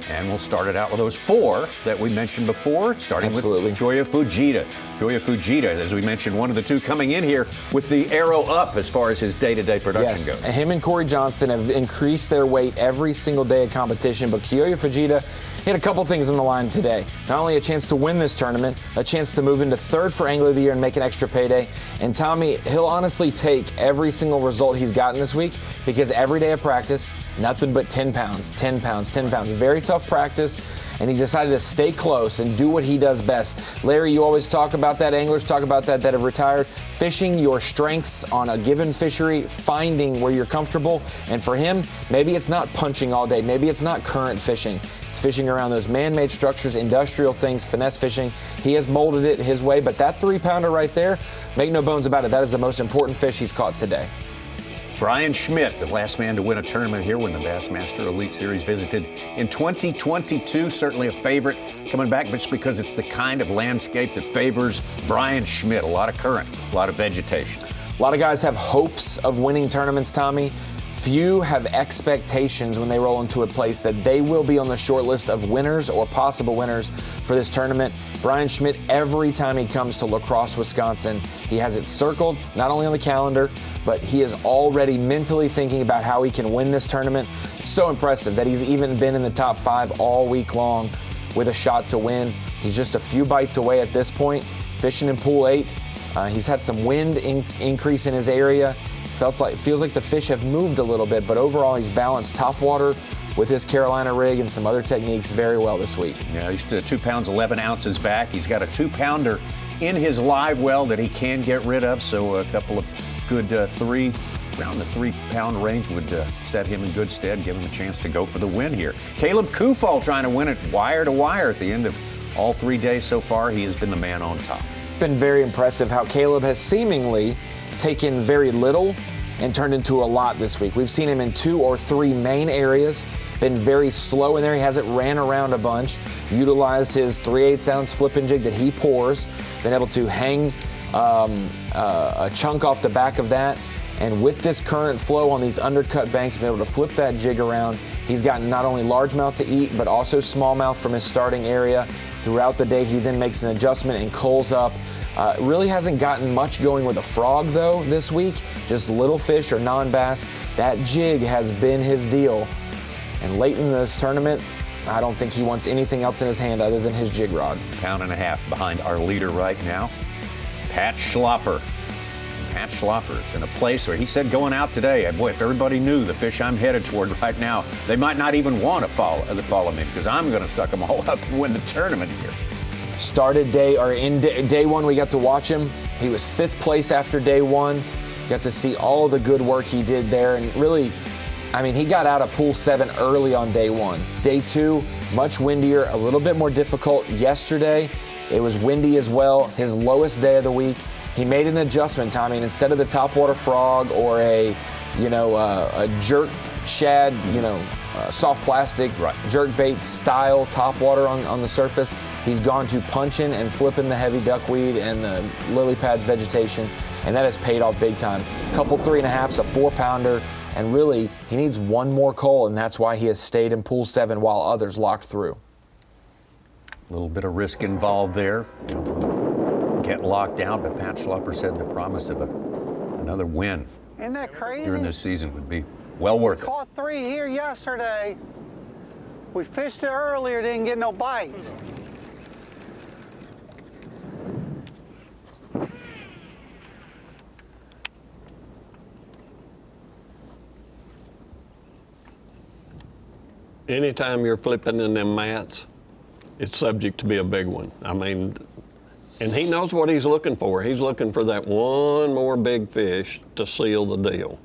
And we'll start it out with those 4 that we mentioned before, starting with Gioia Fujita. Gioia Fujita, as we mentioned, one of the 2 coming in here with the arrow up as far as his day-to-day production goes. Him and Cory Johnston have increased their weight every single day of competition, but Gioia Fujita had a couple things on the line today. Not only a chance to win this tournament, a chance to move into 3rd for Angler of the Year and make an extra payday. And Tommy, he'll honestly take every single result he's gotten this week because every day of practice, nothing but 10 pounds, 10 pounds, 10 pounds. Very tough practice, and he decided to stay close and do what he does best. Larry, you always talk about that. Anglers talk about that have retired. Fishing your strengths on a given fishery, finding where you're comfortable. And for him, maybe it's not punching all day. Maybe it's not current fishing. It's fishing around those man-made structures, industrial things, finesse fishing. He has molded it his way, but that 3-pounder right there, make no bones about it, that is the most important fish he's caught today. Brian Schmidt, the last man to win a tournament here when the Bassmaster Elite Series visited in 2022. Certainly a favorite coming back, but just because it's the kind of landscape that favors Brian Schmidt. A lot of current, a lot of vegetation. A lot of guys have hopes of winning tournaments, Tommy. Few have expectations when they roll into a place that they will be on the short list of winners or possible winners for this tournament. Brian Schmidt, every time he comes to La Crosse, Wisconsin, he has it circled, not only on the calendar, but he is already mentally thinking about how he can win this tournament. It's so impressive that he's even been in the top 5 all week long with a shot to win. He's just a few bites away at this point, fishing in Pool 8. He's had some wind increase in his area. Feels like the fish have moved a little bit, but overall he's balanced top water with his Carolina rig and some other techniques very well this week. Yeah, he's 2 pounds 11 ounces back. He's got a 2-pounder in his live well that he can get rid of, so a couple of good around the 3-pound range would set him in good stead, give him a chance to go for the win here. Caleb Kufall trying to win it wire to wire at the end of all 3 days so far. He has been the man on top. Been very impressive how Caleb has seemingly taken very little and turned into a lot this week. We've seen him in 2 or 3 main areas, been very slow in there. He hasn't ran around a bunch, utilized his 3/8 ounce flipping jig that he pours, been able to hang a chunk off the back of that. And with this current flow on these undercut banks, been able to flip that jig around. He's gotten not only largemouth to eat, but also smallmouth from his starting area. Throughout the day, he then makes an adjustment and culls up. Really hasn't gotten much going with a frog, though, this week. Just little fish or non-bass. That jig has been his deal. And late in this tournament, I don't think he wants anything else in his hand other than his jig rod. 1.5 pounds behind our leader right now, Pat Schlopper. Pat Schlopper is in a place where he said going out today, boy, if everybody knew the fish I'm headed toward right now, they might not even want to follow me because I'm going to suck them all up and win the tournament here. Started day 1, we got to watch him. He was 5th place after day 1. Got to see all of the good work he did there, and really, I mean, he got out of Pool 7 early on day 1. Day 2, much windier, a little bit more difficult. Yesterday, it was windy as well, his lowest day of the week. He made an adjustment, Tommy, and instead of the topwater frog or a jerk shad, soft plastic, jerk bait style topwater on the surface, he's gone to punching and flipping the heavy duckweed and the lily pads vegetation, and that has paid off big time. Couple 3.5s, a 4-pounder, and really he needs one more cull, and that's why he has stayed in Pool 7 while others locked through. A little bit of risk involved there. Get locked down, but Pat Schlopper said the promise of another win Isn't that crazy? during this season would be well worth it. Caught 3 here yesterday. We fished it earlier, didn't get no bites. Anytime you're flipping in them mats, it's subject to be a big one. I mean, and he knows what he's looking for. He's looking for that one more big fish to seal the deal.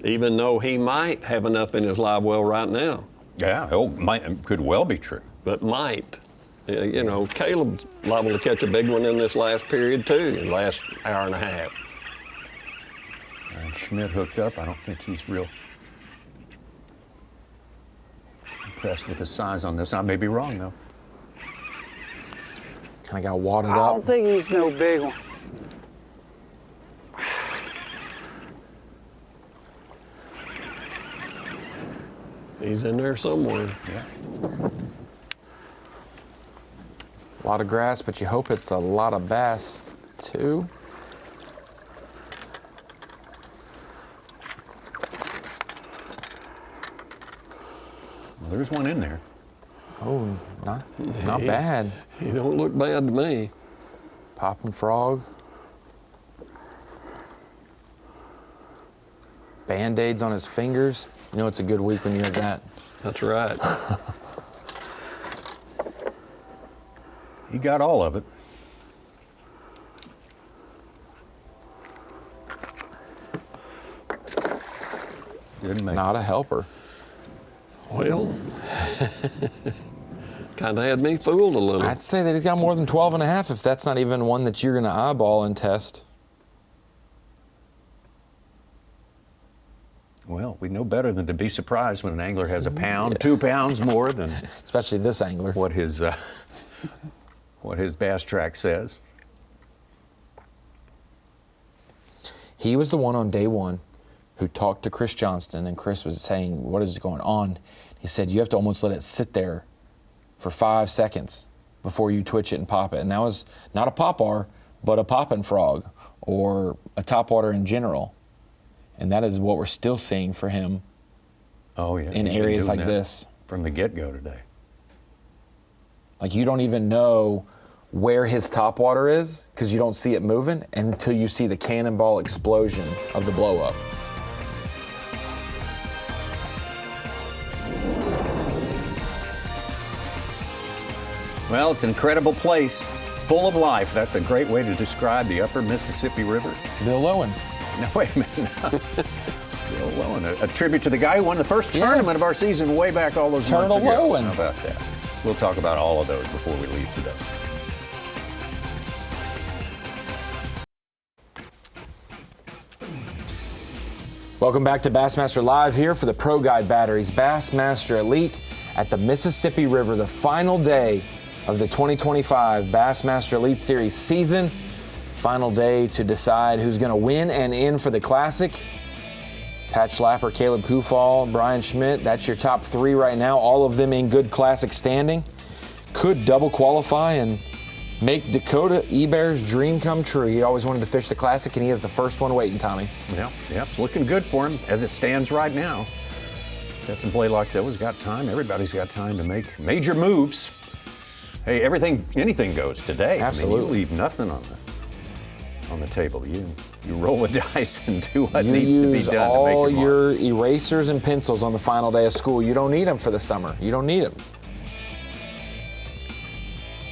Even though he might have enough in his live well right now. Yeah, could well be true. But might. Caleb's liable to catch a big one in this last period too, in the last hour and a half. And Schmidt hooked up. I don't think he's real impressed with the size on this. I may be wrong, though. Kind of got wadded up. I don't think he's no big one. He's in there somewhere. Yeah. A lot of grass, but you hope it's a lot of bass, too. Well, there's one in there. Oh, not bad. He don't look bad to me. Popping frog. Band-aids on his fingers. You know it's a good week when you have that. That's right. He got all of it. Didn't make Not a helper. Well, kind of had me fooled a little. I'd say that he's got more than 12.5 if that's not even one that you're going to eyeball and test. Well, we know better than to be surprised when an angler has a pound, 2 pounds more than especially this angler. What his bass track says. He was the one on day one who talked to Cory Johnston, and Chris was saying, "What is going on?" He said, "You have to almost let it sit there for 5 seconds before you twitch it and pop it." And that was not a popper, but a popping frog or a topwater in general. And that is what we're still seeing for him. Oh yeah, in areas like this from the get-go today. Like, you don't even know where his topwater is because you don't see it moving until you see the cannonball explosion of the blow up. Well, it's an incredible place, full of life. That's a great way to describe the upper Mississippi River. Bill Lowen. No, wait a minute. No. Bill Lowen, a tribute to the guy who won the first tournament of our season way back all those months ago. Lowen. How about that? We'll talk about all of those before we leave today. Welcome back to Bassmaster Live here for the Pro Guide Batteries Bassmaster Elite at the Mississippi River, the final day of the 2025 Bassmaster Elite Series season. Final day to decide who's going to win and in for the Classic. Pat Schlapper, Caleb Kufall, Brian Schmidt, that's your top 3 right now, all of them in good Classic standing. Could double qualify and make Dakota Ebert's dream come true. He always wanted to fish the Classic, and he is the first one waiting, Tommy. Yeah, it's looking good for him as it stands right now. Stetson Blaylock, though, has got time. Everybody's got time to make major moves. Hey, anything goes today. Absolutely. I mean, you leave nothing on the table. You roll the dice and do what needs to be done to make all your mark. your erasers and pencils on the final day of school. You don't need them for the summer. You don't need them.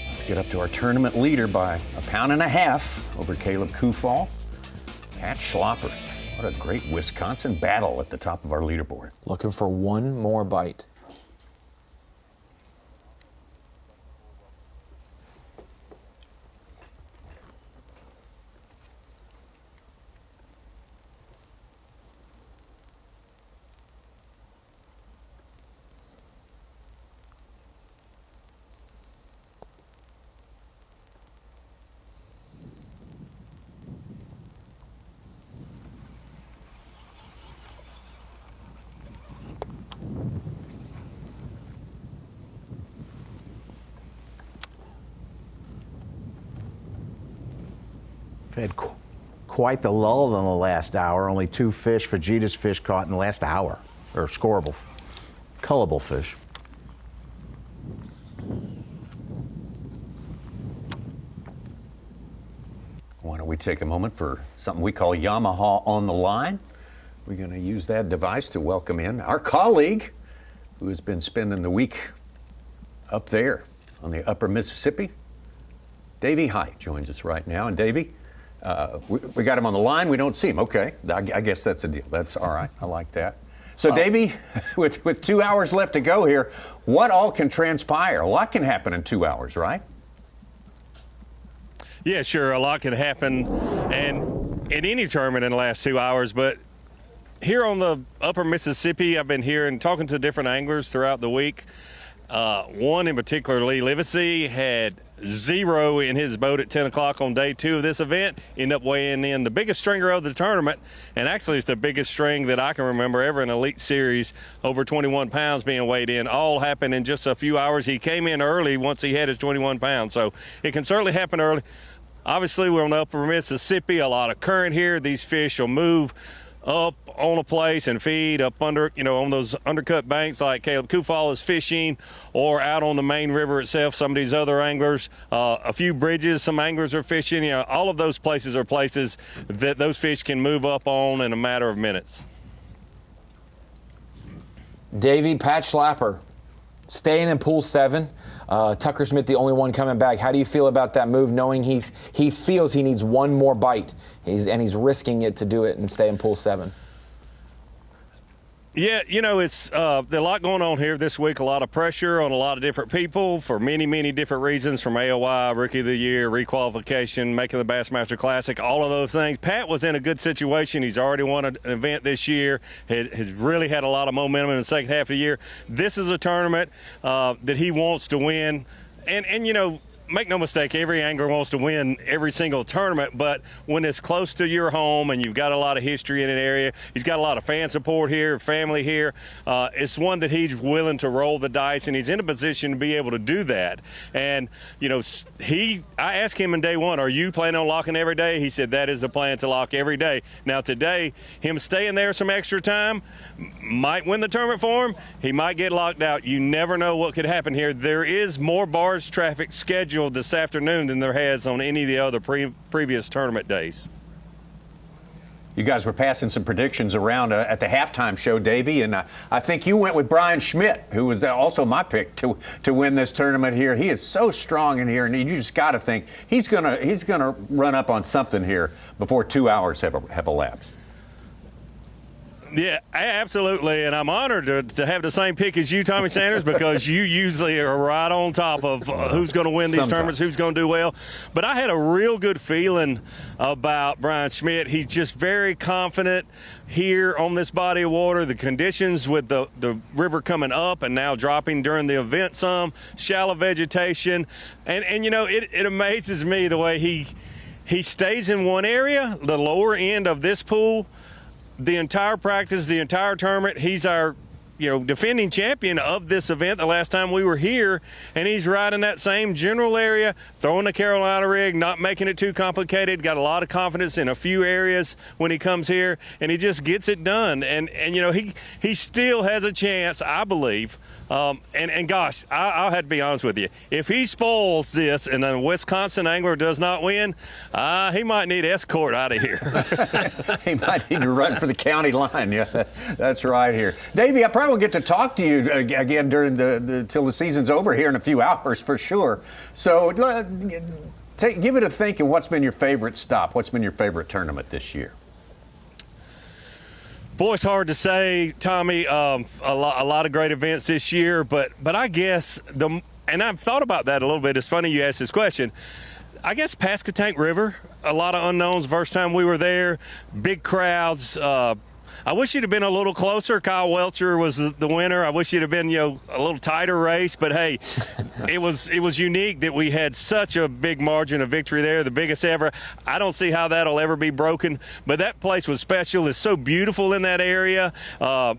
Let's get up to our tournament leader by 1.5 pounds over Caleb Kufall. Pat Schlapper. What a great Wisconsin battle at the top of our leaderboard. Looking for one more bite. We've had quite the lull in the last hour. Only 2 fish, Fajita's fish caught in the last hour, or scoreable, cullable fish. Why don't we take a moment for something we call Yamaha on the Line. We're going to use that device to welcome in our colleague who has been spending the week up there on the upper Mississippi. Davey Height joins us right now. And Davey, we got him on the line. We don't see him. Okay, I guess that's a deal. That's all right. I like that. So Davey, with 2 hours left to go here, what all can transpire? A lot can happen in 2 hours, right? Yeah, sure. A lot can happen and in any tournament in the last 2 hours. But here on the upper Mississippi, I've been hearing, talking to different anglers throughout the week. One in particular, Lee Livesey, had 0 in his boat at 10 o'clock on day 2 of this event. Ended up weighing in the biggest stringer of the tournament, and actually it's the biggest string that I can remember ever in an Elite Series, over 21 pounds being weighed in. All happened in just a few hours. He came in early once he had his 21 pounds, so it can certainly happen early. Obviously, we're on the upper Mississippi, a lot of current here. These fish will move up on a place and feed up under, on those undercut banks like Caleb Kufall is fishing, or out on the main river itself, some of these other anglers, a few bridges, some anglers are fishing. All of those places are places that those fish can move up on in a matter of minutes. Davey, Pat Schlapper, staying in pool 7. Tucker Schmidt, the only one coming back. How do you feel about that move, knowing he feels he needs one more bite, and he's risking it to do it and stay in pool 7? Yeah, you know, it's there's a lot going on here this week, a lot of pressure on a lot of different people for many, many different reasons, from AOY, Rookie of the Year, requalification, making the Bassmaster Classic, all of those things. Pat was in a good situation. He's already won an event this year, has really had a lot of momentum in the second half of the year. This is a tournament that he wants to win. And you know, make no mistake, every angler wants to win every single tournament, but when it's close to your home and you've got a lot of history in an area, he's got a lot of fan support here, family here, it's one that he's willing to roll the dice, and he's in a position to be able to do that. And, you know, I asked him in day one, are you planning on locking every day? He said that is the plan, to lock every day. Now today, him staying there some extra time might win the tournament for him. He might get locked out. You never know what could happen here. There is more barge traffic scheduled this afternoon than there has on any of the other previous tournament days. You guys were passing some predictions around at the halftime show, Davey, and I think you went with Brian Schmidt, who was also my pick to win this tournament here. He is so strong in here, and you just got to think he's gonna run up on something here before 2 hours have elapsed. Yeah, absolutely, and I'm honored to have the same pick as you, Tommy Sanders, because you usually are right on top of who's going to win these tournaments, who's going to do well. But I had a real good feeling about Brian Schmidt. He's just very confident here on this body of water. The conditions with the river coming up and now dropping during the event some, shallow vegetation. And you know, it amazes me the way he stays in one area, the lower end of this pool, the entire practice, the entire tournament. He's our, you know, defending champion of this event the last time we were here, and he's right in that same general area, throwing the Carolina rig, not making it too complicated, got a lot of confidence in a few areas when he comes here, and he just gets it done. And you know, he still has a chance, I believe. And gosh, I'll have to be honest with you. If he spoils this and a Wisconsin angler does not win, he might need escort out of here. He might need to run for the county line. Yeah, that's right here. Davey, I probably will get to talk to you again during till the season's over here in a few hours for sure. So give it a think, and what's been your favorite stop? What's been your favorite tournament this year? Boy, it's hard to say, Tommy. A lot of great events this year, but I guess and I've thought about that a little bit. It's funny you asked this question. I guess Pasquotank River, a lot of unknowns. First time we were there, big crowds. I wish you'd have been a little closer. Kyle Welcher was the winner. I wish you'd have been, you know, a little tighter race. But hey, it was unique that we had such a big margin of victory there, the biggest ever. I don't see how that'll ever be broken. But that place was special. It's so beautiful in that area. A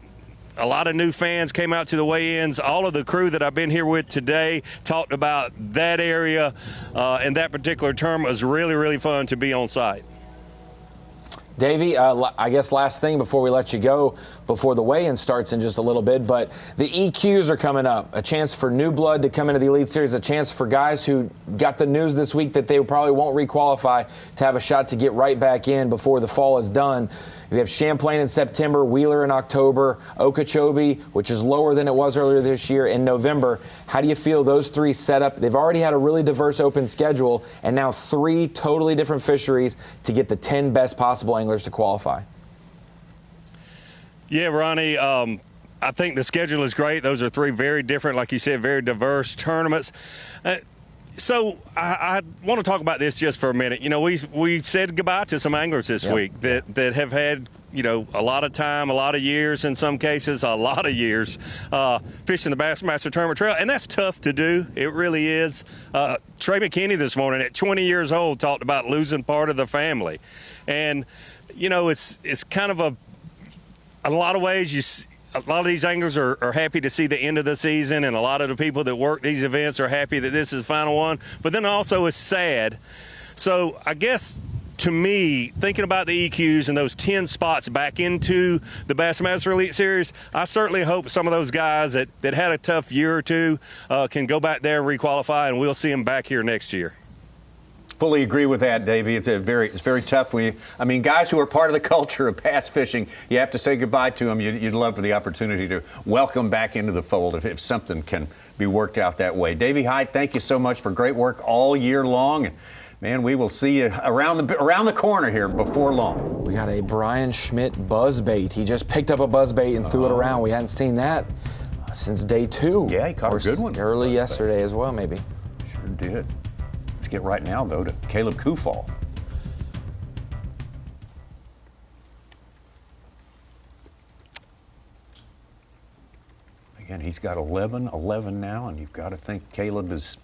lot of new fans came out to the weigh-ins. All of the crew that I've been here with today talked about that area and that particular term. It was really, really fun to be on site. Davey, I guess last thing before we let you go, before the weigh-in starts in just a little bit, but the EQs are coming up. A chance for new blood to come into the Elite Series, a chance for guys who got the news this week that they probably won't requalify to have a shot to get right back in before the fall is done. We have Champlain in September, Wheeler in October, Okeechobee, which is lower than it was earlier this year, in November. How do you feel those three set up? They've already had a really diverse open schedule, and now 3 totally different fisheries to get the 10 best possible anglers to qualify. Yeah, Ronnie, I think the schedule is great. Those are 3 very different, like you said, very diverse tournaments. So I want to talk about this just for a minute. You know, we said goodbye to some anglers this week that have had, you know, a lot of time, a lot of years, in some cases, a lot of years fishing the Bassmaster Tournament Trail, and that's tough to do. It really is. Trey McKinney this morning at 20 years old talked about losing part of the family. And, you know, it's kind of a lot of ways a lot of these anglers are happy to see the end of the season, and a lot of the people that work these events are happy that this is the final one. But then also it's sad. So I guess, to me, thinking about the EQs and those 10 spots back into the Bassmaster Elite Series, I certainly hope some of those guys that had a tough year or two can go back there and requalify, and we'll see them back here next year. Fully agree with that, Davey. It's very tough. I mean, guys who are part of the culture of bass fishing, you have to say goodbye to them. You'd love for the opportunity to welcome back into the fold if something can be worked out that way. Davey Height, thank you so much for great work all year long. Man, we will see you around the corner here before long. We got a Brian Schmidt buzzbait. He just picked up a buzzbait and threw it around. We hadn't seen that since day 2. Yeah, he caught a good one. Early yesterday as well, maybe. Sure did. Let's get right now, though, to Caleb Kufall. Again, he's got 11 now, and you've got to think Caleb is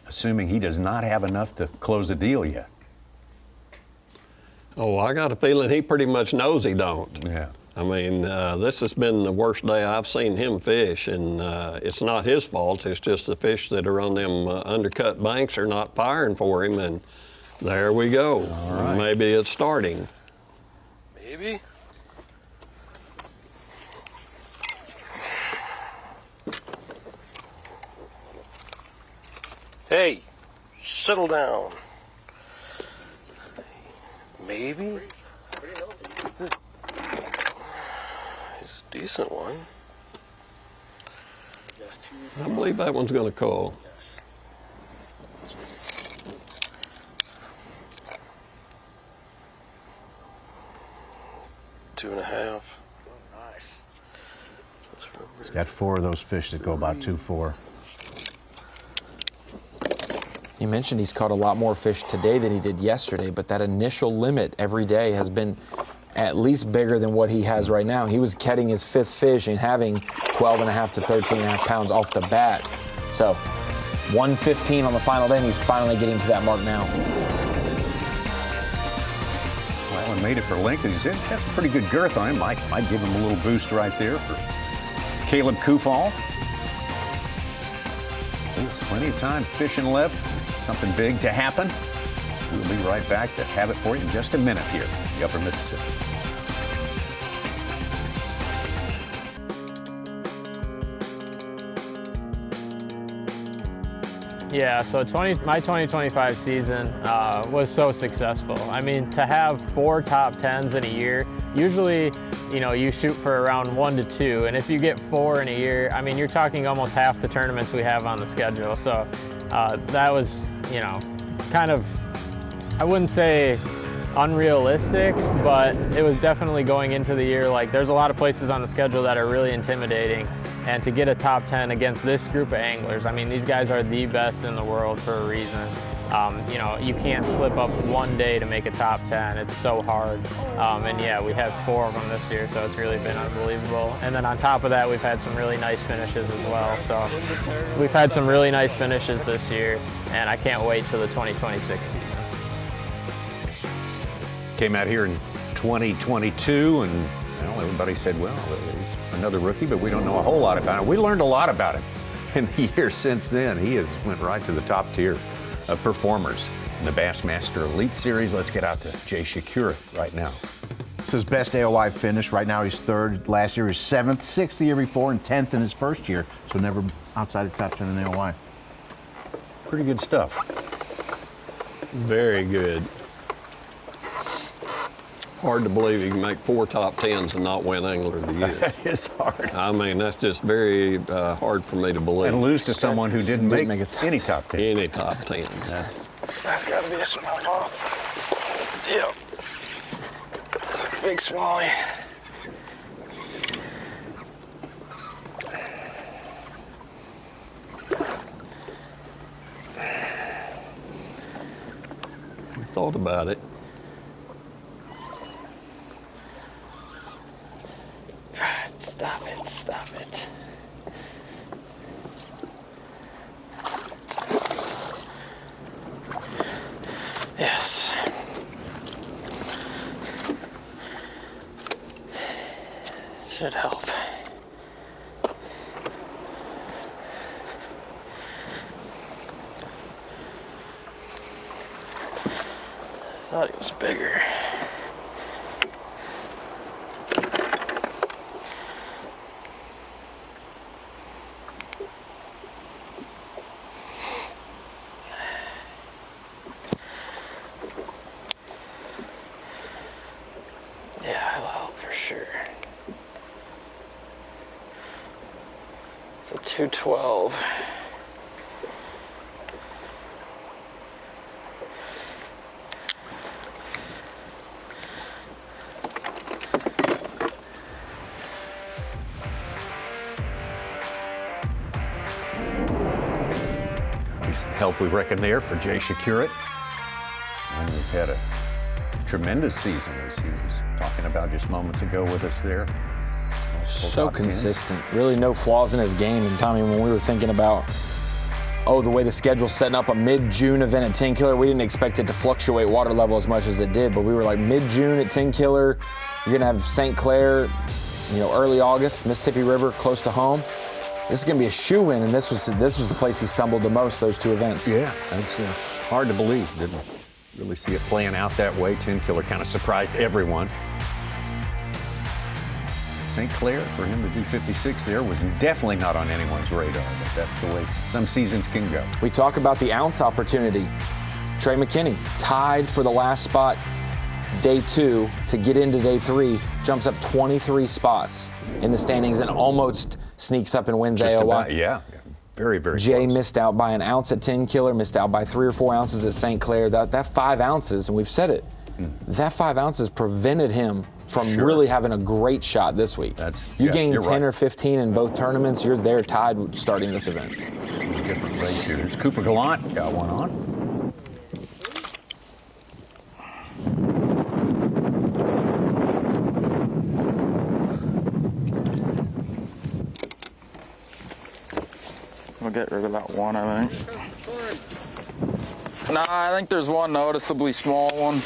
assuming he does not have enough to close the deal yet. Oh, I got a feeling he pretty much knows he don't. Yeah. I mean, this has been the worst day I've seen him fish, and it's not his fault. It's just the fish that are on them undercut banks are not firing for him, and there we go. All right. Maybe it's starting. Maybe. Hey, settle down. Maybe. It's a decent one. I believe that one's going to call. Two and a half. Nice. He's got 4 of those fish that go about 2-4. You mentioned he's caught a lot more fish today than he did yesterday, but that initial limit every day has been at least bigger than what he has right now. He was catching his 5th fish and having 12.5 to 13.5 pounds off the bat. So 115 on the final day, and he's finally getting to that mark now. Well, and made it for length, and he's got a pretty good girth on him. Might give him a little boost right there for Caleb Kufall. There's plenty of time fishing left. Something big to happen. We'll be right back to have it for you in just a minute here in the Upper Mississippi. Yeah, so my 2025 season was so successful. I mean, to have 4 top 10s in a year, usually, you shoot for around 1 to 2, and if you get 4 in a year, I mean, you're talking almost half the tournaments we have on the schedule. So that was, kind of, I wouldn't say unrealistic, but it was definitely going into the year like there's a lot of places on the schedule that are really intimidating, and to get a top 10 against this group of anglers, I mean, these guys are the best in the world for a reason. You can't slip up one day to make a top 10. It's so hard. And yeah, we have 4 of them this year, so it's really been unbelievable. And then on top of that, we've had some really nice finishes as well. So we've had some really nice finishes this year, and I can't wait till the 2026 season. Came out here in 2022, and everybody said, well, he's another rookie, but we don't know a whole lot about him. We learned a lot about him in the years since then. He has went right to the top tier of performers in the Bassmaster Elite Series. Let's get out to Jay Przekurat right now. It's his best AOY finish. Right now he's 3rd. Last year he was 7th, 6th the year before, and 10th in his first year. So never outside the top 10 in AOY. Pretty good stuff. Very good. Hard to believe you can make 4 top 10s and not win Angler of the Year. That is hard. I mean, that's just very hard for me to believe. And lose to someone who didn't make any top 10. Any top 10. That's got to be a smallmouth. Yep. Big smallie. Thought about it. God, stop it, stop it. Yes. Should help. I thought he was bigger. Yeah, it'll help for sure. It's a 212. Some help, we reckon, there for Jay Przekurat. And he's had a tremendous season, as he was talking about just moments ago with us there. So consistent. Really no flaws in his game. And Tommy, when we were thinking about, the way the schedule's setting up, a mid-June event at 10 Killer, we didn't expect it to fluctuate water level as much as it did, but we were like mid-June at 10 Killer. You're gonna have St. Clair, early August, Mississippi River close to home. This is gonna be a shoe-in, and this was the place he stumbled the most, those two events. Yeah, that's hard to believe. Didn't really see it playing out that way. 10 Killer kind of surprised everyone. St. Clair, for him to do 56 there, was definitely not on anyone's radar, but that's the way some seasons can go. We talk about the ounce opportunity. Trey McKinney tied for the last spot day 2 to get into day 3, jumps up 23 spots in the standings and almost sneaks up and wins Just AOY. about, yeah. Very, very Jay close. missed out by an ounce at 10 Killer, missed out by 3 or 4 ounces at St. Clair. That 5 ounces, and we've said it, that 5 ounces prevented him from really having a great shot this week. You gain 10 or 15 in both tournaments, you're there tied starting this event. Different race here. There's Cooper Gallant, got one on. We'll get rid of that one, I think. Nah, I think there's one noticeably small one.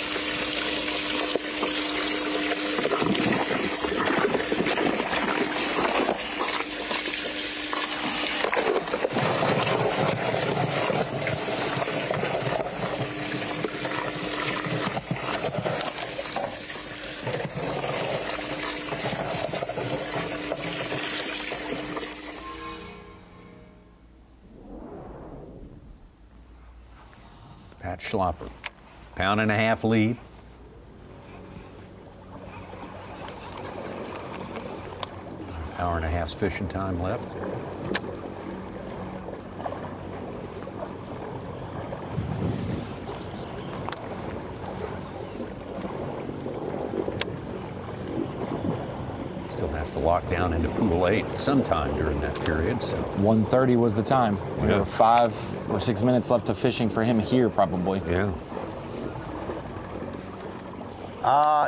Pat Schlopper, 1.5 pound lead. Hour and a half's fishing time left. Still has to lock down into pool 8 sometime during that period. So 1:30 was the time. We have 5 or 6 minutes left of fishing for him here, probably. Yeah.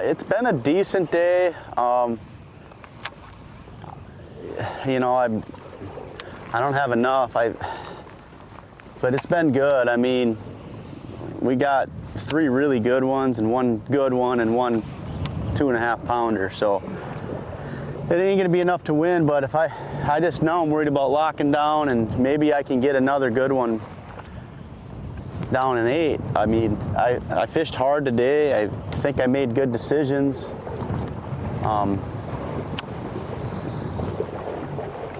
It's been a decent day. I don't have enough. But it's been good. I mean, we got 3 really good ones and 1 good one and 1 2.5 pounder. So it ain't gonna be enough to win. But if I just know I'm worried about locking down, and maybe I can get another good one down in 8. I mean, I fished hard today. I think I made good decisions.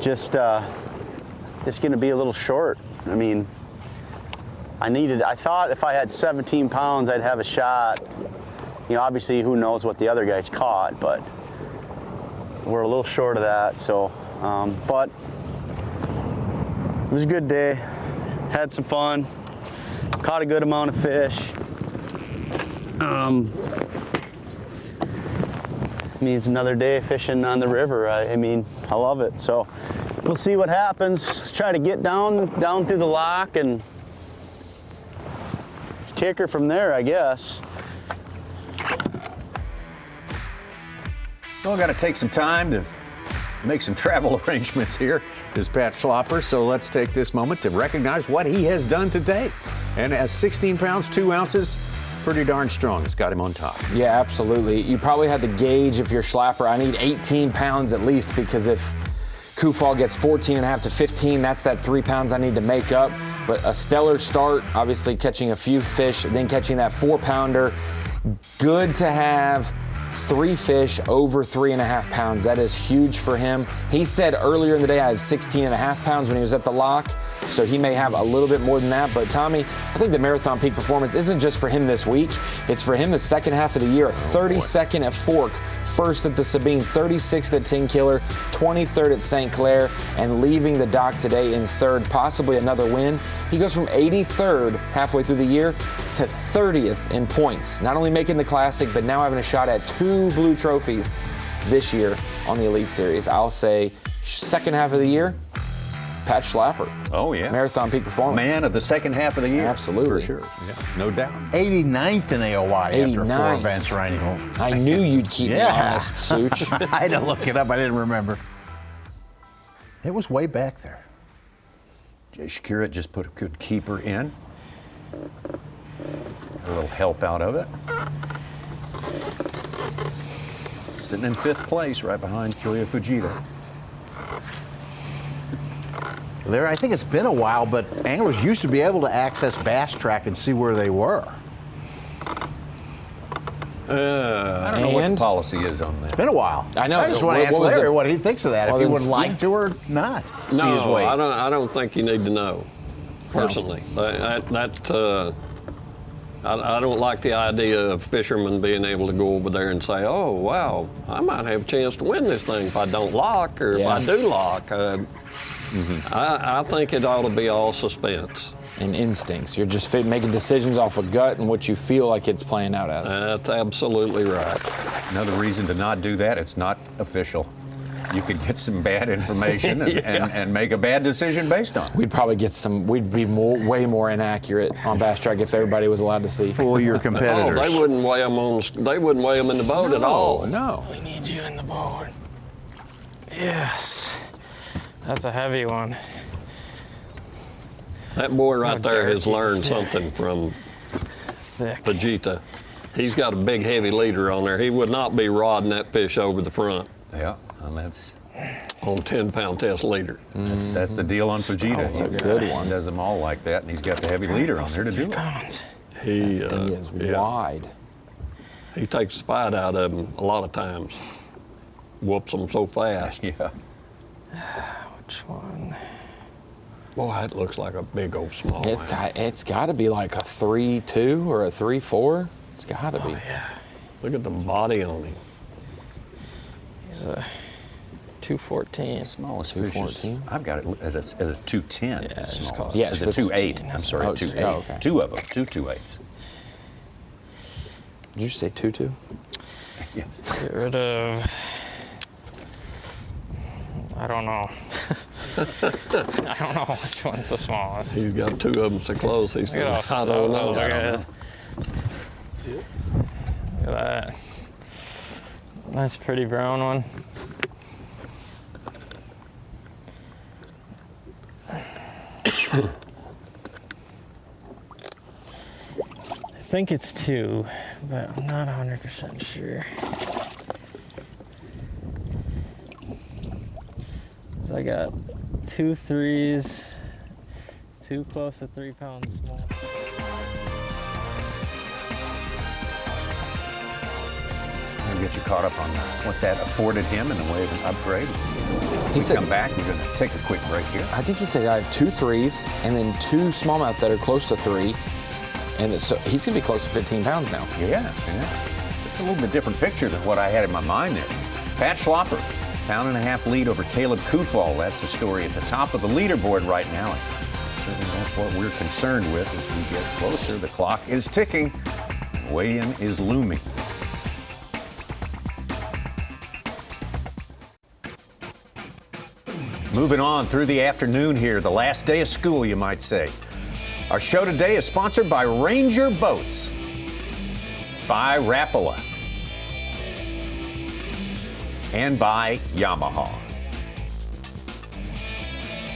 Just gonna be a little short. I mean, I thought if I had 17 pounds, I'd have a shot. Obviously, who knows what the other guys caught, but we're a little short of that. So, but it was a good day. Had some fun. Caught a good amount of fish. Means another day fishing on the river. I mean, I love it. So we'll see what happens. Let's try to get down through the lock and take her from there, I guess. Well, got to take some time to make some travel arrangements here. Is Pat Schlopper. So let's take this moment to recognize what he has done today. And at 16 pounds, 2 ounces, pretty darn strong. It's got him on top. Yeah, absolutely. You probably had to gauge if you're Schlopper. I need 18 pounds at least, because if Kufall gets 14.5 to 15, that's that 3 pounds I need to make up. But a stellar start, obviously catching a few fish, then catching that 4 pounder. Good to have 3 fish over 3.5 pounds. That is huge for him. He said earlier in the day I have 16.5 pounds when he was at the lock, so he may have a little bit more than that. But Tommy, I think the Marathon Peak performance isn't just for him this week. It's for him the second half of the year. 32nd at Fork, 1st at the Sabine, 36th at 10 Killer, 23rd at St. Clair, and leaving the dock today in 3rd, possibly another win. He goes from 83rd halfway through the year to 30th in points. Not only making the Classic, but now having a shot at 2 blue trophies this year on the Elite Series. I'll say second half of the year, Pat Schlapper. Oh, yeah. Marathon peak performance. Man of the second half of the year. Absolutely. For sure. Yeah, no doubt. 89th in AOY after 4 events riding home. I knew you'd keep me honest, Such. I had to look it up. I didn't remember. It was way back there. Przekurat just put a good keeper in. A little help out of it. Sitting in 5th place right behind Kyoya Fujita. Larry, I think it's been a while, but anglers used to be able to access Bass Track and see where they were. I don't know what the policy is on that. It's been a while. I know. I just want to ask Larry what he thinks of that, if he would like to or not. See his No, weight. I don't think you need to know, personally. I don't like the idea of fishermen being able to go over there and say, oh, wow, I might have a chance to win this thing if I don't lock or if I do lock. I think it ought to be all suspense. And instincts. You're just making decisions off of gut and what you feel like it's playing out as. That's absolutely right. Another reason to not do that, it's not official. You could get some bad information and make a bad decision based on it. We'd probably get we'd be way more inaccurate on Bass Track if everybody was allowed to see. Fool your competitors. Oh, they wouldn't weigh them in the boat at all. No. We need you in the boat. Yes. That's a heavy one. That boy right there has dirty. learned something from Fujita. He's got a big, heavy leader on there. He would not be rodding that fish over the front. Yeah, and that's on 10-pound test leader. That's the deal on Fujita. That's a good one. He does them all like that, and he's got the heavy leader on there to do it. He is wide. He takes the fight out of them a lot of times. Whoops them so fast. Yeah. Which one? Boy, that looks like a big old small one. It's got to be like a 3.2 or a 3.4. It's got to be. Yeah. Look at the body on him. He's a 214. Smallest fish is, I've got it as a 210. Yeah, smallest. Yes, as a 2.8. I'm sorry, 2.8. Oh, okay. Two of them, two 2.8s. Did you say 2.2? Yes. Get rid of. I don't know. I don't know which one's the smallest. He's got 2 of them so close. He said, I don't know. Look at it. See it? Look at that. Nice, pretty brown one. I think it's 2, but I'm not 100% sure. So I got 2 3s, 2 close to 3 pounds small. I'll get you caught up on what that afforded him in the way of an upgrade. He said, come back, we're going to take a quick break here. I think he said I have 2 3s and then 2 smallmouth that are close to 3. And so he's going to be close to 15 pounds now. Yeah. It's a little bit different picture than what I had in my mind there. Pat Schlapper, 1.5-pound lead over Caleb Kufall. That's the story at the top of the leaderboard right now. And certainly that's what we're concerned with as we get closer. The clock is ticking. Weigh-in is looming. Moving on through the afternoon here, the last day of school, you might say. Our show today is sponsored by Ranger Boats, by Rapala, and by Yamaha.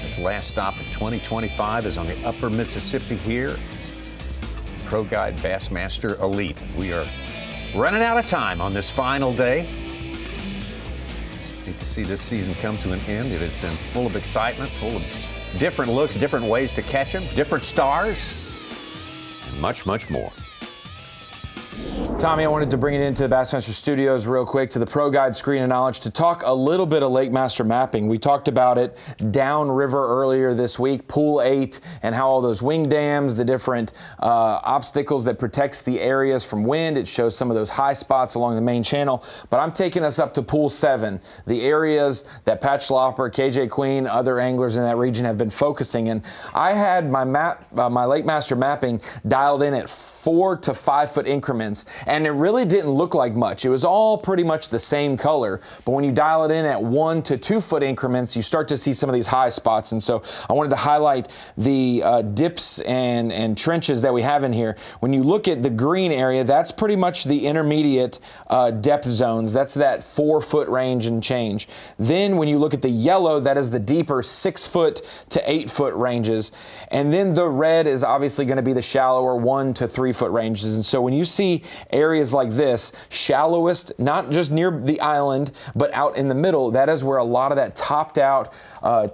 This last stop of 2025 is on the upper Mississippi here. Pro Guide Bassmaster Elite. We are running out of time on this final day. Hate to see this season come to an end. It has been full of excitement, full of different looks, different ways to catch them, different stars, and much, much more. Tommy, I wanted to bring it into the Bassmaster Studios real quick to the Pro Guide Screen of Knowledge to talk a little bit of Lake Master mapping. We talked about it downriver earlier this week, Pool 8, and how all those wing dams, the different obstacles that protects the areas from wind. It shows some of those high spots along the main channel. But I'm taking us up to Pool 7, the areas that Pat Schlapper, KJ Queen, other anglers in that region have been focusing in. I had my map, my Lake Master mapping dialed in at 4 to 5 foot increments. and it really didn't look like much. It was all pretty much the same color, but when you dial it in at 1 to 2 foot increments, you start to see some of these high spots. And so I wanted to highlight the dips and trenches that we have in here. When you look at the green area, that's pretty much the intermediate depth zones. That's that 4 foot range and change. Then when you look at the yellow, that is the deeper 6 foot to 8 foot ranges. And then the red is obviously going to be the shallower 1 to 3 foot ranges. And so when you see areas like this, shallowest, not just near the island, but out in the middle, that is where a lot of that topped out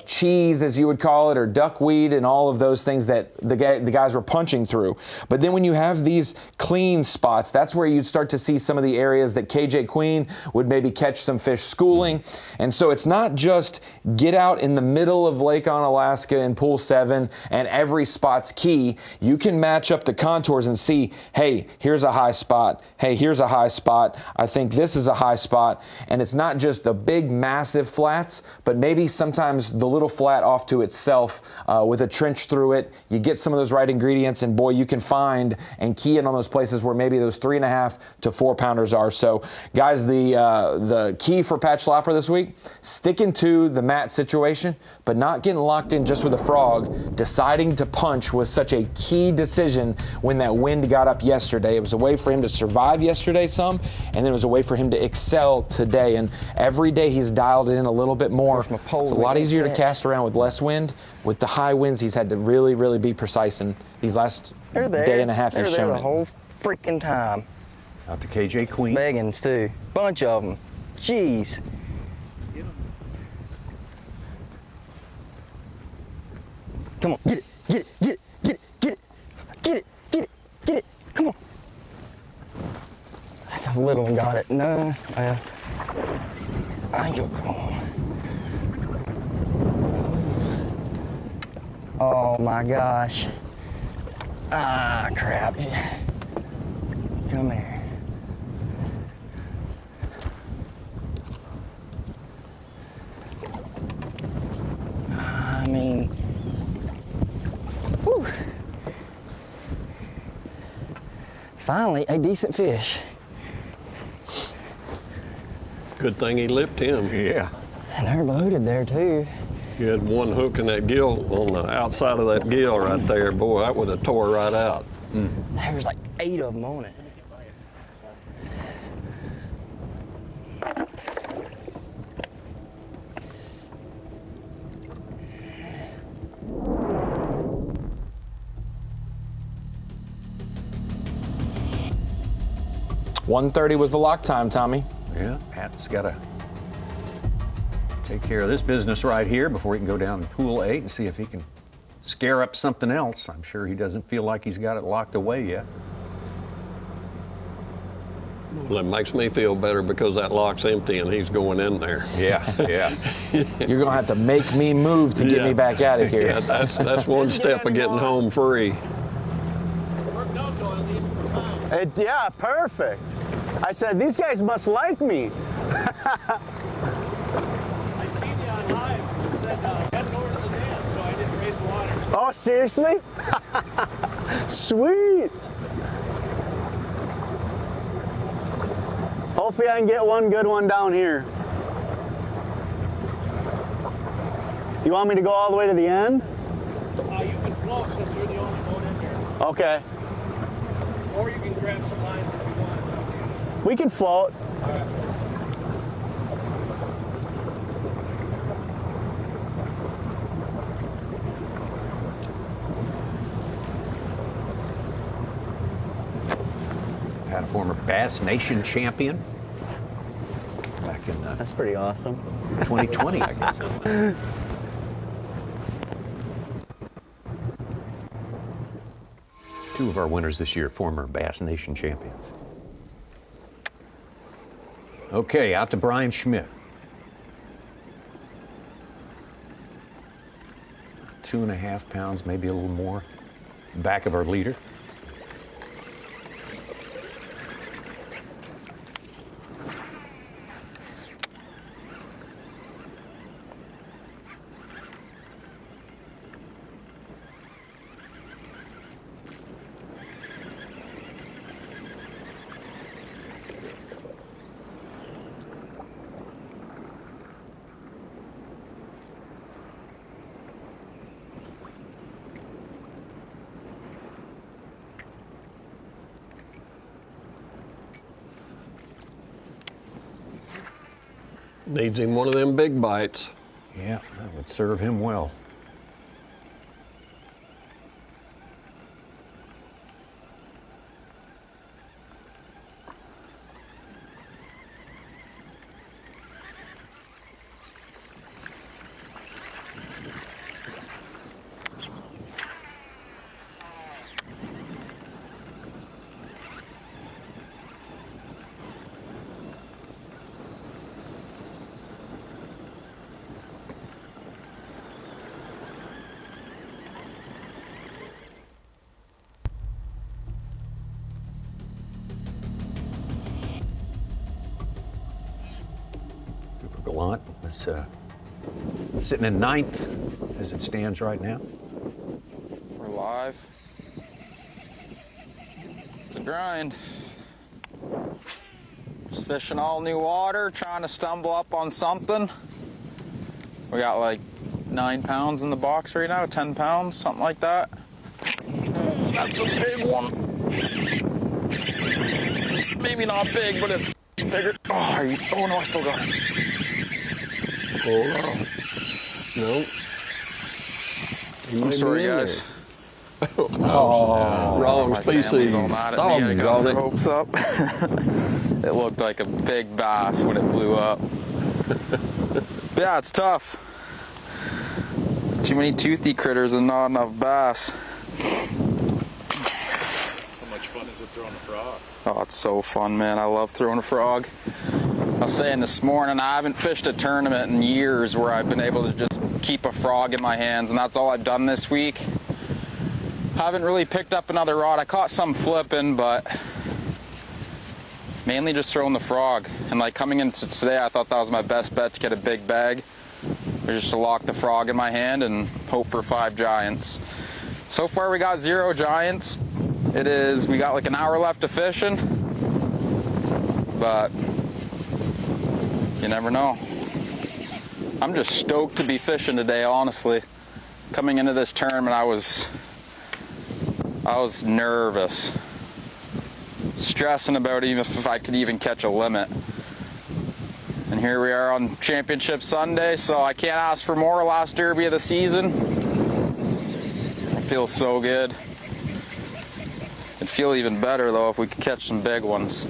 cheese, as you would call it, or duckweed and all of those things that the guys were punching through. But then when you have these clean spots, that's where you'd start to see some of the areas that KJ Queen would maybe catch some fish schooling. And so it's not just get out in the middle of Lake Onalaska in Pool 7 and every spot's key. You can match up the contours and see, hey, here's a high spot. Hey, here's a high spot. I think this is a high spot. And it's not just the big, massive flats, but maybe sometimes the little flat off to itself with a trench through it. You get some of those right ingredients, and boy, you can find and key in on those places where maybe those 3.5 to 4 pounders are. So, guys, the key for Patch Slopper this week, sticking to the mat situation, but not getting locked in just with a frog. Deciding to punch was such a key decision when that wind got up yesterday. It was a way for him to survive yesterday some, and then it was a way for him to excel today. And every day he's dialed it in a little bit more. It's a lot easier to cast around with less wind. With the high winds, he's had to really, really be precise in these last day and a half. He's shown the it. whole freaking time. Out to KJ Queen. Beggins too. Bunch of them. Jeez. Come on, get it, get it, get it, get it, get it, get it, get it, get it. Come on. That's a little one got it. No, I think it'll come on. Oh my gosh. Ah, crap. Come here. I mean, whew. Finally, a decent fish. Good thing he lipped him. Yeah. And they're loaded there too. You had one hook in that gill on the outside of that gill right there. Boy, that would have tore right out. There's like 8 of them on it. $130 was the lock time, Tommy. Yeah, Pat's got to take care of this business right here before he can go down to Pool 8 and see if he can scare up something else. I'm sure he doesn't feel like he's got it locked away yet. Well, it makes me feel better because that lock's empty and he's going in there. Yeah, yeah. You're going to have to make me move to get me back out of here. Yeah, that's one step of getting home free. Yeah, perfect. I said, these guys must like me. I seen you on live. You said head north of the dam, so I didn't raise the water. Oh, seriously? Sweet. Hopefully I can get one good one down here. You want me to go all the way to the end? You can float since you're the only boat in here. Okay. Or you can grab some lines if you want. We can float. All right. Had a former Bass Nation champion back in That's pretty awesome. 2020, I guess. Two of our winners this year, former Bass Nation champions. Okay, out to Brian Schmidt. 2.5 pounds, maybe a little more. Back of our leader. Needs him one of them big bites. Yeah, that would serve him well. Gallant is sitting in 9th as it stands right now. We're live. It's a grind. Just fishing all new water, trying to stumble up on something. We got like 9 pounds in the box right now, 10 pounds, something like that. That's a big one. Maybe not big, but it's bigger. Oh no, I still got it. Oh, no. I'm sorry, guys. Wrong My species. family's all mad at me. I got their hopes up. It looked like a big bass when it blew up. Yeah, it's tough. Too many toothy critters and not enough bass. How much fun is it throwing a frog? Oh, it's so fun, man. I love throwing a frog. I was saying this morning, I haven't fished a tournament in years where I've been able to just keep a frog in my hands, and that's all I've done this week. I haven't really picked up another rod. I caught some flipping, but mainly just throwing the frog. And like coming into today, I thought that was my best bet to get a big bag. Just to lock the frog in my hand and hope for 5 giants. So far we got 0 giants. We got like an hour left of fishing, but you never know. I'm just stoked to be fishing today, honestly. Coming into this tournament, I was nervous, stressing about even if I could even catch a limit. And here we are on Championship Sunday, so I can't ask for more. Last derby of the season. It feels so good. It'd feel even better though if we could catch some big ones.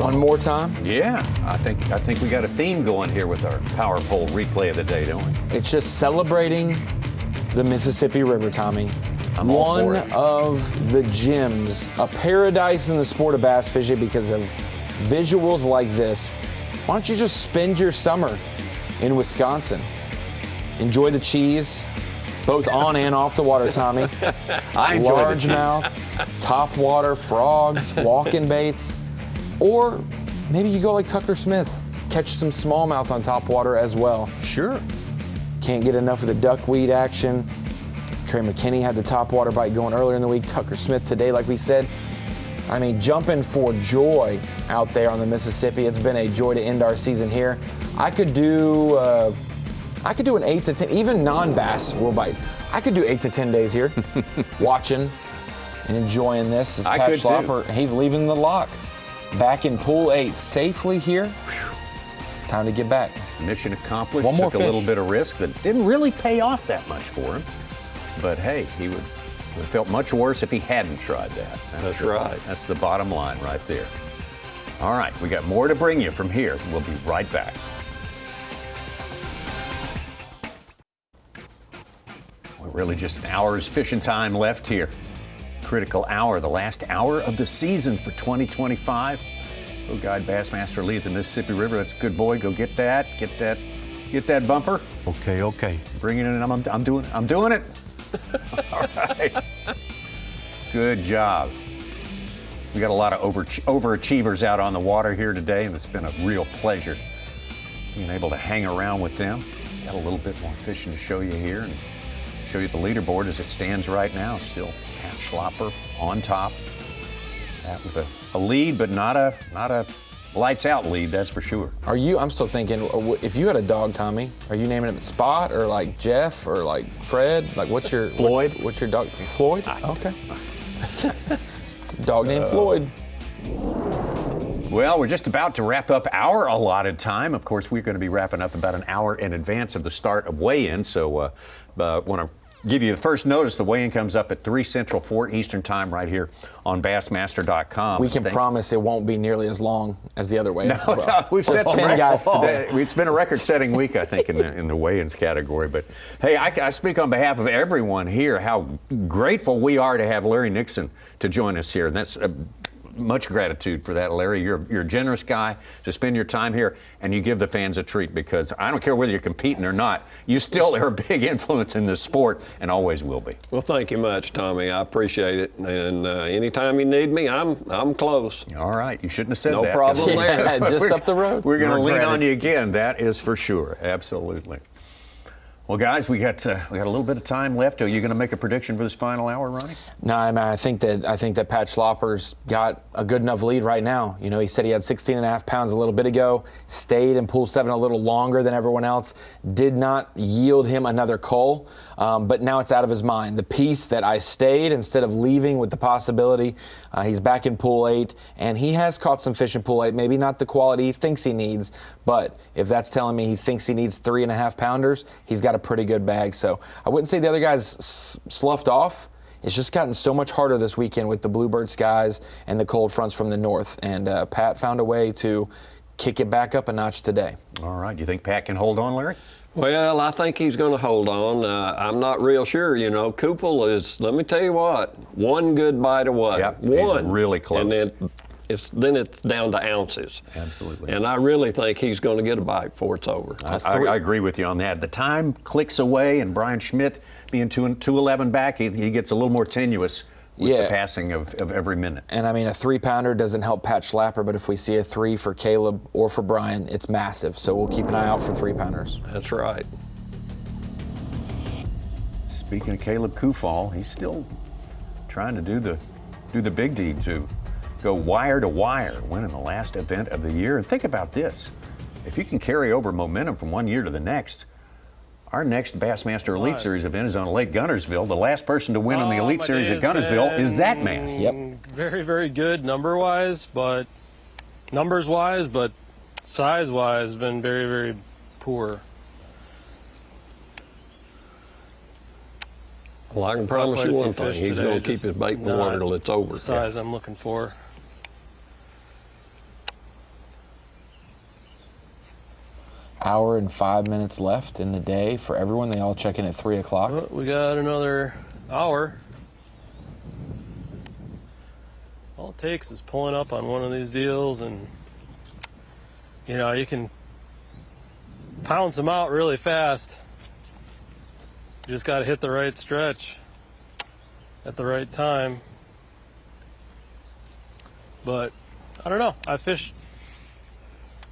One more time? Yeah, I think we got a theme going here with our power pole replay of the day, don't we? It's just celebrating the Mississippi River, Tommy. I'm all for One it. of the gems, a paradise in the sport of bass fishing because of visuals like this. Why don't you just spend your summer in Wisconsin? Enjoy the cheese, both on and off the water, Tommy. I enjoy the cheese. Largemouth, top water, frogs, walking baits. Or maybe you go like Tucker Smith, catch some smallmouth on top water as well. Sure. Can't get enough of the duckweed action. Trey McKinney had the top water bite going earlier in the week. Tucker Smith today, like we said. I mean, jumping for joy out there on the Mississippi. It's been a joy to end our season here. I could do an 8 to 10, even non-bass will bite. I could do 8 to 10 days here, watching and enjoying this. As I Pat could too. Schlopper, he's leaving the lock. Back in pool 8 safely here. Time to get back. Mission accomplished. One more Took a little fish. bit of risk that didn't really pay off that much for him. But hey, he would have felt much worse if he hadn't tried that. That's right. That's the bottom line right there. All right, we got more to bring you from here. We'll be right back. We're really just an hour's fishing time left here. Critical hour, the last hour of the season for 2025. Go guide Bassmaster Elite at the Mississippi River. That's a good boy. Go get that bumper. Okay. Bring it in. I'm doing it. All right. Good job. We got a lot of overachievers out on the water here today, and it's been a real pleasure being able to hang around with them. Got a little bit more fishing to show you here and show you the leaderboard as it stands right now. Still Pat Schlopper on top. That with a a lead, but not a lights out lead, that's for sure. I'm still thinking, if you had a dog, Tommy, are you naming it Spot or like Jeff or like Fred? Like what's your Floyd? What's your dog? Floyd? Okay. Dog named Floyd. Well, we're just about to wrap up our allotted time. Of course, we're going to be wrapping up about an hour in advance of the start of weigh-in. So want to give you the first notice. The weigh-in comes up at 3 Central, 4 Eastern time right here on Bassmaster.com. We can promise it won't be nearly as long as the other weigh-ins. No, we've set some 10 guys today. It's been a record-setting week, I think, in the weigh-ins category. But hey, I speak on behalf of everyone here how grateful we are to have Larry Nixon to join us here, and that's much gratitude for that, Larry. You're a generous guy to spend your time here, and you give the fans a treat, because I don't care whether you're competing or not, you still are a big influence in this sport and always will be. Well, thank you much, Tommy. I appreciate it. And anytime you need me, I'm close. All right. You shouldn't have said no that. No problem there. Yeah, just up the road. We're going to lean on you again. That is for sure. Absolutely. Well, guys, we got a little bit of time left. Are you going to make a prediction for this final hour, Ronnie? No, I think that Pat Schlopper's got a good enough lead right now. You know, he said he had 16.5 pounds a little bit ago, stayed in pool 7 a little longer than everyone else, did not yield him another cull, but now it's out of his mind. The piece that I stayed instead of leaving with the possibility, he's back in pool 8, and he has caught some fish in pool 8, maybe not the quality he thinks he needs, but if that's telling me he thinks he needs 3.5 pounders, he's got a pretty good bag. So I wouldn't say the other guys sloughed off. It's just gotten so much harder this weekend with the bluebird skies and the cold fronts from the north. And Pat found a way to kick it back up a notch today. All right. You think Pat can hold on, Larry? Well, I think he's going to hold on. I'm not real sure. You know, Kufall is, let me tell you what, one good bite away. Yep, one. He's really close. And then it's down to ounces. Absolutely. And I really think he's going to get a bite before it's over. I agree with you on that. The time clicks away, and Brian Schmidt being 211 back, he gets a little more tenuous with the passing of every minute. And I mean, a 3-pounder doesn't help Pat Schlapper, but if we see a 3 for Caleb or for Brian, it's massive. So we'll keep an eye out for 3-pounders. That's right. Speaking of Caleb Kufall, he's still trying to do the big deed too. Go wire to wire, winning the last event of the year. And think about this. If you can carry over momentum from one year to the next, our next Bassmaster Elite Series event is on Lake Guntersville. The last person to win on the Elite Series at Guntersville is that man. Yep. Very, very good numbers-wise, but size-wise, been very, very poor. Well, I can promise you one thing. He's going to keep his bait in the water till it's over. The size I'm looking for. Hour and 5 minutes left in the day for everyone. They all check in at 3 o'clock. Well, we got another hour. All it takes is pulling up on one of these deals, and you know, you can pounce them out really fast. You just got to hit the right stretch at the right time. But I don't know, I fished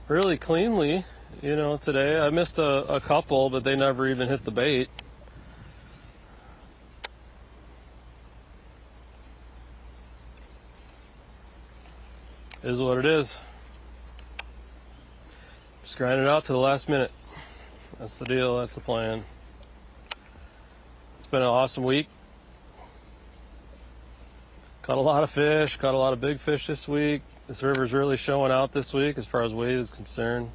really cleanly, you know, today. I missed a couple, but they never even hit the bait. Is what it is. Just grind it out to the last minute. That's the deal, that's the plan. It's been an awesome week. Caught a lot of fish, caught a lot of big fish this week. This river's really showing out this week as far as weight is concerned.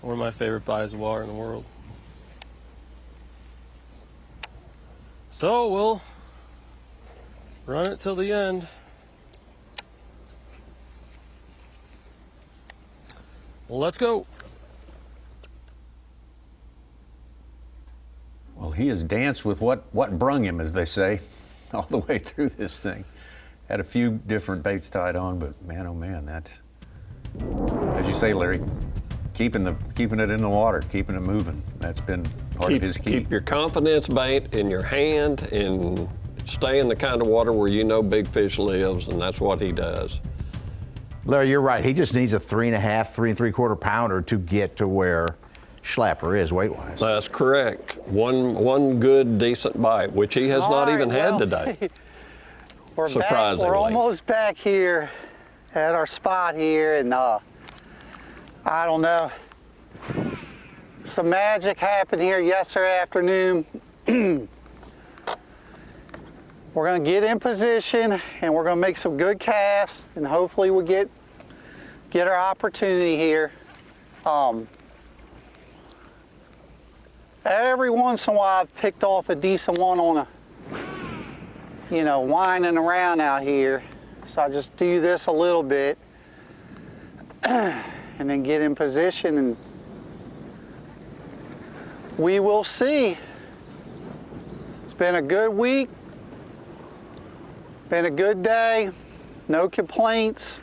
One of my favorite bodies of water in the world. So we'll run it till the end. Well, let's go. Well, he has danced with what brung him, as they say, all the way through this thing. Had a few different baits tied on, but man, oh man, that, as you say, Larry, keeping it in the water, keeping it moving. That's been part of his key. Keep your confidence bait in your hand and stay in the kind of water where you know big fish lives, and that's what he does. Larry, you're right. He just needs a 3.5, 3 3/4 pounder to get to where schlapper is weight-wise. That's correct. One good, decent bite, which he has not even had today. We're back. Surprisingly. We're almost back here at our spot here, and I don't know. Some magic happened here yesterday afternoon. We're going to get in position, and we're going to make some good casts, and hopefully we'll get our opportunity here. Every once in a while I've picked off a decent one on a, winding around out here. So I just do this a little bit and then get in position, and we will see. It's been a good week, been a good day, no complaints.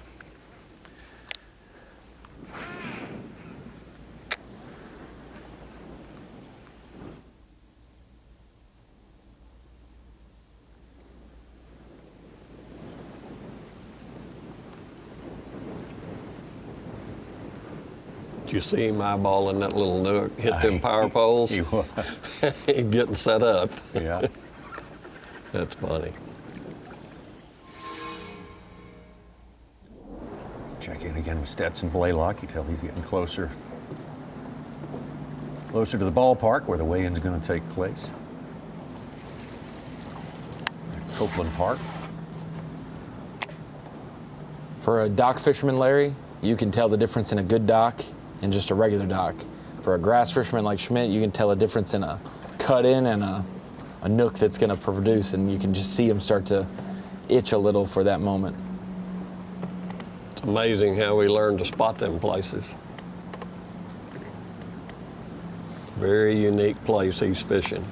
Did you see him eyeballing that little nook, hit them power poles? He was. He's getting set up. Yeah. That's funny. Check in again with Stetson Blaylock. You tell he's getting closer to the ballpark where the weigh-in's going to take place. Copeland Park. For a dock fisherman, Larry, you can tell the difference in a good dock and just a regular dock. For a grass fisherman like Schmidt, you can tell a difference in a cut-in and a nook that's going to produce, and you can just see them start to itch a little for that moment. It's amazing how we learn to spot them places. Very unique place he's fishing.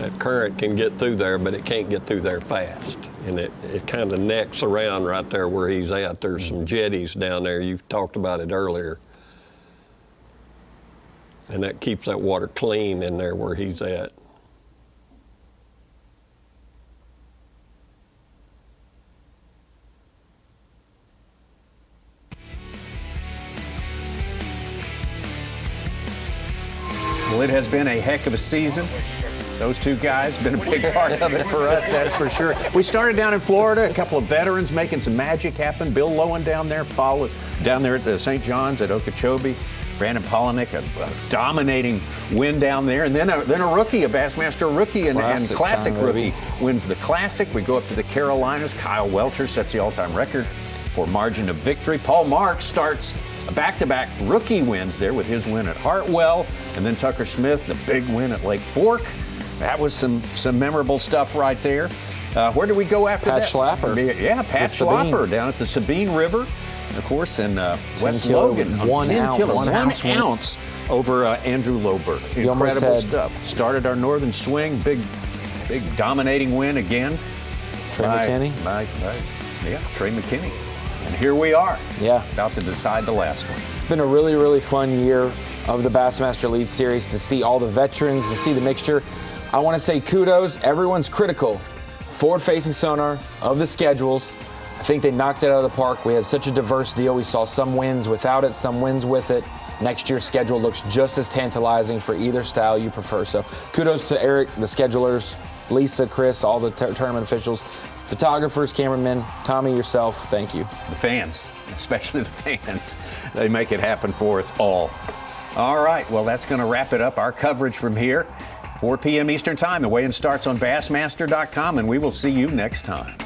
That current can get through there, but it can't get through there fast. And it kind of necks around right there where he's at. There's some jetties down there. You've talked about it earlier. And that keeps that water clean in there where he's at. Well, it has been a heck of a season. Those two guys have been a big part of it for us, that's for sure. We started down in Florida, a couple of veterans making some magic happen. Bill Lowen down there, Paul down there at St. John's at Okeechobee. Brandon Polinick, a dominating win down there. And then a rookie, a Bassmaster rookie and classic rookie wins the Classic. We go up to the Carolinas. Kyle Welcher sets the all-time record for margin of victory. Paul Marks starts a back-to-back rookie wins there with his win at Hartwell. And then Tucker Smith, the big win at Lake Fork. That was some memorable stuff right there. Where do we go after that? Pat Schlapper. Yeah, Pat Schlapper down at the Sabine River. Of course, in West Logan, 1 ounce over Andrew Loberg. Incredible stuff. Started our Northern Swing, big dominating win again. Trey McKinney. Trey McKinney. And here we are. Yeah. About to decide the last one. It's been a really, really fun year of the Bassmaster Elite Series to see all the veterans, to see the mixture. I want to say kudos. Everyone's critical. Forward-facing sonar of the schedules. I think they knocked it out of the park. We had such a diverse deal. We saw some wins without it, some wins with it. Next year's schedule looks just as tantalizing for either style you prefer. So kudos to Eric, the schedulers, Lisa, Chris, all the tournament officials, photographers, cameramen, Tommy, yourself, thank you. The fans, especially the fans. They make it happen for us all. All right, well, that's going to wrap it up. Our coverage from here, 4 p.m. Eastern Time. The weigh-in starts on Bassmaster.com, and we will see you next time.